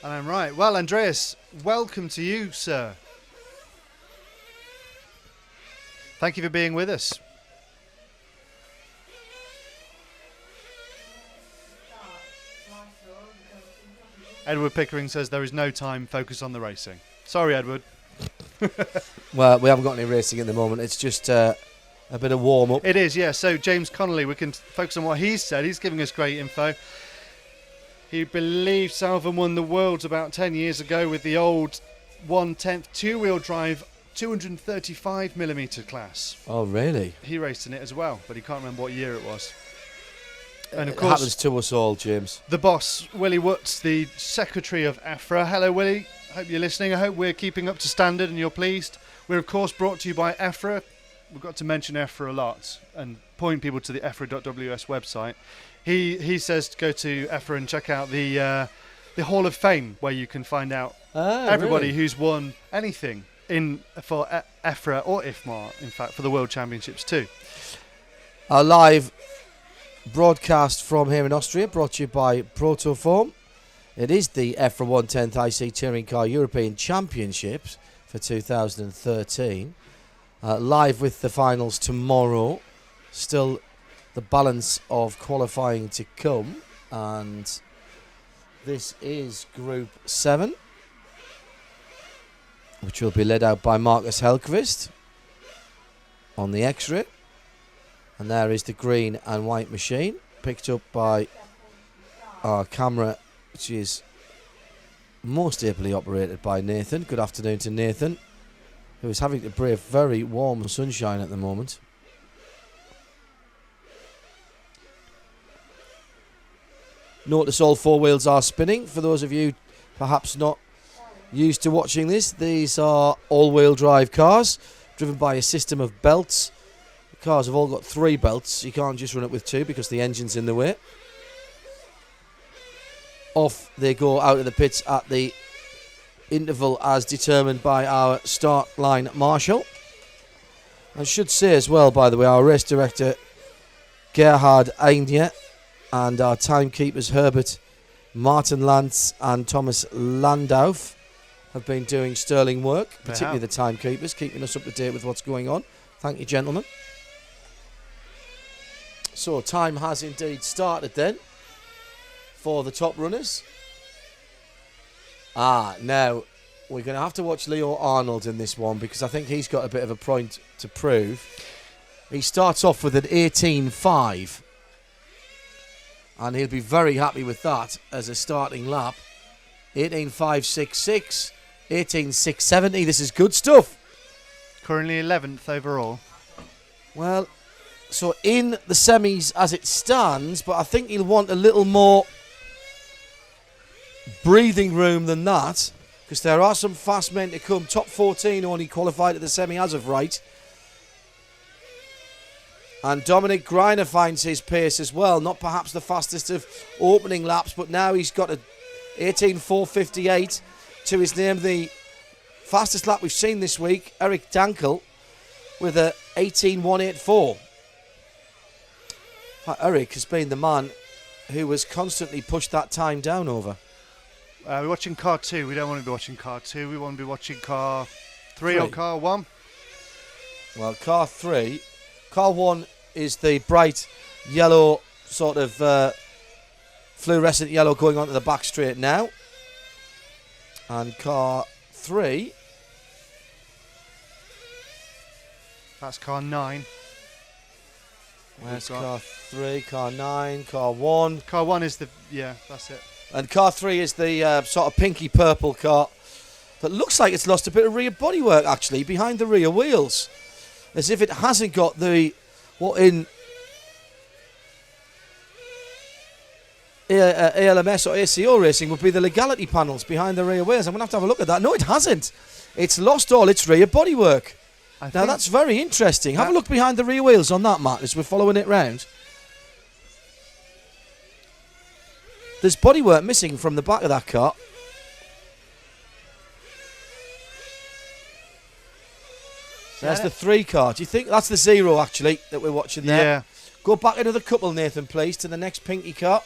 And I'm right. Well, Andreas, welcome to you, sir. Thank you for being with us. Edward Pickering says there is no time, focus on the racing. Sorry, Edward. Well, we haven't got any racing at the moment. It's just a bit of warm-up. It is, yeah. So James Connolly, we can focus on what he's said. He's giving us great info. He believes Salvin won the Worlds about 10 years ago with the old 1/10 two-wheel drive 235mm class. Oh, really? He raced in it as well, but he can't remember what year it was. And of It course, happens to us all, James. the boss, Willie Woods, the secretary of EFRA. Hello, Willie. Hope you're listening. I hope we're keeping up to standard and you're pleased. We're, of course, brought to you by EFRA. We've got to mention EFRA a lot and point people to the EFRA.ws website. He says to go to EFRA and check out the Hall of Fame, where you can find out everybody really? who's won anything for EFRA or IFMAR, in fact, for the World Championships too. Our live broadcast from here in Austria, brought to you by Protoform. It is the EFRA 110th IC Touring Car European Championships for 2013. Live with the finals tomorrow. Still the balance of qualifying to come. And this is Group 7, which will be led out by Marcus Helkvist on the X-ray. And there is the green and white machine, picked up by our camera, which is most ably operated by Nathan. Good afternoon to Nathan, who is having to brave very warm sunshine at the moment. Notice all four wheels are spinning. For those of you perhaps not used to watching this, these are all-wheel drive cars driven by a system of belts. The cars have all got 3 belts. You can't just run it with 2 because the engine's in the way. Off they go out of the pits at the interval as determined by our start line marshal. I should say as well, by the way, our race director Gerhard Eingner and our timekeepers Herbert Martin Lantz and Thomas Landauf have been doing sterling work, particularly the timekeepers, keeping us up to date with what's going on. Thank you, gentlemen. So time has indeed started then for the top runners. Now we're going to have to watch Leo Arnold in this one because I think he's got a bit of a point to prove. He starts off with an 18.5 and he'll be very happy with that as a starting lap. 18.566, 18.670. This is good stuff. Currently 11th overall. Well, so in the semis as it stands, but I think he'll want a little more breathing room than that because there are some fast men to come. Top 14 only qualified at the semi as of right. And Dominic Greiner finds his pace as well. Not perhaps the fastest of opening laps, but now he's got a 18.458 to his name. The fastest lap we've seen this week, Eric Dankel, with a 18.184. Eric has been the man who has constantly pushed that time down over. We're watching car 2. We don't want to be watching car 2. We want to be watching car 3 or car 1. Well, car 3. Car 1 is the bright yellow, sort of fluorescent yellow going onto the back straight now. And car 3. That's car 9. Where's car 3, car 9, car 1? Car 1 is the... yeah, that's it. And car 3 is the sort of pinky purple car that looks like it's lost a bit of rear bodywork actually behind the rear wheels. As if it hasn't got the... what in ALMS or ACO racing would be the legality panels behind the rear wheels. I'm going to have a look at that. No, it hasn't. It's lost all its rear bodywork. Now that's very interesting. Have a look behind the rear wheels on that, Matt, as we're following it round. There's bodywork missing from the back of that car. There's the 3 car. Do you think that's the 0 actually that we're watching there? Yeah. Go back another couple, Nathan, please, to the next pinky car.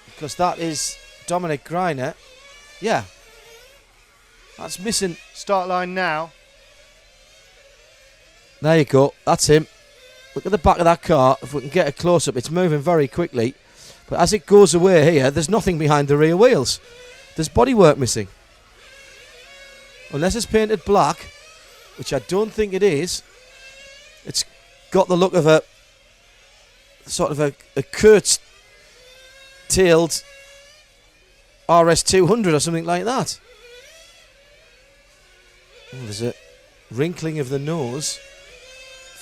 Because that is Dominic Greiner. Yeah. That's missing. Start line now. There you go. That's him. Look at the back of that car. If we can get a close-up, it's moving very quickly. But as it goes away here, there's nothing behind the rear wheels. There's bodywork missing. Unless it's painted black, which I don't think it is. It's got the look of a sort of a curtailed RS200 or something like that. Oh, there's a wrinkling of the nose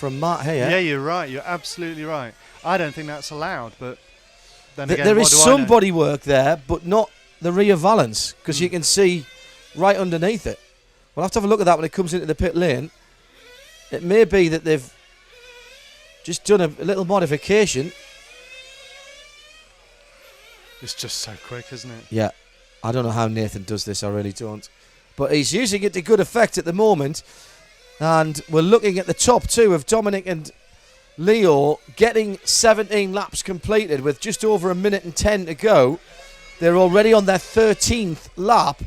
from Matt here. Yeah, you're right. You're absolutely right. I don't think that's allowed, but then again, There what is do I some know? bodywork there, but not the rear valance, because you can see right underneath it. We'll have to have a look at that when it comes into the pit lane. It may be that they've just done a little modification. It's just so quick, isn't it? Yeah, I don't know how Nathan does this, I really don't. But he's using it to good effect at the moment. And we're looking at the top two of Dominic and Leo getting 17 laps completed with just over 1 minute and 10 to go. They're already on their 13th lap.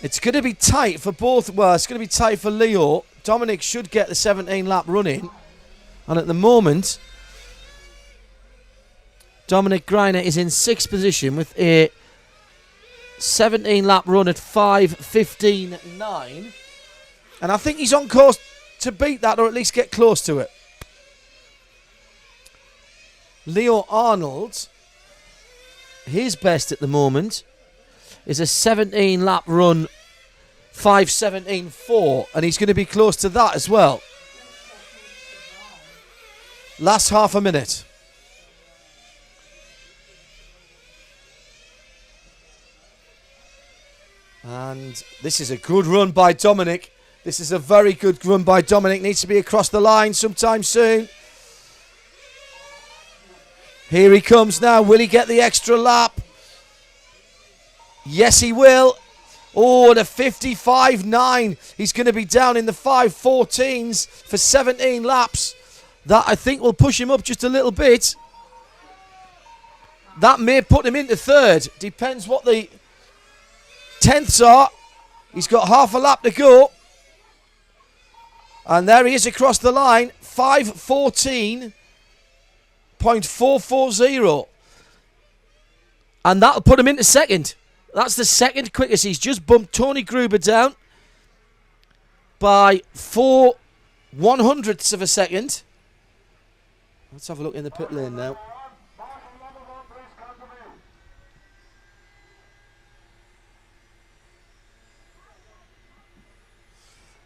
It's going to be tight for both. Well, it's going to be tight for Leo. Dominic should get the 17 lap run in. And at the moment, Dominic Greiner is in 6th position with a 17 lap run at 5:15.9. And I think he's on course to beat that, or at least get close to it. Leo Arnold, his best at the moment is a 17 lap run, 5:17.4, and he's going to be close to that as well. Last half a minute. And this is a good run by Dominic. This is a very good run by Dominic. Needs to be across the line sometime soon. Here he comes now. Will he get the extra lap? Yes, he will. Oh, and a 55.9. He's going to be down in the 5:14s for 17 laps. That, I think, will push him up just a little bit. That may put him into 3rd. Depends what the 10ths are. He's got half a lap to go. And there he is across the line. 5:14.440. And that'll put him into 2nd. That's the 2nd quickest. He's just bumped Tony Gruber down by 4/100ths of a second. Let's have a look in the pit lane now.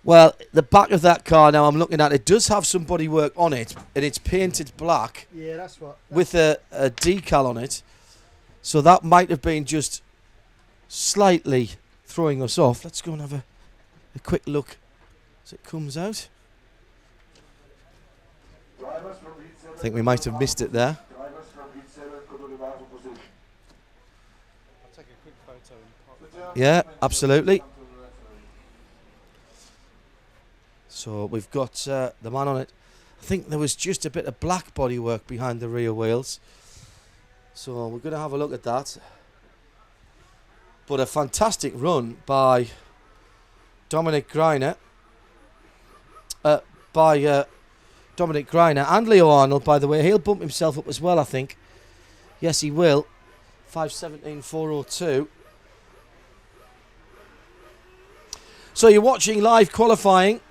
Well, the back of that car now I'm looking at, it does have some bodywork on it, and it's painted black. Yeah, that's what. With a decal on it. So that might have been just slightly throwing us off. Let's go and have a quick look as it comes out. I think we might have missed it there. I'll take a quick photo. Yeah, absolutely. So we've got the man on it. I think there was just a bit of black bodywork behind the rear wheels. So we're going to have a look at that. But a fantastic run by Dominic Greiner. Dominic Greiner and Leo Arnold, by the way. He'll bump himself up as well, I think. Yes, he will. 5:17.402. So you're watching live qualifying.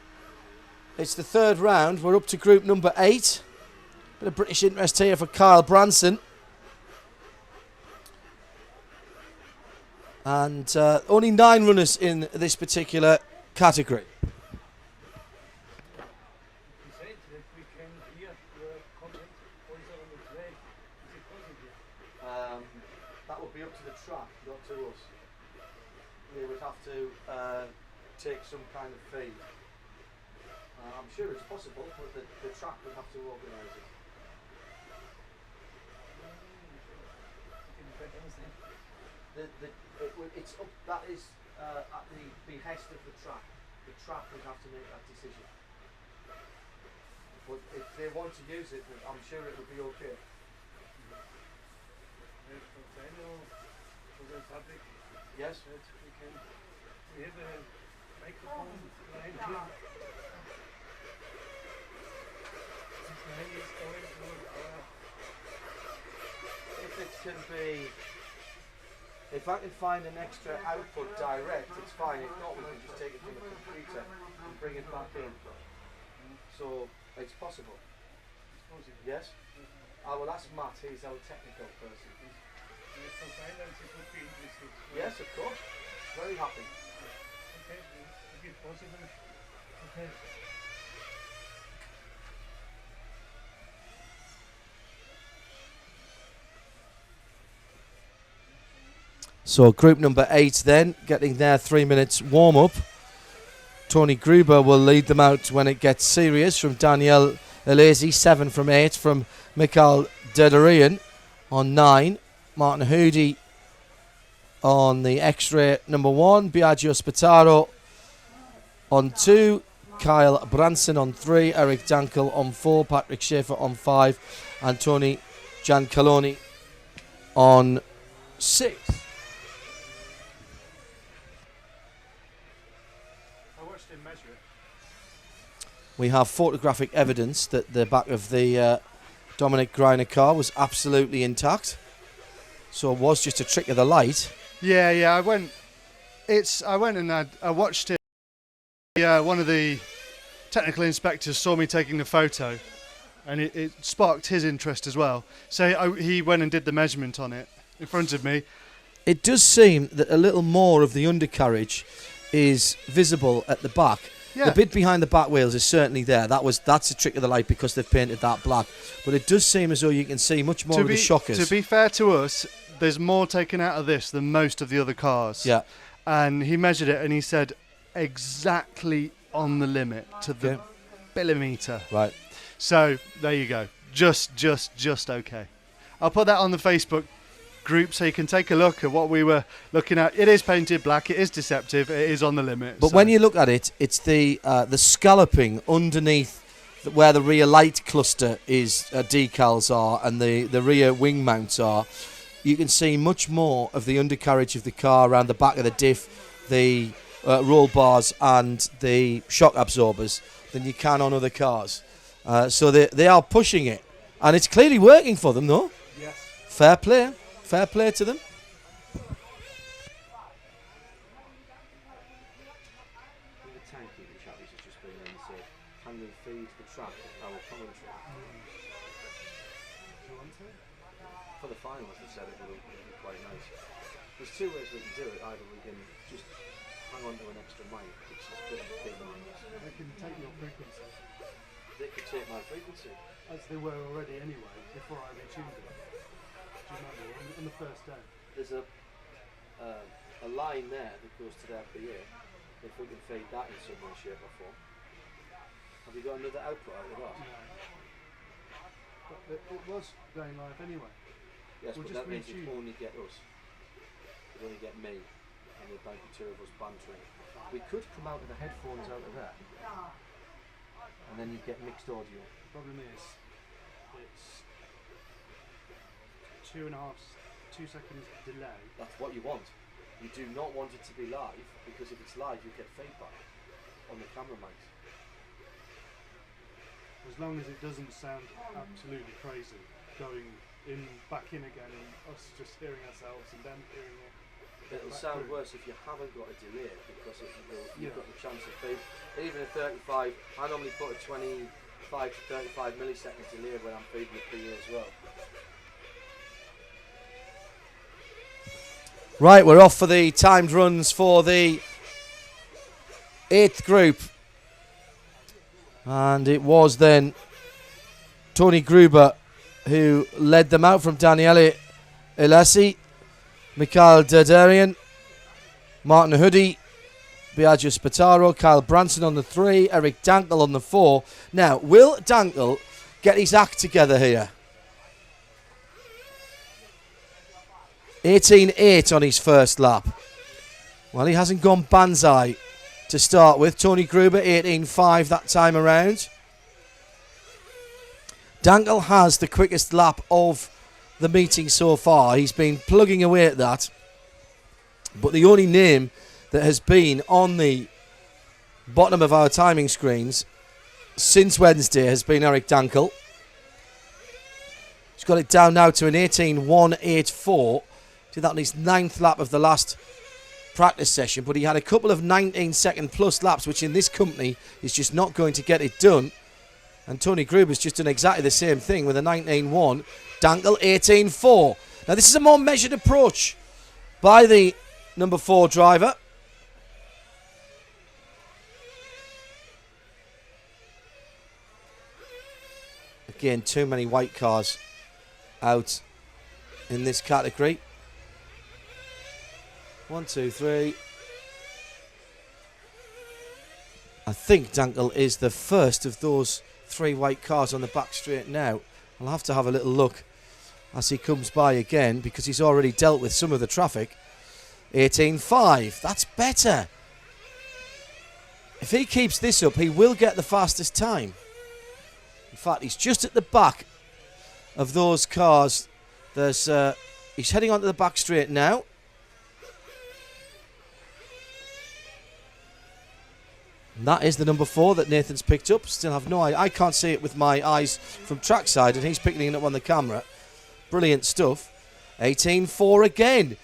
It's the 3rd round. We're up to group number 8. Bit of British interest here for Kyle Branson. And only 9 runners in this particular category. That would be up to the track, not to us. We would have to take some kind of fee. I'm sure it's possible, but the track would have to organise it. It's up, that is at the behest of the track. The track would have to make that decision. But if they want to use it, I'm sure it would be okay. Yes? We have a microphone line here. This line is going to If it can be, if I can find an extra output direct, it's fine. If not, we can just take it from the computer and bring it back in. So it's possible. Yes? I will ask Matt, he's our technical person. for finance, it would be interesting. Yes, of course. Very happy. Okay, if it's possible. Okay. So group number 8 then, getting their 3 minutes warm-up. Tony Gruber will lead them out when it gets serious from Daniel Elezi, 7 from 8 from Mikhail Dederian on 9. Martin Hoody on the X-ray number 1. Biagio Spataro on 2. Kyle Branson on 3. Eric Dankel on 4. Patrick Schaefer on 5. And Tony Giancaloni on 6. We have photographic evidence that the back of the Dominic Greiner car was absolutely intact. So it was just a trick of the light. Yeah. I went and I watched it. One of the technical inspectors saw me taking the photo, and it sparked his interest as well. So he went and did the measurement on it in front of me. It does seem that a little more of the undercarriage is visible at the back. Yeah. The bit behind the back wheels is certainly there. That's a trick of the light because they've painted that black. But it does seem as though you can see much more of the shockers. To be fair to us, there's more taken out of this than most of the other cars. Yeah. And he measured it and he said exactly on the limit to the millimetre. Right. So there you go. Just okay. I'll put that on the Facebook group so you can take a look at what we were looking at. It is painted black. It is deceptive. It is on the limit. But when you look at it, it's the scalloping underneath where the rear light cluster is decals are and the rear wing mounts are. You can see much more of the undercarriage of the car around the back of the diff, the roll bars and the shock absorbers than you can on other cars. So they are pushing it. And it's clearly working for them, though. Yes. Fair play. Fair play to them. For the finals, they said it would be quite nice. There's two ways we can do it. Either we can just hang on to an extra mic, which is a bit annoying. They can take your frequency. They could take my frequency. As they were already anyway, before I retuned it. Do you remember, on the first day? There's a line there that goes to their PA. If we can feed that in some way, shape or form. Have you got another output out of that? No. But it was going live anyway. Yes, We'll but just that means you retune. only get us. You only get me. And there'd be two of us bantering. We could come out with the headphones out of there. And then you'd get mixed audio. Problem is, it's 2 seconds delay. That's what you want. You do not want it to be live, because if it's live you get feedback on the camera mics. As long as it doesn't sound absolutely crazy, going in, back in again, and us just hearing ourselves and them hearing it. It'll sound worse if you haven't got a delay, because you've got the chance of feed. Even at 35, I normally put a 25 to 35 millisecond delay when I'm feeding the PA as well. Right, we're off for the timed runs for the 8th group. And it was then Tony Gruber who led them out from Daniele Elasi, Mikhail Dederian, Martin Hoody, Biagio Spataro, Kyle Branson on the 3, Eric Dankel on the 4. Now, will Dankel get his act together here? 18.8 on his first lap. Well, he hasn't gone banzai to start with. Tony Gruber 18.5 that time around. Dankel has the quickest lap of the meeting so far. He's been plugging away at that. But the only name that has been on the bottom of our timing screens since Wednesday has been Eric Dankel. He's got it down now to an 18.184. Did that on his 9th lap of the last practice session, but he had a couple of 19-second plus laps, which in this company is just not going to get it done. And Tony Gruber's just done exactly the same thing with a 19.1. Dankel 18.4. Now this is a more measured approach by the number 4 driver. Again, too many white cars out in this category. 1, 2, 3. I think Dankel is the first of those 3 white cars on the back straight now. I'll have to have a little look as he comes by again because he's already dealt with some of the traffic. 18.5. That's better. If he keeps this up, he will get the fastest time. In fact, he's just at the back of those cars. He's heading onto the back straight now. And that is the number 4 that Nathan's picked up. Still have no idea. I can't see it with my eyes from trackside, and he's picking it up on the camera. Brilliant stuff. 18.4 again.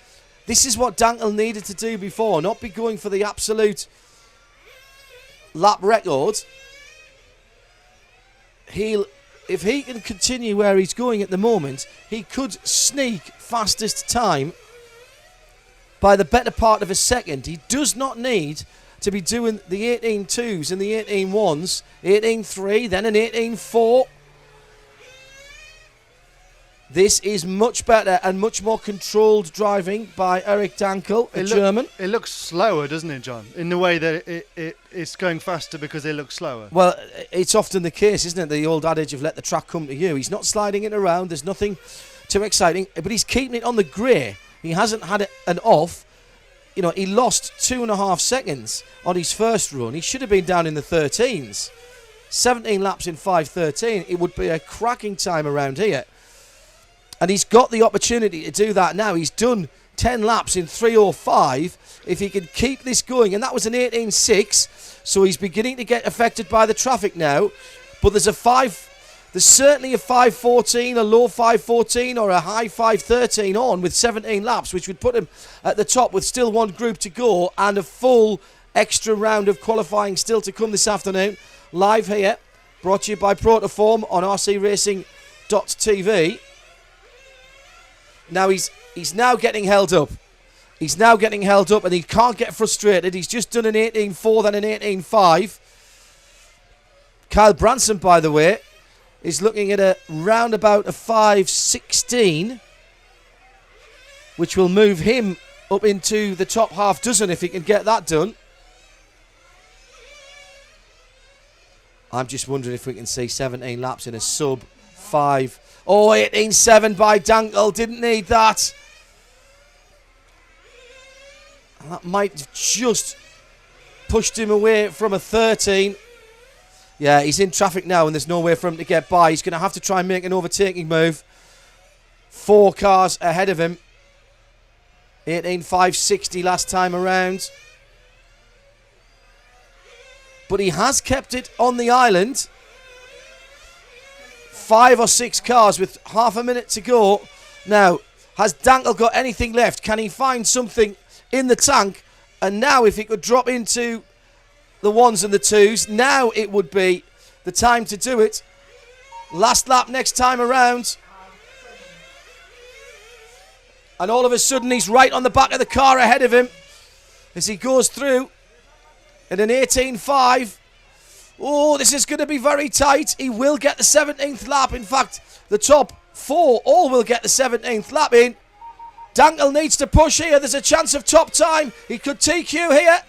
This is what Dankel needed to do before, not be going for the absolute lap record. If he can continue where he's going at the moment, he could sneak fastest time by the better part of a second. He does not need to be doing the 18.2s and the 18.1s, 18.3, then an 18.4. This is much better and much more controlled driving by Eric Dankel, the German. It looks slower, doesn't it, John? In the way that it's going faster because it looks slower. Well, it's often the case, isn't it? The old adage of let the track come to you. He's not sliding it around. There's nothing too exciting, but he's keeping it on the grey. He hasn't had an off. You know, he lost 2.5 seconds on his first run. He should have been down in the 13s. 17 laps in 5.13. It would be a cracking time around here. And he's got the opportunity to do that now. He's done 10 laps in 3:05. If he can keep this going, and that was an 18.6, so he's beginning to get affected by the traffic now. But there's certainly a 5.14, a low 5.14, or a high 5.13 on with 17 laps, which would put him at the top with still one group to go and a full extra round of qualifying still to come this afternoon. Live here, brought to you by Protoform on rcracing.tv. Now he's now getting held up. He's now getting held up and he can't get frustrated. He's just done an 18.4, then an 18.5. Kyle Branson, by the way, is looking at a roundabout a 5.16, which will move him up into the top half dozen if he can get that done. I'm just wondering if we can see 17 laps in a sub 5. Oh, 18.7 by Dankel. Didn't need that. And that might have just pushed him away from a 13. Yeah, he's in traffic now and there's no way for him to get by. He's going to have to try and make an overtaking move. 4 cars ahead of him. 18.560 last time around. But he has kept it on the island. 5 or 6 cars with half a minute to go. Now, has Dankel got anything left? Can he find something in the tank? And now if he could drop into the 1s and the 2s, now it would be the time to do it. Last lap next time around. And all of a sudden he's right on the back of the car ahead of him as he goes through in an 18.5. Oh, this is going to be very tight. He will get the 17th lap. In fact, the top 4 all will get the 17th lap in. Dankel needs to push here. There's a chance of top time. He could TQ here,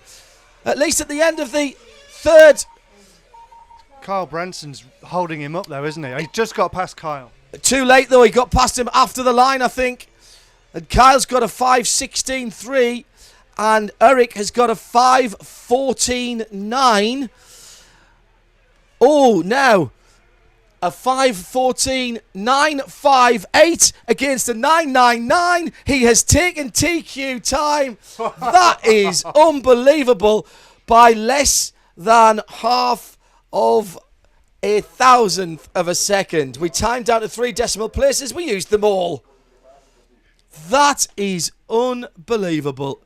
at least at the end of the 3rd. Kyle Branson's holding him up though, isn't he? He just got past Kyle. Too late though. He got past him after the line, I think. And Kyle's got a 5.16.3 and Eric has got a 5.14.9. Oh, now a 5.14.958 against a 9.99. He has taken TQ time. That is unbelievable by less than half of a thousandth of a second. We timed down to 3 decimal places. We used them all. That is unbelievable.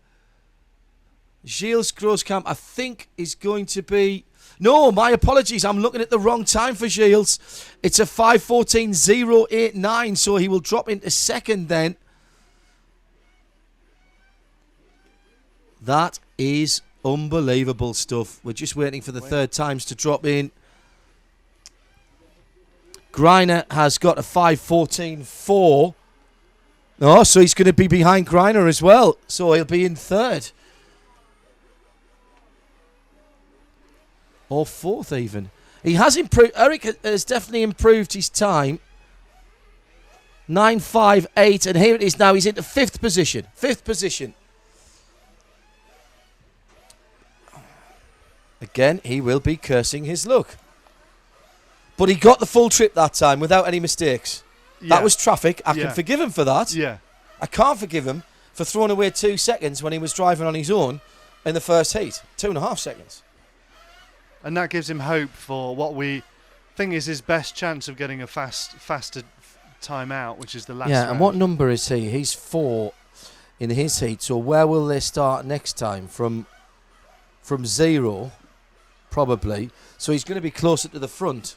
Gilles Grosskamp, I think, is going to be... No, my apologies. I'm looking at the wrong time for Gilles. It's a 5.14.089, so he will drop into second then. That is unbelievable stuff. We're just waiting for the third times to drop in. Greiner has got a 5.14.4. Oh, so he's going to be behind Greiner as well. So he'll be in third. Or fourth even. He has improved. Eric has definitely improved his time. 9.58, and here it is now. He's into fifth position. Fifth position. Again, he will be cursing his luck. But he got the full trip that time without any mistakes. Yeah. That was traffic. I Yeah. can forgive him for that. Yeah. I can't forgive him for throwing away 2 seconds when he was driving on his own in the first heat. 2.5 seconds. And that gives him hope for what we think is his best chance of getting a faster time out, which is the last round. And what number is he? He's 4 in his heat. So where will they start next time? From 0, probably. So he's going to be closer to the front.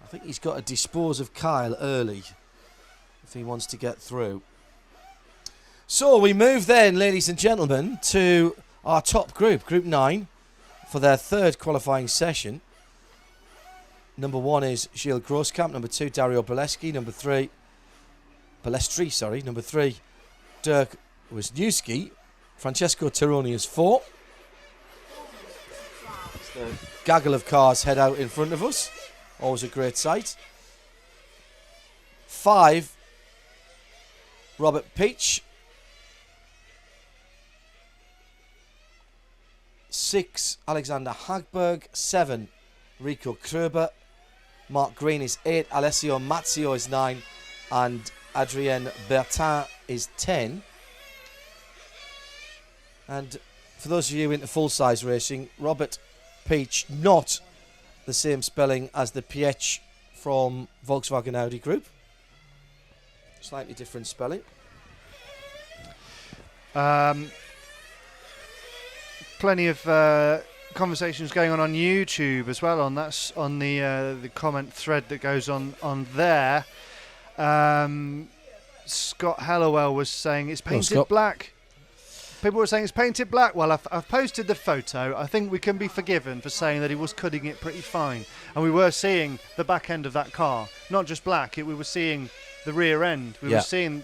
I think he's got to dispose of Kyle early if he wants to get through. So we move then, ladies and gentlemen, to our top group, Group 9, for their third qualifying session. Number 1 is Gilles Grosskamp. Number 2, Dario Balestri. Number 3, Number 3, Dirk Wisniewski. Francesco Tironi is 4. As the gaggle of cars head out in front of us. Always a great sight. 5, Robert Peach. 6, Alexander Hagberg. 7, Rico Kroeber. Mark Green is 8. Alessio Mazzio is 9. And Adrien Bertin is 10. And for those of you into full-size racing, Robert Peach, not the same spelling as the Piech from Volkswagen Audi Group. Slightly different spelling. Plenty of conversations going on YouTube as well. On the comment thread that goes on there. Scott Hallowell was saying it's painted black. People were saying it's painted black. Well, I've posted the photo. I think we can be forgiven for saying that he was cutting it pretty fine. And we were seeing the back end of that car. Not just black, we were seeing the rear end. We were seeing.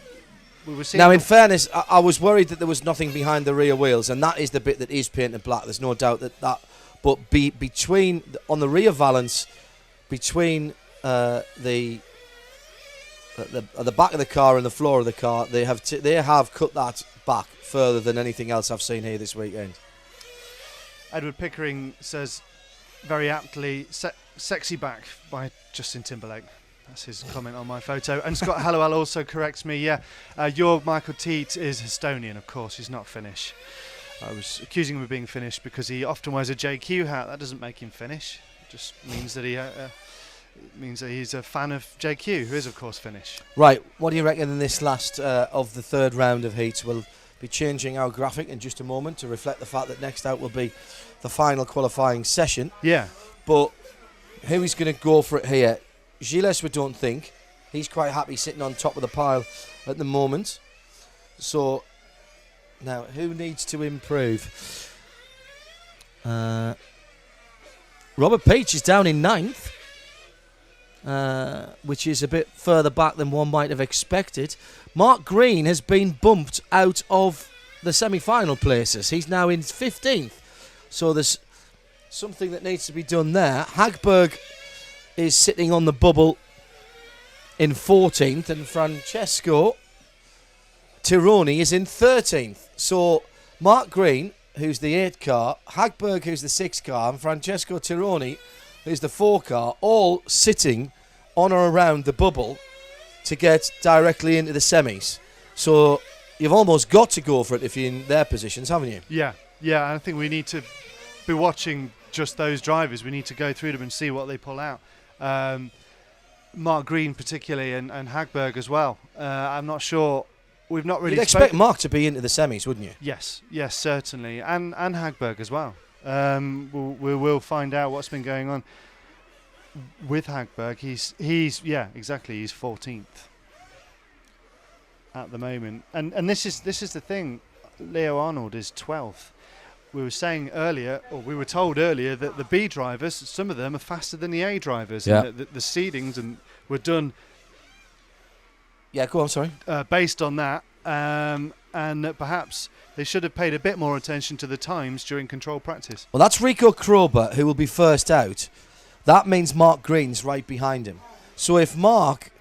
Now, in fairness, I was worried that there was nothing behind the rear wheels, and that is the bit that is painted black. There's no doubt that. But between on the rear valance, between the back of the car and the floor of the car, they have cut that back further than anything else I've seen here this weekend. Edward Pickering says very aptly, "Sexy back" by Justin Timberlake. That's his comment on my photo. And Scott Hallowell also corrects me. Your Michael Teat is Estonian, of course. He's not Finnish. I was accusing him of being Finnish because he often wears a JQ hat. That doesn't make him Finnish. It just means that he's a fan of JQ, who is, of course, Finnish. Right. What do you reckon in this last of the third round of heats? We'll be changing our graphic in just a moment to reflect the fact that next out will be the final qualifying session. Yeah. But who is going to go for it here? Gilles, we don't think. He's quite happy sitting on top of the pile at the moment. So, now, who needs to improve? Robert Peach is down in 9th, which is a bit further back than one might have expected. Mark Green has been bumped out of the semi-final places. He's now in 15th. So there's something that needs to be done there. Hagberg is sitting on the bubble in 14th, and Francesco Tironi is in 13th. So Mark Green, who's the 8th car, Hagberg, who's the 6th car, and Francesco Tironi, who's the 4th car, all sitting on or around the bubble to get directly into the semis. So you've almost got to go for it if you're in their positions, haven't you? Yeah, I think we need to be watching just those drivers. We need to go through them and see what they pull out. Mark Green particularly, and Hagberg as well. I'm not sure. We've not really. You'd expect Mark to be into the semis, wouldn't you? Yes, certainly, and Hagberg as well. We will find out what's been going on with Hagberg. He's 14th at the moment, and this is the thing. Leo Arnold is 12th. We were saying earlier, or we were told earlier, that the B drivers, some of them are faster than the A drivers. Yeah. And the seedings were done. Yeah, go on, sorry. based on that, and that perhaps they should have paid a bit more attention to the times during control practice. Well, that's Rico Krober who will be first out. That means Mark Green's right behind him. So if Mark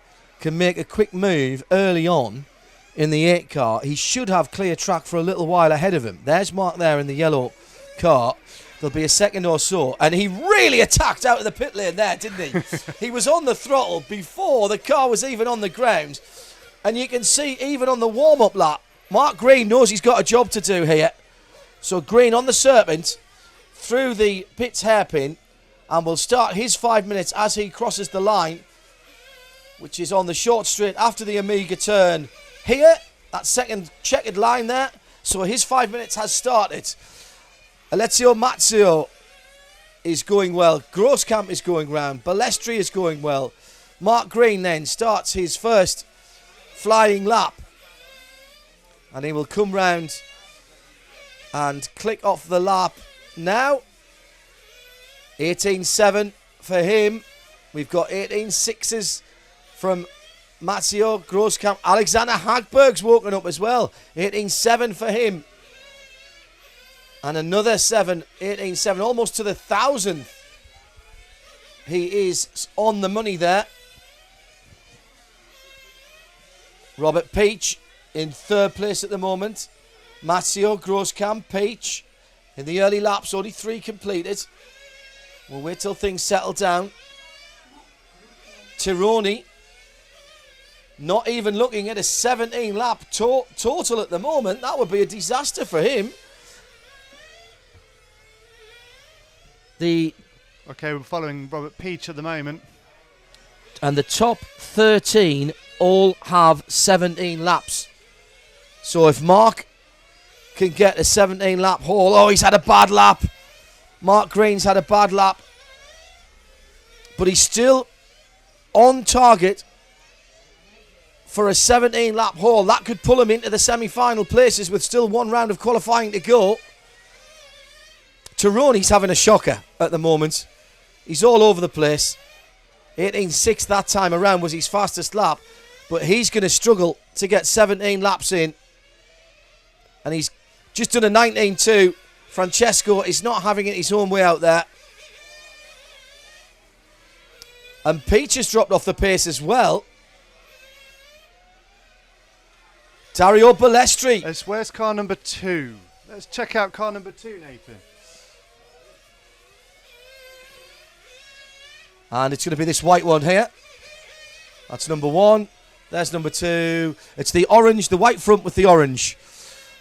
can make a quick move early on in the 8 car, he should have clear track for a little while ahead of him. There's Mark there in the yellow car. There'll be a second or so. And he really attacked out of the pit lane there, didn't he? He was on the throttle before the car was even on the ground. And you can see even on the warm-up lap, Mark Green knows he's got a job to do here. So Green on the Serpent through the pits hairpin and will start his 5 minutes as he crosses the line, which is on the short straight after the Amiga turn here. That second checkered line there. So his 5 minutes has started. Alessio Mazzio is going well. Grosskamp is going round. Balestri is going well. Mark Green then starts his first flying lap. And he will come round and click off the lap now. 18.7 for him. We've got 18.6s from Mazzio, Grosskamp. Alexander Hagberg's woken up as well. 18.7 for him. And another 7, 18.7, almost to the 1,000th. He is on the money there. Robert Peach in 3rd place at the moment. Mazzio, Grosskamp, Peach. In the early laps, only 3 completed. We'll wait till things settle down. Tironi, not even looking at a 17 lap total at the moment. That would be a disaster for him. Okay, we're following Robert Peach at the moment. And the top 13 all have 17 laps. So if Mark can get a 17 lap haul. Oh, he's had a bad lap. Mark Green's had a bad lap. But he's still on target for a 17 lap haul. That could pull him into the semi-final places with still 1 round of qualifying to go. Tironi's having a shocker at the moment. He's all over the place. 18.6 that time around was his fastest lap. But he's going to struggle to get 17 laps in. And he's just done a 19.2. Francesco is not having it his own way out there. And Peach has dropped off the pace as well. Dario Balestri. Where's car number 2? Let's check out car number 2, Nathan. And it's going to be this white one here. That's number 1. There's number 2. It's the orange, the white front with the orange.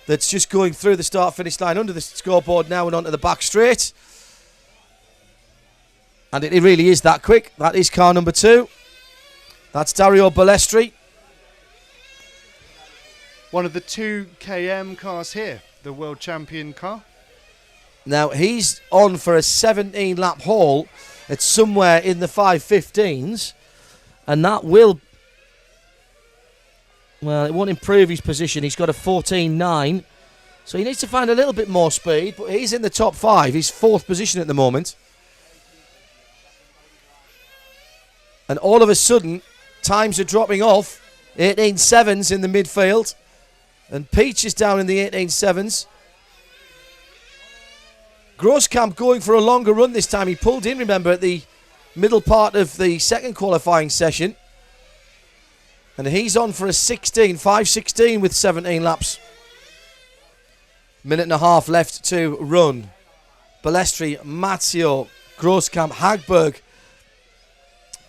That's just going through the start-finish line under the scoreboard now and onto the back straight. And it really is that quick. That is car number 2. That's Dario Balestri. One of the 2 KM cars here, the world champion car. Now, he's on for a 17-lap haul. It's somewhere in the 5:15s. And that will... Well, it won't improve his position. He's got a 14.9. So he needs to find a little bit more speed. But he's in the top 5. He's 4th position at the moment. And all of a sudden, times are dropping off. 18.7s in the midfield. And Peach is down in the 18.7s. Grosskamp going for a longer run this time. He pulled in, remember, at the middle part of the second qualifying session. And he's on for a 5.16 with 17 laps. Minute and a half left to run. Balestri, Mazzio, Grosskamp, Hagberg.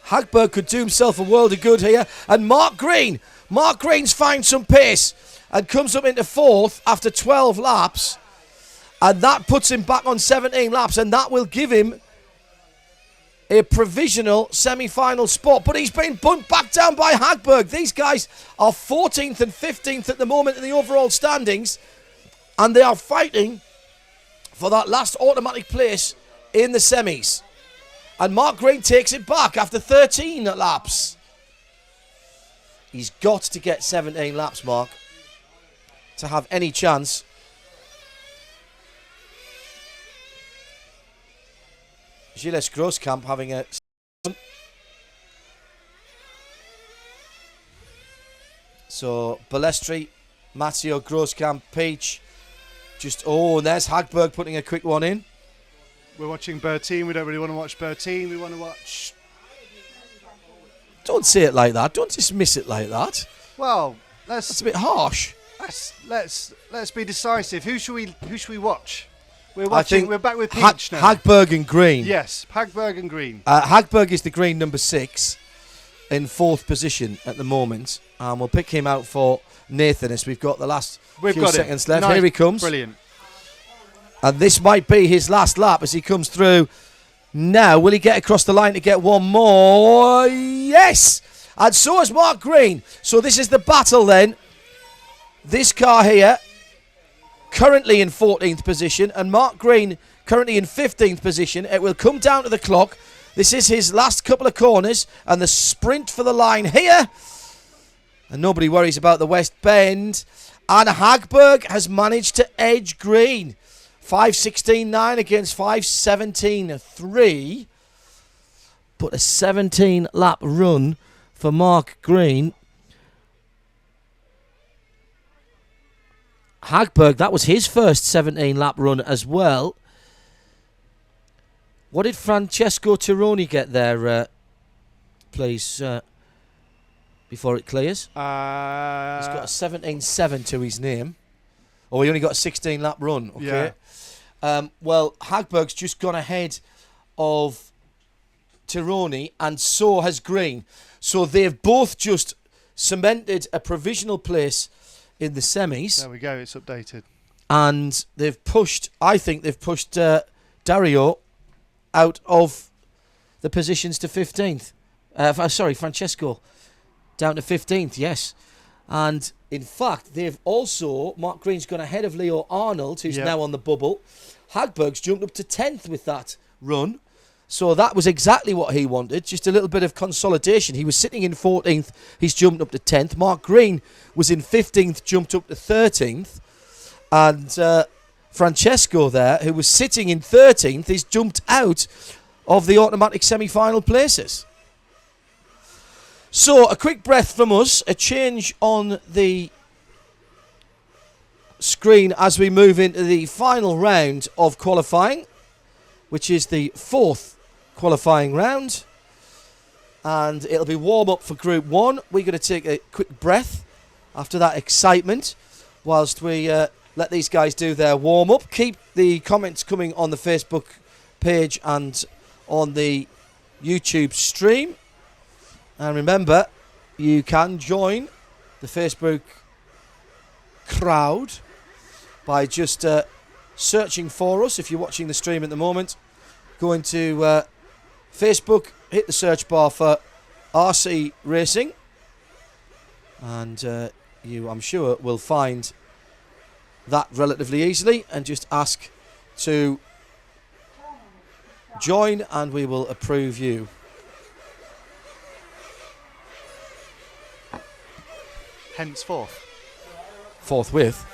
Hagberg could do himself a world of good here. And Mark Green. Mark Green's found some pace and comes up into 4th after 12 laps. And that puts him back on 17 laps. And that will give him a provisional semi-final spot. But he's been bumped back down by Hagberg. These guys are 14th and 15th at the moment in the overall standings. And they are fighting for that last automatic place in the semis. And Mark Green takes it back after 13 laps. He's got to get 17 laps, Mark, to have any chance. Gilles Grosskamp having a... So Balestri, Matteo Grosskamp, Peach. And there's Hagberg putting a quick one in. We're watching Bertine. We don't really want to watch Bertine. We want to watch. Don't say it like that. Don't dismiss it like that. Well, That's a bit harsh. let's be decisive. Who should we watch? We're I think We're back with Peach now. Hagberg and Green. Yes, Hagberg and Green. Hagberg is the green number 6 in 4th position at the moment. And we'll pick him out for Nathan as we've got the last few seconds left. Nice. Here he comes. Brilliant. And this might be his last lap as he comes through. Now, will he get across the line to get one more? Yes! And so is Mark Green. So this is the battle then. This car here, currently in 14th position, and Mark Green currently in 15th position. It will come down to the clock. This is his last couple of corners, and the sprint for the line here. And nobody worries about the West Bend. And Hagberg has managed to edge Green. 5:16.9 against 5:17.3. But a 17-lap run for Mark Green. Hagberg, that was his first 17-lap run as well. What did Francesco Tironi get there, please, before it clears? He's got a 17.7 to his name. Oh, he only got a 16-lap run. Okay. Yeah. Well, Hagberg's just gone ahead of Tironi, and so has Green. So they've both just cemented a provisional place in the semis. There we go. It's updated. And I think they've pushed Dario out of the positions to 15th. Francesco down to 15th, yes. And in fact, Mark Green's gone ahead of Leo Arnold, who's now on the bubble. Hagberg's jumped up to 10th with that run. So that was exactly what he wanted, just a little bit of consolidation. He was sitting in 14th, he's jumped up to 10th. Mark Green was in 15th, jumped up to 13th. And Francesco there, who was sitting in 13th, he's jumped out of the automatic semi-final places. So a quick breath from us, a change on the screen as we move into the final round of qualifying, which is the 4th qualifying round, and it'll be warm up for Group 1. We're going to take a quick breath after that excitement whilst we let these guys do their warm up. Keep the comments coming on the Facebook page and on the YouTube stream, and remember, you can join the Facebook crowd by just searching for us. If you're watching the stream at the moment, go into Facebook, hit the search bar for RC Racing, and you, I'm sure, will find that relatively easily, and just ask to join and we will approve you. Henceforth. Forthwith.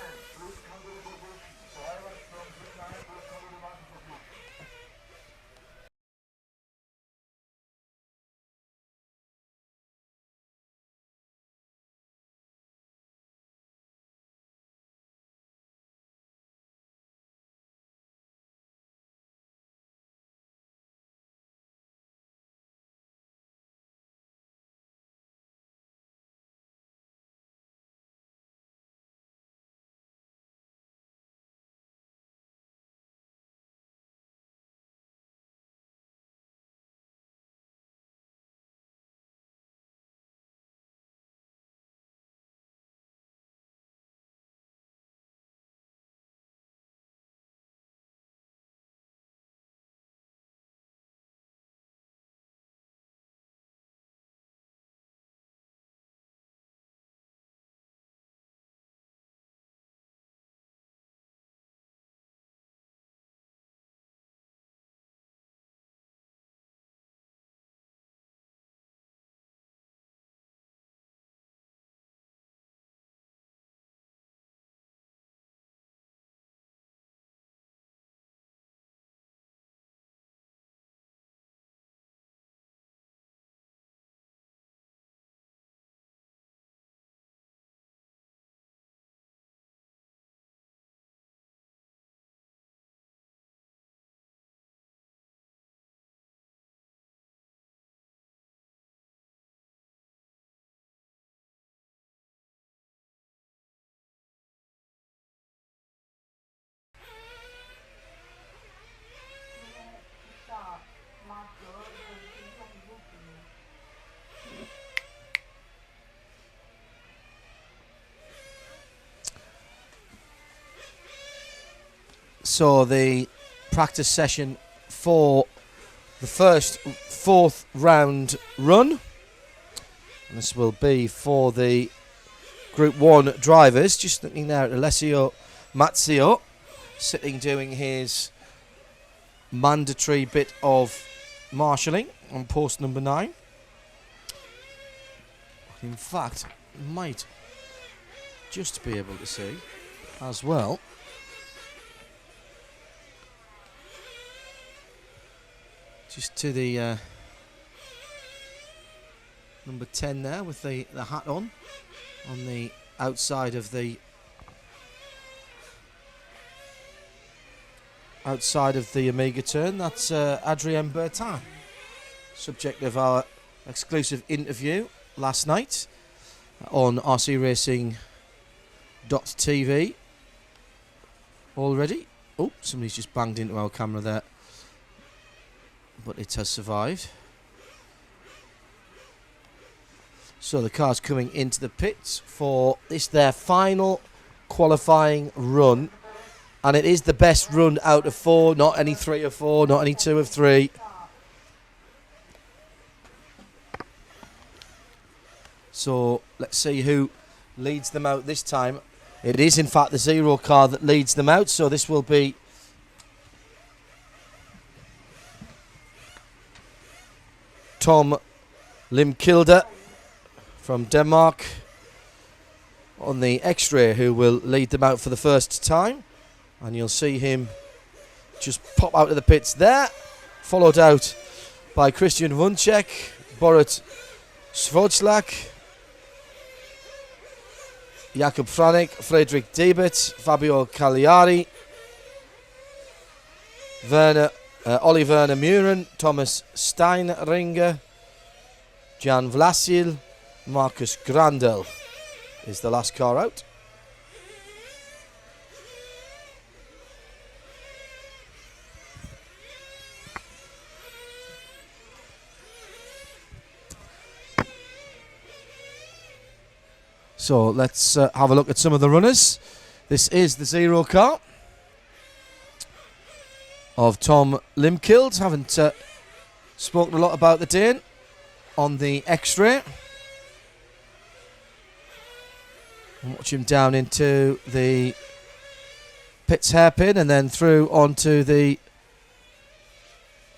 So the practice session for the fourth round run. And this will be for the Group 1 drivers. Just looking now at Alessio Mazzio, sitting doing his mandatory bit of marshalling on post number 9. In fact, might just be able to see as well. Just to the number 10 there with the hat on the outside of the Amiga turn. That's Adrien Bertin, subject of our exclusive interview last night on rcracing.tv already. Oh, somebody's just banged into our camera there, but it has survived. So the car's coming into the pits for this, their final qualifying run. And it is the best run out of 4, not any 3 of 4, not any 2 of 3. So let's see who leads them out this time. It is in fact the 0 car that leads them out. So this will be Tom Limkilde from Denmark on the X-Ray, who will lead them out for the first time. And you'll see him just pop out of the pits there, followed out by Christian Wunschek, Borut Svojlak, Jakob Franek, Fredrik Debet, Fabio Cagliari, Olli Werner Muren, Thomas Steinringer, Jan Vlasil, Marcus Grandel is the last car out. So let's have a look at some of the runners. This is the 0 car of Tom Limkilde. Haven't spoken a lot about the Dane on the X-Ray. Watch him down into the pits hairpin and then through onto the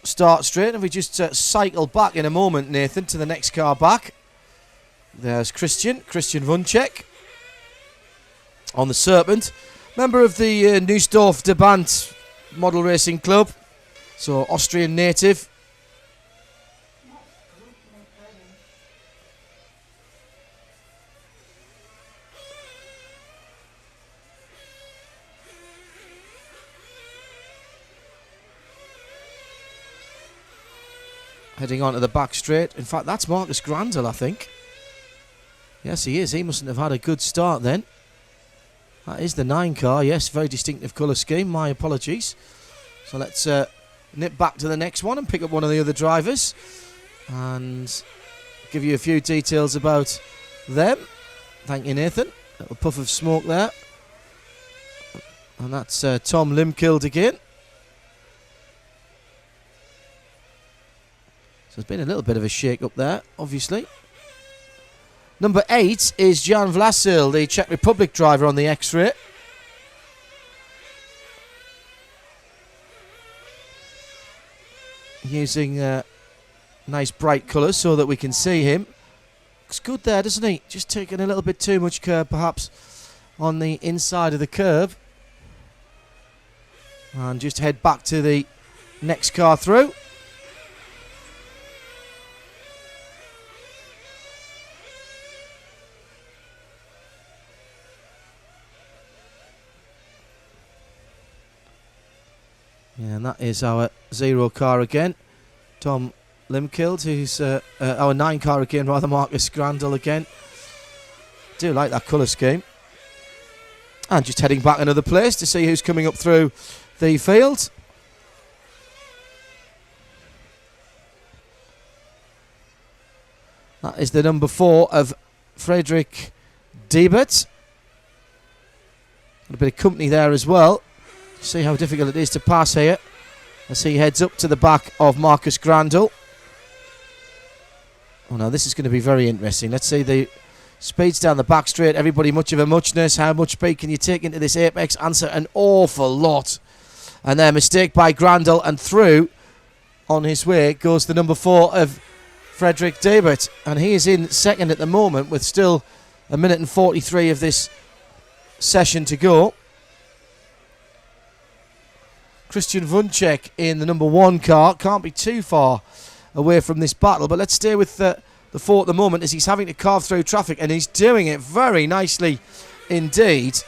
start straight. And we just cycle back in a moment, Nathan, to the next car back. There's Christian Wunschek on the Serpent, member of the Nussdorf de Bant Model Racing Club, so Austrian native. Heading on to the back straight. In fact, that's Marcus Grandel, I think. Yes, he is. He mustn't have had a good start then. That is the 9 car. Yes, very distinctive colour scheme. My apologies. So let's nip back to the next one and pick up one of the other drivers and give you a few details about them. Thank you, Nathan. Little puff of smoke there. And that's Tom Limkilde again. So there's been a little bit of a shake-up there, obviously. Number 8 is Jan Vlasil, the Czech Republic driver on the X-Ray. Using nice bright colours so that we can see him. Looks good there, doesn't he? Just taking a little bit too much curb, perhaps, on the inside of the curb. And just head back to the next car through. Yeah, and that is our 0 car again. Tom Limkilde, who's our 9 car again, rather, Marcus Grandel again. Do like that colour scheme. And just heading back another place to see who's coming up through the field. That is the number 4 of Fredrik Debet. A bit of company there as well. See how difficult it is to pass here as he heads up to the back of Marcus Grandel. Oh, now this is going to be very interesting. Let's see the speeds down the back straight. Everybody much of a muchness. How much speed can you take into this Apex? Answer, an awful lot. And then mistake by Grandel, and through on his way goes the number 4 of Frederick Debert. And he is in second at the moment with still a minute and 43 of this session to go. Christian Vunček in the number 1 car. Can't be too far away from this battle, but let's stay with the 4 at the moment as he's having to carve through traffic, and he's doing it very nicely indeed.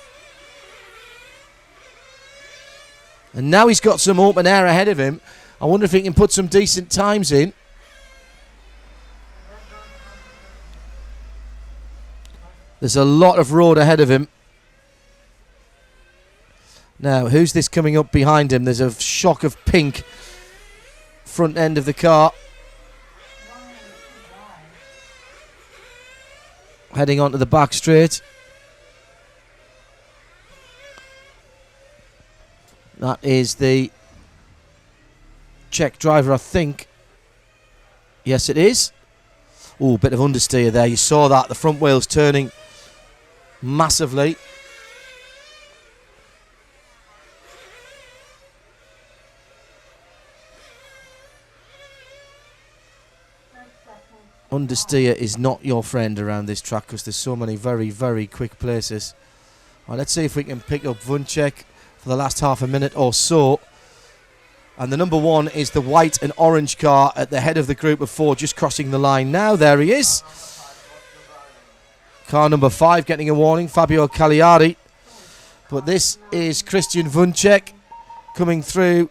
And now he's got some open air ahead of him. I wonder if he can put some decent times in. There's a lot of road ahead of him. Now, who's this coming up behind him? There's a shock of pink front end of the car. Heading onto the back straight. That is the Czech driver, I think. Yes, it is. Oh, bit of understeer there. You saw that. The front wheels turning massively. Understeer is not your friend around this track because there's so many very, very quick places. Right, let's see if we can pick up Vunček for the last half a minute or so. And the number 1 is the white and orange car at the head of the group of 4, just crossing the line now. There he is. Car number 5 getting a warning, Fabio Cagliari. But this is Christian Vunček coming through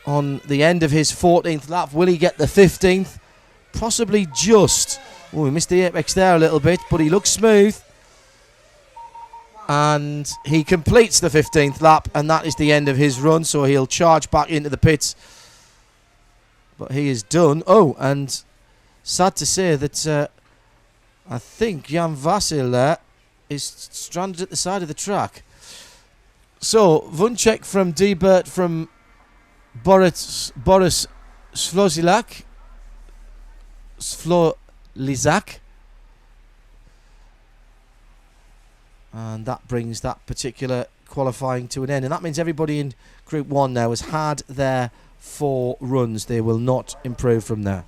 on the end of his 14th lap. Will he get the 15th? Possibly just. Oh, we missed the apex there a little bit, but he looks smooth. And he completes the 15th lap, and that is the end of his run, so he'll charge back into the pits. But he is done. Oh, and sad to say that I think Jan Vasil there is stranded at the side of the track. So, Vunček from Debert from Boris Slozilak. And that brings that particular qualifying to an end. And that means everybody in Group 1 now has had their 4 runs. They will not improve from there.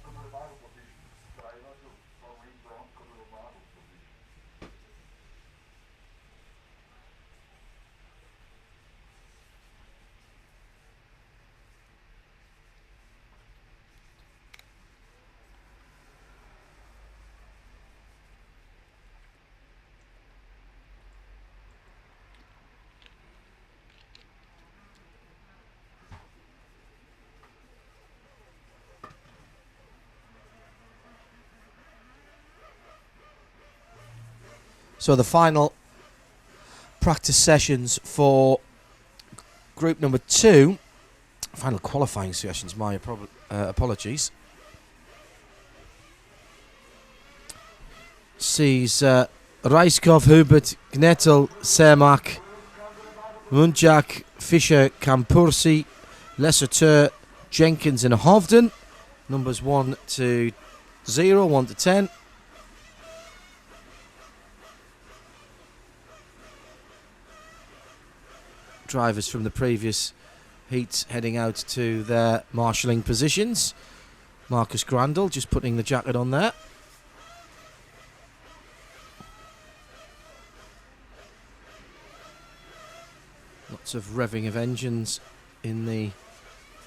So the final practice sessions for group number 2, final qualifying sessions, my apologies, sees Reiskov, Hubert, Gnettel, Cermak, Munjak, Fischer, Campursi, Lesuteur, Jenkins and Hovden, numbers 1 to 0, 1 to 10. Drivers from the previous heats heading out to their marshalling positions. Marcus Grandel just putting the jacket on there. Lots of revving of engines in the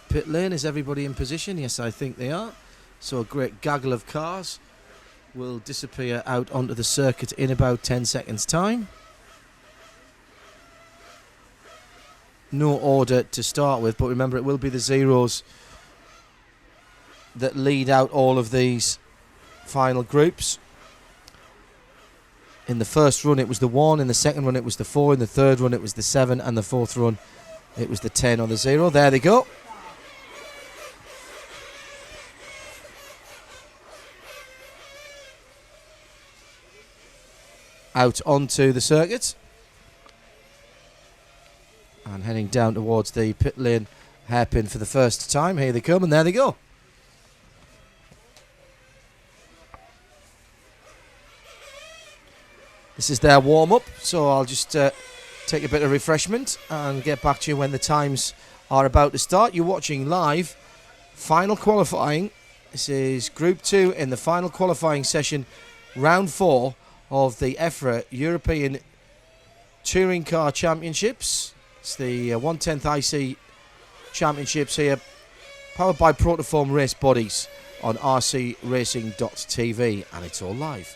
pit lane. Is everybody in position? Yes, I think they are. So a great gaggle of cars will disappear out onto the circuit in about 10 seconds time. No order to start with, but remember it will be the zeros that lead out all of these final groups. In the first run it was the 1, in the second run it was the 4, in the third run it was the 7, and the fourth run it was the 10 or the 0. There they go. Out onto the circuit. And heading down towards the pit lane hairpin for the first time. Here they come, and there they go. This is their warm-up, so I'll just take a bit of refreshment and get back to you when the times are about to start. You're watching live final qualifying. This is Group 2 in the final qualifying session, round 4 of the EFRA European Touring Car Championships. It's the 110th IC Championships here, powered by Protoform Race Bodies on rcracing.tv, and it's all live.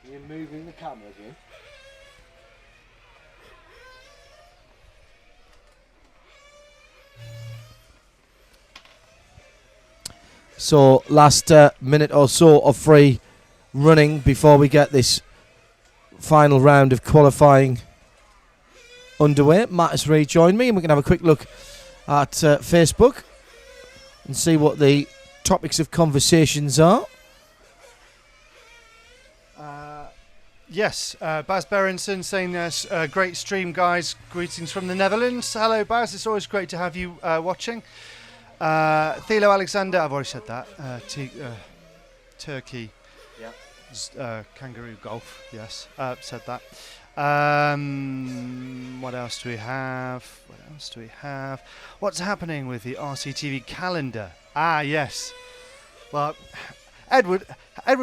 You're moving the camera again. So last minute or so of free running before we get this final round of qualifying underway. Matt has rejoined me, and we can have a quick look at Facebook and see what the topics of conversations are. Yes, Baz Berenson saying there's a great stream, guys. Greetings from the Netherlands. Hello, Baz. It's always great to have you watching. Thilo Alexander, I've already said that. Turkey. Yeah. Kangaroo golf. Yes, said that. What else do we have? What's happening with the RCTV calendar? Ah, yes. Well, Edward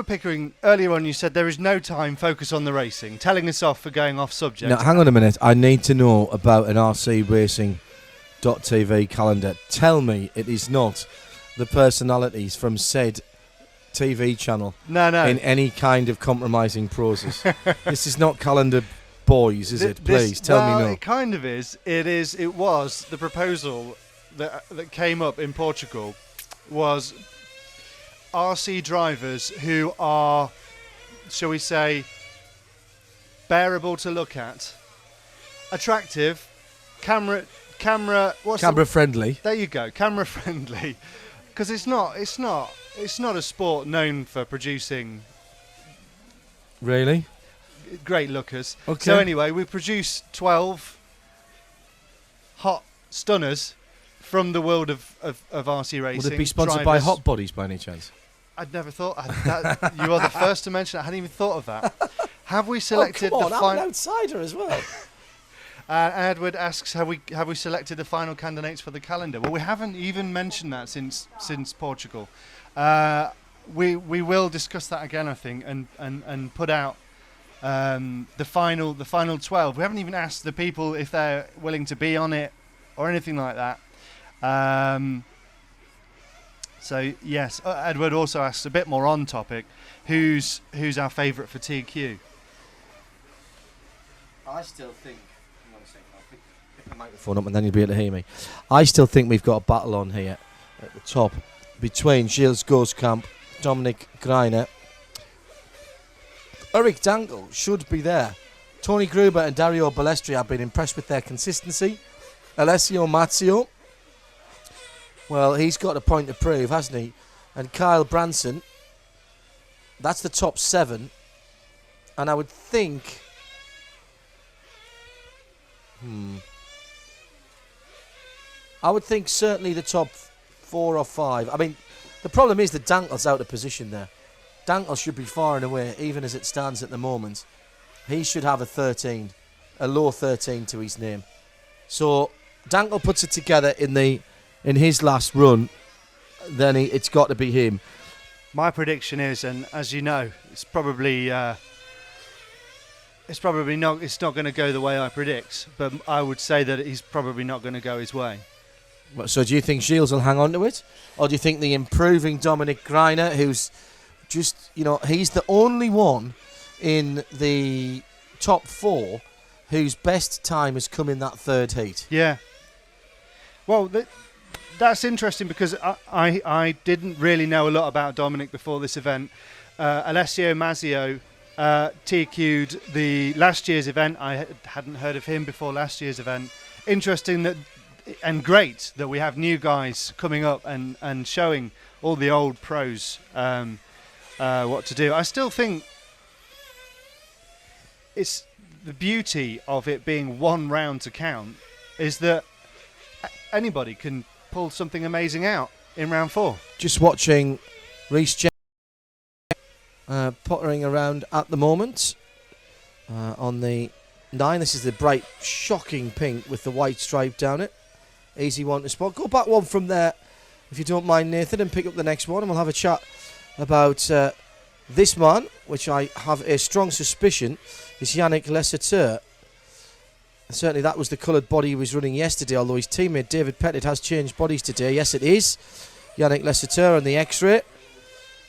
Pickering, earlier on you said there is no time, focus on the racing, telling us off for going off subject. Now, hang on a minute. I need to know about an rcracing.tv calendar. Tell me it is not the personalities from said TV channel No. in any kind of compromising process. This is not Calendar Boys, is it? Please, tell me no. It kind of is. It was the proposal that came up in Portugal was RC drivers who are, shall we say, bearable to look at, attractive, camera friendly. There you go, camera friendly, because it's not a sport known for producing really great lookers. Okay. So anyway, we produced 12 hot stunners from the world of RC racing. Would it be sponsored by Hot Bodies by any chance? I'd never thought. You are the first to mention it. I hadn't even thought of that. Have we selected the the final? I'm an outsider as well. Edward asks, have we selected the final candidates for the calendar? Well, we haven't even mentioned that since Portugal. We will discuss that again, I think, and put out the final 12. We haven't even asked the people if they're willing to be on it or anything like that. So yes, Edward also asks a bit more on topic. Who's our favourite for TQ? I still think. Hang on a second. I'll pick the microphone up and then you'll be able to hear me. I still think we've got a battle on here at the top between Gilles Goskamp, Dominic Greiner. Eric Dangle should be there. Tony Gruber and Dario Balestri have been impressed with their consistency. Alessio Mazzio, well, he's got a point to prove, hasn't he? And Kyle Branson, that's the top 7. And I would think... I would think certainly the top 4 or 5. I mean, the problem is that Dankle's out of position there. Dankle should be far and away, even as it stands at the moment. He should have a 13, a low 13 to his name. So Dankle puts it together in his last run, then it's got to be him. My prediction is, and as you know, it's probably not going to go the way I predict, but I would say that he's probably not going to go his way. So do you think Gilles will hang on to it? Or do you think the improving Dominic Greiner, who's just, he's the only one in the top 4 whose best time has come in that third heat? Yeah. Well, that's interesting because I didn't really know a lot about Dominic before this event. Alessio Mazzio TQ'd the last year's event. I hadn't heard of him before last year's event. Interesting that, and great that we have new guys coming up and showing all the old pros what to do. I still think it's the beauty of it being one round to count is that anybody can pull something amazing out in round 4. Just watching Reece James pottering around at the moment on the 9. This is the bright, shocking pink with the white stripe down it. Easy one to spot. Go back one from there, if you don't mind, Nathan, and pick up the next one, and we'll have a chat about this man, which I have a strong suspicion is Yannick Lessateur. Certainly that was the coloured body he was running yesterday, although his teammate David Pettit has changed bodies today. Yes, it is Yannick Lessateur on the X-ray.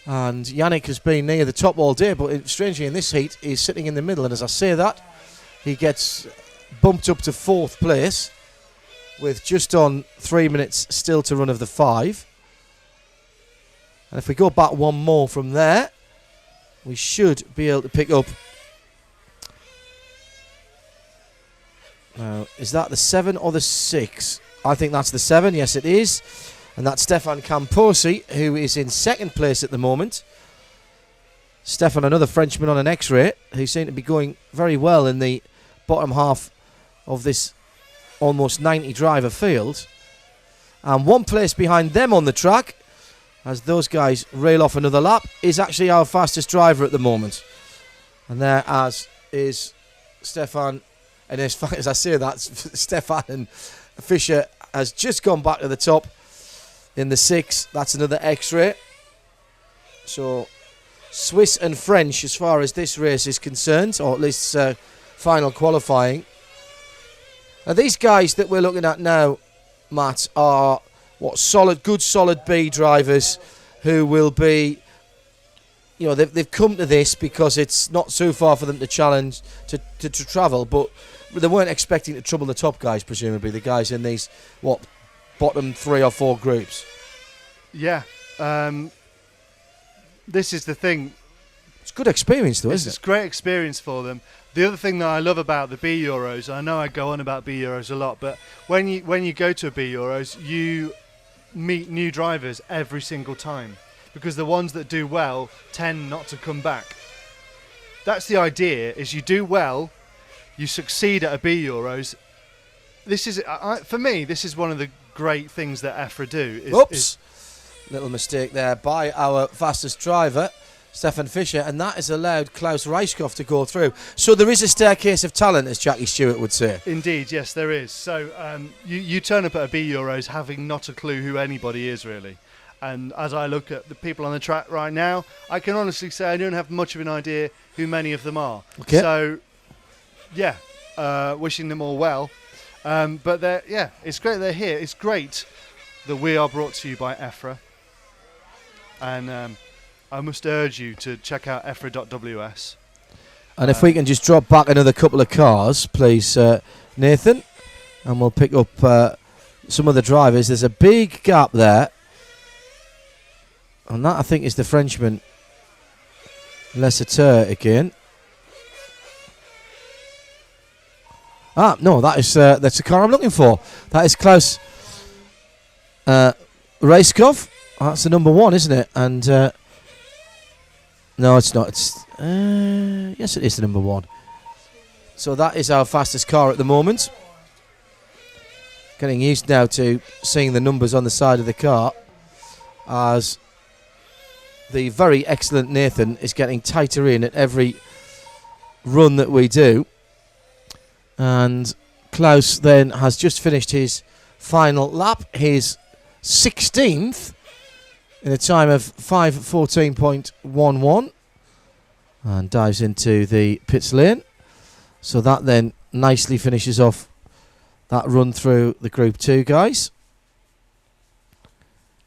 And Yannick has been near the top all day, but strangely in this heat, he's sitting in the middle. And as I say that, he gets bumped up to 4th place with just on 3 minutes still to run of the 5. And if we go back one more from there, we should be able to pick up. Now, is that the 7 or the 6? I think that's the 7. Yes, it is. And that's Stefan Camposi, who is in 2nd place at the moment. Stefan, another Frenchman on an X-ray, who seemed to be going very well in the bottom half of this almost 90 driver field. And 1 place behind them on the track, as those guys rail off another lap, is actually our fastest driver at the moment. And there as is Stefan. And as far as I say that, Stefan Fischer has just gone back to the top in the 6. That's another X-ray. So Swiss and French as far as this race is concerned, or at least final qualifying. Now these guys that we're looking at now, Matt, are good solid B drivers who will be, you know, they've come to this because it's not so far for them to challenge to travel, but they weren't expecting to trouble the top guys, presumably the guys in these bottom 3 or 4 groups. Yeah, this is the thing. It's good experience though, isn't it? It's great experience for them. The other thing that I love about the B Euros, I know I go on about B Euros a lot, but when you go to a B Euros, you meet new drivers every single time, because the ones that do well tend not to come back. That's the idea, is you do well, you succeed at a B Euros. This is, for me, this is one of the great things that EFRA do. Oops! Little mistake there by our fastest driver, Stefan Fischer, and that has allowed Klaus Reiskopf to go through. So there is a staircase of talent, as Jackie Stewart would say. Indeed, yes, there is. So you turn up at a B Euros having not a clue who anybody is, really. And as I look at the people on the track right now, I can honestly say I don't have much of an idea who many of them are. Okay. So, yeah, wishing them all well. But it's great they're here. It's great that we are brought to you by EFRA. And I must urge you to check out efra.ws. And if we can just drop back another couple of cars, please, Nathan, and we'll pick up some of the drivers. There's a big gap there. And that, I think, is the Frenchman, Lessateur again. No, that's the car I'm looking for. That is Klaus Reiskopf. That's the number 1, isn't it? And no, it's not. It's yes, it is the number 1. So that is our fastest car at the moment. Getting used now to seeing the numbers on the side of the car, as the very excellent Nathan is getting tighter in at every run that we do. And Klaus then has just finished his final lap, his 16th, in a time of 5:14.11, and dives into the pits lane. So that then nicely finishes off that run through the Group 2 guys.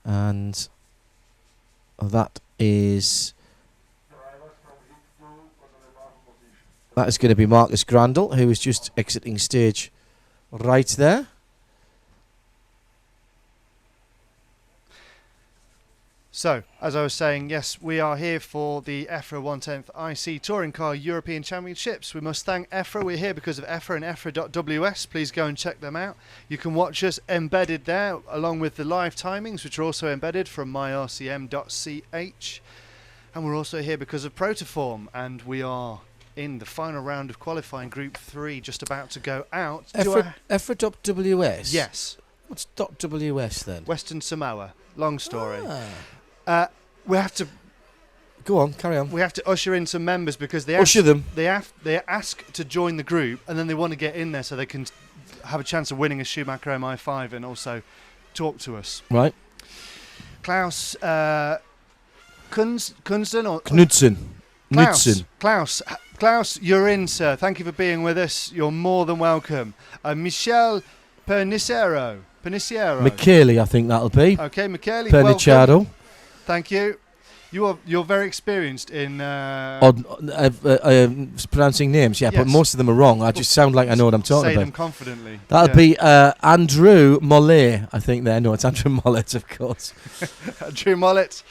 And that is going to be Marcus Grandel, who is just exiting stage right there. So, as I was saying, yes, we are here for the EFRA 110th IC Touring Car European Championships. We must thank EFRA. We're here because of EFRA and EFRA.ws. Please go and check them out. You can watch us embedded there, along with the live timings, which are also embedded from myrcm.ch. And we're also here because of Protoform, and we are in the final round of qualifying Group 3, just about to go out. EFRA.ws? Yes. What's .ws then? Western Samoa. Long story. We have to Go on, carry on. We have to usher in some members because they Usher them. They ask to join the group, and then they want to get in there so they can have a chance of winning a Schumacher MI5 and also talk to us. Right. Klaus Knudsen or Knudsen. Klaus, you're in, sir. Thank you for being with us. You're more than welcome. Michel Pernicero. Michele, I think that'll be. Okay, Michele. Pernicciaro. Welcome. Thank you. You're very experienced in pronouncing names, yeah, yes. but most of them are wrong. I just sound like I know what I'm talking Say about. them confidently. That'll be Andrew Mollet, I think there. No, it's Andrew Mollet, of course. Andrew Mollet,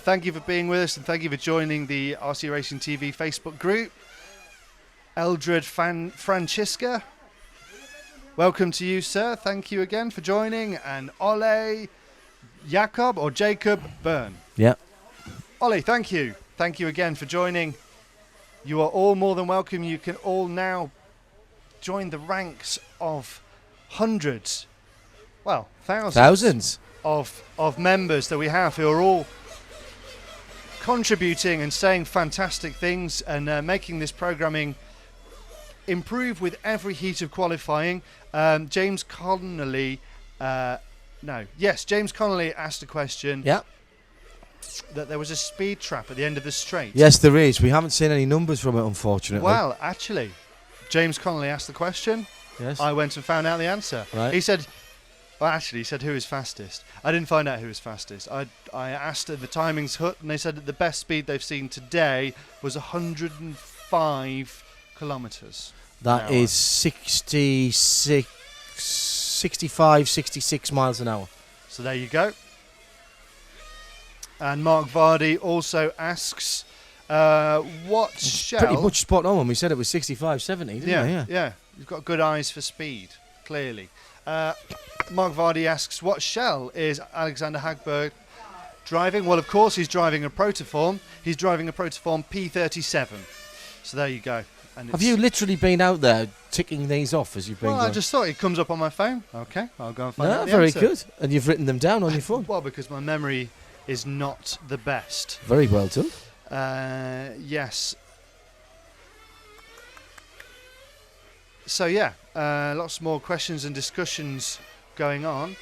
thank you for being with us and thank you for joining the RC Racing TV Facebook group. Eldred Francisca, welcome to you, sir. Thank you again for joining. And Ole Jacob Byrne. Yeah. Ollie, thank you. Thank you again for joining. You are all more than welcome. You can all now join the ranks of hundreds, well, thousands of members that we have who are all contributing and saying fantastic things and making this programming improve with every heat of qualifying. James Connolly asked a question. Yeah. That there was a speed trap at the end of the straight. Yes, there is. We haven't seen any numbers from it, unfortunately. Well, actually, James Connolly asked the question. Yes. I went and found out the answer. Right. He said, who is fastest? I didn't find out who was fastest. I asked the timings hut, and they said that the best speed they've seen today was 105 kilometres. That is 66 miles an hour. So there you go. And Mark Vardy also asks, what shell... Pretty much spot on when we said it was 65, 70, didn't we? Yeah. You've got good eyes for speed, clearly. Mark Vardy asks, what shell is Alexander Hagberg driving? Well, of course, he's driving a Protoform. He's driving a Protoform P37. So there you go. And have you literally been out there ticking these off as you've been going? I just thought it comes up on my phone. Okay, I'll go and find out the very answer. good. And you've written them down on your phone. Well, because my memory is not the best. Very well done. Yes. So yeah, lots more questions and discussions going on.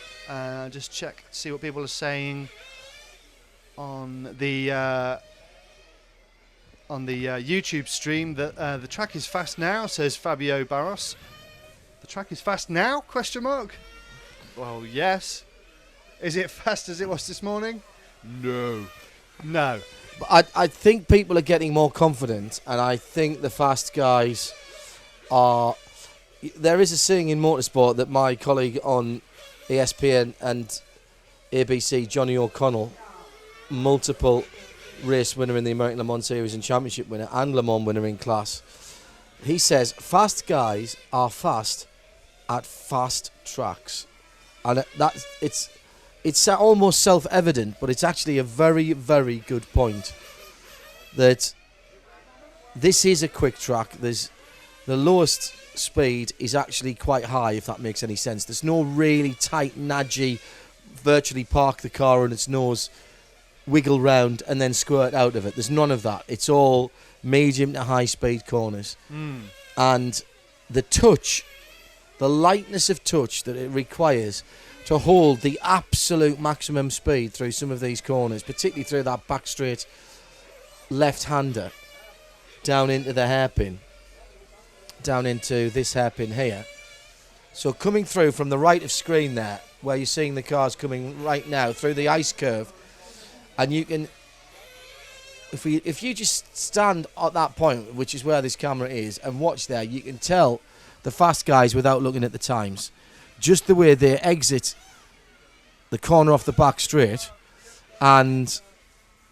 Just check, see what people are saying on the YouTube stream. That the track is fast now, says Fabio Barros. The track is fast now? Question mark. Well, yes. Is it fast as it was this morning? No. But I think people are getting more confident, and I think the fast guys are... There is a saying in motorsport that my colleague on ESPN and ABC, Johnny O'Connell, multiple race winner in the American Le Mans Series and championship winner and Le Mans winner in class, he says fast guys are fast at fast tracks. And it's almost self-evident, but it's actually a very, very good point that this is a quick track. There's the lowest speed is actually quite high, if that makes any sense. There's no really tight, nudgy, virtually park the car on its nose, wiggle round and then squirt out of it. There's none of that. It's all medium to high speed corners. And the touch, the lightness of touch that it requires to hold the absolute maximum speed through some of these corners, particularly through that back straight left-hander down into the hairpin, down into this hairpin here. So coming through from the right of screen there, where you're seeing the cars coming right now through the ice curve, and you can, if you just stand at that point, which is where this camera is, and watch there, you can tell the fast guys without looking at the times. Just the way they exit the corner off the back straight and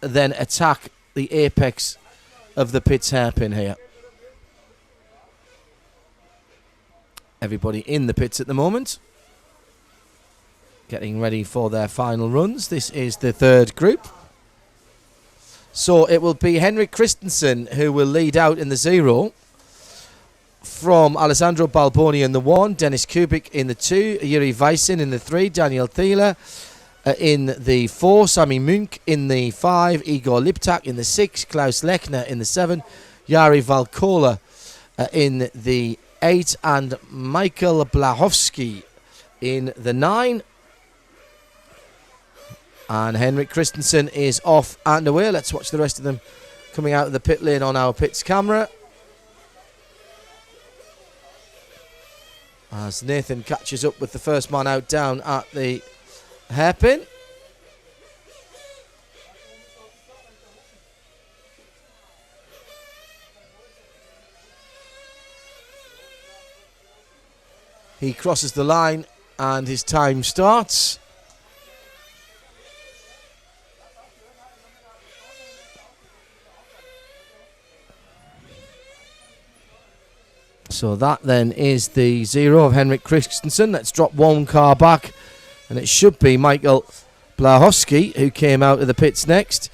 then attack the apex of the pit's hairpin here. Everybody in the pits at the moment, getting ready for their final runs. This is the third group. So it will be Henrik Christensen who will lead out in the 0. From Alessandro Balboni in the 1, Dennis Kubik in the 2, Yuri Weissen in the 3, Daniel Thiele in the 4, Sami Munk in the 5, Igor Liptak in the 6, Klaus Lechner in the 7, Jari Valkola in the 8, and Michael Blachowski in the 9. And Henrik Christensen is off and away. Let's watch the rest of them coming out of the pit lane on our pits camera. As Nathan catches up with the first man out down at the hairpin. He crosses the line and his time starts. So that then is the 0 of Henrik Christensen. Let's drop one car back, and it should be Michael Blachowski who came out of the pits next.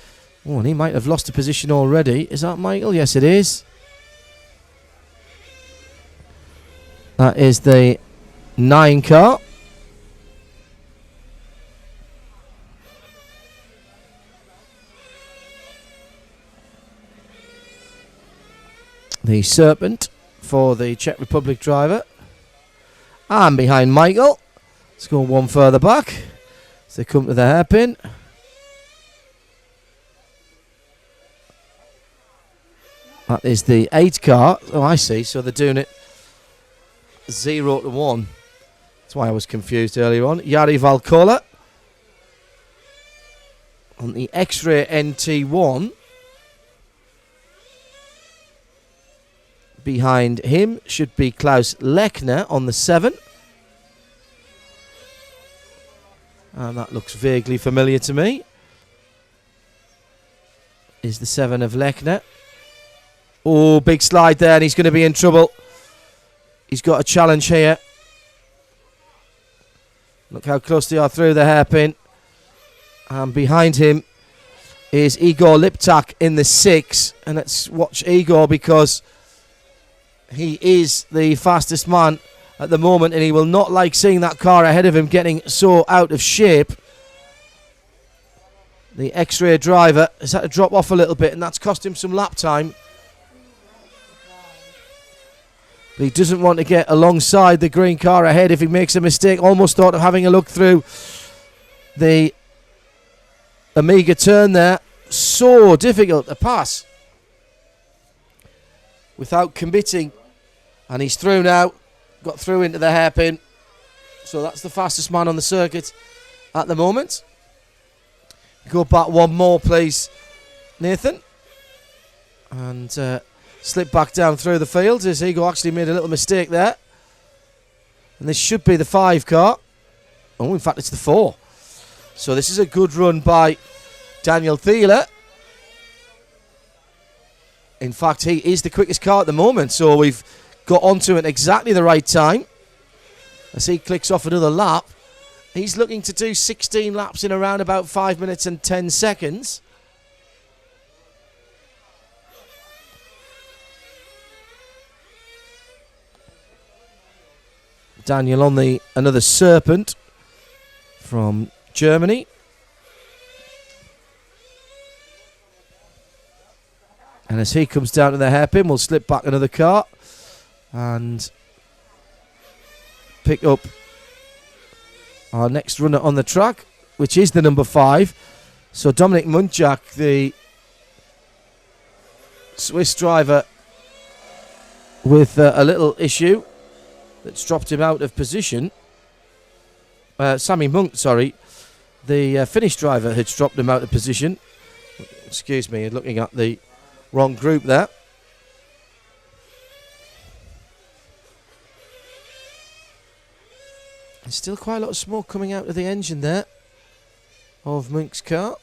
Oh, and he might have lost a position already. Is that Michael? Yes, it is. That is the 9 car. The Serpent for the Czech Republic driver. And behind Michael, let's go one further back as they come to the hairpin. That is the 8 car. Oh, I see. So they're doing it 0 to 1. That's why I was confused earlier on. Jari Valkola on the X-Ray NT1. Behind him should be Klaus Lechner on the 7. And that looks vaguely familiar to me. Is the 7 of Lechner. Oh, big slide there, and he's going to be in trouble. He's got a challenge here. Look how close they are through the hairpin. And behind him is Igor Liptak in the 6. And let's watch Igor because he is the fastest man at the moment, and he will not like seeing that car ahead of him getting so out of shape. The X-Ray driver has had to drop off a little bit, and that's cost him some lap time. But he doesn't want to get alongside the green car ahead if he makes a mistake. Almost thought of having a look through the Amiga turn there. So difficult to pass without committing, and he's through now, got through into the hairpin. So that's the fastest man on the circuit at the moment. Go back one more, please, Nathan, and slip back down through the field as Igor actually made a little mistake there. And this should be the 5 car. Oh, in fact, it's the 4. So this is a good run by Daniel Thiele. In fact, he is the quickest car at the moment, so we've got onto it exactly the right time. As he clicks off another lap, he's looking to do 16 laps in around about 5 minutes and 10 seconds. Daniel on the another Serpent from Germany. And as he comes down to the hairpin, we'll slip back another car and pick up our next runner on the track, which is the number 5. So Dominik Munchak, the Swiss driver, with a little issue that's dropped him out of position. Sami Munk, sorry. The Finnish driver had dropped him out of position. Excuse me, looking at the wrong group there. There's still quite a lot of smoke coming out of the engine there of Munk's car.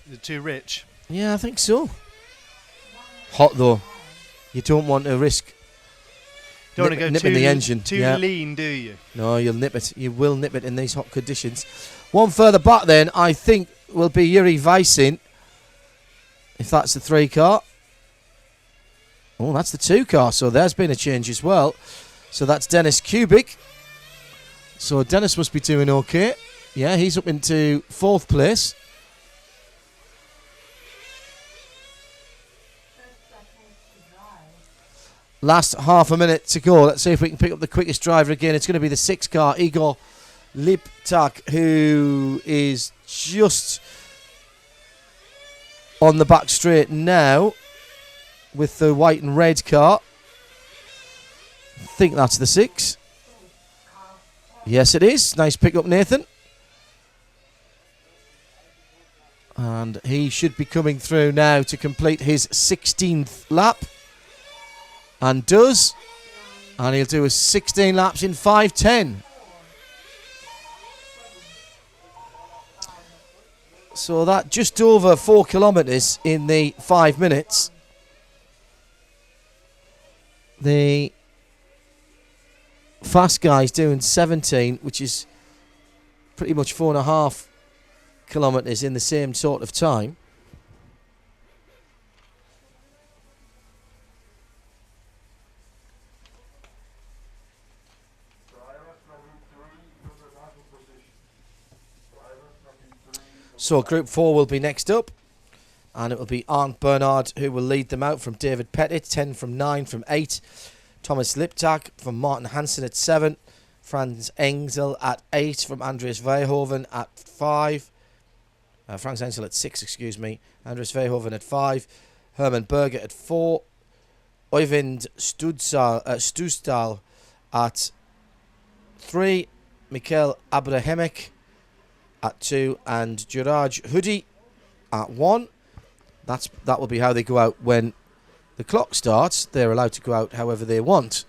Is it too rich? Yeah, I think so. Hot though. You don't want to risk Don't want to go nipping too the engine. too Yeah. lean, do you? No, you'll nip it. You will nip it in these hot conditions. One further back then, I think, will be Yuri Vaisin. If that's the 3 car. Oh, that's the 2 car. So there's been a change as well. So that's Dennis Kubik. So Dennis must be doing okay. Yeah, he's up into 4th place. Last half a minute to go. Let's see if we can pick up the quickest driver again. It's going to be the 6 car, Igor Liptak, who is just on the back straight now with the white and red car. I think that's the 6. Yes, it is. Nice pick up, Nathan. And he should be coming through now to complete his 16th lap. And does. And he'll do his 16 laps in 5:10. So that just over 4 kilometres in the 5 minutes. The fast guy's doing 17, which is pretty much 4.5 kilometres in the same sort of time. So Group 4 will be next up, and it will be Arndt Bernard who will lead them out from David Pettit, 10 from 9 from 8, Thomas Liptak from Martin Hansen at 7, Franz Engsel at 8 from Andreas Verhoeven at 5, Franz Engsel at 6, excuse me, Andreas Verhoeven at 5, Hermann Berger at 4, Oyvind Stusdal at 3, Mikhail Abrahemek at 2, and Juraj Hudi at 1. That will be how they go out when the clock starts. They're allowed to go out however they want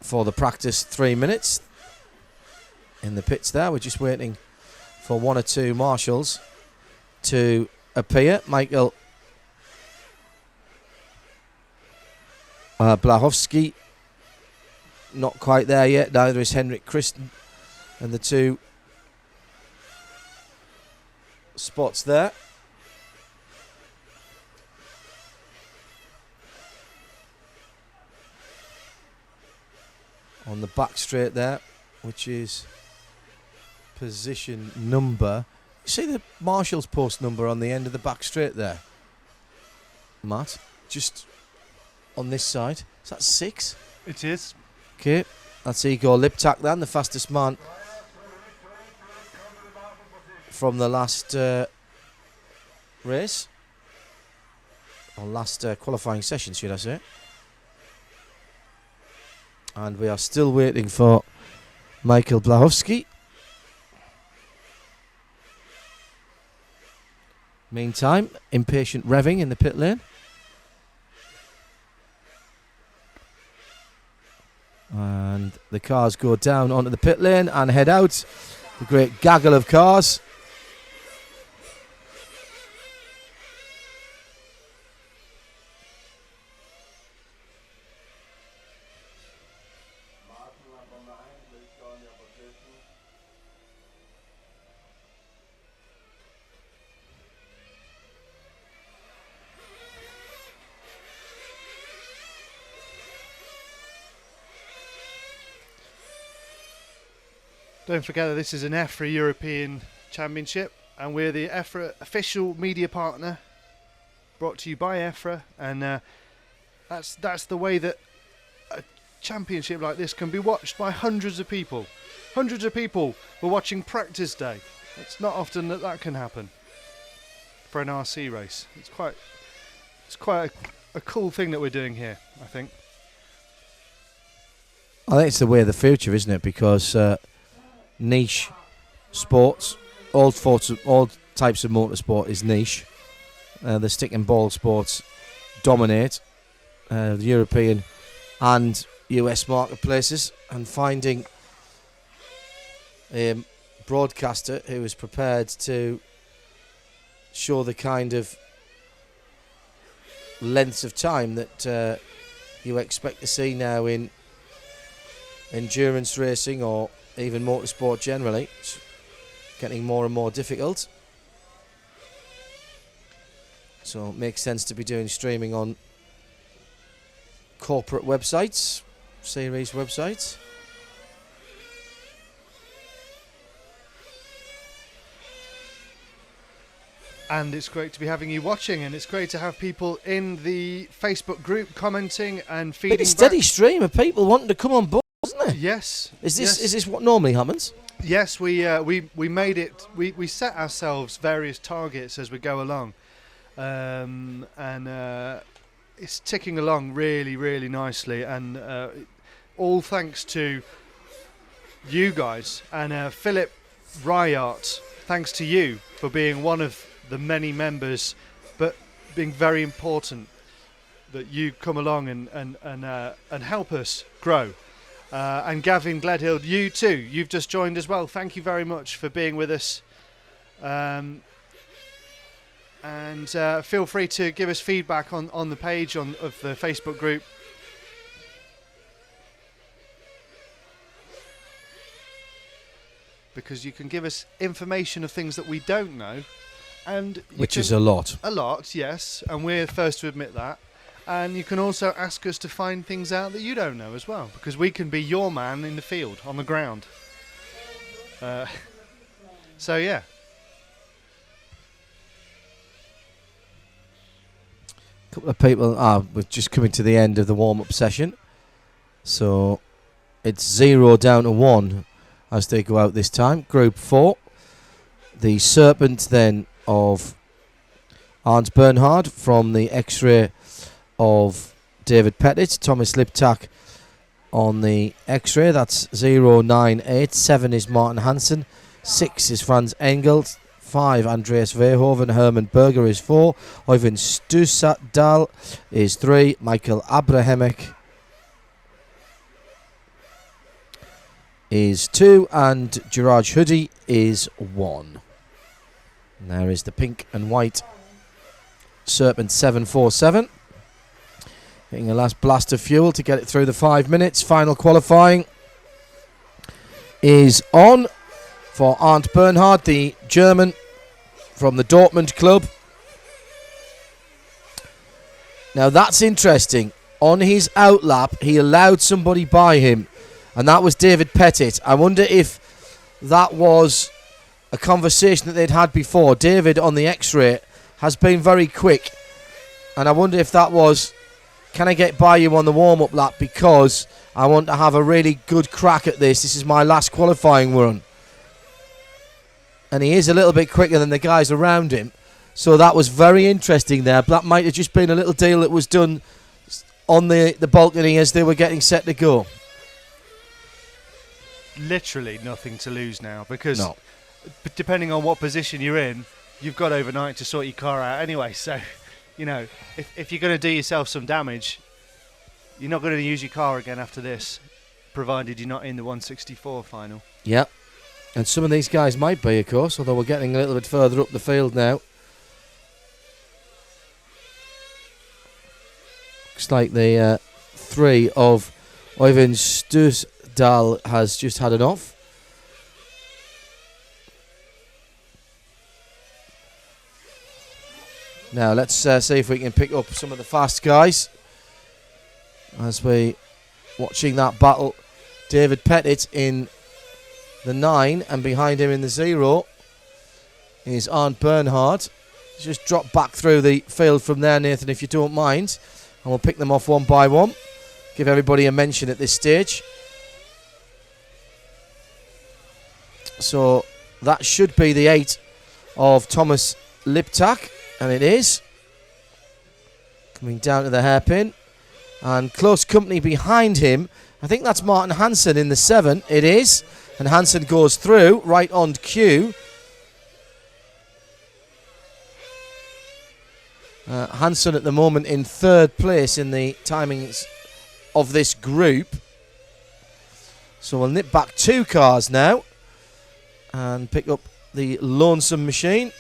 for the practice 3 minutes in the pits there. We're just waiting for 1 or 2 marshals to appear. Michael Blachowski, not quite there yet. Neither is Henrik Christen. And the 2 spots there. On the back straight there, which is position number. You see the marshal's post number on the end of the back straight there, Matt? Just on this side. Is that 6? It is. Okay, that's Igor Liptak then, the fastest man from the last race, or last qualifying session, should I say. And we are still waiting for Michael Blachowski. Meantime, impatient revving in the pit lane. And the cars go down onto the pit lane and head out. The great gaggle of cars. Don't forget that this is an EFRA European Championship, and we're the EFRA official media partner, brought to you by EFRA, and that's the way that a championship like this can be watched by hundreds of people. Hundreds of people were watching practice day. It's not often that can happen for an RC race. It's quite a cool thing that we're doing here, I think. I think it's the way of the future, isn't it? Because niche sports, all types of motorsport is niche. The stick and ball sports dominate the European and US marketplaces, and finding broadcaster who is prepared to show the kind of lengths of time that you expect to see now in endurance racing or even motorsport generally. It's getting more and more difficult. So it makes sense to be doing streaming on corporate websites, series websites. And it's great to be having you watching, and it's great to have people in the Facebook group commenting and feeding Bit of steady back. stream of people wanting to come on board, isn't there? Yes. Is this what normally happens? Yes, we made it. We set ourselves various targets as we go along, and it's ticking along really, really nicely. And all thanks to you guys and Philip Ryart. Thanks to you for being one of the many members, but being very important that you come along and help us grow. And Gavin Gledhill, you too. You've just joined as well. Thank you very much for being with us. And feel free to give us feedback on the page of the Facebook group. Because you can give us information of things that we don't know. And Which is a lot. A lot, yes. And we're first to admit that. And you can also ask us to find things out that you don't know as well, because we can be your man in the field, on the ground. So, yeah. A couple of people we're just coming to the end of the warm-up session. So it's 0 down to 1 as they go out this time. Group 4. The Serpent then of Arndt Bernhard from the X-Ray of David Pettit. Thomas Liptak on the X-Ray. That's 098. 7 is Martin Hansen. 6 is Franz Engel. 5 Andreas Verhoeven. Hermann Berger is 4. Oyvind Stusadal is 3. Michael Abrahamek is 2. And Gerard Hoodie is 1. And there is the pink and white Serpent 747. Getting a last blast of fuel to get it through the 5 minutes. Final qualifying is on for Arndt Bernhard, the German from the Dortmund club. Now that's interesting. On his outlap, he allowed somebody by him, and that was David Pettit. I wonder if that was a conversation that they'd had before. David on the X-Ray has been very quick, and I wonder if that was, can I get by you on the warm-up lap because I want to have a really good crack at this. This is my last qualifying run. And he is a little bit quicker than the guys around him. So that was very interesting there. That might have just been a little deal that was done on the balcony as they were getting set to go. Literally nothing to lose now, because No. depending on what position you're in, you've got overnight to sort your car out anyway. So, you know, if you're going to do yourself some damage, you're not going to use your car again after this, provided you're not in the 164 final. Yeah. And some of these guys might be, of course, although we're getting a little bit further up the field now. Looks like the 3 of Oyvind Stusadal has just had enough. Now let's see if we can pick up some of the fast guys as we watching that battle. David Pettit in the 9, and behind him in the 0 is Arndt Bernhard. Just drop back through the field from there, Nathan, if you don't mind, and we'll pick them off one by one. Give everybody a mention at this stage. So that should be the 8 of Thomas Liptak, and it is. Coming down to the hairpin. And close company behind him. I think that's Martin Hansen in the 7. It is. And Hansen goes through, right on cue. Hansen at the moment in 3rd place in the timings of this group. So we'll nip back 2 cars now. and pick up the Lonesome Machine.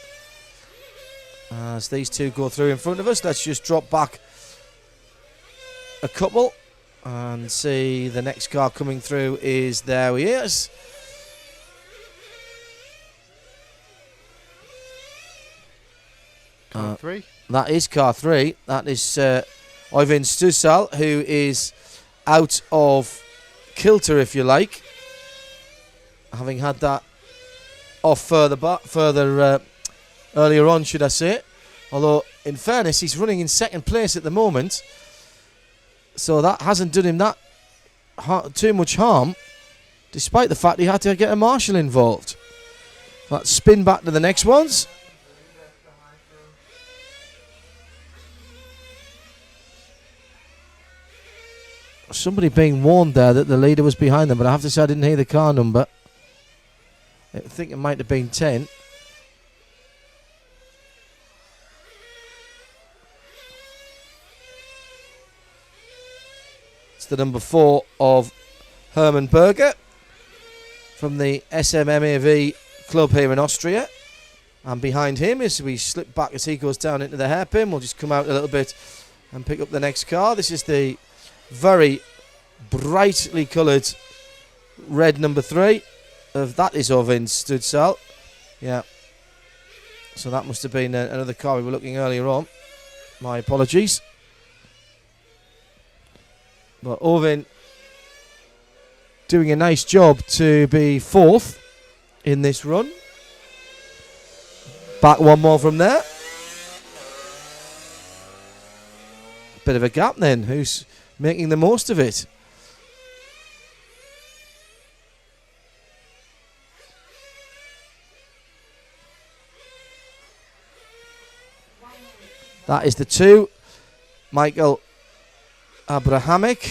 As these two go through in front of us, let's just drop back a couple and see the next car coming through is there he is. Car 3. That is car 3. That is Oyvind Stussal, who is out of kilter, if you like, having had that off further earlier on, should I say. Although, in fairness, he's running in second place at the moment, so that hasn't done him that too much harm, despite the fact he had to get a marshal involved. Let's spin back to the next ones. Somebody being warned there that the leader was behind them, but I have to say I didn't hear the car number. I think it might have been 10. It's the number 4 of Hermann Berger from the SMMAV club here in Austria. And behind him, as we slip back as he goes down into the hairpin, we'll just come out a little bit and pick up the next car. This is the very brightly coloured red number 3 of that is Oyvind Studsal. Yeah, so that must have been another car we were looking earlier on. My apologies. But Oyvind doing a nice job to be 4th in this run. Back one more from there. Bit of a gap then. Who's making the most of it? That is the 2, Michael Abrahamic,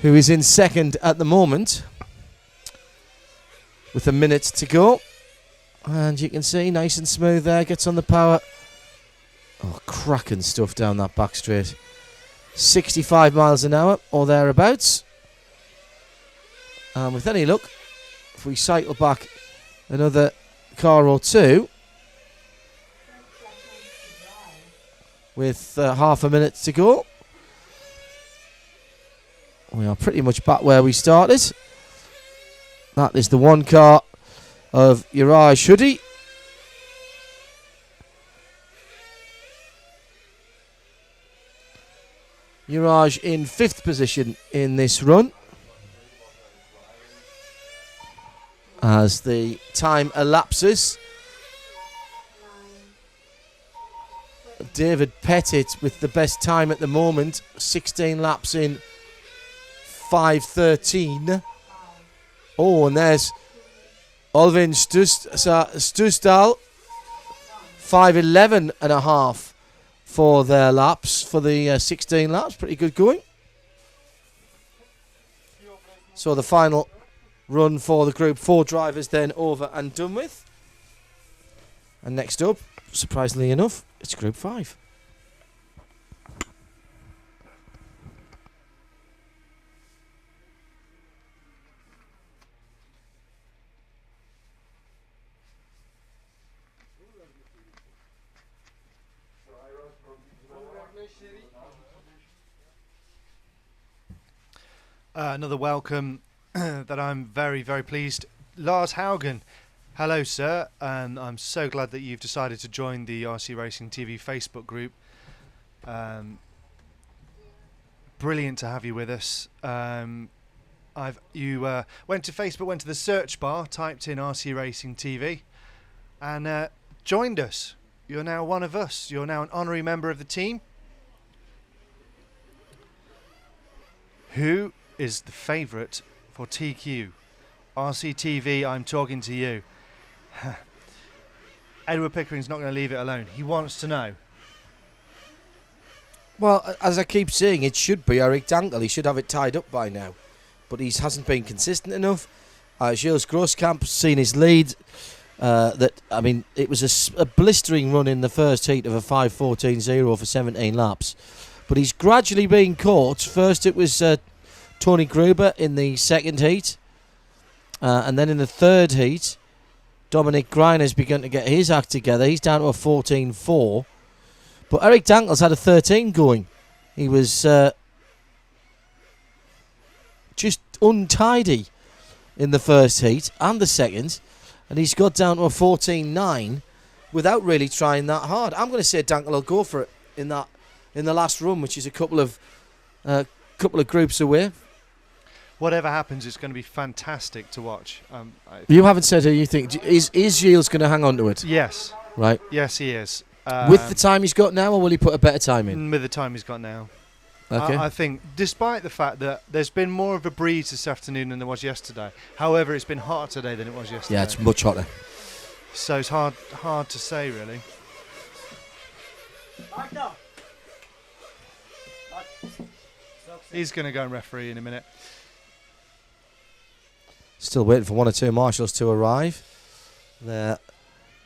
who is in second at the moment with a minute to go. And you can see nice and smooth there, gets on the power. Oh, cracking stuff down that back straight. 65 miles an hour or thereabouts. And with any luck, if we cycle back another car or two, with half a minute to go, we are pretty much back where we started. That is the one car of Uriah Shuddy. Uraj in 5th position in this run, as the time elapses. David Pettit with the best time at the moment, 16 laps in 5:13. Oh, and there's Oyvind Studsal, 5:11 and a half for their laps, for the 16 laps. Pretty good going. So the final run for the Group 4 drivers then over and done with. And next up, surprisingly enough, it's Group 5. Another welcome that I'm very, very pleased. Lars Haugen. Hello, sir. And I'm so glad that you've decided to join the RC Racing TV Facebook group. Brilliant to have you with us. You went to Facebook, went to the search bar, typed in RC Racing TV, and joined us. You're now one of us. You're now an honorary member of the team. Who is the favourite for TQ? RCTV, I'm talking to you. Edward Pickering's not going to leave it alone. He wants to know. Well, as I keep saying, it should be Eric Dankel. He should have it tied up by now. But he hasn't been consistent enough. Gilles Grosskamp's seen his lead. It was a blistering run in the first heat of a 5:14.0 for 17 laps. But he's gradually being caught. First it was Tony Gruber in the second heat. And then in the third heat, Dominic Griner's begun to get his act together. He's down to a 14.4. But Eric Dankel's had a 13 going. He was just untidy in the first heat and the second. And he's got down to a 14.9 without really trying that hard. I'm going to say Dankel will go for it in the last run, which is a couple of groups away. Whatever happens, it's going to be fantastic to watch. You haven't said who you think. Is Gilles going to hang on to it? Yes. Right. Yes, he is. With the time he's got now, or will he put a better time in? With the time he's got now. Okay. I think, despite the fact that there's been more of a breeze this afternoon than there was yesterday. However, it's been hotter today than it was yesterday. Yeah, it's much hotter. So it's hard to say, really. He's going to go and referee in a minute. Still waiting for one or two marshals to arrive. There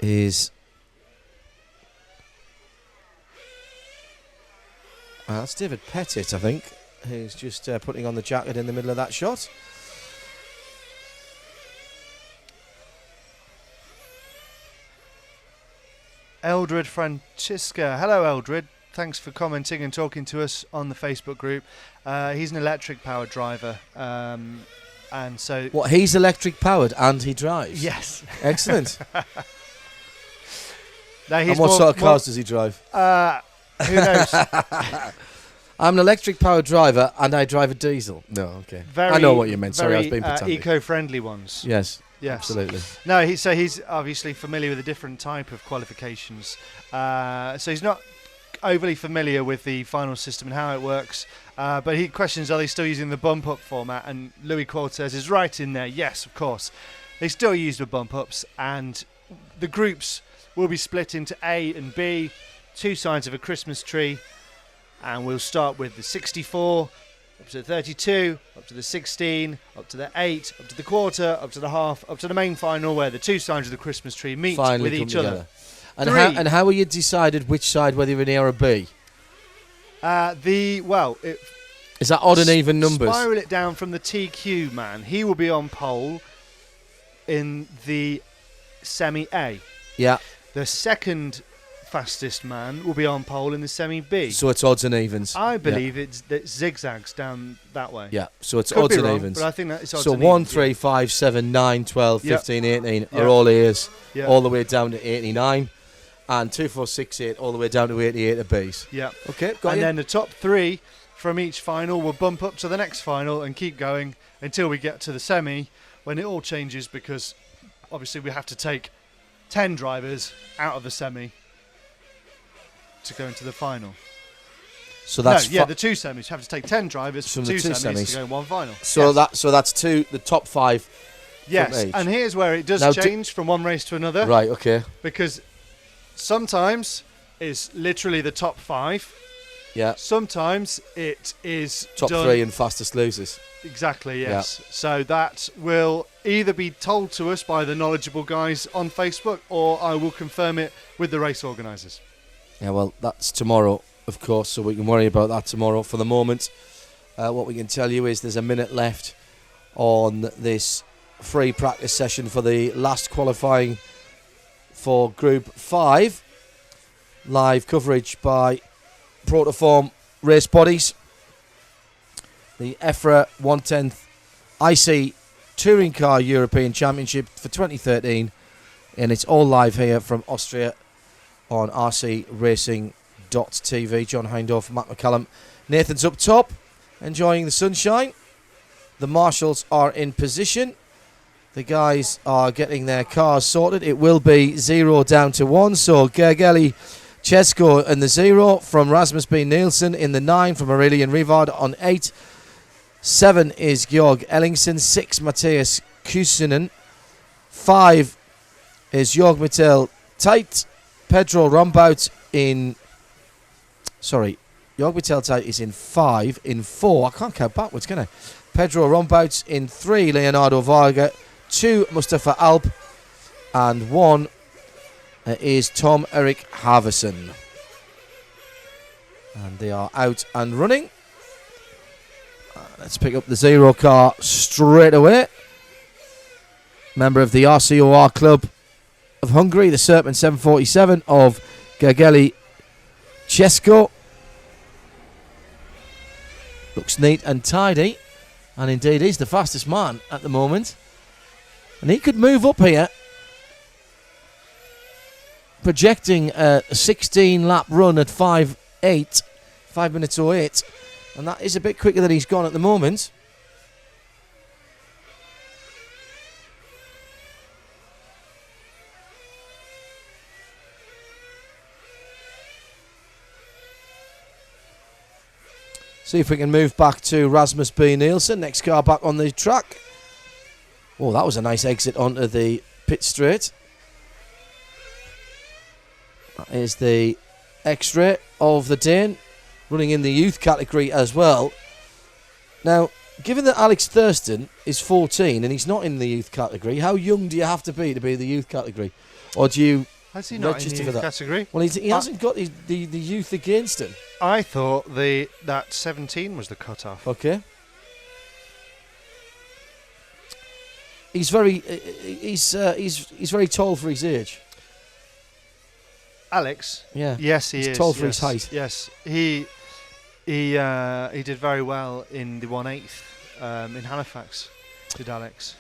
is... that's David Pettit, I think, who's just putting on the jacket in the middle of that shot. Eldred Francisca. Hello, Eldred. Thanks for commenting and talking to us on the Facebook group. He's an electric powered driver. And so... What, he's electric powered and he drives? Yes. Excellent. Now and what sort of cars does he drive? Who knows? I'm an electric powered driver and I drive a diesel. No, okay. I know what you meant. Sorry, I was being pedantic. Eco-friendly ones. Yes. Yes. Absolutely. No, he's obviously familiar with a different type of qualifications. So he's not overly familiar with the final system and how it works. But he questions, are they still using the bump-up format? And Louis Qualters is right in there. Yes, of course. They still use the bump-ups, and the groups will be split into A and B, two sides of a Christmas tree. And we'll start with the 64, up to the 32, up to the 16, up to the 8, up to the quarter, up to the half, up to the main final, where the two sides of the Christmas tree meet with each other. And how will you decided which side, whether you're in A or a B? Is that odd and even numbers? Spiral it down from the TQ man. He will be on pole in the semi-A. Yeah. The second fastest man will be on pole in the semi-B. So it's odds and evens. I believe it zigzags down that way. Yeah, so it's Could odds be and wrong, evens. but I think that it's odds so and 1, evens. 3, 5, 7, 9, 12, Yep. 15, 18 Yep. are all A's, Yep. all the way down to 89. And 2, 4, 6, 8, all the way down to 88 are B's. Yeah. Okay, got And you. then the top three from each final will bump up to the next final and keep going until we get to the semi, when it all changes, because obviously we have to take 10 drivers out of the semi to go into the final. So that's the two semis have to take 10 drivers from two semis to go in one final. So yes. that's the top 5. Yes, and here's where it does change from one race to another. Right, okay. Because sometimes it's literally the top 5. Yeah. Sometimes it is top 3 and fastest losers. Exactly, yes. Yeah. So that will either be told to us by the knowledgeable guys on Facebook, or I will confirm it with the race organisers. Yeah, well, that's tomorrow, of course, so we can worry about that tomorrow. For the moment, what we can tell you is there's a minute left on this free practice session for the last qualifying for Group 5. Live coverage by Protoform Race Bodies. The EFRA 110th IC Touring Car European Championship for 2013. And it's all live here from Austria on rcracing.tv. John Hindorf, Matt McCallum. Nathan's up top, enjoying the sunshine. The marshals are in position. The guys are getting their cars sorted. It will be 0 down to 1. So Gergely Chesko in the 0, from Rasmus B. Nielsen in the 9, from Aurelian Rivard on 8. 7 is Georg Ellingsen. 6, Matthias Kusinen. 5 is Jörg Mittel Tait. Pedro Rombout in... Sorry, Jörg Mittel Tait is in 5. In 4, I can't count backwards, can I? Pedro Rombout in 3, Leonardo Varga. 2, Mustafa Alp. And 1 is Tom Erik Haverson. And they are out and running. Let's pick up the 0 car straight away. member of the RCOR Club of Hungary, the Serpent 747 of Gergely Chesko. Looks neat and tidy, and indeed he's the fastest man at the moment. And he could move up here, projecting a 16-lap run at 5 minutes 08, and that is a bit quicker than he's gone at the moment. See if we can move back to Rasmus B. Nielsen. Next car back on the track. Oh, that was a nice exit onto the pit straight. That is the X-ray of the Dane, running in the youth category as well. Now, given that Alex Thurston is 14 and he's not in the youth category, how young do you have to be the youth category? Or do you Has he not in register the for youth that? category? Well, he hasn't got the youth against him. I thought that 17 was the cut-off. Okay. He's very very tall for his age. Alex? Yeah. Yes, he He's is. tall for yes. his height. Yes, he did very well in the 1/8 in Halifax. Did Alex?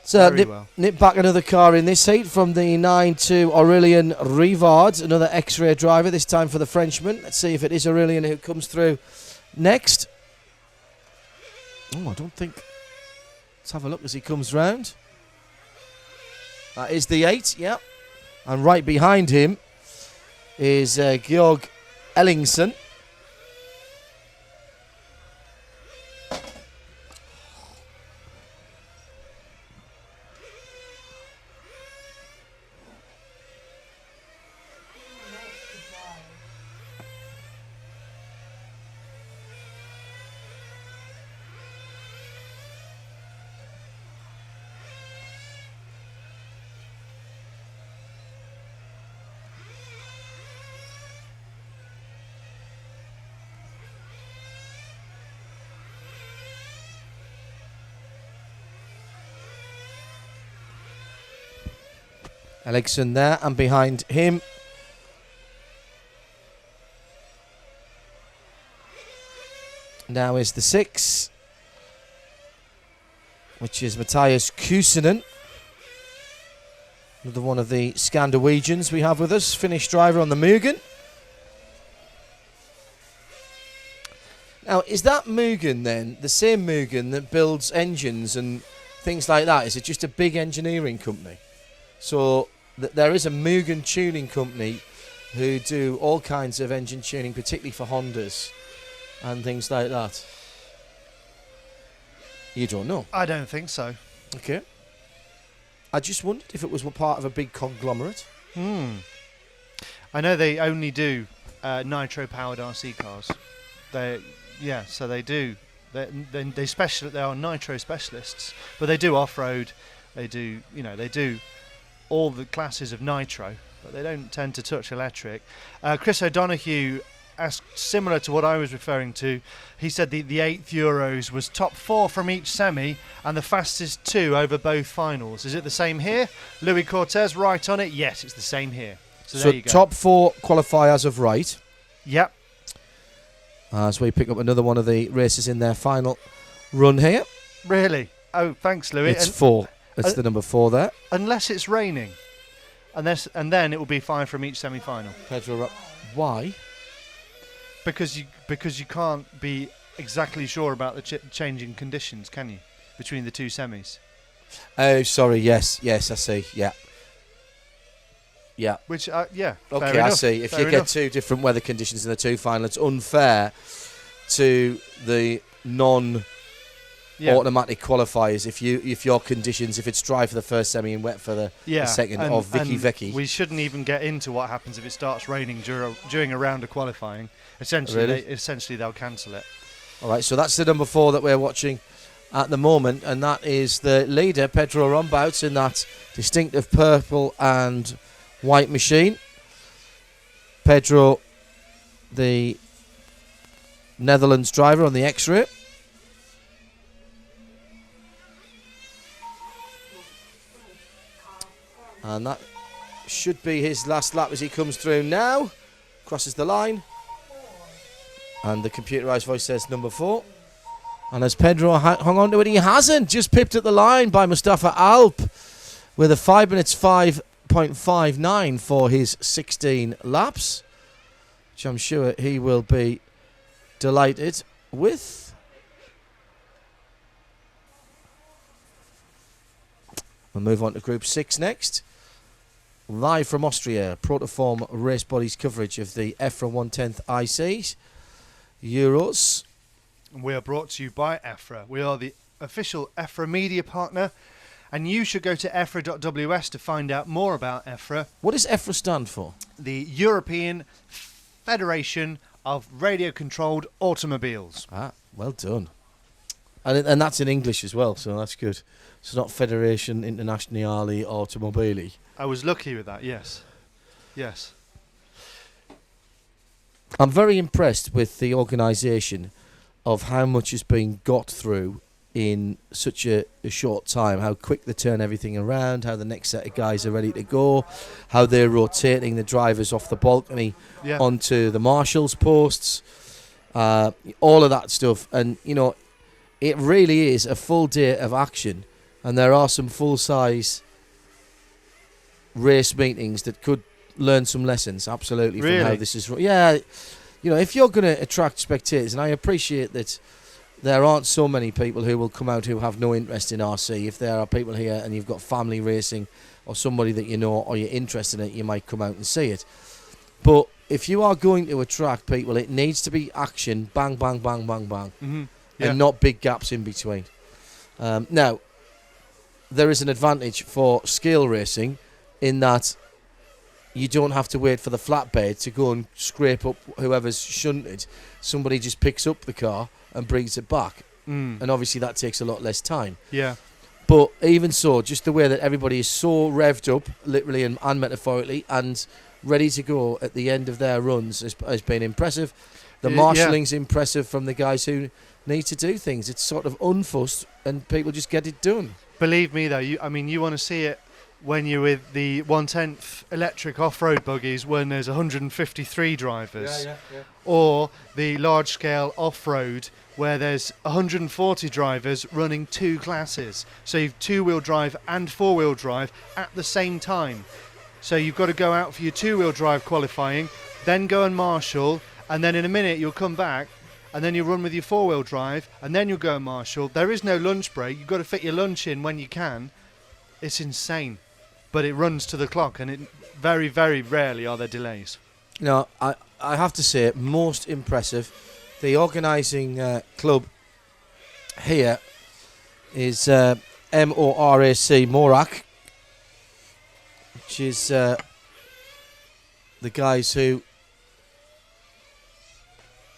So Very well. nip back another car in this heat from the 9-2 Aurélien Rivard, another X-ray driver, this time for the Frenchman. Let's see if it is Aurélien who comes through next. Oh, I don't think. Let's have a look as he comes round. That is the 8, yeah. And right behind him is Georg Ellingsen. Ellingsen there, and behind him now is the 6, which is Matthias Kuusinen, another one of the Scandinavians we have with us, Finnish driver on the Mugen. Now, is that Mugen then the same Mugen that builds engines and things like that? Is it just a big engineering company? So there is a Mugen tuning company who do all kinds of engine tuning, particularly for Hondas and things like that. You don't know? I don't think so. Okay. I just wondered if it was part of a big conglomerate. I know they only do nitro-powered RC cars. So they do. They are nitro specialists, but they do off-road. They do all the classes of nitro, but they don't tend to touch electric. Chris O'Donoghue asked, similar to what I was referring to, he said the 8th Euros was top 4 from each semi and the fastest 2 over both finals. Is it the same here? Louis Cortez, right on it? Yes, it's the same here. So there you go. Top 4 qualify as of right. Yep. As we pick up another one of the races in their final run here. Really? Oh, thanks, Louis. It's 4. It's the number 4 there. Unless it's raining. And then it will be 5 from each semi-final. Pedro, why? Because you can't be exactly sure about the changing conditions, can you? Between the two semis. Oh, sorry. Yes, I see. Yeah. Which, Okay, fair I enough. see. If Fair you enough. get 2 different weather conditions in the 2 final, it's unfair to the automatic qualifiers if your conditions, if it's dry for the first semi and wet for the second, of Vicky. We shouldn't even get into what happens if it starts raining during a round of qualifying. Essentially, they'll cancel it. All right, so that's the number 4 that we're watching at the moment, and that is the leader, Pedro Rombouts, in that distinctive purple and white machine. Pedro, the Netherlands driver on the X-Ray. And that should be his last lap as he comes through now. Crosses the line. And the computerised voice says number 4. And as Pedro hung on to it, he hasn't. Just pipped at the line by Mustafa Alp with a 5 minutes 5.59 for his 16 laps, which I'm sure he will be delighted with. We'll move on to Group 6 next. Live from Austria, Protoform Race Bodies coverage of the EFRA 1/10 ICs Euros. We are brought to you by EFRA. We are the official EFRA media partner, and you should go to efra.ws to find out more about EFRA. What does EFRA stand for? The European Federation of Radio-Controlled Automobiles. Ah, well done. And that's in English as well, so that's good. It's not Federation Internazionale Automobili. I was lucky with that, yes. Yes. I'm very impressed with the organisation of how much has been got through in such a short time, how quick they turn everything around, how the next set of guys are ready to go, how they're rotating the drivers off the balcony onto the marshals' posts, all of that stuff. And, you know, it really is a full day of action, and there are some full-size race meetings that could learn some lessons, absolutely, from how this is. Yeah, you know, if you're going to attract spectators, and I appreciate that there aren't so many people who will come out who have no interest in RC. If there are people here and you've got family racing or somebody that you know or you're interested in it, you might come out and see it. But if you are going to attract people, it needs to be action, bang, bang, bang, bang, bang, and not big gaps in between. Now, there is an advantage for scale racing in that you don't have to wait for the flatbed to go and scrape up whoever's shunted. Somebody just picks up the car and brings it back. And obviously that takes a lot less time. Yeah. But even so, just the way that everybody is so revved up, literally and metaphorically, and ready to go at the end of their runs has been impressive. The marshalling's impressive from the guys who need to do things. It's sort of unfussed and people just get it done. Believe me, though, you want to see it when you're with the 1/10 electric off-road buggies when there's 153 drivers. Or the large-scale off-road where there's 140 drivers running 2 classes. So you've 2-wheel drive and 4-wheel drive at the same time. So you've got to go out for your 2-wheel drive qualifying, then go and marshal, and then in a minute you'll come back, and then you run with your 4-wheel drive, and then you'll go and marshal. There is no lunch break. You've got to fit your lunch in when you can. It's insane. But it runs to the clock, and it very, very rarely are there delays. No, I have to say, most impressive. The organising club here is MORAC, Morac, which is the guys who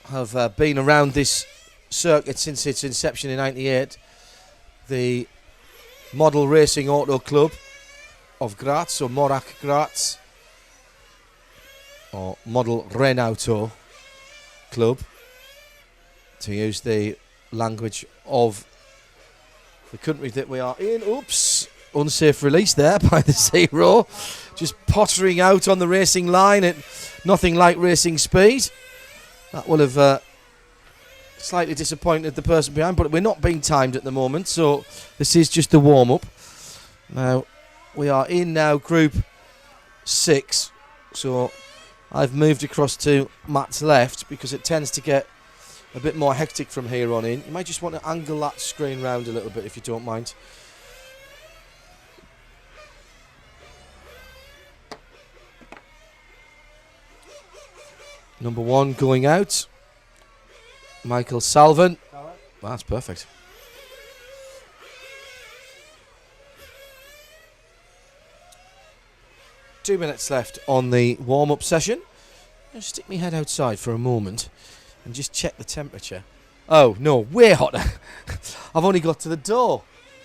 have been around this circuit since its inception in '98. The Model Racing Auto Club of Graz, or Morac Graz, or Model Renauto Club, to use the language of the country that we are in. Oops, unsafe release there by the 0. Just pottering out on the racing line at nothing like racing speed. That will have slightly disappointed the person behind, but we're not being timed at the moment, so this is just the warm-up. Now, we are in now Group 6, so I've moved across to Matt's left because it tends to get a bit more hectic from here on in. You might just want to angle that screen round a little bit if you don't mind. Number 1 going out, Michael Salvin. That's perfect. Two minutes left on the warm-up session. I'll stick my head outside for a moment and just check the temperature. Oh no, way hotter. I've only got to the door,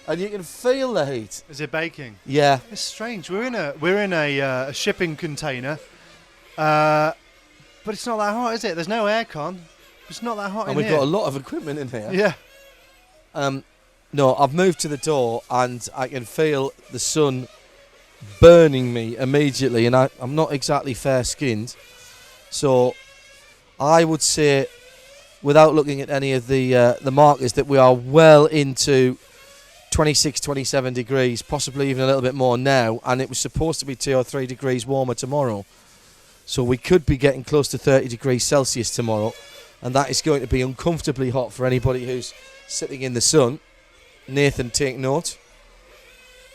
and you can feel the heat. Is it baking? Yeah. It's strange. We're in a shipping container, but it's not that hot, is it? There's no aircon. It's not that hot And in we've here. got a lot of equipment in here. Yeah. No, I've moved to the door, and I can feel the sun burning me immediately, and I'm not exactly fair-skinned. So I would say, without looking at any of the markers, that we are well into 26, 27 degrees, possibly even a little bit more now, and it was supposed to be 2 or 3 degrees warmer tomorrow. So we could be getting close to 30 degrees Celsius tomorrow, and that is going to be uncomfortably hot for anybody who's sitting in the sun. Nathan, take note.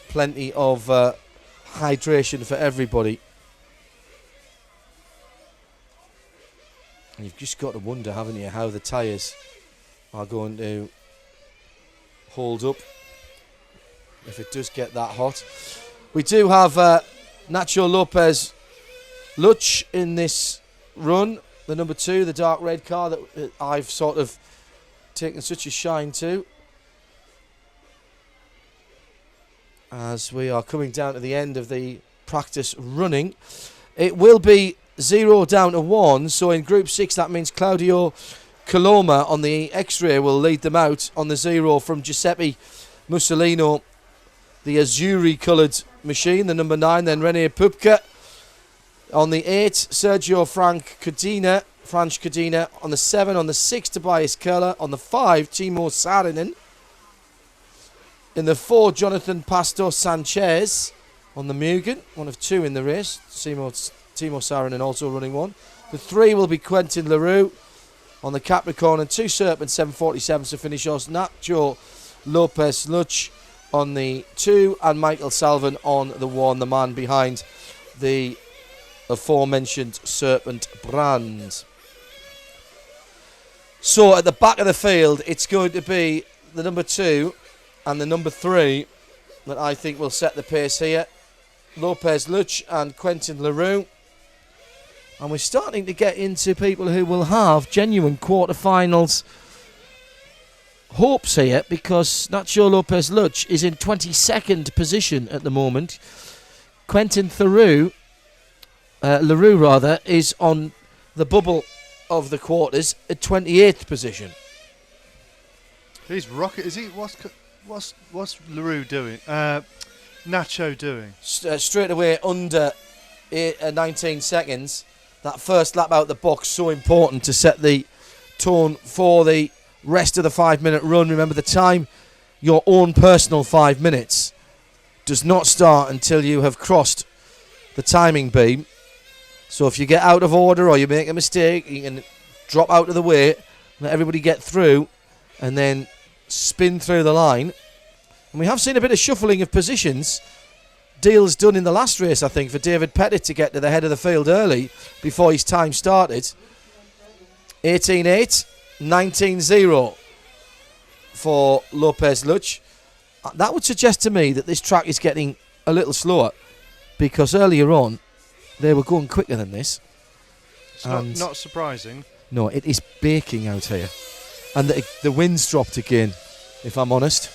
Plenty of hydration for everybody. And you've just got to wonder, haven't you, how the tyres are going to hold up if it does get that hot. We do have Nacho Lopez Luch in this run, the number 2, the dark red car that I've sort of taken such a shine to. As we are coming down to the end of the practice running, it will be 0 down to 1. So in Group 6, that means Claudio Coloma on the X-ray will lead them out on the 0 from Giuseppe Mussolino, the Azzurri coloured machine, the number 9. Then René Pupke on the 8, Sergio Franch Cadena on the 7, on the 6, Tobias Keller, on the 5, Timo Saarinen. In the 4, Jonathan Pastor Sanchez on the Mugen, one of 2 in the race. Timo Saarinen also running 1. The 3 will be Quentin Leroux on the Capricorn, and 2 Serpent 747s to finish us. Nacho Lopez Luch on the 2, and Michael Salvin on the 1, the man behind the aforementioned Serpent brand. So at the back of the field, it's going to be the number 2 and the number 3 that I think will set the pace here. Lopez Luch and Quentin Leroux. And we're starting to get into people who will have genuine quarterfinals hopes here, because Nacho Lopez Luch is in 22nd position at the moment. Quentin Leroux is on the bubble of the quarters at 28th position. He's rocket. Is he? What's Leroux doing? Nacho doing? Straight away under 19 seconds. That first lap out the box, so important to set the tone for the rest of the 5-minute run. Remember, the time, your own personal 5 minutes, does not start until you have crossed the timing beam. So if you get out of order or you make a mistake, you can drop out of the way, let everybody get through, and then spin through the line. And we have seen a bit of shuffling of positions. Deals done in the last race, I think, for David Pettit to get to the head of the field early before his time started. 18.8, 19.0 for Lopez Luch. That would suggest to me that this track is getting a little slower, because earlier on they were going quicker than this. It's not surprising. No, it is baking out here. And the wind's dropped again, if I'm honest.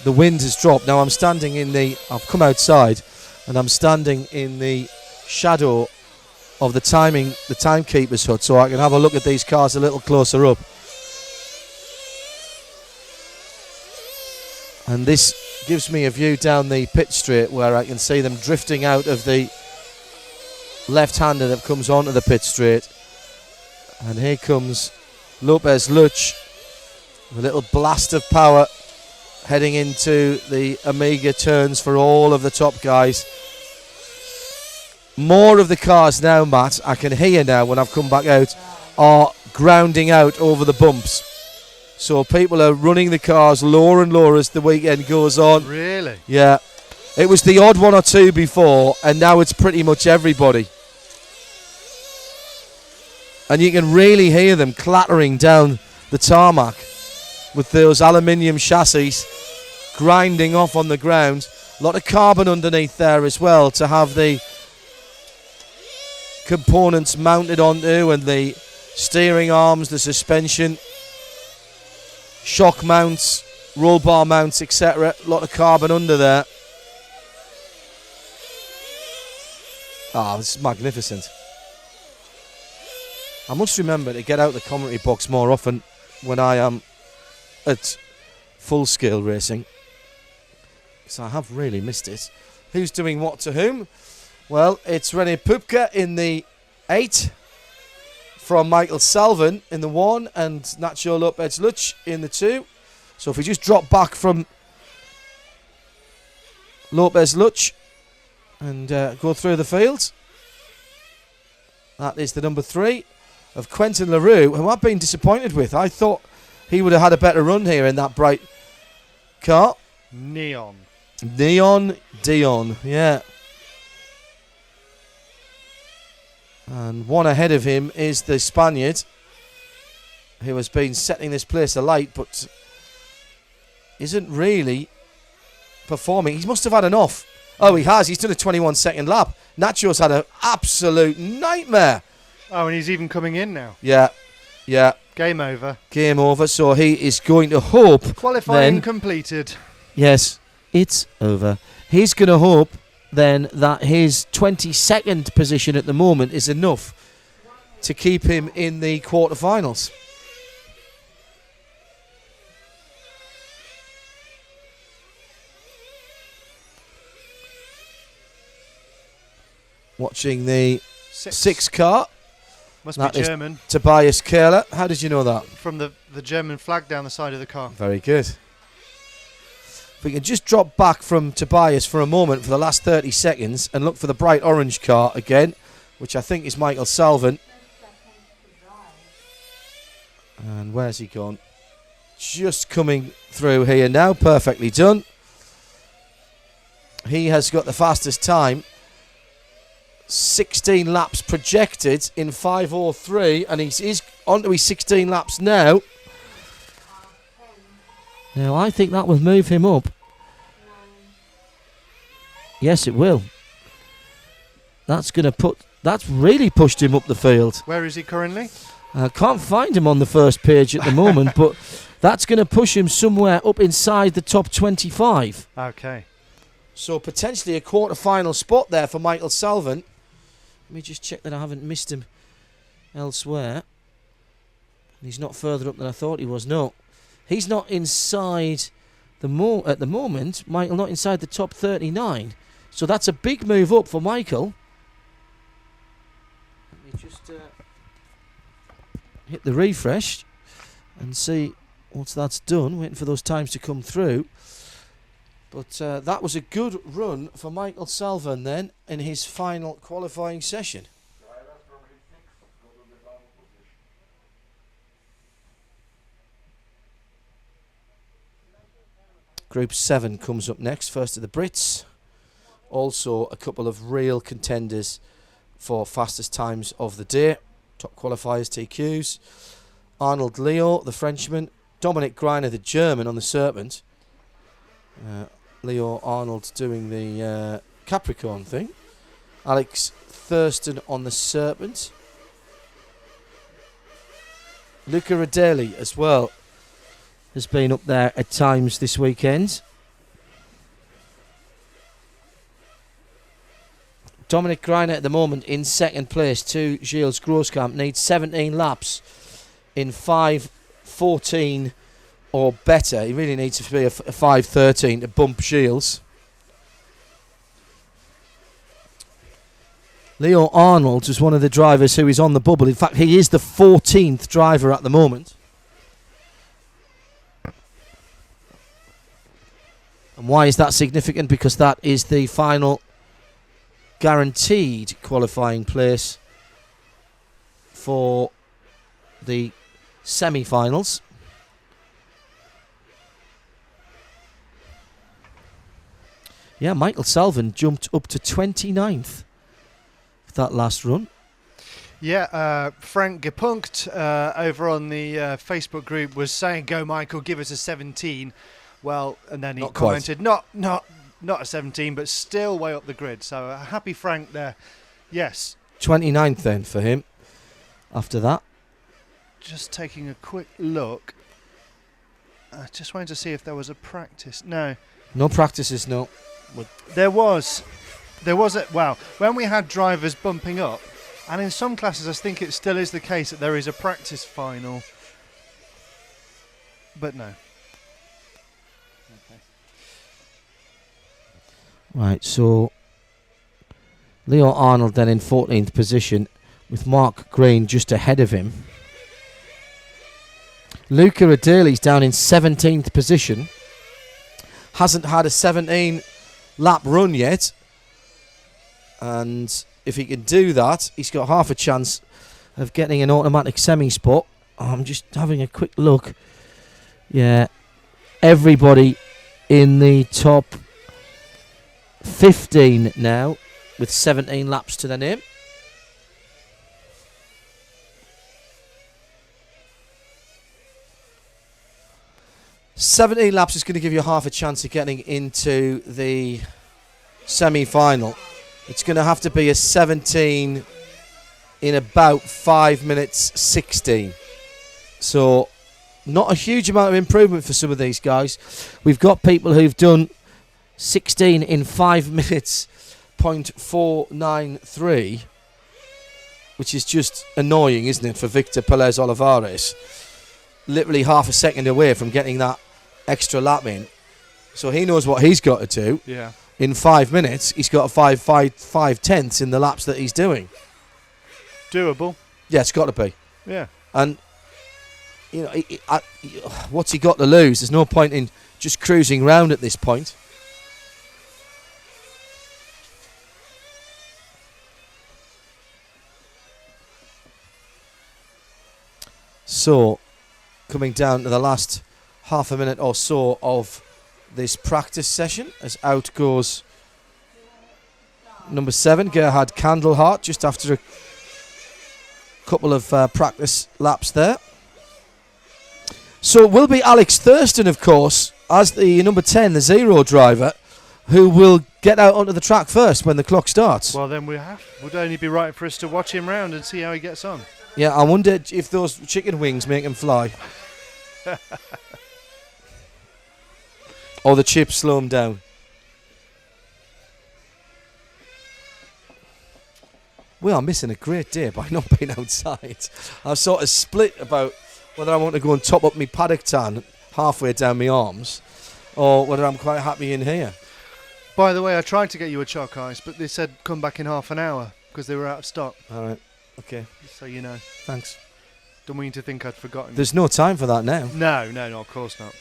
The wind has dropped. Now I've come outside, and I'm standing in the shadow of the timekeeper's hut, so I can have a look at these cars a little closer up. And this gives me a view down the pit straight where I can see them drifting out of the left-hander that comes onto the pit straight. And here comes Lopez Luch, a little blast of power heading into the Amiga turns for all of the top guys. More of the cars now, Matt, I can hear now when I've come back out, are grounding out over the bumps. So people are running the cars lower and lower as the weekend goes on. Really? Yeah. It was the odd one or two before, and now it's pretty much everybody. And you can really hear them clattering down the tarmac with those aluminium chassis grinding off on the ground. A lot of carbon underneath there as well to have the components mounted onto, and the steering arms, the suspension, shock mounts, roll bar mounts, etc. A lot of carbon under there. This is magnificent. I must remember to get out the commentary box more often when I am at full-scale racing, because I have really missed it. who's doing what to whom. Well, it's René Pupke in the 8 from Michael Salvin in the 1 and Nacho Lopez-Luch in the 2. So if we just drop back from Lopez-Luch and go through the field, that is the number 3 of Quentin LaRue, who I've been disappointed with. I thought he would have had a better run here in that bright car. Neon Dion, yeah. And one ahead of him is the Spaniard, who has been setting this place alight, but isn't really performing. He must have had enough. Oh, he has. He's done a 21-second lap. Nacho's had an absolute nightmare. Oh, and he's even coming in now. Yeah. Game over. Game over. So he is going to hope. Qualifying then, completed. Yes, it's over. He's going to hope then that his 22nd position at the moment is enough to keep him in the quarterfinals. Watching the 6 car. Must That be is German. Tobias Köhler. How did you know that? From the German flag down the side of the car. Very good. If we can just drop back from Tobias for a moment for the last 30 seconds and look for the bright orange car again, which I think is Michael Salvin. And where's he gone? Just coming through here now. Perfectly done. He has got the fastest time. 16 laps projected in 5:03, and he's onto his 16 laps now. Now, I think that will move him up. Yes, it will. That's really pushed him up the field. Where is he currently? I can't find him on the first page at the moment, but that's going to push him somewhere up inside the top 25. Okay. So potentially a quarter-final spot there for Michael Salvin. Let me just check that I haven't missed him elsewhere. He's not further up than I thought he was. No. He's not inside at the moment. Michael not inside the top 39. So that's a big move up for Michael. Let me just hit the refresh and see what that's done. Waiting for those times to come through. But that was a good run for Michael Salvin then in his final qualifying session. Group 7 comes up next, first of the Brits. Also a couple of real contenders for fastest times of the day. Top qualifiers, TQs. Arnold Leo, the Frenchman. Dominic Greiner, the German, on the Serpent. Leo Arnold doing the Capricorn thing. Alex Thurston on the Serpent. Luca Radelli as well has been up there at times this weekend. Dominic Greiner at the moment in second place to Gilles Grosskamp. Needs 17 laps in 5:14 or better. He really needs to be a 5:13 to bump Gilles. Leo Arnold is one of the drivers who is on the bubble. In fact, he is the 14th driver at the moment. And why is that significant? Because that is the final guaranteed qualifying place for the semi-finals. Yeah, Michael Salvin jumped up to 29th for that last run. Yeah, Frank Gepunkt over on the Facebook group was saying, "Go, Michael, give us a 17." Well, and then he Not commented, "Not a 17, but still way up the grid." So happy Frank there. Yes. 29th then for him. After that, Just taking a quick look. Just wanting to see if there was a practice. No. no practices, no. There was when we had drivers bumping up, and in some classes I think it still is the case that there is a practice final, but no. Right, so Leo Arnold then in 14th position with Mark Green just ahead of him. Luca Adeli's down in 17th position. Hasn't had a 17 lap run yet. And if he can do that, he's got half a chance of getting an automatic semi-spot. I'm just having a quick look. Yeah, everybody in the top 15 now with 17 laps to their name. "17 laps is going to give you half a chance of getting into the semi-final. It's going to have to be a 17 in about 5 minutes 16. So not a huge amount of improvement for some of these guys. We've got people who've done 16 in 5 minutes .493, which is just annoying, isn't it, for Victor Pelez Olivares? Literally half a second away from getting that extra lap in. So he knows what he's got to do. Yeah. In 5 minutes, he's got a 5 tenths in the laps that he's doing. Doable. Yeah, it's got to be. Yeah. And, you know, what's he got to lose? There's no point in just cruising round at this point. So, coming down to the last half a minute or so of this practice session, as out goes number 7, Gerhard Kandelhart, just after a couple of practice laps there. So it will be Alex Thurston, of course, as the number 10, the 0 driver, who will get out onto the track first when the clock starts. Well, then would only be right for us to watch him round and see how he gets on. Yeah, I wonder if those chicken wings make him fly. Or the chips slow him down. We are missing a great day by not being outside. I've sort of split about whether I want to go and top up my paddock tan halfway down my arms or whether I'm quite happy in here. By the way, I tried to get you a choc ice, but they said come back in half an hour because they were out of stock. All right. Okay. So you know. Thanks. Don't mean to think I'd forgotten. There's no time for that now. No, of course not.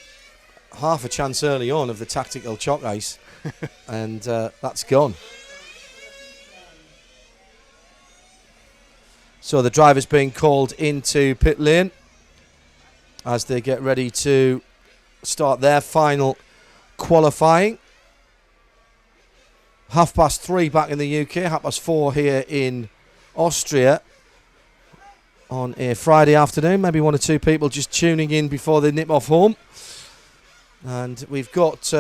Half a chance early on of the tactical choc ice, and that's gone. So the driver's being called into pit lane as they get ready to start their final qualifying. 3:30 back in the UK, 4:30 here in Austria on a Friday afternoon. Maybe one or two people just tuning in before they nip off home. And we've got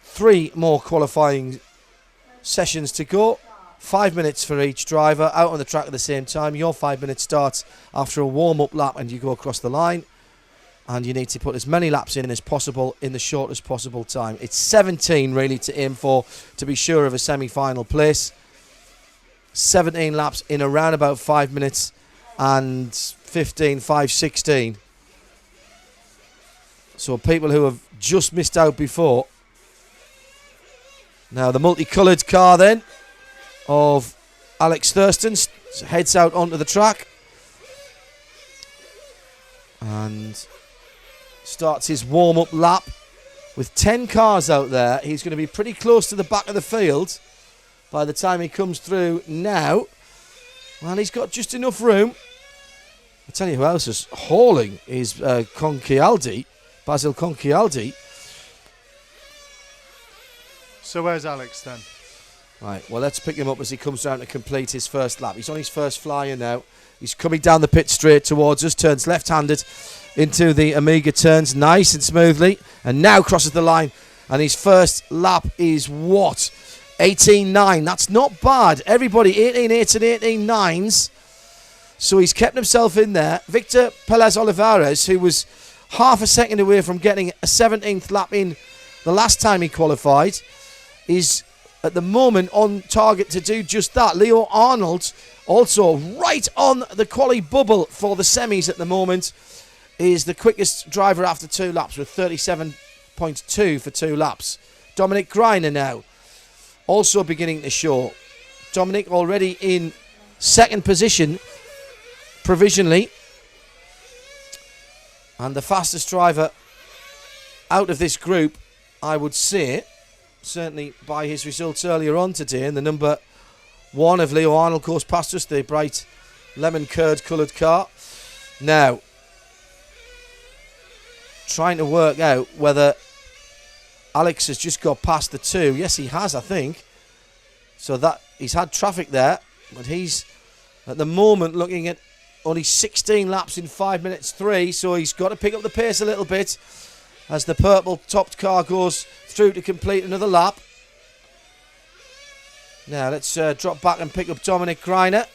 3 more qualifying sessions to go. 5 minutes for each driver out on the track at the same time. Your 5 minutes starts after a warm-up lap and you go across the line. And you need to put as many laps in as possible in the shortest possible time. It's 17 really to aim for to be sure of a semi-final place. 17 laps in around about 5 minutes and 5:16. So people who have just missed out before. Now the multicoloured car then of Alex Thurston heads out onto the track and starts his warm-up lap with 10 cars out there. He's going to be pretty close to the back of the field by the time he comes through now. Well, he's got just enough room. I'll tell you who else is hauling is Conchialdi, Basil Conchialdi. So where's Alex then? Right, well, let's pick him up as he comes down to complete his first lap. He's on his first flyer now. He's coming down the pit straight towards us, turns left-handed into the Amiga turns nice and smoothly, and now crosses the line. And his first lap is what? 18.9. That's not bad. Everybody 18.8s and 18.9s. So he's kept himself in there. Victor Pelez Olivares, who was half a second away from getting a 17th lap in the last time he qualified, is at the moment on target to do just that. Leo Arnold, also right on the quali bubble for the semis at the moment, is the quickest driver after 2 laps with 37.2 for 2 laps. Dominic Greiner now also beginning to show. Dominic already in second position provisionally, and the fastest driver out of this group, I would say, certainly by his results earlier on today, and the number 1 of Leo Arnold goes past us, the bright lemon curd coloured car. Now, trying to work out whether Alex has just got past the 2. Yes, he has, I think. So that he's had traffic there, but he's at the moment looking at only 16 laps in 5 minutes 3, so he's got to pick up the pace a little bit as the purple topped car goes through to complete another lap. Now let's drop back and pick up Dominic Greiner.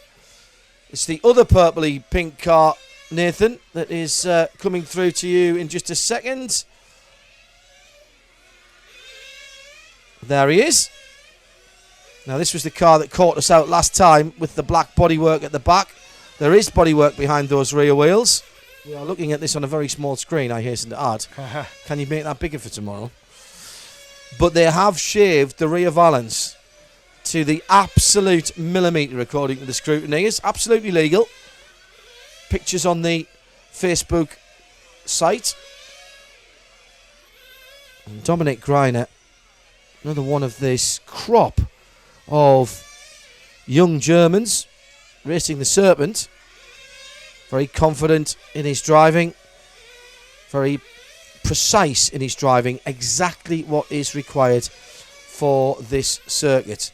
It's the other purpley pink car, Nathan, that is coming through to you in just a second. There he is. Now this was the car that caught us out last time with the black bodywork at the back. There is bodywork behind those rear wheels. We are looking at this on a very small screen, I hasten to add. Can you make that bigger for tomorrow? But they have shaved the rear valance to the absolute millimetre according to the scrutineers. Absolutely legal. Pictures on the Facebook site. And Dominic Greiner, another one of this crop of young Germans racing the Serpent. Very confident in his driving. Very precise in his driving. Exactly what is required for this circuit.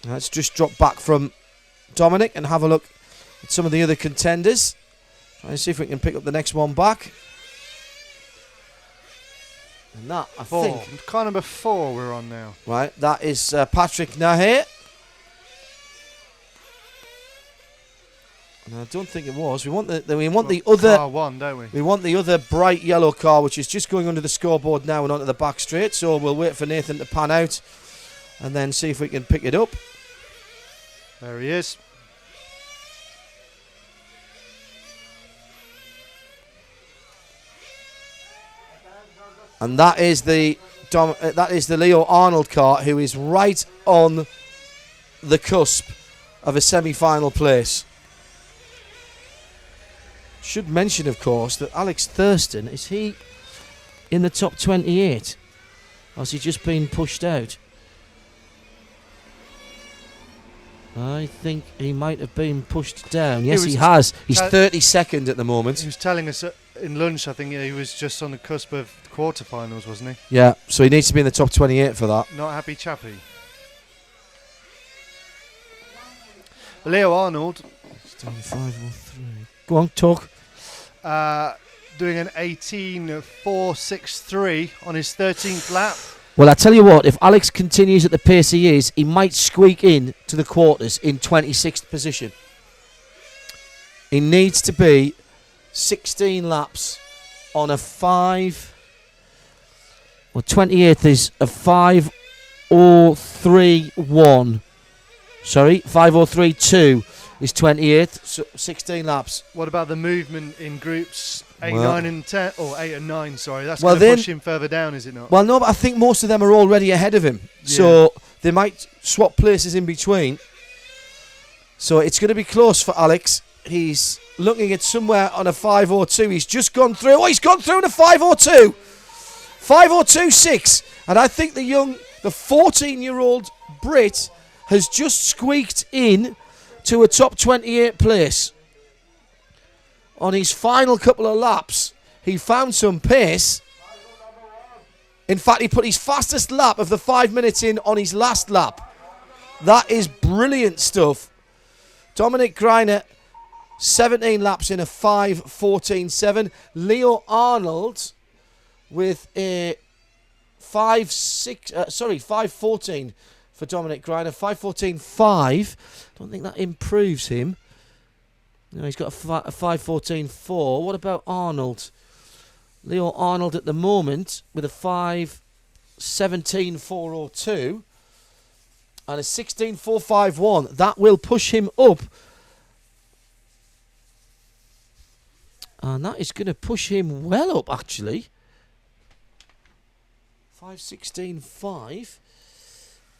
Let's just drop back from Dominic and have a look at some of the other contenders. Try and see if we can pick up the next one back. And that, I think... Car number 4 we're on now. Right, that is Patrick Nahe. And I don't think it was. We want the other... Car 1, don't we? We want the other bright yellow car, which is just going under the scoreboard now and onto the back straight. So we'll wait for Nathan to pan out and then see if we can pick it up. There he is. And that is the Leo Arnold car, who is right on the cusp of a semi-final place. Should mention, of course, that Alex Thurston, is he in the top 28? Or has he just been pushed out? I think he might have been pushed down. Yes, he has. He's 32nd at the moment. He was telling us in lunch, I think he was just on the cusp of quarterfinals, wasn't he? Yeah, so he needs to be in the top 28 for that. Not happy chappy. Leo Arnold. Doing 5:03. Go on, talk. Doing an 18.463 on his 13th lap. Well, I tell you what, if Alex continues at the pace he is, he might squeak in to the quarters in 26th position. He needs to be 16 laps on a 28th is a 5:03.1. Sorry, 5:03.2 is 28th, so 16 laps. What about the movement in groups 8, Well- 9 and 10? Or 8 and 9, sorry. That's Well, going to then- push him further down, is it not? Well, no, but I think most of them are already ahead of him. Yeah. So they might swap places in between. So it's going to be close for Alex. He's looking at somewhere on a 5:02. He's just gone through. Oh, he's gone through in a 5:02. 5:02.6. And I think the 14-year-old Brit has just squeaked in to a top 28 place. On his final couple of laps, he found some pace. In fact, he put his fastest lap of the 5 minutes in on his last lap. That is brilliant stuff. Dominic Greiner, 17 laps in a 5:14.7. Leo Arnold with a 5:14 for Dominic Greiner. 5:14.5. Don't think that improves him. No, he's got a 5:14.4. What about Arnold? Leo Arnold at the moment with a 5:17.402 and a 16.451. That will push him up. And that is going to push him well up, actually. 5:16.5.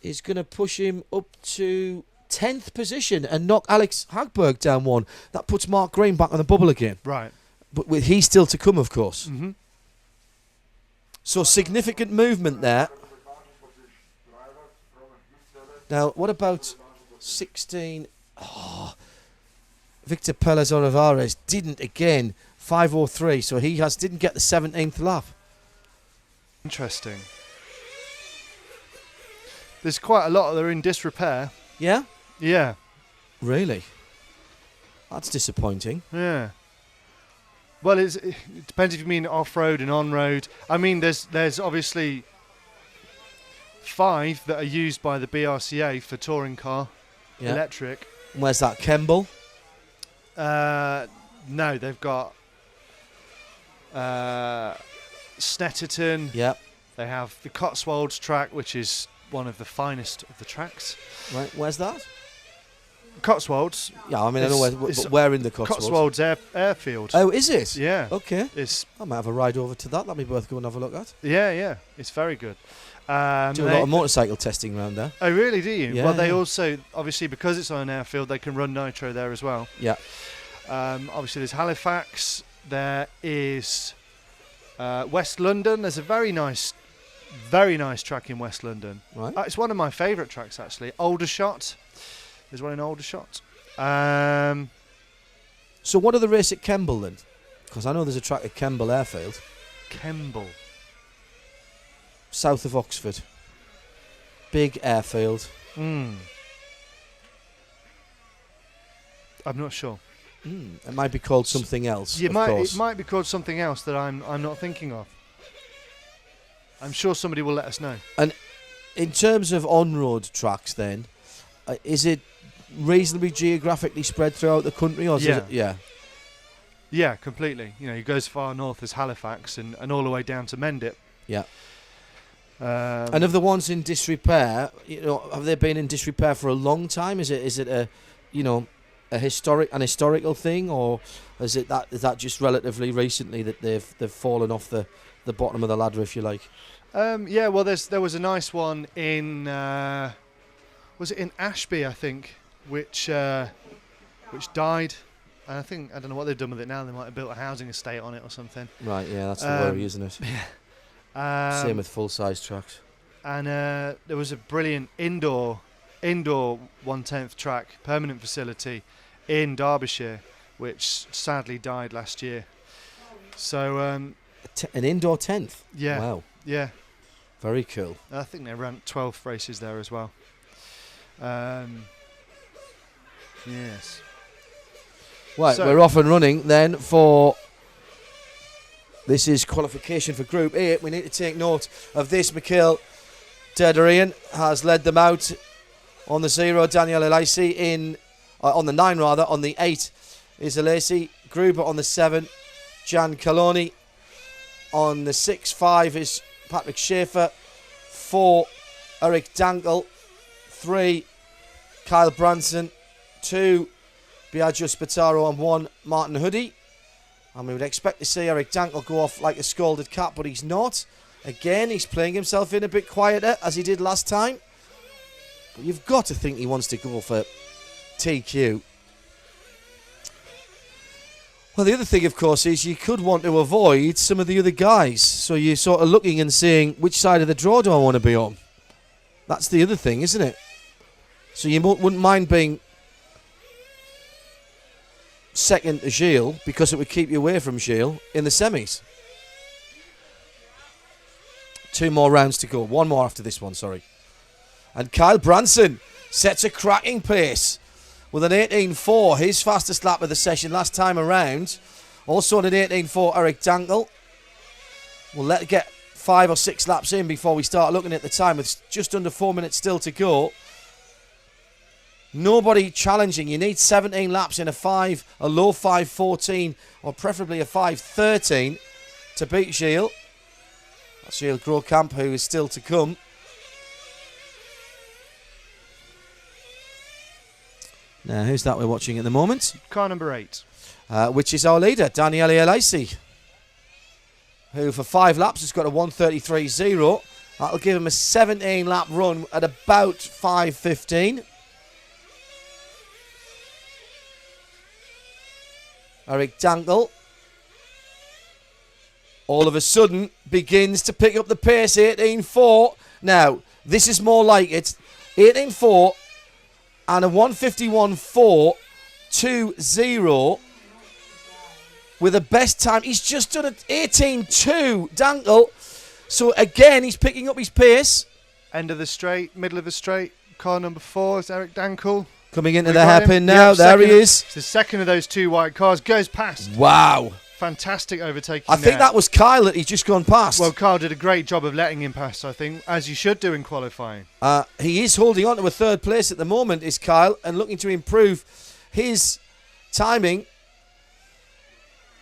is going to push him up to 10th position and knock Alex Hagberg down one. That puts Mark Green back on the bubble again. Right. But with he still to come, of course. Mm-hmm. So significant movement there. Now, what about 16? Oh, Victor Pelez Olivares didn't again. 5:03, so he didn't get the 17th lap. Interesting. There's quite a lot that are in disrepair. Yeah? Yeah. Really? That's disappointing. Yeah. Well, it depends if you mean off-road and on-road. I mean, there's obviously 5 that are used by the BRCA for touring car, electric. Where's that, Kemble? No, they've got Snetterton. Yep. They have the Cotswolds track, which is one of the finest of the tracks. Right, where's that? Cotswolds. Yeah, I mean, I know where in the Cotswolds. Cotswolds Airfield. Oh, is it? Yeah. Okay. It's I might have a ride over to that. Let me both go and have a look at. yeah. It's very good. Do a lot of motorcycle testing around there. Oh, really? Do you? Yeah, Well, they yeah. also, obviously, because it's on an airfield, they can run nitro there as well. Yeah. Obviously, there's Halifax. There is West London. There's a very nice track in West London. Right. It's one of my favourite tracks, actually. Aldershot. There's one in Aldershot. Um, So what are the race at Kemble then? Because I know there's a track at Kemble Airfield, Kemble. south of Oxford. Big airfield. I'm not sure. It might be called something else. It of course. might be called something else that I'm not thinking of. I'm sure somebody will let us know. In terms of on-road tracks, then, is it reasonably geographically spread throughout the country, or is Yeah. it? Yeah. Yeah, completely. You know, you go as far north as Halifax and all the way down to Mendip. Yeah. And of the ones in disrepair, have they been in disrepair for a long time? Is it a historical thing, or is that just relatively recently that they've fallen off the bottom of the ladder, if you like? Yeah, well, there was a nice one in was it in Ashby, I think, which died. And I don't know what they've done with it now. They might have built a housing estate on it or something. Right, yeah, that's the worry, isn't it? Same with full-size trucks. And there was a brilliant indoor 1/10 track permanent facility in Derbyshire, which sadly died last year. So An indoor 10th? yeah, Wow. yeah. Very cool. I think they ran 12 races there as well. Yes. Right, So- we're off and running then for... This is qualification for Group 8. We need to take note of this. Mikhail Derderian has led them out on the 0. Daniel Elaisi on the 9 rather. On the 8 is Elaisi. Gruber on the 7. Jan Coloni. On the 6-5 is Patrick Schaefer. 4, Eric Dankel. 3, Kyle Branson. 2, Biagio Spataro, and 1, Martin Hoodie. And we would expect to see Eric Dankel go off like a scalded cat, but he's not. Again, he's playing himself in a bit quieter, as he did last time. But you've got to think he wants to go for TQ. Well, the other thing, of course, is you could want to avoid some of the other guys. So you're sort of looking and saying, which side of the draw do I want to be on? That's the other thing, isn't it? So you wouldn't mind being second to Gilles, because it would keep you away from Gilles in the semis. 2 more rounds to go. 1 more after this one, sorry. And Kyle Branson sets a cracking pace with an 18.4, his fastest lap of the session last time around. Also an 18.4, Eric Dankel. We'll let it get 5 or 6 laps in before we start looking at the time, with just under 4 minutes still to go. Nobody challenging. You need 17 laps in a low 5.14, or preferably a 5.13 to beat Gilles. That's Gilles Groscamp, who is still to come. Now, who's that we're watching at the moment? Car number 8. Which is our leader, Daniele Alaisi, who for 5 laps has got a 1:33.0 That'll give him a 17 lap run at about 5:15. Eric Dankel all of a sudden begins to pick up the pace, 18.4. Now, this is more like it. 18.4 and a 151.4.20 with a best time. He's just done an 18.2, Dankel. So again, he's picking up his pace. End of the straight, middle of the straight. Car number 4 is Eric Dankel. Coming into the hairpin now. Yep, there he is. It's the second of those two white cars. Goes past. Wow. Fantastic overtaking. I think that was Kyle that he's just gone past. Well, Kyle did a great job of letting him pass, I think, as you should do in qualifying. He is holding on to a third place at the moment, is Kyle, and looking to improve his timing.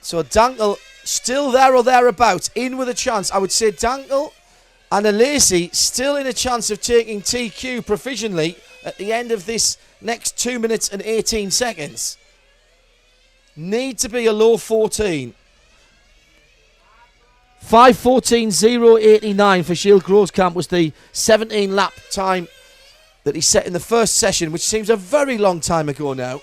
So Dankel still there or thereabouts, in with a chance. I would say Dankel and Alesi still in a chance of taking TQ provisionally at the end of this next 2 minutes and 18 seconds. Need to be a low 14. 5:14.089 for Gilles Groskamp was the 17 lap time that he set in the first session, which seems a very long time ago now.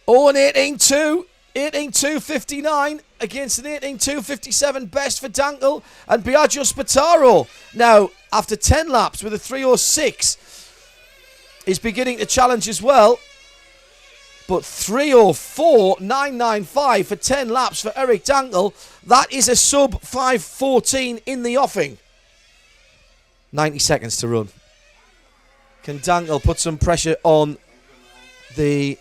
Oh, an 18.2. 18.2.59 against an 18.2.57 best for Dankel and Biagio Spataro. Now, after 10 laps with a 3:06, is beginning to challenge as well. But 3:04.995 for 10 laps for Eric Dankel. That is a sub 5:14 in the offing. 90 seconds to run. Can Dankel put some pressure on the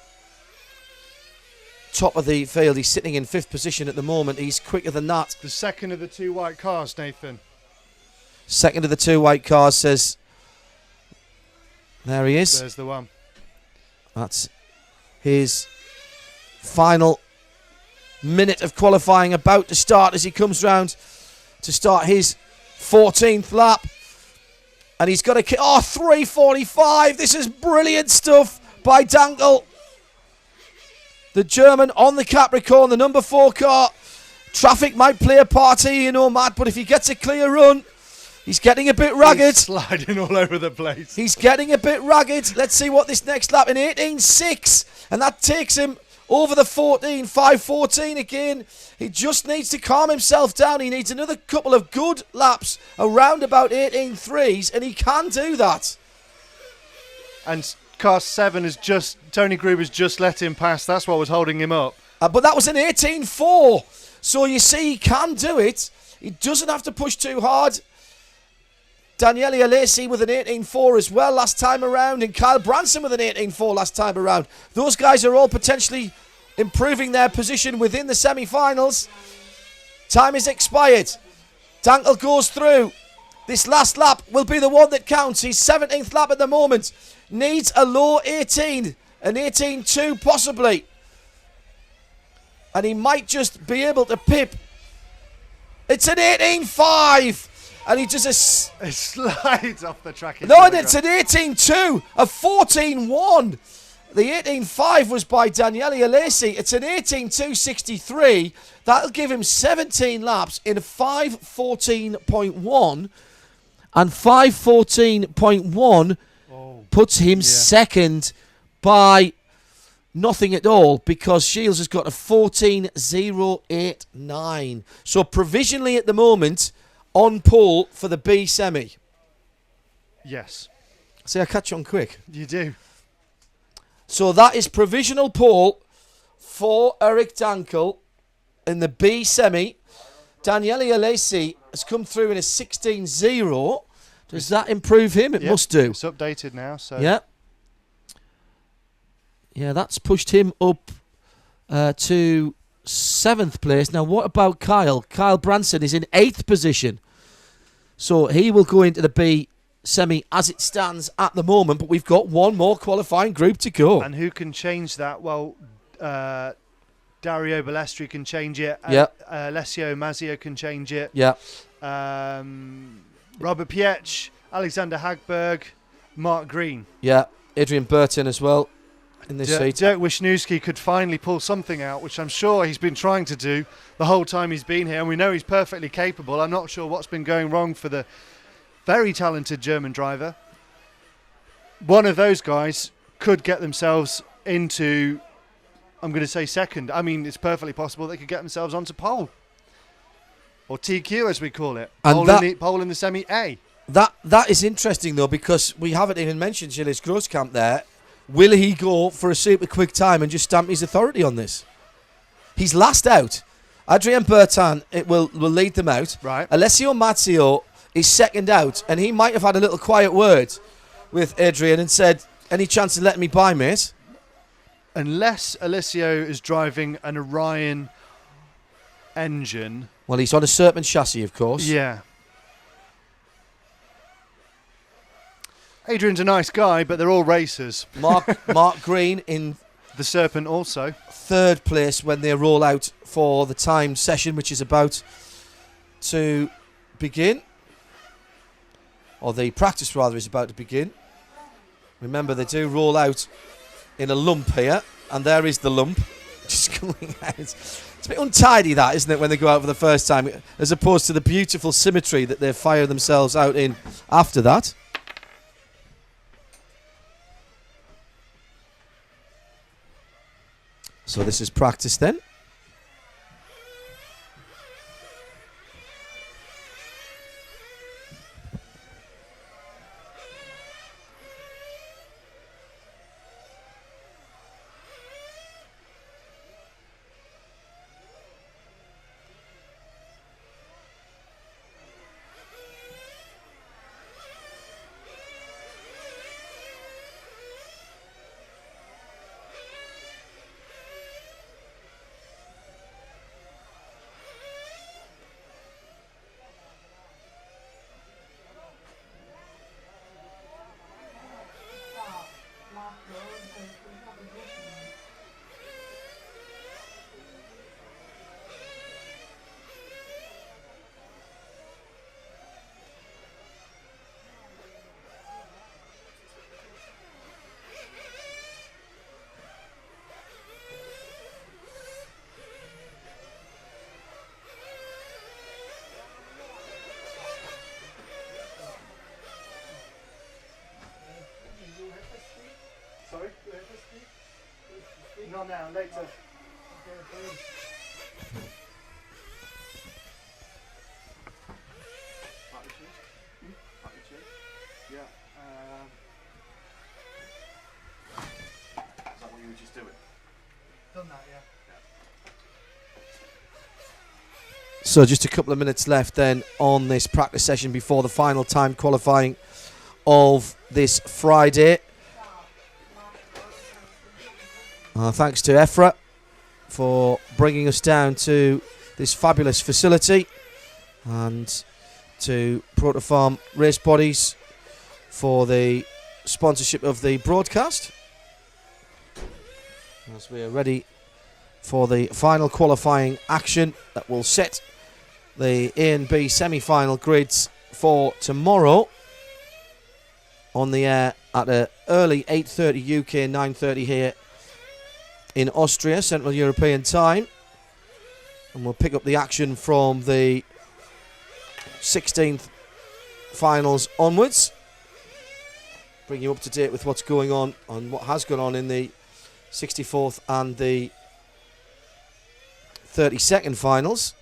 top of the field? He's sitting in 5th position at the moment. He's quicker than that. The second of the two white cars, Nathan. Second of the two white cars, says. There he is. There's the one. That's his final minute of qualifying about to start as he comes round to start his 14th lap. And he's got a 3:45. This is brilliant stuff by Dankel. The German on the Capricorn, the number 4 car. Traffic might play a part here, Matt, but if he gets a clear run, he's getting a bit ragged. He's sliding all over the place. He's getting a bit ragged. Let's see what this next lap in 18.6. And that takes him over the 14. 5:14 again. He just needs to calm himself down. He needs another couple of good laps around about 18.3s, and he can do that. And car 7 is just, Tony Gruber's just let him pass. That's what was holding him up. But that was an 18.4. So you see, he can do it. He doesn't have to push too hard. Daniele Alesi with an 18.4 as well last time around, and Kyle Branson with an 18.4 last time around. Those guys are all potentially improving their position within the semi-finals. Time is expired. Dankel goes through. This last lap will be the one that counts. He's 17th lap at the moment. Needs a low 18, an 18.2 possibly. And he might just be able to pip. It's an 18.5. And he does It slides off the track. No, it's an 18.2, a 14.1. The 18.5 was by Daniele Alesi. It's an 18.2.63. That'll give him 17 laps in 5:14.1. And 5:14.1 puts him second by nothing at all, because Shields has got a 14.089. So provisionally at the moment, on pole for the B semi. Yes. See, I catch on quick. You do. So that is provisional pole for Eric Dankel in the B semi. Daniele Alesi has come through in a 16.0. Does that improve him? It must do. It's updated now. So Yeah. Yeah, that's pushed him up to 7th place. Now, what about Kyle? Kyle Branson is in 8th position. So he will go into the B semi as it stands at the moment, but we've got one more qualifying group to go. And who can change that? Well, Dario Balestri can change it. Alessio Mazzio can change it. Yeah. Robert Pietsch, Alexander Hagberg, Mark Green. Yeah. Adrian Burton as well. in this seat. Dirk Wisniewski could finally pull something out, which I'm sure he's been trying to do the whole time he's been here, and we know he's perfectly capable. I'm not sure what's been going wrong for the very talented German driver. One of those guys could get themselves into, I'm going to say second. I mean, it's perfectly possible they could get themselves onto pole. Or TQ as we call it. And Pole in the semi-A. That is interesting though, because we haven't even mentioned Gilles Grosskamp there. Will he go for a super quick time and just stamp his authority on this? He's last out. Adrien Bertin will lead them out. Right. Alessio Mazzio is second out, and he might have had a little quiet word with Adrian and said, any chance of letting me by, mate? Unless Alessio is driving an Orion engine. Well, he's on a Serpent chassis, of course. Yeah. Adrian's a nice guy, but they're all racers. Mark Green in The Serpent also. third place when they roll out for the timed session, which is about to begin. Or the practice, rather, is about to begin. Remember, they do roll out in a lump here, and there is the lump just going out. It's a bit untidy, that, isn't it, when they go out for the first time, as opposed to the beautiful symmetry that they fire themselves out in after that. So this is practice then. Sorry? Not now, later. Yeah. Is that what you were just doing? Done that, yeah. So just a couple of minutes left then on this practice session before the final time qualifying of this Friday. Thanks to EFRA for bringing us down to this fabulous facility, and to Protofarm Race Bodies for the sponsorship of the broadcast, as we are ready for the final qualifying action that will set the A and B semi-final grids for tomorrow on the air at an early 8:30 UK, 9:30 here in Austria, Central European time. And we'll pick up the action from the 16th finals onwards. Bring you up to date with what's going on and what has gone on in the 64th and the 32nd finals.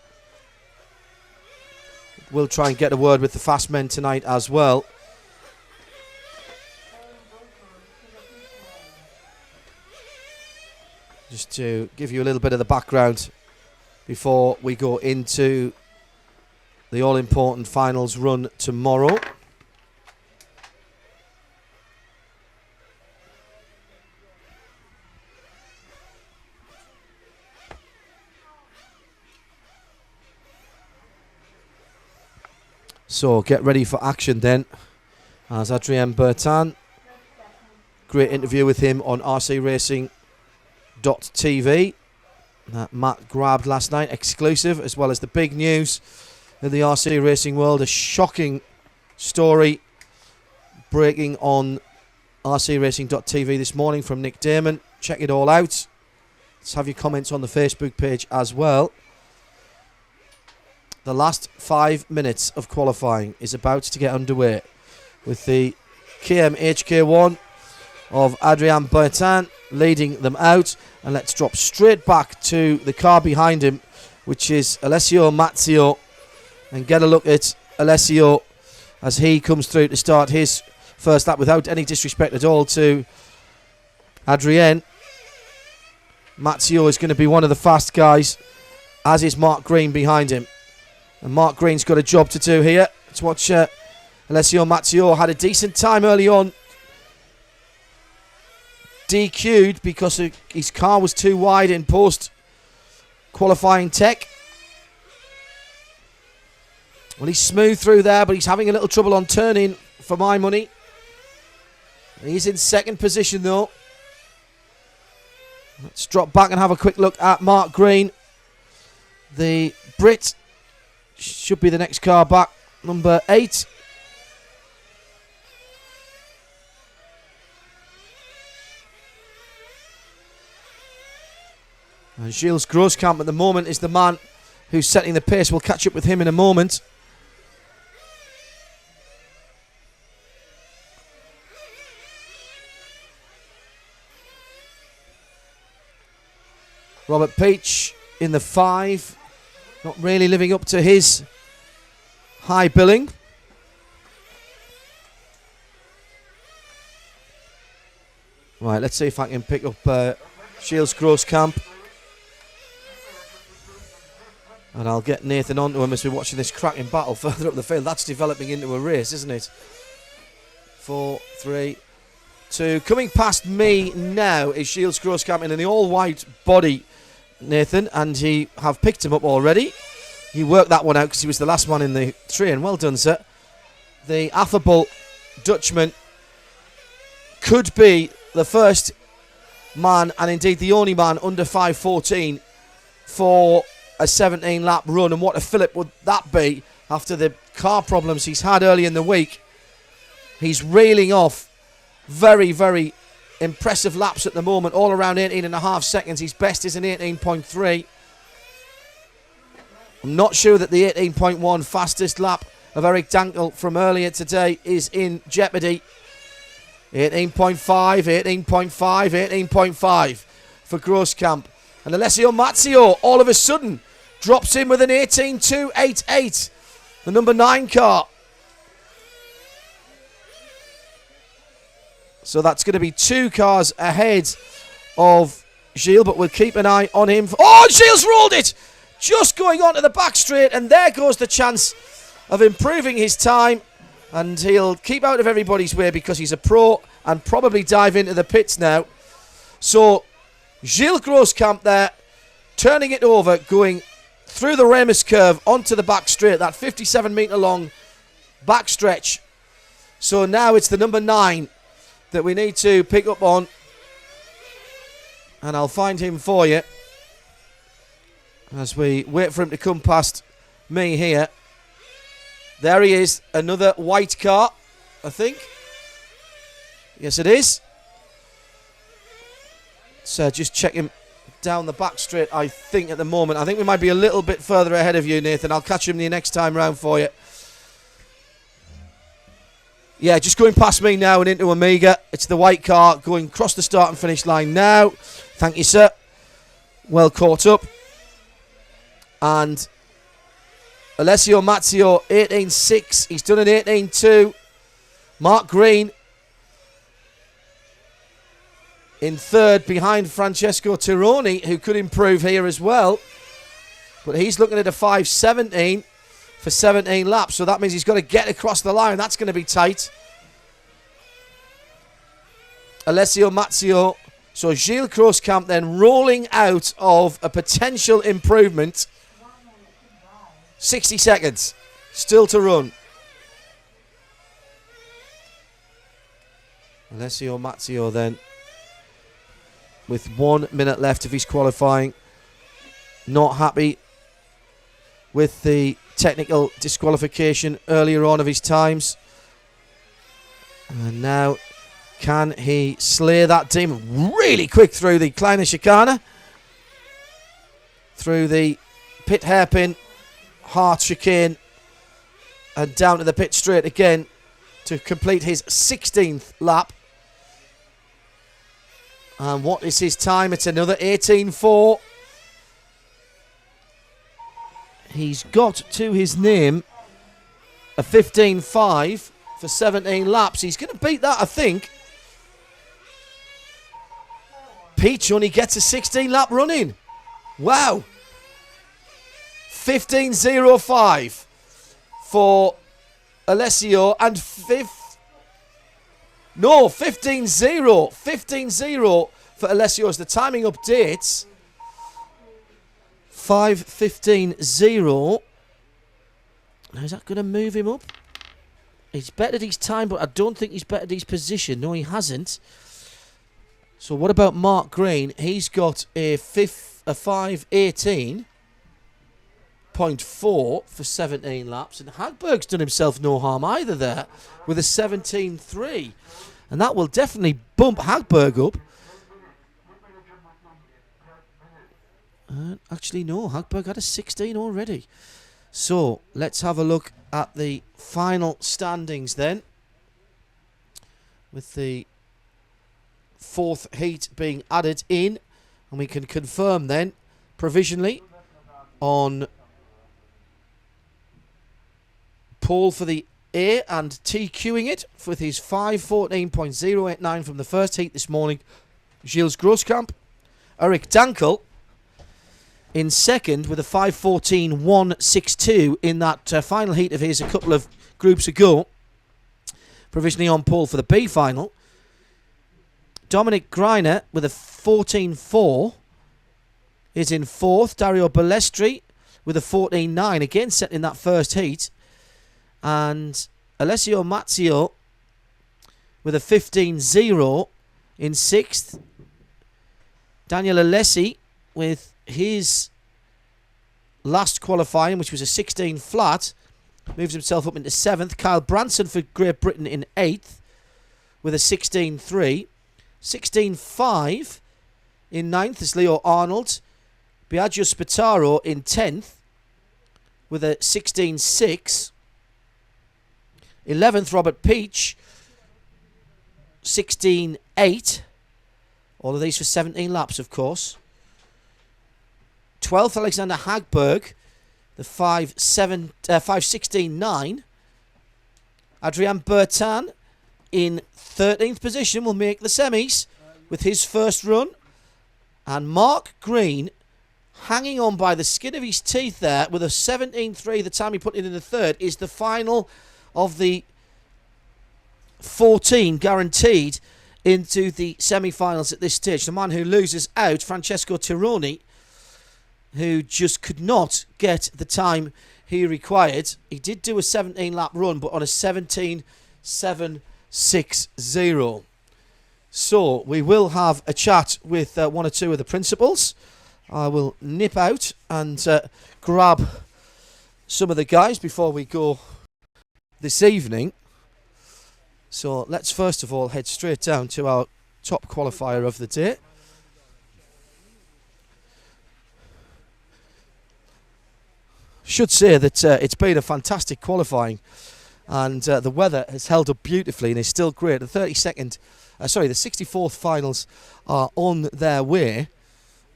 We'll try and get a word with the fast men tonight as well. Just to give you a little bit of the background before we go into the all-important finals run tomorrow. So get ready for action then, as Adrien Bertin, great interview with him on rcracing.tv that Matt grabbed last night, exclusive, as well as the big news in the RC racing world. A shocking story breaking on rcracing.tv this morning from Nick Damon check it all out. Let's have your comments on the Facebook page as well. The last 5 minutes of qualifying is about to get underway with the KMHK1 of Adrian Bertin leading them out. And let's drop straight back to the car behind him, which is Alessio Mazzio, and get a look at Alessio as he comes through to start his first lap, without any disrespect at all to Adrien. Mazzio is going to be one of the fast guys, as is Mark Green behind him. And Mark Green's got a job to do here. Let's watch Alessio Mazzio. Had a decent time early on. DQ'd because his car was too wide in post-qualifying tech. Well, he's smooth through there, but he's having a little trouble on turning, for my money. He's in second position, though. Let's drop back and have a quick look at Mark Green. The Brit should be the next car back, number 8. And Gilles Groskamp at the moment is the man who's setting the pace. We'll catch up with him in a moment. Robert Peach in the 5. Not really living up to his high billing. Right, let's see if I can pick up Gilles Groskamp. And I'll get Nathan onto him as we're watching this cracking battle further up the field. That's developing into a race, isn't it? 4, 3, 2. Coming past me now is Gilles Groskamp in the all-white body, Nathan, and he have picked him up already. He worked that one out because he was the last one in the train. Well done, sir. The affable Dutchman could be the first man, and indeed the only man, under 5:14 for a 17-lap run. And what a fillip would that be after the car problems he's had early in the week. He's reeling off very, very impressive laps at the moment, all around 18.5 seconds. His best is an 18.3. I'm not sure that the 18.1 fastest lap of Eric Dankel from earlier today is in jeopardy. 18.5, 18.5, 18.5 for Groskamp. And Alessio Mazzio all of a sudden drops in with an 18.288, the number 9 car. So that's going to be 2 cars ahead of Gilles, but we'll keep an eye on him. Oh, Gilles rolled it! Just going onto the back straight, and there goes the chance of improving his time. And he'll keep out of everybody's way because he's a pro and probably dive into the pits now. So Gilles Groskamp there, turning it over, going through the Remus curve onto the back straight, that 57-metre long back stretch. So now it's the number 9 that we need to pick up on. And I'll find him for you as we wait for him to come past me here. There he is, another white car, I think. Yes, it is. So just check him down the back straight, I think, at the moment. I think we might be a little bit further ahead of you, Nathan. I'll catch him the next time round for you. Yeah, just going past me now and into Amiga. It's the white car going across the start and finish line now. Thank you, sir. Well caught up. And Alessio Mazzio, 18.6. He's done an 18.2. Mark Green in third behind Francesco Tironi, who could improve here as well. But he's looking at a 5.17 for 17 laps. So that means he's got to get across the line. That's going to be tight. Alessio Mazzio. So Gilles Groskamp then rolling out of a potential improvement. 60 seconds still to run. Alessio Mazzio then with 1 minute left of his qualifying. Not happy with the technical disqualification earlier on of his times. And now Can he slay that demon? Really quick through the Kleine Schikane. Through the pit hairpin, hard chicane, and down to the pit straight again to complete his 16th lap. And what is his time? It's another 18.4. He's got to his name a 15.5 for 17 laps. He's going to beat that, I think. Peach only gets a 16 lap run in. Wow. 15.05 for Alessio and 15.0. 15.0 for Alessio as the timing updates. 5.15.0. Now, is that going to move him up? He's bettered his time, but I don't think he's bettered his position. No, he hasn't. So what about Mark Green? He's got a 5.18.4 for 17 laps. And Hagberg's done himself no harm either there with a 17.3. And that will definitely bump Hagberg up. Actually, no, Hagberg had a 16 already. So let's have a look at the final standings then, with the fourth heat being added in, and we can confirm then provisionally on pole for the A and TQing it with his 5.14.089 from the first heat this morning, Gilles Grosskamp. Eric Dankel in second with a 5.14.162 in that final heat of his a couple of groups ago, provisionally on pole for the B final. Dominic Greiner with a 14.4 is in fourth. Dario Balestri with a 14.9, again set in that first heat. And Alessio Mazzio with a 15.0 in sixth. Daniel Alessi with his last qualifying, which was a 16 flat, moves himself up into seventh. Kyle Branson for Great Britain in eighth with a 16.3. 16.5 in ninth is Leo Arnold. Biagio Spataro in 10th with a 16.6. 11th, Robert Peach, 16.8. All of these for 17 laps, of course. 12th, Alexander Hagberg, the 5.16.9. Adrian Bertin in 13th position will make the semis with his first run. And Mark Green hanging on by the skin of his teeth there with a 17.3, the time he put in the third, is the final of the 14 guaranteed into the semi-finals at this stage. The man who loses out, Francesco Tironi, who just could not get the time he required. He did do a 17-lap run, but on a 17.760. So we will have a chat with one or two of the principals. I will nip out and grab some of the guys before we go this evening. So let's first of all head straight down to our top qualifier of the day. Should say that it's been a fantastic qualifying, and the weather has held up beautifully and is still great. The 64th finals are on their way,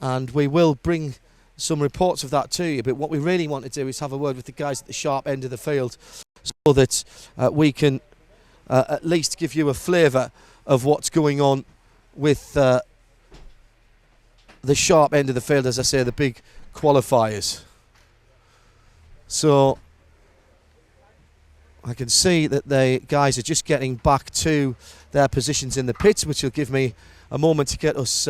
and we will bring some reports of that to you. But what we really want to do is have a word with the guys at the sharp end of the field, so that we can at least give you a flavour of what's going on with the sharp end of the field, as I say, the big qualifiers. So I can see that the guys are just getting back to their positions in the pits, which will give me a moment to get us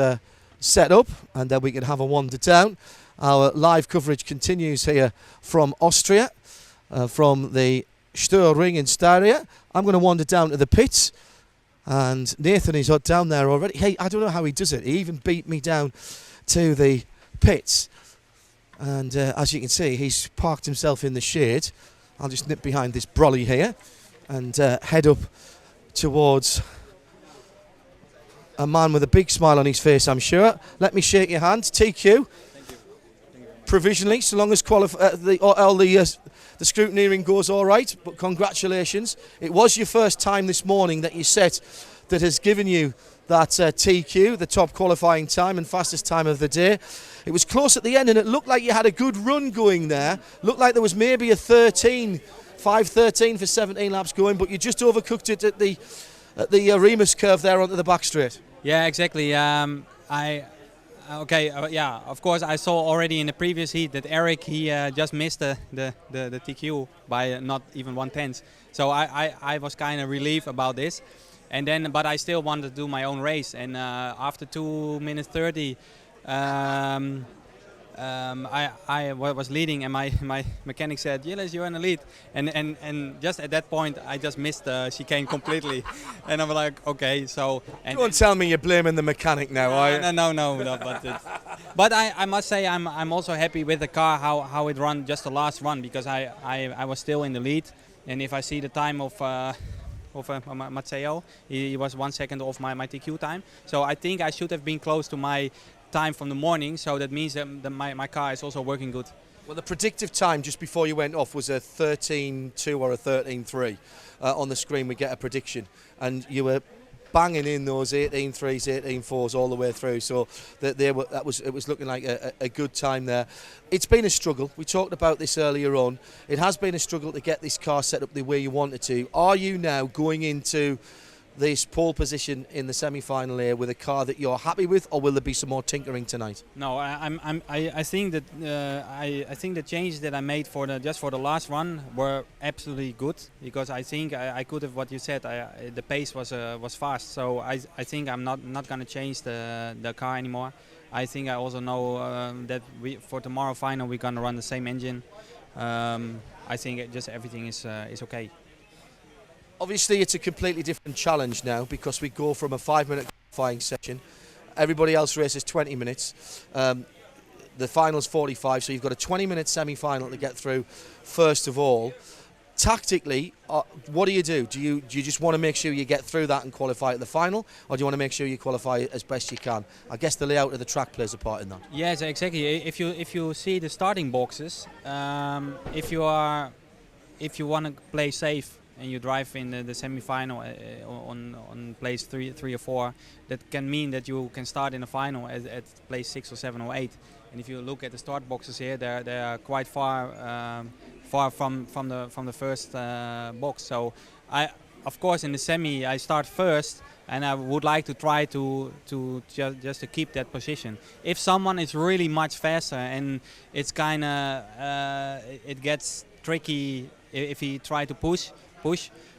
set up, and then we can have a wander down. Our live coverage continues here from Austria, from the Störring in Styria. I'm going to wander down to the pits, and Nathan is down there already. Hey, I don't know how he does it. He even beat me down to the pits. And as you can see, he's parked himself in the shade. I'll just nip behind this brolly here and head up towards a man with a big smile on his face, I'm sure. Let me shake your hand. TQ. Provisionally, so long as the scrutineering goes all right. But congratulations. It was your first time this morning that you set that has given you that TQ, the top qualifying time and fastest time of the day. It was close at the end and it looked like you had a good run going there. Looked like there was maybe a 5:13 for 17 laps going, but you just overcooked it at the Remus curve there onto the back straight. Yeah, exactly. Yeah, of course I saw already in the previous heat that Eric, he just missed the TQ by not even 1/10. So I was kind of relieved about this. And then, but I still wanted to do my own race. And after 2 minutes 30, I was leading, and my mechanic said, "Gilles, you're in the lead." And just at that point, I just missed the chicane completely. And I'm like, okay, so. And don't tell me you're blaming the mechanic now, are you? No. But I must say I'm also happy with the car how it ran just the last run, because I was still in the lead, and if I see the time of Matteo, he was 1 second off my TQ time. So I think I should have been close to my time from the morning, so that means that my car is also working good. Well, the predictive time just before you went off was a 13.2 or a 13.3. On the screen we get a prediction, and you were banging in those 18.3s, 18.4s all the way through, so it was looking like a good time there. It's been a struggle. We talked about this earlier on. It has been a struggle to get this car set up the way you wanted to. Are you now going into this pole position in the semi-final here with a car that you're happy with, or will there be some more tinkering tonight? No, I think that I think the changes that I made for the last run were absolutely good, because I think I could have, what you said, the pace was fast. So I think I'm not gonna change the car anymore. I think I also know that for tomorrow final we're gonna run the same engine. I think just everything is okay. Obviously, it's a completely different challenge now, because we go from a 5-minute qualifying session. Everybody else races 20 minutes. The final's 45, so you've got a 20-minute semi-final to get through first of all. Tactically, what do you do? Do you just want to make sure you get through that and qualify at the final, or do you want to make sure you qualify as best you can? I guess the layout of the track plays a part in that. Yes, exactly. If you see the starting boxes, if you want to play safe and you drive in the semi-final on place 3 or 4, that can mean that you can start in the final at place 6 or 7 or 8. And if you look at the start boxes here, they are quite far from the first box. So of course in the semi I start first, and I would like to try to just to keep that position. If someone is really much faster and it's kind of it gets tricky if he try to push.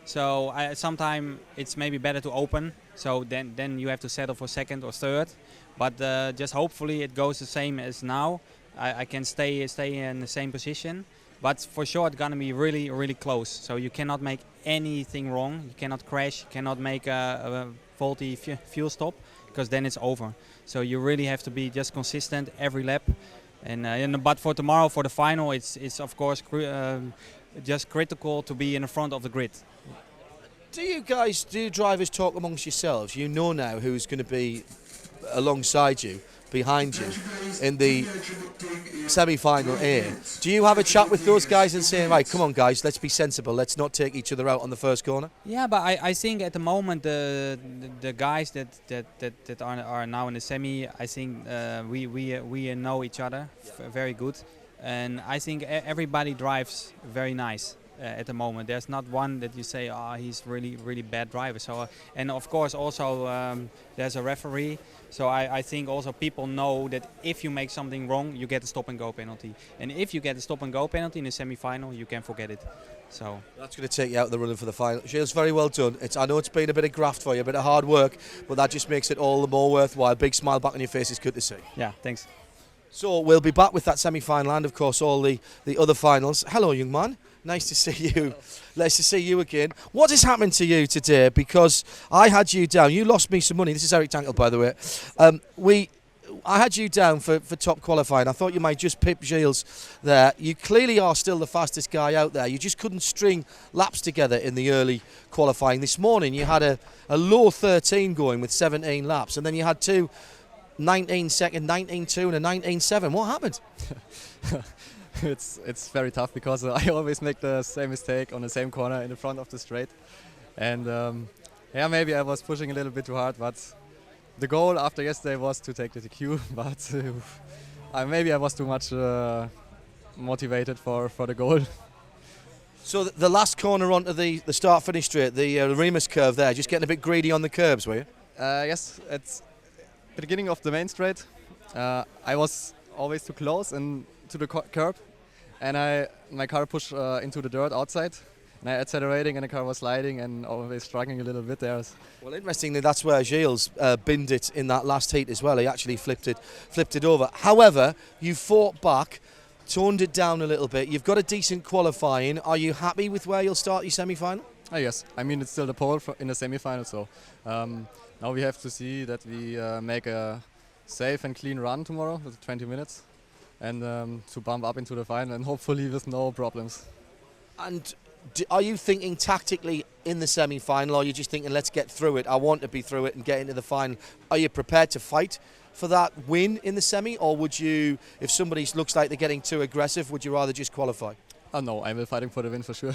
So sometimes it's maybe better to open. So then you have to settle for second or third. But just hopefully it goes the same as now. I can stay in the same position. But for sure it's gonna be really, really close. So you cannot make anything wrong. You cannot crash. You cannot make a faulty fuel stop, because then it's over. So you really have to be just consistent every lap. And but for tomorrow, for the final, it's of course just critical to be in the front of the grid. Do you drivers talk amongst yourselves? You know now who's going to be alongside you, behind you, in the semi-final A. Do you have a chat with those guys and say, right, come on guys, let's be sensible, let's not take each other out on the first corner? Yeah, but I think at the moment the guys that are now in the semi, I think we know each other very good. And I think everybody drives very nice at the moment. There's not one that you say, oh, he's really, really bad driver. So, and of course also there's a referee. So I think also people know that if you make something wrong, you get a stop and go penalty. And if you get a stop and go penalty in the semi-final, you can forget it. So that's going to take you out of the running for the final. Gilles, very well done. I know it's been a bit of graft for you, a bit of hard work, but that just makes it all the more worthwhile. Big smile back on your face is good to see. Yeah, thanks. So we'll be back with that semi-final and of course all the other finals. Hello young man, nice to see you. Nice to see you again. What has happened to you today? Because I had you down, you lost me some money. This is Eric Tankle, by the way. I had you down for top qualifying. I thought you might just pip Gilles there. You clearly are still the fastest guy out there. You just couldn't string laps together in the early qualifying. This morning you had a low 13 going with 17 laps, and then you had two 19-second, 19-2 and a 19-7. What happened? It's very tough because I always make the same mistake on the same corner in the front of the straight, and yeah, maybe I was pushing a little bit too hard, but the goal after yesterday was to take the DQ, but maybe I was too much motivated for the goal. So the last corner onto the start-finish straight, the Remus curve there, just getting a bit greedy on the curbs, were you? Yes, at the beginning of the main straight, I was always too close and to the curb, and my car pushed into the dirt outside. And I accelerating and the car was sliding and always struggling a little bit there. Well, interestingly, that's where Gilles binned it in that last heat as well. He actually flipped it over. However, you fought back, toned it down a little bit. You've got a decent qualifying. Are you happy with where you'll start your semi-final? Yes, I mean it's still the pole in the semi-final, so now we have to see that we make a safe and clean run tomorrow with 20 minutes and to bump up into the final and hopefully with no problems. And are you thinking tactically in the semi-final, or are you just thinking, let's get through it, I want to be through it and get into the final? Are you prepared to fight for that win in the semi, or would you, if somebody looks like they're getting too aggressive, would you rather just qualify? Oh no, I will fighting for the win for sure.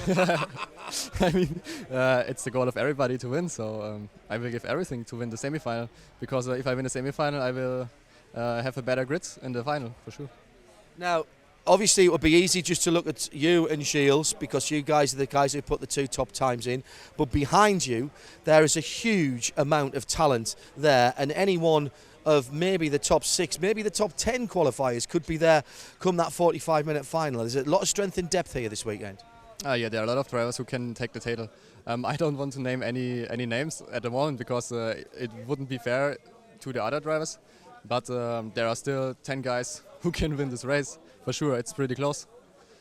I mean, it's the goal of everybody to win, so I will give everything to win the semi-final, because if I win the semi-final, I will have a better grid in the final for sure. Now, obviously, it would be easy just to look at you and Gilles because you guys are the guys who put the two top times in. But behind you, there is a huge amount of talent there, and any one of maybe the top 6, maybe the top 10 qualifiers could be there come that 45-minute final. There's a lot of strength and depth here this weekend. Yeah, there are a lot of drivers who can take the title. I don't want to name any names at the moment because it wouldn't be fair to the other drivers. But there are still 10 guys who can win this race. For sure, it's pretty close.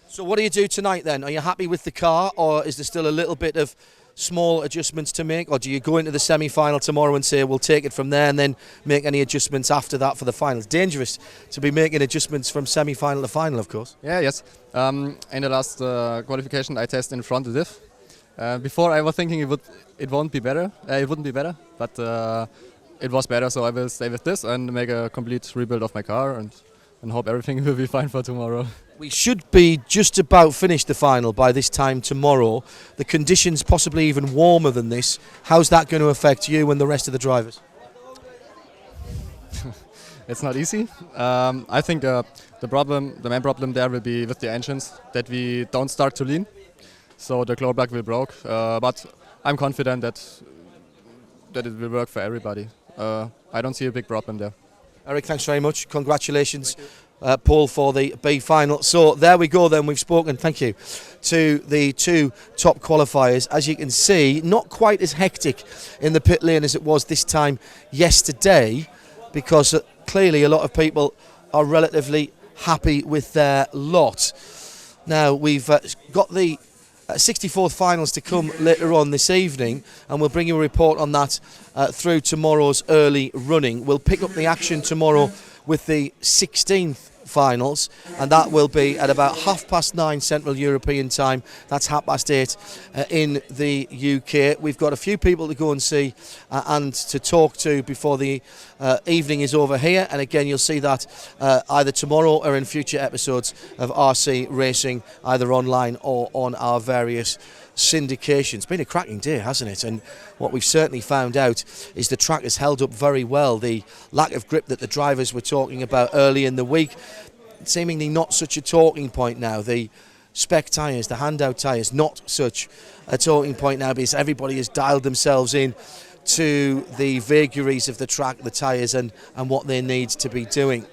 So what do you do tonight then? Are you happy with the car, or is there still a little bit of small adjustments to make, or do you go into the semi-final tomorrow and say we'll take it from there and then make any adjustments after that for the final? It's dangerous to be making adjustments from semi-final to final, of course. Yeah, yes. In the last qualification, I tested in front of diff. Before I was thinking it wouldn't be better, but it was better. So I will stay with this and make a complete rebuild of my car and hope everything will be fine for tomorrow. We should be just about finished the final by this time tomorrow. The conditions possibly even warmer than this. How's that going to affect you and the rest of the drivers? It's not easy. I think the main problem there will be with the engines, that we don't start to lean. So the glow plug will break. But I'm confident that it will work for everybody. I don't see a big problem there. Eric, thanks very much. Congratulations, Paul, for the B final. So there we go then. We've spoken, thank you, to the two top qualifiers. As you can see, not quite as hectic in the pit lane as it was this time yesterday, because clearly a lot of people are relatively happy with their lot. Now, we've got the 64th finals to come later on this evening, and we'll bring you a report on that through tomorrow's early running. We'll pick up the action tomorrow with the 16th finals, and that will be at about 9:30 Central European time. That's 8:30 in the UK. We've got a few people to go and see and to talk to before the evening is over here, and again you'll see that either tomorrow or in future episodes of RC Racing, either online or on our various syndication. It's been a cracking day, hasn't it? And what we've certainly found out is the track has held up very well. The lack of grip that the drivers were talking about early in the week, seemingly not such a talking point now. The spec tyres, the handout tyres, not such a talking point now, because everybody has dialed themselves in to the vagaries of the track, the tyres and what they need to be doing.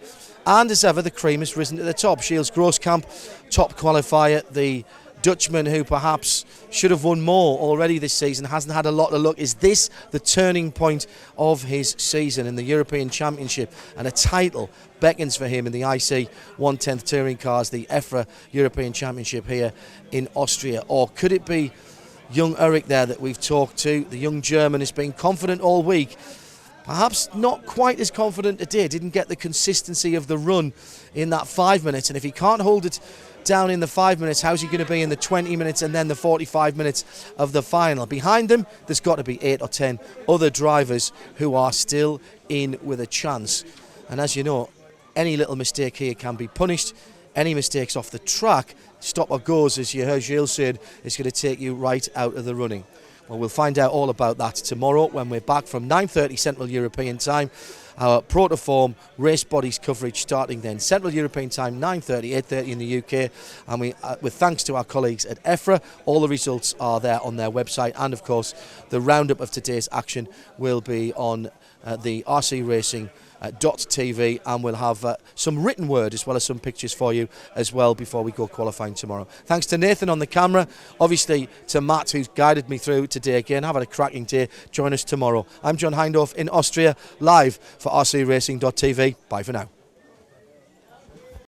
And as ever, the cream has risen to the top. Gilles Grosskamp, top qualifier, the Dutchman who perhaps should have won more already this season, hasn't had a lot of luck. Is this the turning point of his season in the European Championship? And a title beckons for him in the IC 1/10 touring cars, the EFRA European Championship here in Austria. Or could it be young Eric there that we've talked to? The young German has been confident all week, perhaps not quite as confident today, didn't get the consistency of the run in that 5 minutes, and if he can't hold it down in the 5 minutes, how's he going to be in the 20 minutes and then the 45 minutes of the final? Behind them, there's got to be 8 or 10 other drivers who are still in with a chance. And as you know, any little mistake here can be punished. Any mistakes off the track, stop or goes, as you heard Gilles said, is going to take you right out of the running. Well, we'll find out all about that tomorrow when we're back from 9:30 Central European Time. Our Protoform race bodies coverage starting then Central European Time 9:30, 8:30 in the UK, and we, with thanks to our colleagues at EFRA, all the results are there on their website, and of course the roundup of today's action will be on the RC Racing .tv, and we'll have some written word as well as some pictures for you as well before we go qualifying tomorrow. Thanks to Nathan on the camera, obviously to Matt who's guided me through today again. Have a cracking day. Join us tomorrow. I'm John Hindorf in Austria, live for rcracing.tv. Bye for now.